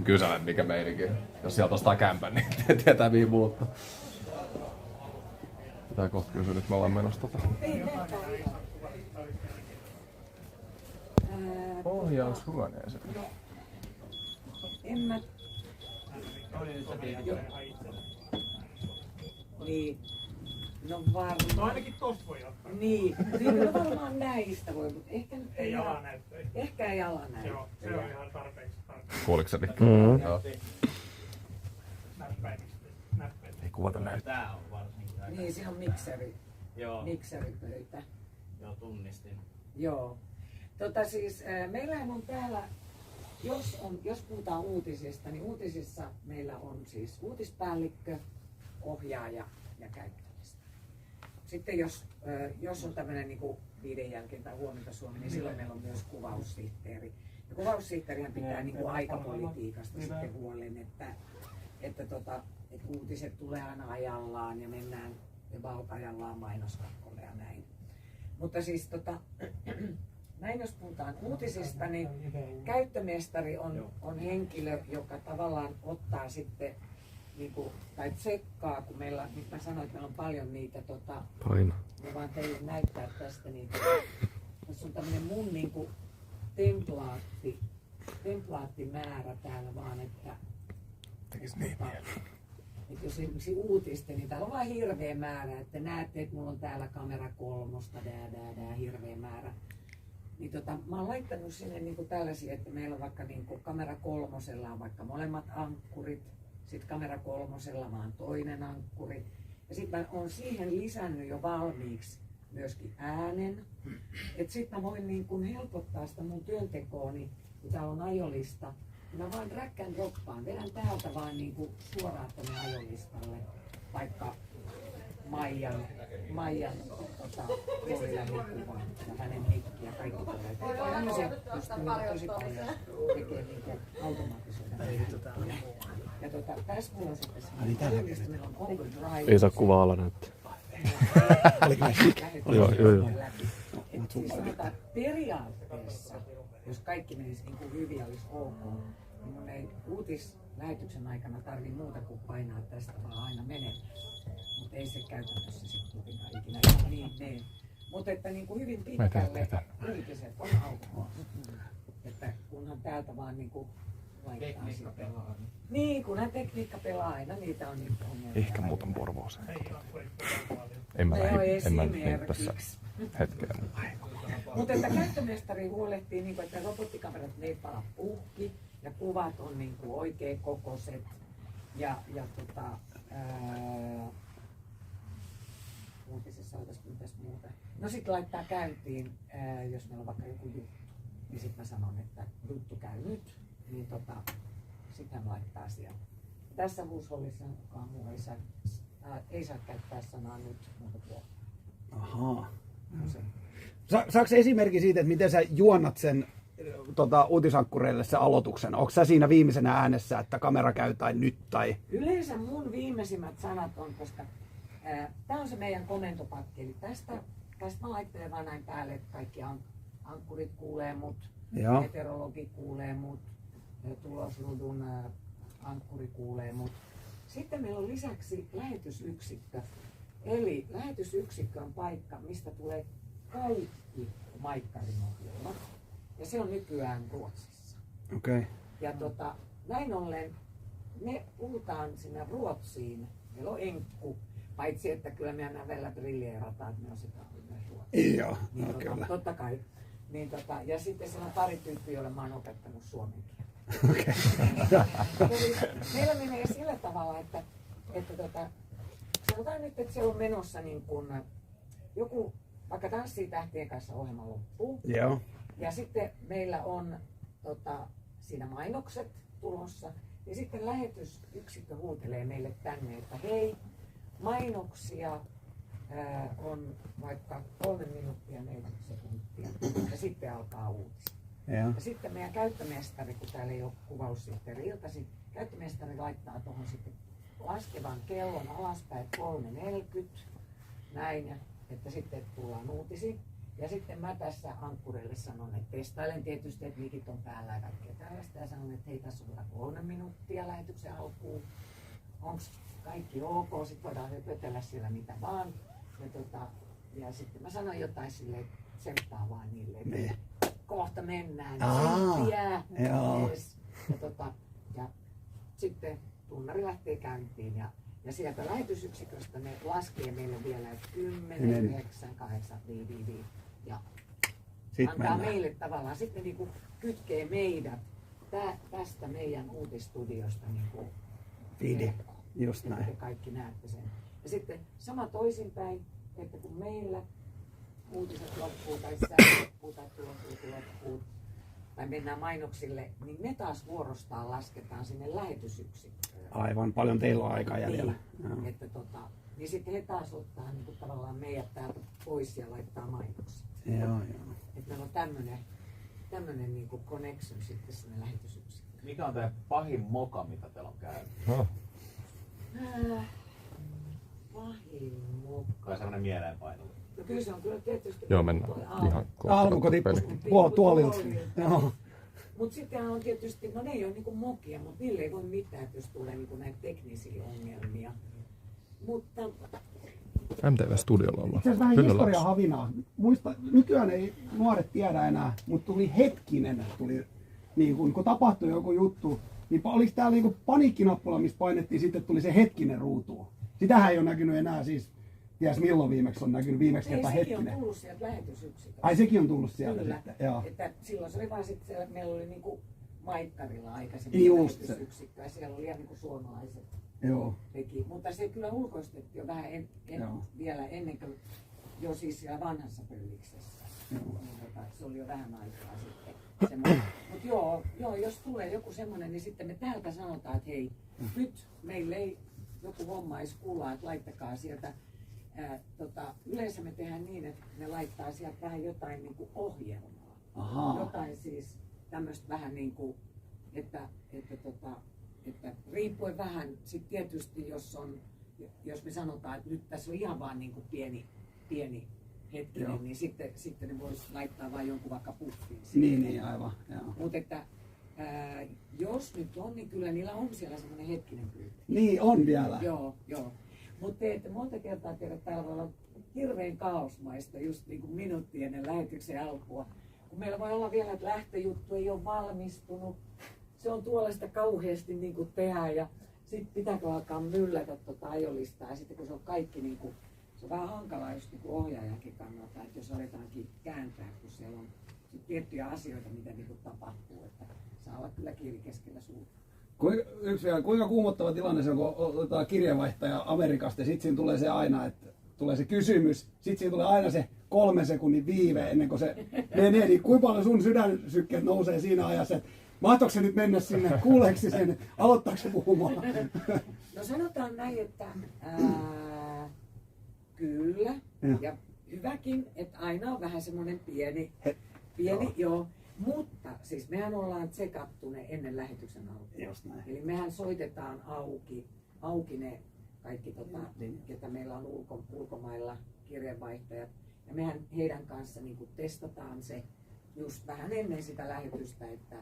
kysellä, mikä meininki. Jos sieltä ostaa kämpän, niin tietää mihin muuttaa. Pitää kohta kysyä, nyt me ollaan menossa ohjaushuoneeseen. En mä... Niin. No varmaan. No ainakin tosta voi ottaa. Niin. No varmaan näistä voi, mutta ehkä nyt ei jalanäyttöjä. Ehkä ei jalanäyttöjä. Joo, se on ihan tarpeeksi. Kuuliko se? Joo. Ei kuvata näyttää. Tää on varsinkin. Niin, siinä on mikseri. Joo. Mikseripöytä. Joo, tunnistin. Joo. Siis meillähän on täällä, jos puhutaan uutisista, niin uutisissa meillä on siis uutispäällikkö, ohjaaja ja käyttämistä. Sitten jos on tämmöinen niin kuin viiden jälkeen tai huomenta Suomi, niin silloin meillä on myös kuvaussihteeri. Ja kuvaussihteerihän pitää niin kuin aikapolitiikasta sitten huolen, että uutiset tulee aina ajallaan ja mennään ajallaan mainoskatkolle ja näin. Mutta siis näin jos puhutaan uutisista, niin käyttömestari on henkilö, joka tavallaan ottaa sitten niinku, tai tsekkaa, kun meillä, nyt mä sanoin, että meillä on paljon niitä, mä vaan teille näyttää tästä niitä. Tässä on tämmönen mun niinku templaattimäärä täällä vaan, että jos esimerkiksi uutisten, niin täällä on vain hirveä määrä, että näette, että mulla on täällä kamera 3, hirveä määrä. Niin mä oon laittanut sinne niinku tällaisia, että meillä on vaikka niinku kamera 3 on vaikka molemmat ankkurit, sitten kamera 3 mä oon toinen ankkuri. Ja sitten mä oon siihen lisännyt jo valmiiksi myöskin äänen. Että sitten mä voin niinku helpottaa sitä mun työntekooni, kun täällä on ajolista. Mä vaan drag and droppaan, vedän täältä vaan niinku suoraan tänne ajolistalle, vaikka Maijan kuva ja hänen mikki ja kaikki tulee. Tämmöisiä pystyy tosi paljon tekemään niinku automaattisuuden. Ja tässä mulla on sitten semmoinen, meillä on overdrive. Ei saa kuvaa ala näyttää. Joo. Et siis periaatteessa, jos kaikki menisi niinku hyvin ja olisi ok, niin mun ei uutislähetyksen aikana tarvii muuta kuin painaa tästä vaan aina menemään. Mutta ei se käytännössä sitten kuitenkaan ikinä niin mene. Mutta että niinku hyvin pitkälle uutiset on aukoa. Että kunhan täältä vaan niinku laittaa sitten. Niin, kunhan tekniikka pelaa aina, niitä on niitä ongelmia. Ehkä muutan Porvooseen. En mä lähde tässä hetkeen. Mutta että käyttömestari huolehtii, niin kuin, että robottikamerat ne ei pala puhki ja kuvat on niin kuin oikein kokoiset ja uutisessa oltaisiin mitäs muuta. No sit laittaa käyntiin, jos meillä on vaikka joku juttu, niin sit mä sanon, että juttu käy nyt, niin sit hän laittaa siellä. Tässä huushollissa kukaan muu ei saa käyttää sanaa nyt muuta kuin. Ahaa. Saatko esimerkki siitä, että miten sä juonnat sen uutisankkureille se aloituksen? Onko sä siinä viimeisenä äänessä, että kamera käy tai nyt? Tai? Yleensä mun viimeisimmät sanat on, koska tää on se meidän komentopakki. Eli tästä mä laittelen vaan näin päälle, että kaikki ankkurit kuulee mut, meteorologi kuulee mut, tulosrudun ankkuri kuulee mut. Sitten meillä on lisäksi lähetysyksikkö. Eli lähetysyksikkö on paikka, mistä tulee kaikki maikkarin ohjelmat. Ja se on nykyään Ruotsissa. Okay. Ja näin ollen me puhutaan sinne Ruotsiin. Meillä on enkku. Paitsi että kyllä meidän välillä briljeerataan, että me osataan myös ruotsia. Joo, niin kyllä. Totta kai. Niin ja sitten siellä on pari tyyppiä, joille mä oon opettanut suomen kieltä. Meillä menee sillä tavalla, että sanotaan nyt, että siellä on menossa niin kun joku, vaikka Tanssii tähtien kanssa ohjelma loppuu. Joo. Ja sitten meillä on siinä mainokset tulossa. Ja sitten lähetysyksikkö huutelee meille tänne, että hei, mainoksia on vaikka 3 minuuttia 40 sekuntia. Ja sitten alkaa uutiset. Ja sitten meidän käyttömestari, kun täällä ei ole kuvaussihteeri iltaisin, käyttömestari laittaa tuohon sitten laskevan kellon alaspäin 3.40. Näin, että sitten tullaan uutisiin. Ja sitten mä tässä ankkurille sanon, että testailen tietysti, että mikit on päällä ja kaikkea tällaista. Ja sanon, että hei, tässä on vielä 3 minuuttia lähetyksen alkuun. Onko kaikki ok? Sitten voidaan höpötellä siellä mitä vaan. Ja sitten mä sanon jotain silleen, että tsempaa vaan niille, että kohta mennään. Tsemppiä. Yes. Ja sitten tunnari lähtee käyntiin. Ja sieltä lähetysyksiköstä ne laskee meille vielä, että 10, 9, 8, 5. Ja sitten antaa meille tavallaan, sitten niinku kytkee meidät tästä meidän uutistudiosta niinku just näin. Te kaikki näette sen. Ja sitten sama toisinpäin, että kun meillä uutiset loppuu tai sää loppuu tai tulosuuti loppuu tai mennään mainoksille, niin me taas vuorostaan lasketaan sinne lähetysyksikköön. Aivan, paljon teillä on aikaa jäljellä. Niin, että niin sitten he taas ottaa niin kuin tavallaan meidät täältä pois ja laittaa mainoksia. Joo. Että meillä on tämmönen niin kuin connection sitten sinne lähetysyksikköön. Mikä on teidän pahin moka, mitä teillä on käynyt? Pahin moka. Tai sellainen mieleenpainuva. No kyllä se on kyllä tietysti. Joo, mennään ihan kohta. Alko tippui tuolilta. Mutta sitten on tietysti, no ne ei ole niinku mokia, mutta niille ei voi mitään, jos tulee niinku näitä teknisiä ongelmia. Mutta MTV-studiolla ollaan. Itse asiassa vähän historiahavinaa. Muista, nykyään ei nuoret tiedä enää, mutta tuli hetkinen, niin kun tapahtui joku juttu, niin oliko täällä niinku paniikkinappula, missä painettiin, sitten tuli se hetkinen ruutuun. Sitähän ei ole näkynyt enää siis, ties milloin viimeksi on näkynyt viimeksi kertaa hetkinen. Sekin on tullut sieltä lähetysyksiköstä. Ai sekin on tullut sieltä kyllä, sitten, joo. Että silloin se oli vaan sitten siellä, että meillä oli niinku Maikkarilla aikaisemmin lähetysyksikkö ja siellä oli ihan niinku suomalaiset. Joo. Teki. Mutta se kyllä ulkoistettiin jo vähän vielä ennen kuin jo siis siellä vanhassa pölliksessä. Se oli jo vähän aikaa sitten. Mutta joo, jos tulee joku semmoinen, niin sitten me täältä sanotaan, että hei, nyt meille ei joku homma edes kuulla, että laittakaa sieltä. Yleensä me tehdään niin, että ne laittaa sieltä vähän jotain niin kuin ohjelmaa. Ahaa. Jotain siis tämmöistä vähän niin kuin, että riippuen vähän, sitten tietysti jos me sanotaan, että nyt tässä on ihan vaan niin kuin pieni hetkinen, niin sitten ne voisi laittaa vain jonkun vaikka puffin. Niin, aivan. Mutta että jos nyt on, niin kyllä niillä on siellä semmoinen hetkinen pyyntö. Niin, on vielä. Joo. Mutta te ette monta kertaa tiedä, että täällä voi olla hirveän kaosmaista just niin kuin minuutti ennen lähetyksen alkua. Kun meillä voi olla vielä, että lähtöjuttu ei ole valmistunut. Se on tuollaista kauheasti niin kuin tehdä ja sitten pitääkö alkaa myllätä ajolistaa. Ja sitten kun se on kaikki, niin kuin, se on vähän hankalaa just niin kuin ohjaajankin kannalta, että jos aletaankin kääntää, kun siellä on tiettyjä asioita, mitä niin kuin tapahtuu. Että saa olla kyllä kieli keskellä suuta. Kuinka kuumottava tilanne se on, kun otetaan kirjeenvaihtaja Amerikasta ja sitten siinä tulee se aina, että tulee se kysymys, sitten siinä tulee aina se 3 sekunnin viive ennen kuin se menee, niin kuinka paljon sun sydänsykkeet nousee siinä ajassa, että mahtoiko se nyt mennä sinne, kuuleeko se sen, aloittaako se puhumaan? No sanotaan näin, että kyllä ja hyväkin, että aina on vähän semmoinen pieni, joo. Mutta siis mehän ollaan tsekattu ne ennen lähetyksen alkua. Eli mehän soitetaan auki ne kaikki, ketä meillä on ulkomailla kirjeenvaihtajat. Ja mehän heidän kanssa niin kuin testataan se just vähän ennen sitä lähetystä, että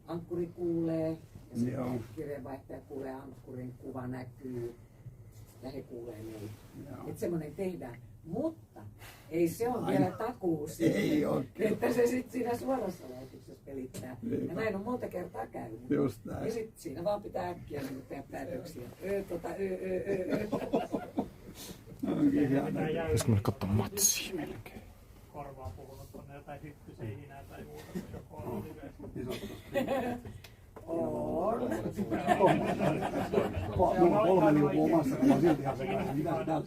ankkuri kuulee ja sitten kirjeenvaihtaja kuulee ankkurin, kuva näkyy ja he kuulee meitä. Että semmoinen tehdään. Mutta ei se ole vielä takuu siihen, että se sitten siinä suorassa lähetyksessä pelittää. Ja näin on monta kertaa käynyt. Just näin. Ja sitten siinä vaan pitää äkkiä tehdä päätöksiä. Pitäisikö mennä katsomaan matsia melkein? Korvaan puhunut tuonne tuonne jotain hyppyseihinää tai muuta, kun joku on liveessä. On. Mulla on 3 liukua omassa, kun mä oon silti ihan sekaisin. Mitä se täältä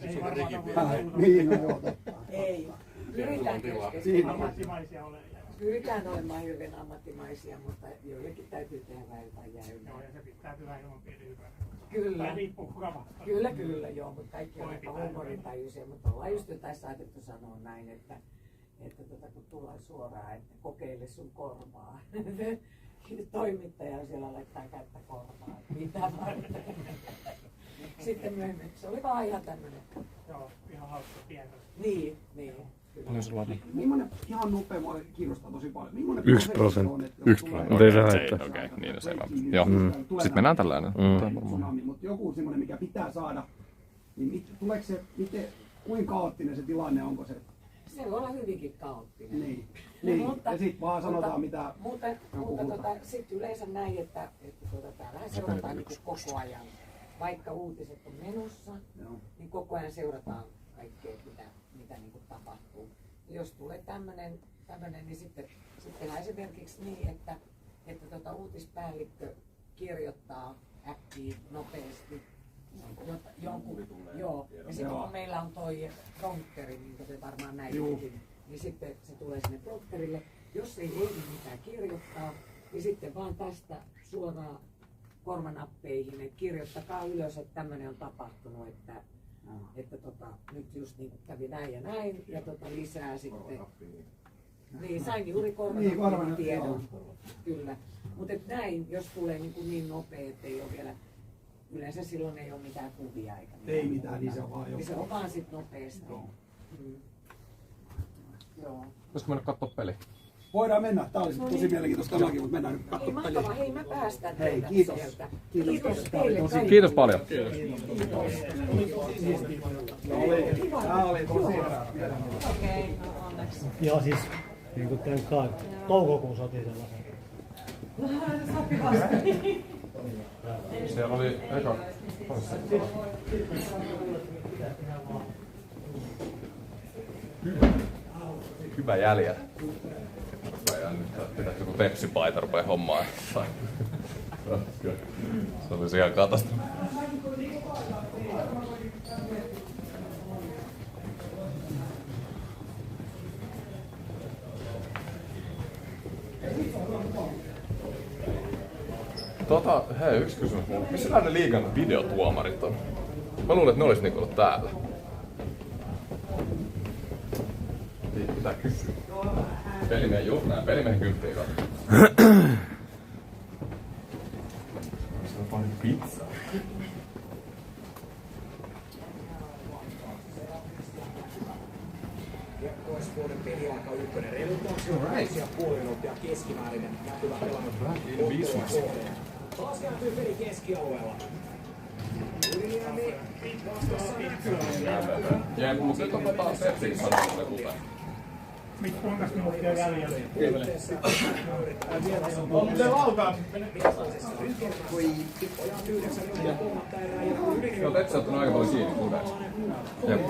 on? Niin, no joo, totta. Ei. Pyritään olemaan hyvin ammattimaisia, mutta joillekin täytyy tehdä vähän jotain jäynää. Joo, ja se pitää hyvää ilman pieni hyvää. Kyllä. Tai riippuu kuka vastaa. Kyllä, joo, mutta kaikki on aika huumorintajuisia, mutta ollaan just jotain saatettu sanoa näin, että kun tullaan suoraan, että kokeile sun korvaa. Toimittaja siellä laittaa kättä korvaa, mitä varten. Sitten myöhemmin, se oli vaan ihan tämmönen. Joo, ihan hauska pientä. Niin. Paljon sulla on? Millainen, ihan nopea, mua kiinnostaa tosi paljon. 1%. Mutta ei se haittaa. Okei, niin se ei joo. Sitten mennään tällainen. Mutta joku semmoinen, mikä pitää saada, niin tuleeko se, kuinka kaoottinen se tilanne, onko se? Se voi olla hyvinkin kaoottinen. Niin. Mutta, ja sitten vaan sanotaan mitä mutta sitten yleensä näin, että täällähän seurataan niin koko ajan. Vaikka uutiset on menossa, niin koko ajan seurataan kaikkea, mitä niin kuin tapahtuu. Ja jos tulee tämmöinen, niin sitten esimerkiksi niin, että uutispäällikkö kirjoittaa äkkiä nopeasti jonkun, joo. Ja sitten kun meillä on toi prompteri, minkä te varmaan näittekin, niin sitten se tulee sinne prompterille. Jos ei ehdi mitään kirjoittaa, niin sitten vaan tästä suoraan korvanappeihin, että kirjoittakaa ylös, että tämmöinen on tapahtunut, että nyt just niin kävi näin ja näin, ja lisää sitten. Niin, sain juuri korvanappeihin tiedon, kyllä. Mutta näin, jos tulee niin nopea, että ei ole vielä, yleensä silloin ei ole mitään kuvia eikä mitään. Ei mitään, niin se on vaan niin se on vaan sit nopeasti. Joo. Voisiko mennä katsoa peli? Voidaan mennä. Tää olisi tosi mielenkiintoista tämäkin, mutta mennään nyt katsomaan peliä. Hei, mä päästän teitä sieltä. Kiitos teille kaikille. Kiitos paljon. Tää oli tosi hyvä. Okei, no onneksi. Joo, siis niin kuin tämän toukokuussa otin sellaisen. Sopivasti. Siellä oli eka. Hyvä jäljellä. Pitäisi joku tepsipaita rupea hommaan. Se olisi ihan katastrofi. Hei, yksi kysymys. Missä ne liigan videotuomarit on? Mä luulen, että ne olis niinku ollut täällä. Pitää kysyä. Pelimiehen juhlaa ja pelimiehen kymppiä katsotaan. Se on paljon pizzaa. Kiekkoisvuoden peliaika ykkönen. Reilu 2,5 minuuttia keskimäärin näkyvä pelannut ottelua kohden. Taas kääntyy peli keskialueella. Yliniemi vastassa näkyvä. Jee, mutta nyt on taas sepsikin sanoa kuten. Kuinka minuuttia jäljellä? On se laukaus. Joo, Tetsi on ottanut aika paljon kiinni kuudeksi. Jep.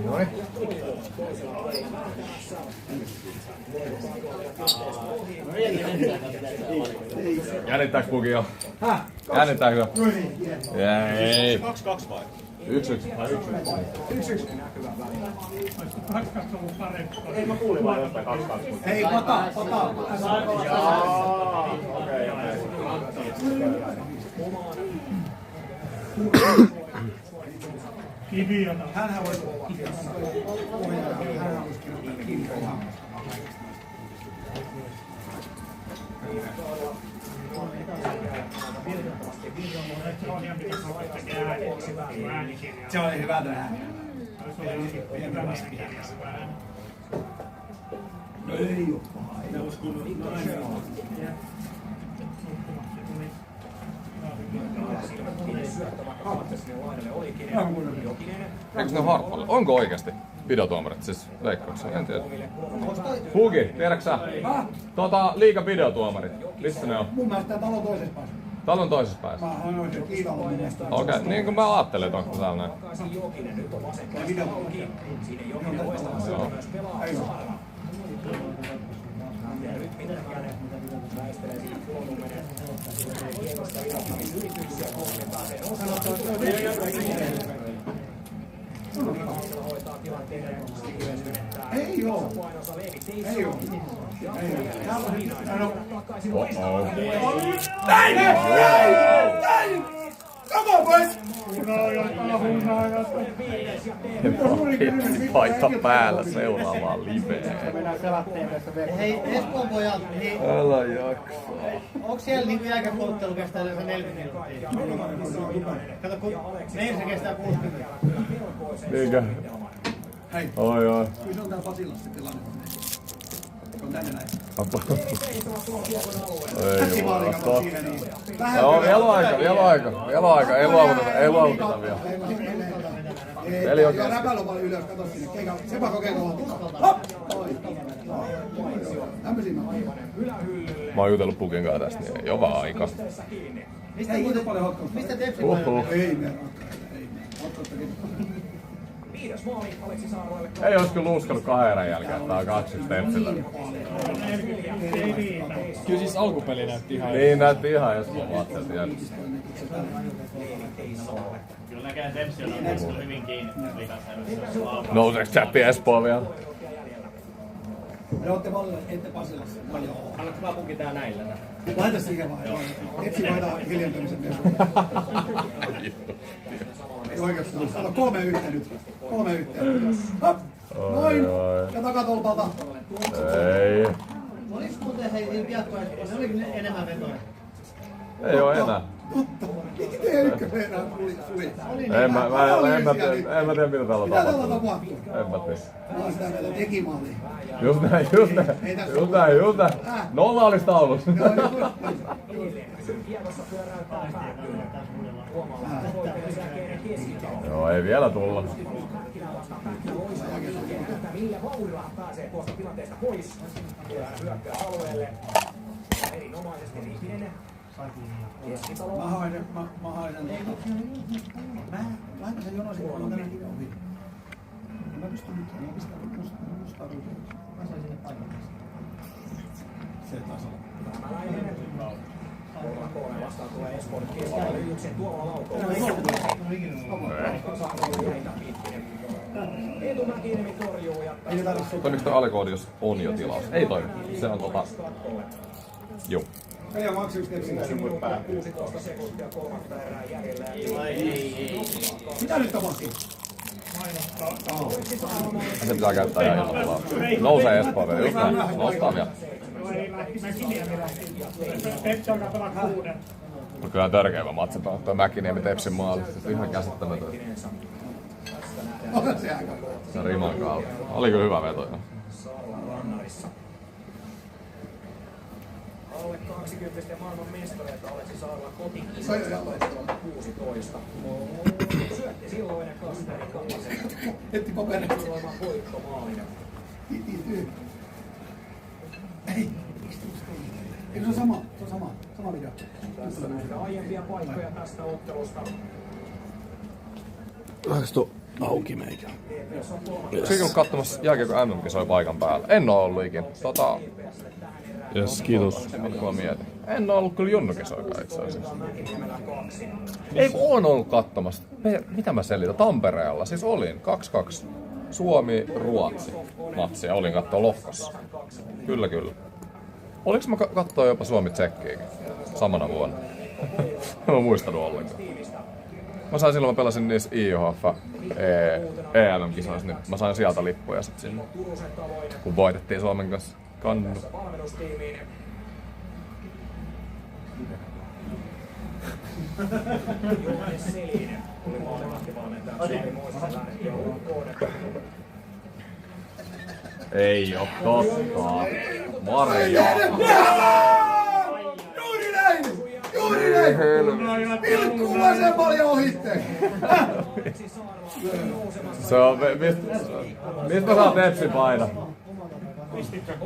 Noin. Jännittääks puki jo? Jännittääkö? Jäi. 2-2 vai? 1-1. 1-1. 2-2 on ollut parempi. Ei mä kuulin vaan jostain 2-2. Hei, pata. Jaa, okei. Kiviota. Hänhän voisi olla ohjaaja. Hänhän voisi kirjoittaa kiinkoa. Se oli hyvä ääni. No ei oo paha. Ei olisi kuullut Eikö ne Hartwall? Onko oikeasti videotuomarit siis Veikkauksessa? En tiedä. Hugi, tiedätkö sä? Liigan videotuomarit. Missä ne on? Mun mielestä tää talo toisessa päässä. Täällä on toisessa päässä. Mä oon oikein kiivalla mun mielestä. Okei, niin kuin mä ajattelin, että onko täällä näin. Joo. Ei oo. Ei oo. Näin! Näin! Come on, boys! Paita päällä seuraavaan liveen. Hei, Espoon pojat, niin Älä jaksaa. onko siellä niinku jääkäpolttelu kestää yleensä 40 minuuttia? Kato, kun meillä se kestää 60. Niinkö? Hei. Oi. Kyllä se on täällä Pasilassa tilanne. On tänne näin. Ei jumala. Joo, vielä aika. Ei luovuteta vielä. Eli Ei, räpällä on paljon ylös, kato sinne. Sepä kokee kohti. Hop! Tämmöisiä mä oon. Mä oon jutellut Pukin kanssa tästä, niin ei oo vaan aika. Ei kiitos paljon hotkosta. Mistä Tepsi painaa? Ei me hotkostakin. Ei ois kyllä uskonnut 2 erän jälkeen, että tää on 2 Tepsillä. Kyllä siis alkupeli näytti ihan... Niin näytti ihan Espoon vaatteelta jäänyt. Kyllä näkee Tepsi on ollut hyvin kiinni likassa. Nouseeko chatti Espoon vielä? Me ootte vallilla, ette Pasilassa. Annatko vaan Puki tää näillä? Laita siihen vaan. Etsi vaihtaa hiljentämisen myös. Oikeastaan. Sano 3 yhteen nyt. 3 yhteen. Hop! Noin! Ja takatolpalta. Ei. Olis muuten hei piakkoja, ne olikin enemmän vetoja. Ei oo enää. Totta. Miksi teidän ykkönen enää suli? En mä tiedä mitä täällä Mitä täällä tapahtuu. tapahtuu? En mä tiedä. Mä oon sitä mieltä tekimaaliin. Just näin. Nolla olis taulussa. Joo, ei vielä tulla. Millä vauhdilla pääsee tuosta tilanteesta pois. Hyökkää alueelle. Erinomaisesti Riipinen. Mä haen. Mä laitan sen jonon sinne, kun on tänään ohi. Mä pystyn nyt, mä pistän mustaa ruutua. Mä sain sinne paikan. Se taas on. Vastaan tulee Espoon keskellä Lyyksen tuolla laukoon. Eetu Mäkiniemi torjuu ja... Toimiko toi alikoodi, jos on jo tilaus? Ei toimi. Se on Joo. Meidän maksi yksi tepsi. 16 sekuntia kolmatta erää jäljellä. Mitä nyt tapahtuu? Se pitää käyttää ihan ilman. Nousee Espoon vielä. Just näin. Nostaa vielä. Tepsi alkaa pelaa 6. Mutta kyllä törkeävä matsi tuo Mäkiniemi Tepsin maali. Se on ihan käsittämätön. Se riman kautta. Oli kyllä hyvä veto. Alle 20 maailman mestareita Aleksi Saarla kotikisoista 16. Syötti silloin ja Kasteri Kallasen. Etti papereita. Tuomaan voittomaalinen. Ei. Eikö se on sama? Se on sama video. Tässä näitä aiempia paikkoja tästä ottelusta. Lähdekö tuo auki meikä? Siinä on katsomassa jälkeen kun MM-kisoi paikan päällä. En oo ollut ikin. Jes, kiitos. Mä mietin. En oo ollut kyllä junnukisoikaan itse asiassa. Ei kun oon ollut katsomassa. Mitä mä selitän? Tampereella. Siis olin 2-2. Suomi-Ruotsi matsia. Olin kattoo lohkossa. Kyllä. Oliks mä kattoo jopa Suomi-Tsekkiäkin samana vuonna? En mä muistanut ollenkaan. Mä sain silloin, mä pelasin niissä IHF EM-kisoissa, niin mä sain sieltä lippuja sit sinne, kun voitettiin Suomen kanssa kannu. Ei oo totta. Maria. Juuri näin! Vilkku vasen paljon ohitte! Se on, mistä mä saan Tepsin paino?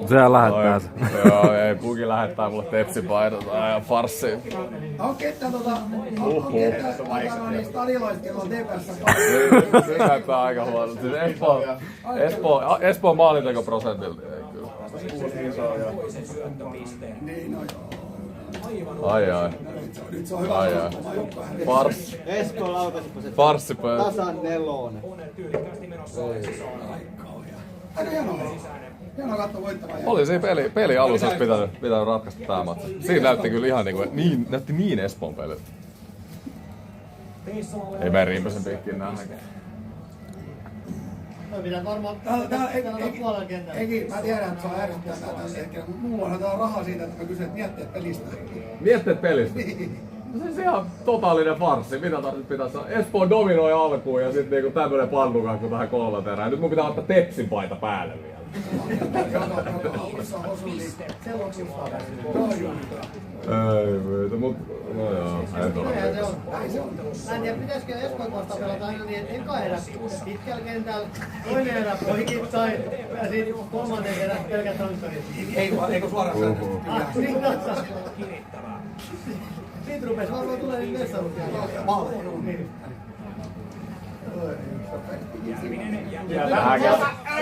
Sehän lähettää se. Joo, ei Pugi lähettää mulle tepsipaidota ja farssia. Onko ketään stadiloista, jolla on TPS? Se näyttää aika huono. Siis Espoon maalintekoprosentilta ei kyllä. Ai. Nyt se on hyvä. Ai. Fars. Espoon laukaisuprosentti. Farssipöydä. Tasan 4. Aika hienoa. Hienoa katsoa voittavaa. Oli siinä peli alussa pitänyt ratkaista tää matsi. Siinä näytti kyllä ihan näytti niin Espoon peliltä. Ei mene Rimpösen piikkiin nähdäkään. Pitää varmaan puolella kentällä. Eikin, mä tiedän, että se on ärsyttää tällä hetkellä, mutta mulla on rahaa siitä, että mä kysyn, että mietteet pelistä. Mietteet pelistä? No se on ihan totaalinen farssi. Mitä taas nyt pitäisi sanoa? Espoo dominoi alkuun ja sitten niinku tämmönen pannukakku tähän kolmaterään. Nyt mun pitää ottaa Tepsin paita päälle vielä. Ei myötä, mut no joo, ei tule. Mä en tiedä, pitäisikö Espoon vastaan pelata aina niin, että eka erä pitkällä kentällä, toinen erä poikittain ja sitten kolmanteen erä pelkät tankkarit. Eikö suoraan sanoa? Siitä rupes varmaan tulee niitä mestaruuksia.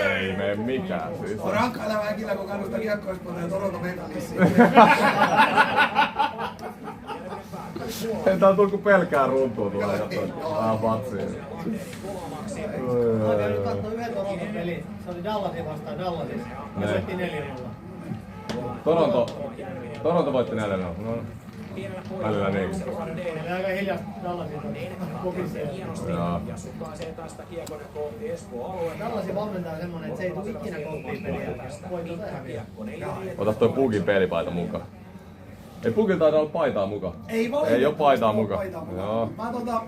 Ei mene mikään siis. On rankka elämä äkillä, kun kannustaa kiekkoispuolta ja Toronto Maple Ei tää on tullut kun pelkää runtua tulee jotain. Vähän vatsiin. Mä oon käynyt kattoo yhden Toronton pelin. Se oli Dallasin vastaan Dallasissa. Ja voitti 4-0. Toronto voitti 4-0. No. Välillä niinkin. Oli aika hiljasta Dallasin kokissa. Joo. Dallasin valmentaa semmonen, että se ei tuu ikinä kouttiin peliä. Voitot ja häviä. Ota toi Pugin pelipaita mukaan. Ei Pugilla taida olla paitaa mukaan. Ei oo paitaa mukaan. Joo.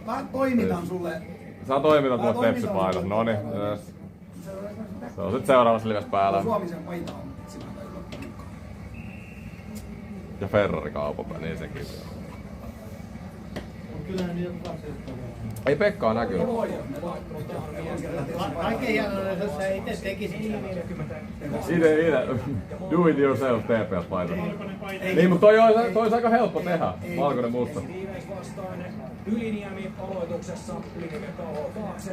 Mä toimitan sulle. Sä toimitat mulle tepsipaidat. Noniin. Yes. Se on sit seuraavassa livessä päällä. Suomisen paita on. Ja Ferrari kaupapa, niin sekin. Kyllähän niitä on kaksi juttua. Ei Pekkaa näkynyt. Kaikkein hienoa, jos sä itse tekisit. Ite. Do it yourself TPS-paita. Niin, mutta toi olisi aika helppo tehdä. Valkoinen musta. Yliniemi aloituksessa. Yliniemi kauhoa taakse.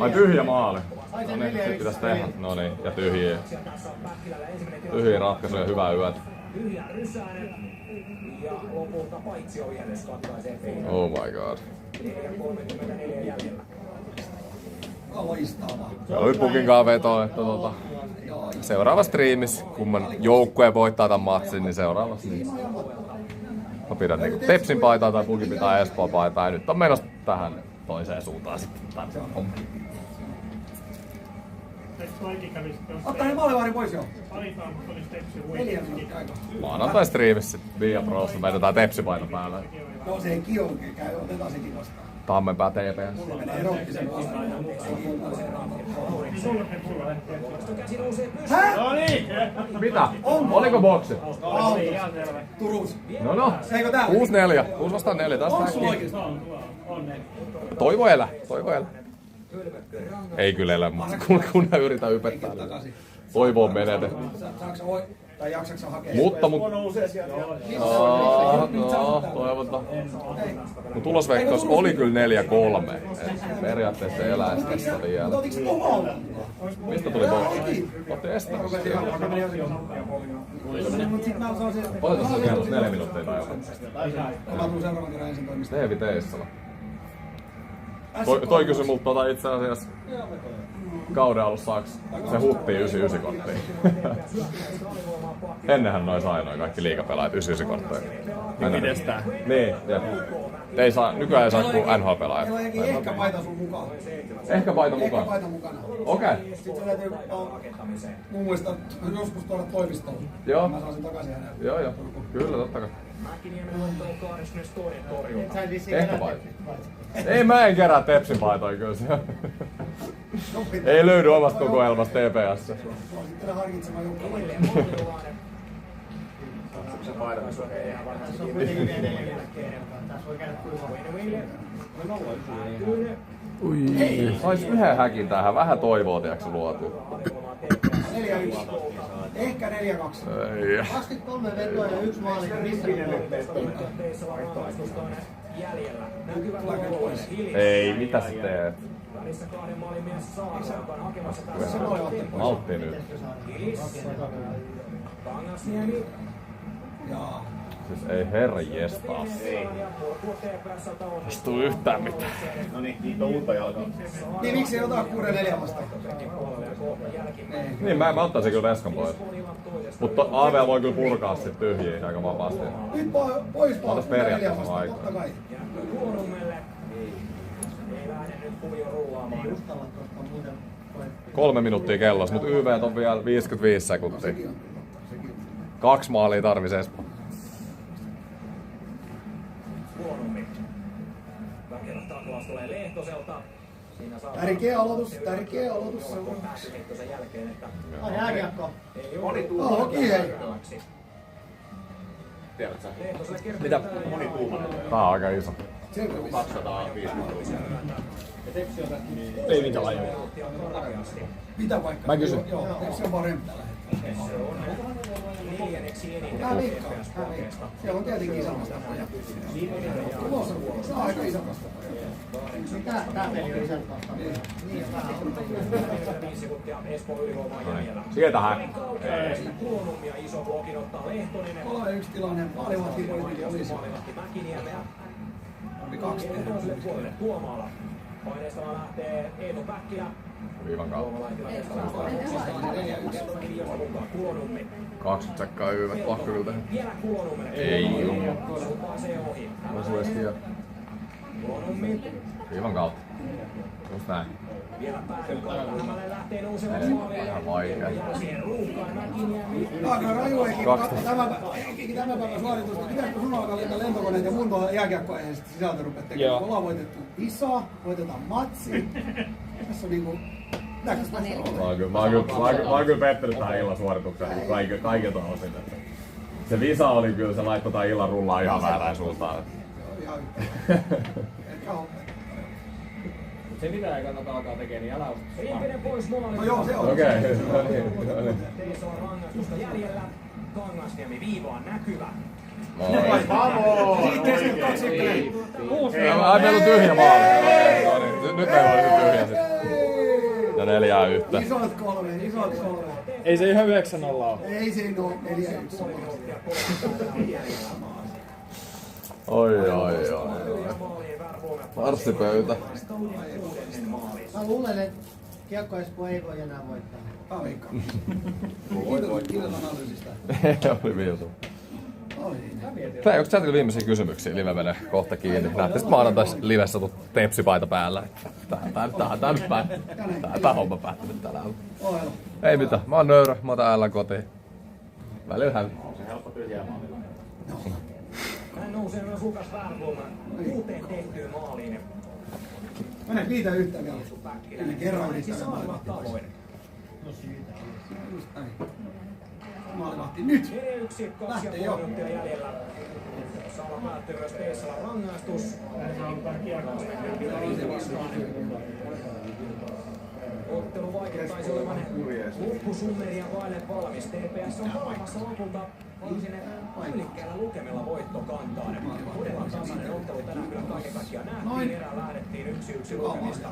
Ai tyhjä maali. No niin, sit pitäis tehdä. No niin, ja tyhjiä. Tyhjiä ratkaisuja, hyvää yötä. Tyhjä Rysänen ja lopulta Paitsio Jännes katkaisee Feinä. Oh my god. 4:34 jäljellä. Loistavaa. Se oli Pukin kanssa vetoa, että seuraava striimissä, kumman joukkue voittaa tämän matsin, niin seuraavassa niin mä pidän niinku Tepsin paitaa tai Pukin pitää Espoon paitaa ja nyt on menossa tähän toiseen suuntaan sitten. Ottaa ne maalivaarin pois jo. Valitaan, mutta olisi Tepsi 4 minuuttia aikaa. Maanantai striimissä Via Prossa vedetään Tepsi-paita päälle. No se ei kionke käy, otetaan sekin vastaan. Tammenpää TPS. Mulla menee erottisen vastaan. Hä? No niin! Mitä? Oliko boksi? Turussa. No. Eikö täällä? 6-4. 6 vastaan 4. Tästä Onko sulla äkkiä. oikeesti? Toivo elä. Ei kyllä elä, mutta kun yritän ypettää. Toivo on menetetty. Tai jaksaksa hakea? Mutta toivotaan. Mun tulosveikkaus oli kyllä 4-3. Et periaatteessa se elää sitä vielä. Otitko se tuohon? Mistä tuli boksi? Otti estää. Otetaan se kellos 4 minuuttia tai jotain. Mä tuun seuraavan kerran ensin toimista. Teevi Teissala. Toi kysyi multa itse asiassa kauden alussa saaks se hutti 99 korttia. Ennenhän noin sai noin kaikki liigapelaajat 99 korttia. Mites tää? Niin, jep. Ei saa, nykyään ei saa kuin NHL-pelaajat. Meillä on ehkä paita sun mukaan. Ehkä paita mukaan? Ehkä paita mukana. Okei. Sitten se täytyy mun mielestä joskus tuoda toimistoon. Joo. Mä saan sen takaisin hänelle. Joo. Kyllä, totta kai. Ehkä paita. Ei mä en kerää Tepsin paitoja kyllä siellä. Ei löydy omasta kokoelmasta TPS. Sitten harkitsemaan joku. Se paidannus on ihan varmasti. Tässä on kuitenkin vielä 4 kertaa. Tässä voi käydä kuivaa. Sais yhden häkin tähän, vähän toivoa tiiäks luotu. 4-1. Ehkä 4-2. Ei. 23 vetoa ja 1 maali. Missä Ei, mitä sä teet? Maltti nyt. Siis ei herjestaa. Tästä tuu yhtään mitään. No niin, niitä on uutta jalkaa. Niin miksi ei ota 6-4 vastaan? Niin, mä ottaisin kyllä veskan pois. Mutta AV voi kyllä purkaa sit tyhjiä aika vapaasti. Nyt pois Otas periaatteessa aikaa. totta kai. 3 minuuttia kellossa, mutta YV on vielä 55 sekuntia. 2 maalia tarvitsee Espoo. Tärkeä aloitus seuraavaksi. Ai jääkiekko. Hoki hei. Tiedätkö? Mitä? Tää on aika iso. 250. Ei minkä lajia. Mitä vaikka? Mä kysyn. Joo, se on parempi tällä hetkellä. Tää liikkaa. Siellä on tietenkin isänvastapoja. Se on aika isänvastapoja. Tää peli on isänvastapoja. Sieltähän. 3-1 tilanne. Maalivahti voitti olisi. Oli 2 tehdä. Paineistava lähtee Eetu Päkkilä. Viivan kautta. 20 sekkaa YV. Pakko kyllä tehdä. Ei oo. Osu Eskia. Viivan kautta. Just näin. Vähän vaikea. Aika raju tämä päivän suoritus. Pitäisikö sun alkaa lentää lentokoneet ja mun jääkiekkoaiheesta sisältö rupeat tekemään? Me ollaan voitettu isoa, voitetaan matsi. Tässä on niinku... Mä oon kyllä pettynyt tähän illan suoritukseen kaikilta osin. Se visa oli kyllä, se laittoi tää illan rullaa ihan väärään suuntaan. Se mitä ei kannata alkaa tekemään, niin älä usko. Riippinen pois maali. No joo, se on. Okei. Teillä on rangaistusta jäljellä. Kangasniemi viivaan näkyvä. Siitä kesken 2 ykkönen. Meillä on tyhjä maali. Nyt meillä on tyhjä sitten. Ja 4-1. Isot 3. Ei se ihan 9-0 ole. Ei se oo 4-1. Oi. Marssipöytä. Mä luulen, että Kiekko Espoo ei voi enää voittaa. Mä veikkaan. Kiitos analyysistä. Oli viisu. Hei, onko chatilla viimeisiä kysymyksiä? Live menee kohta kiinni. Näette sitten maanantais livessä tuot tepsipaita päällä. Tää homma päättynyt tänään. Ei mitään, mä oon nöyrä, mä otan ällän kotiin. Välillä hän. Se helppo tyhjää maalilla. Hän nousee myös Lukas Värblomman 6 tehtyyn maaliin. Mä en liitä yhtään vielä. Ennen kerran yrittää tavoin. No siitä. Just näin. Maalivahti nyt! 4-1, 2,5 minuuttia jäljellä. Saala päättyy myös Peessala rangaistus. Ottelu vaikuttaisi olevan loppusummeria vaille valmis. TPS on palaamassa lopulta varsin tyylikkäillä lukemilla voittokantaan. Todella tasainen ottelu tänään kyllä kaiken kaikkiaan nähtiin. Erään lähdettiin 1-1 lukemista.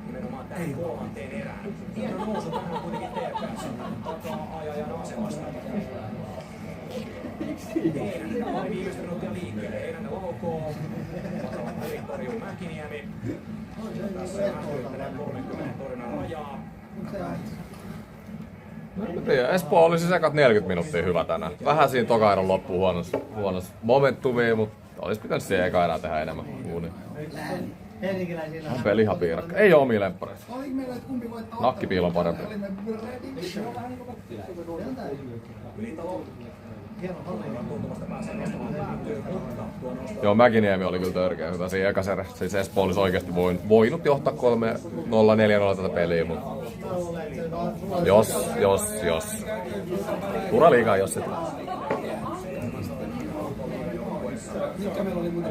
Nimenomaan tähän 3. erään. Hieno nousu tänään kuitenkin TPS takaa ajajan asemasta. Heidän oli viimeistä minuuttia liikkeelle. Heidän laukoo. Torjuu Mäkiniemi. Tässä nähtyy 30 torjunnan rajaa. No en tiedä, Espoo oli siis ekat 40 minuuttia hyvä tänään. Vähän siinä toka erän loppuun huonossa momentumia, mutta olisi pitänyt siihen eka erää tehdä enemmän uunia. Peli ihan piirakka. Ei oo omia lemppareita. Nakkipiilo on parempi. Joo, Mäkiniemi oli kyllä törkeä hyvä siinä ekas erä. Siis Espoo olisi oikeesti voinut johtaa 3-0, 4-0 tätä peliä, mutta jos. Pura liikaa, jos sit. Mitkä meillä oli muuta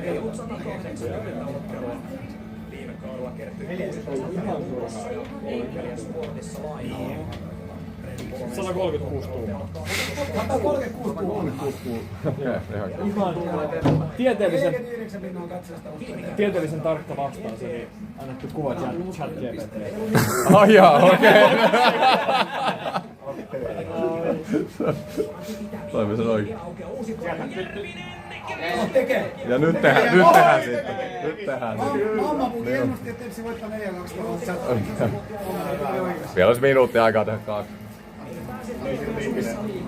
Viime kaudella kertyi 16 Sportissa lainaa. 136 tuumaa. 136 tuumaa. Ihan tieteellisen tarkka vastaus, eli annettu kuva ChatGPT:lle. Ai jaa, okei. Toimi sen oikein. Ja nyt tehdään sitten. Mamma puhui ennusti, että Tepsi voittaa 4-2. Vielä olisi minuutti aikaa tehdä 2.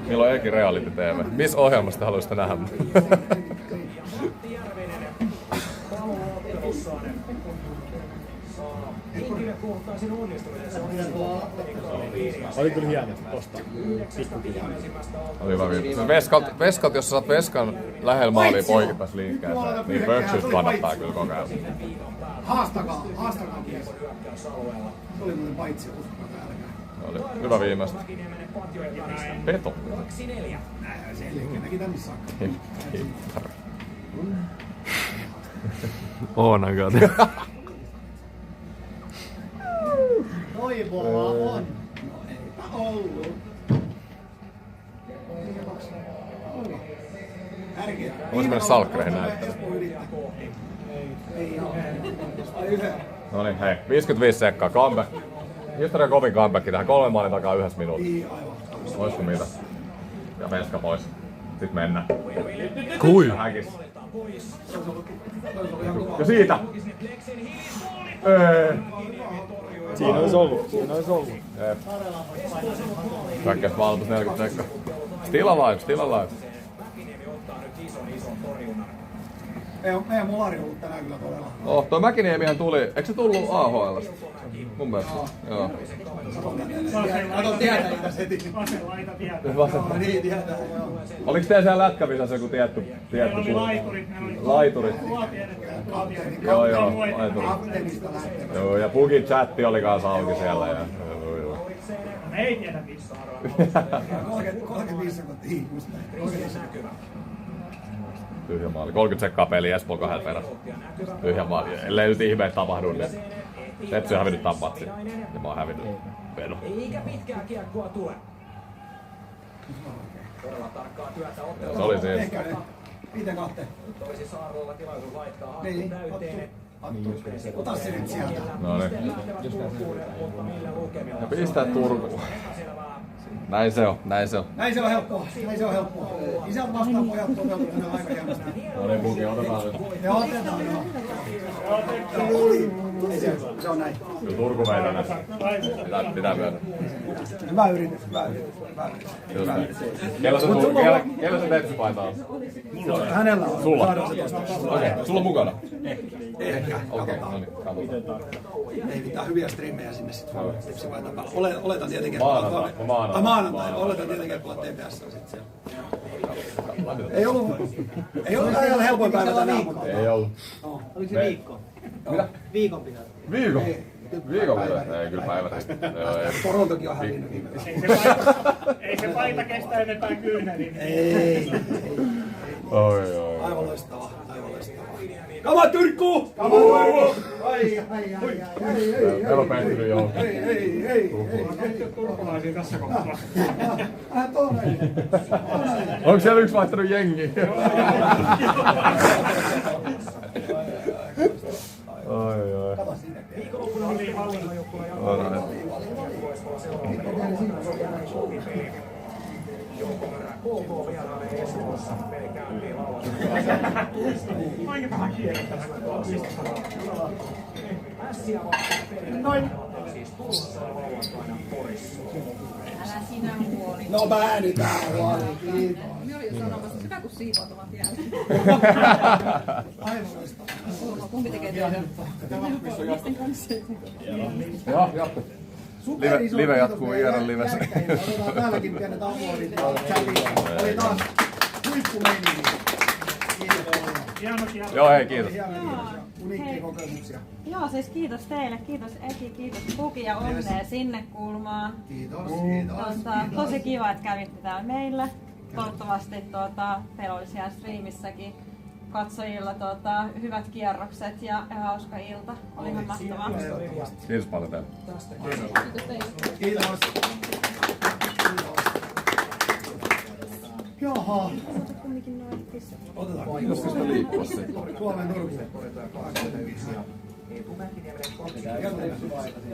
Milloin Eki Reality TV? Missä ohjelmasta haluaisitte nähdä? Oli kyllä hieno tosta pikkukivaa. Oli hyvä viime. Veskat, jos sä saat veskan lähellä maalia poikittais liikkeeseen, niin pöksyys kannattaa kyllä koko ajan. Haastakaa mies. Oli muuten paitsi uskoa täällä. Oli hyvä viimeistä. Peto. Näki tänne saakka. On aika. Toivoa on. Eipä ollut. Voisi mennä salkkareihin näyttämään. No niin, hei. 55 sekkaa. Comeback. Historian kovin comeback tähän 3 maalin takaa 1 minuutin. Olisiko mitä? Ja Veska pois. Sitten mennään. Kui? Häkis. Ja siitä! Siinä olisi ollut. Jep. Väkkäs valtus 40 sekkaa. Still alive. Meidän molari on ollut tänään kyllä todella. Toi Mäkiniemihän tuli, eikö se tullut AHL:stä? Mun mielestä. Joo. Kato tietäjitä heti. Vasen laita tietää. No niin, tietää. Oliks teillä siellä lätkävisassa joku tietty Meillä oli suunta? laiturit. Joo, laiturit. Joo, ja Bugin chatti oli kanssa auki siellä. Ja, Me ei tiedä missä 35 sekuntia. tyhjä maali. 30 sekkaa peli Espoo 2 perässä. Tyhjä maali. Ellei nyt ihmeet tapahdu, niin Tepsi on hävinnyt tämän matsin. Ja mä oon hävinnyt Veno. Eikä pitkää kiekkoa tule. Todella tarkkaa työtä otteella. Se oli siinä. Miten kahteen? Toisi Saarella tilaisuus laittaa hattu täyteen. Ota se nyt sieltä. No niin. Ja pistää Turkuun. Näin se on. Näin se on helppoa. Isät vastaan pojat toteutuvat aika hienosti. No niin, Bugi, otetaan nyt. Ne otetaan. Se on näin. Kyllä Turku meitä näin. Pitää myötä. Hyvä yritys. Kellä se Tepsi-paita on? Hänellä on. Sulla? Saadaan se tosta. Okei, sulla on mukana? Ehkä. Okei, no niin, katsotaan. Ei mitään hyviä striimejä sinne sitten Tepsi-paitaan päällä. Oletan tietenkin, että maanantai. Oletan tietenkin, että pelaat TPS sitten siellä. Ei ollut ihan helpoin päivä tänään, mutta... Ei ollut. Oliko se viikko? Mitä? Viikon pitää. Viikon pitää? Ei kyllä päivä tästä. Torontokin on hävinnyt viime. Ei se paita kestä enempää kyyneliin. Ei. Oi. Aivan loistavaa. Kama Turku! Ai. Meillä on pettynyt joukko. Ei. Turkulaisia tässä kohtaa. Onko siellä yksi vaihtanut jengi? Oi. Viikonloppuna oli hallinnon joukkue ja KK vierailee Espoossa. Peli käyntiin lauantaina. Oikeastaan kierrättävä Ässiä noin. Siis tulossa lauantaina Porissa. Älä sinä huoli. No päädytään huoli. Kiitos. Minä olin jo sanomassa, hyvä kun siivoutuvat jälleen. Aivan loistavaa. Kumpi tekee työtä? Miesten kanssa. Joo, jatka. Live jatkuu IRL livessä. Otetaan täälläkin pienet aplodit. Oli taas huippumeininki. Kiitos. Joo, hei, kiitos. Uniikkia kokemuksia. Joo, siis kiitos teille, kiitos Eki, kiitos Bugi ja onnea sinne kulmaan. Kiitos. Tosi kiva, että kävitte täällä meillä. Toivottavasti teillä oli siellä striimissäkin katsojilla hyvät kierrokset ja hauska ilta. Oli ihan mahtavaa. Kiitos paljon teille. Kiitos teille. Kiitos. Jaha. Otetaan. Pitäisikö sitä liikkua sitten? Suomen Turku.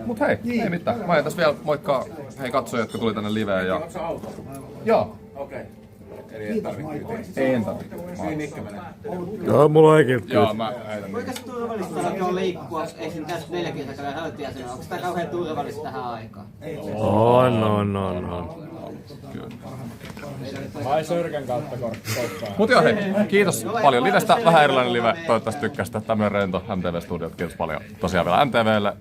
Mut hei, ei mitään. Mä tässä vielä moikkaa hei katsojia, jotka tuli tänne liveen ja... Joo. Okei. Eli et tarvitse. Ei en tarvitse. Joo, mulla on ekin. Joo, mä heitän. Kuinka turvallista on liikkua esim. Tässä 40 käden haltijasena? Onko tämä kauhean turvallista tähän aikaan? On. Vai sörkän kautta korkkaan. Mut joo hei, kiitos paljon livestä. Vähän erilainen live. Toivottavasti tykkäsitte. Tämmönen rento MTV-studiot. Kiitos paljon tosiaan vielä MTVlle.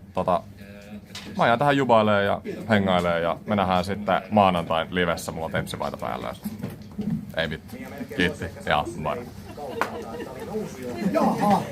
Mä jään tähän jubailee ja hengailee ja me nähdään sitten maanantain livessä. Mulla on tenssipaita päällä. Ei vittu. Kiitti ja bye. Jaha.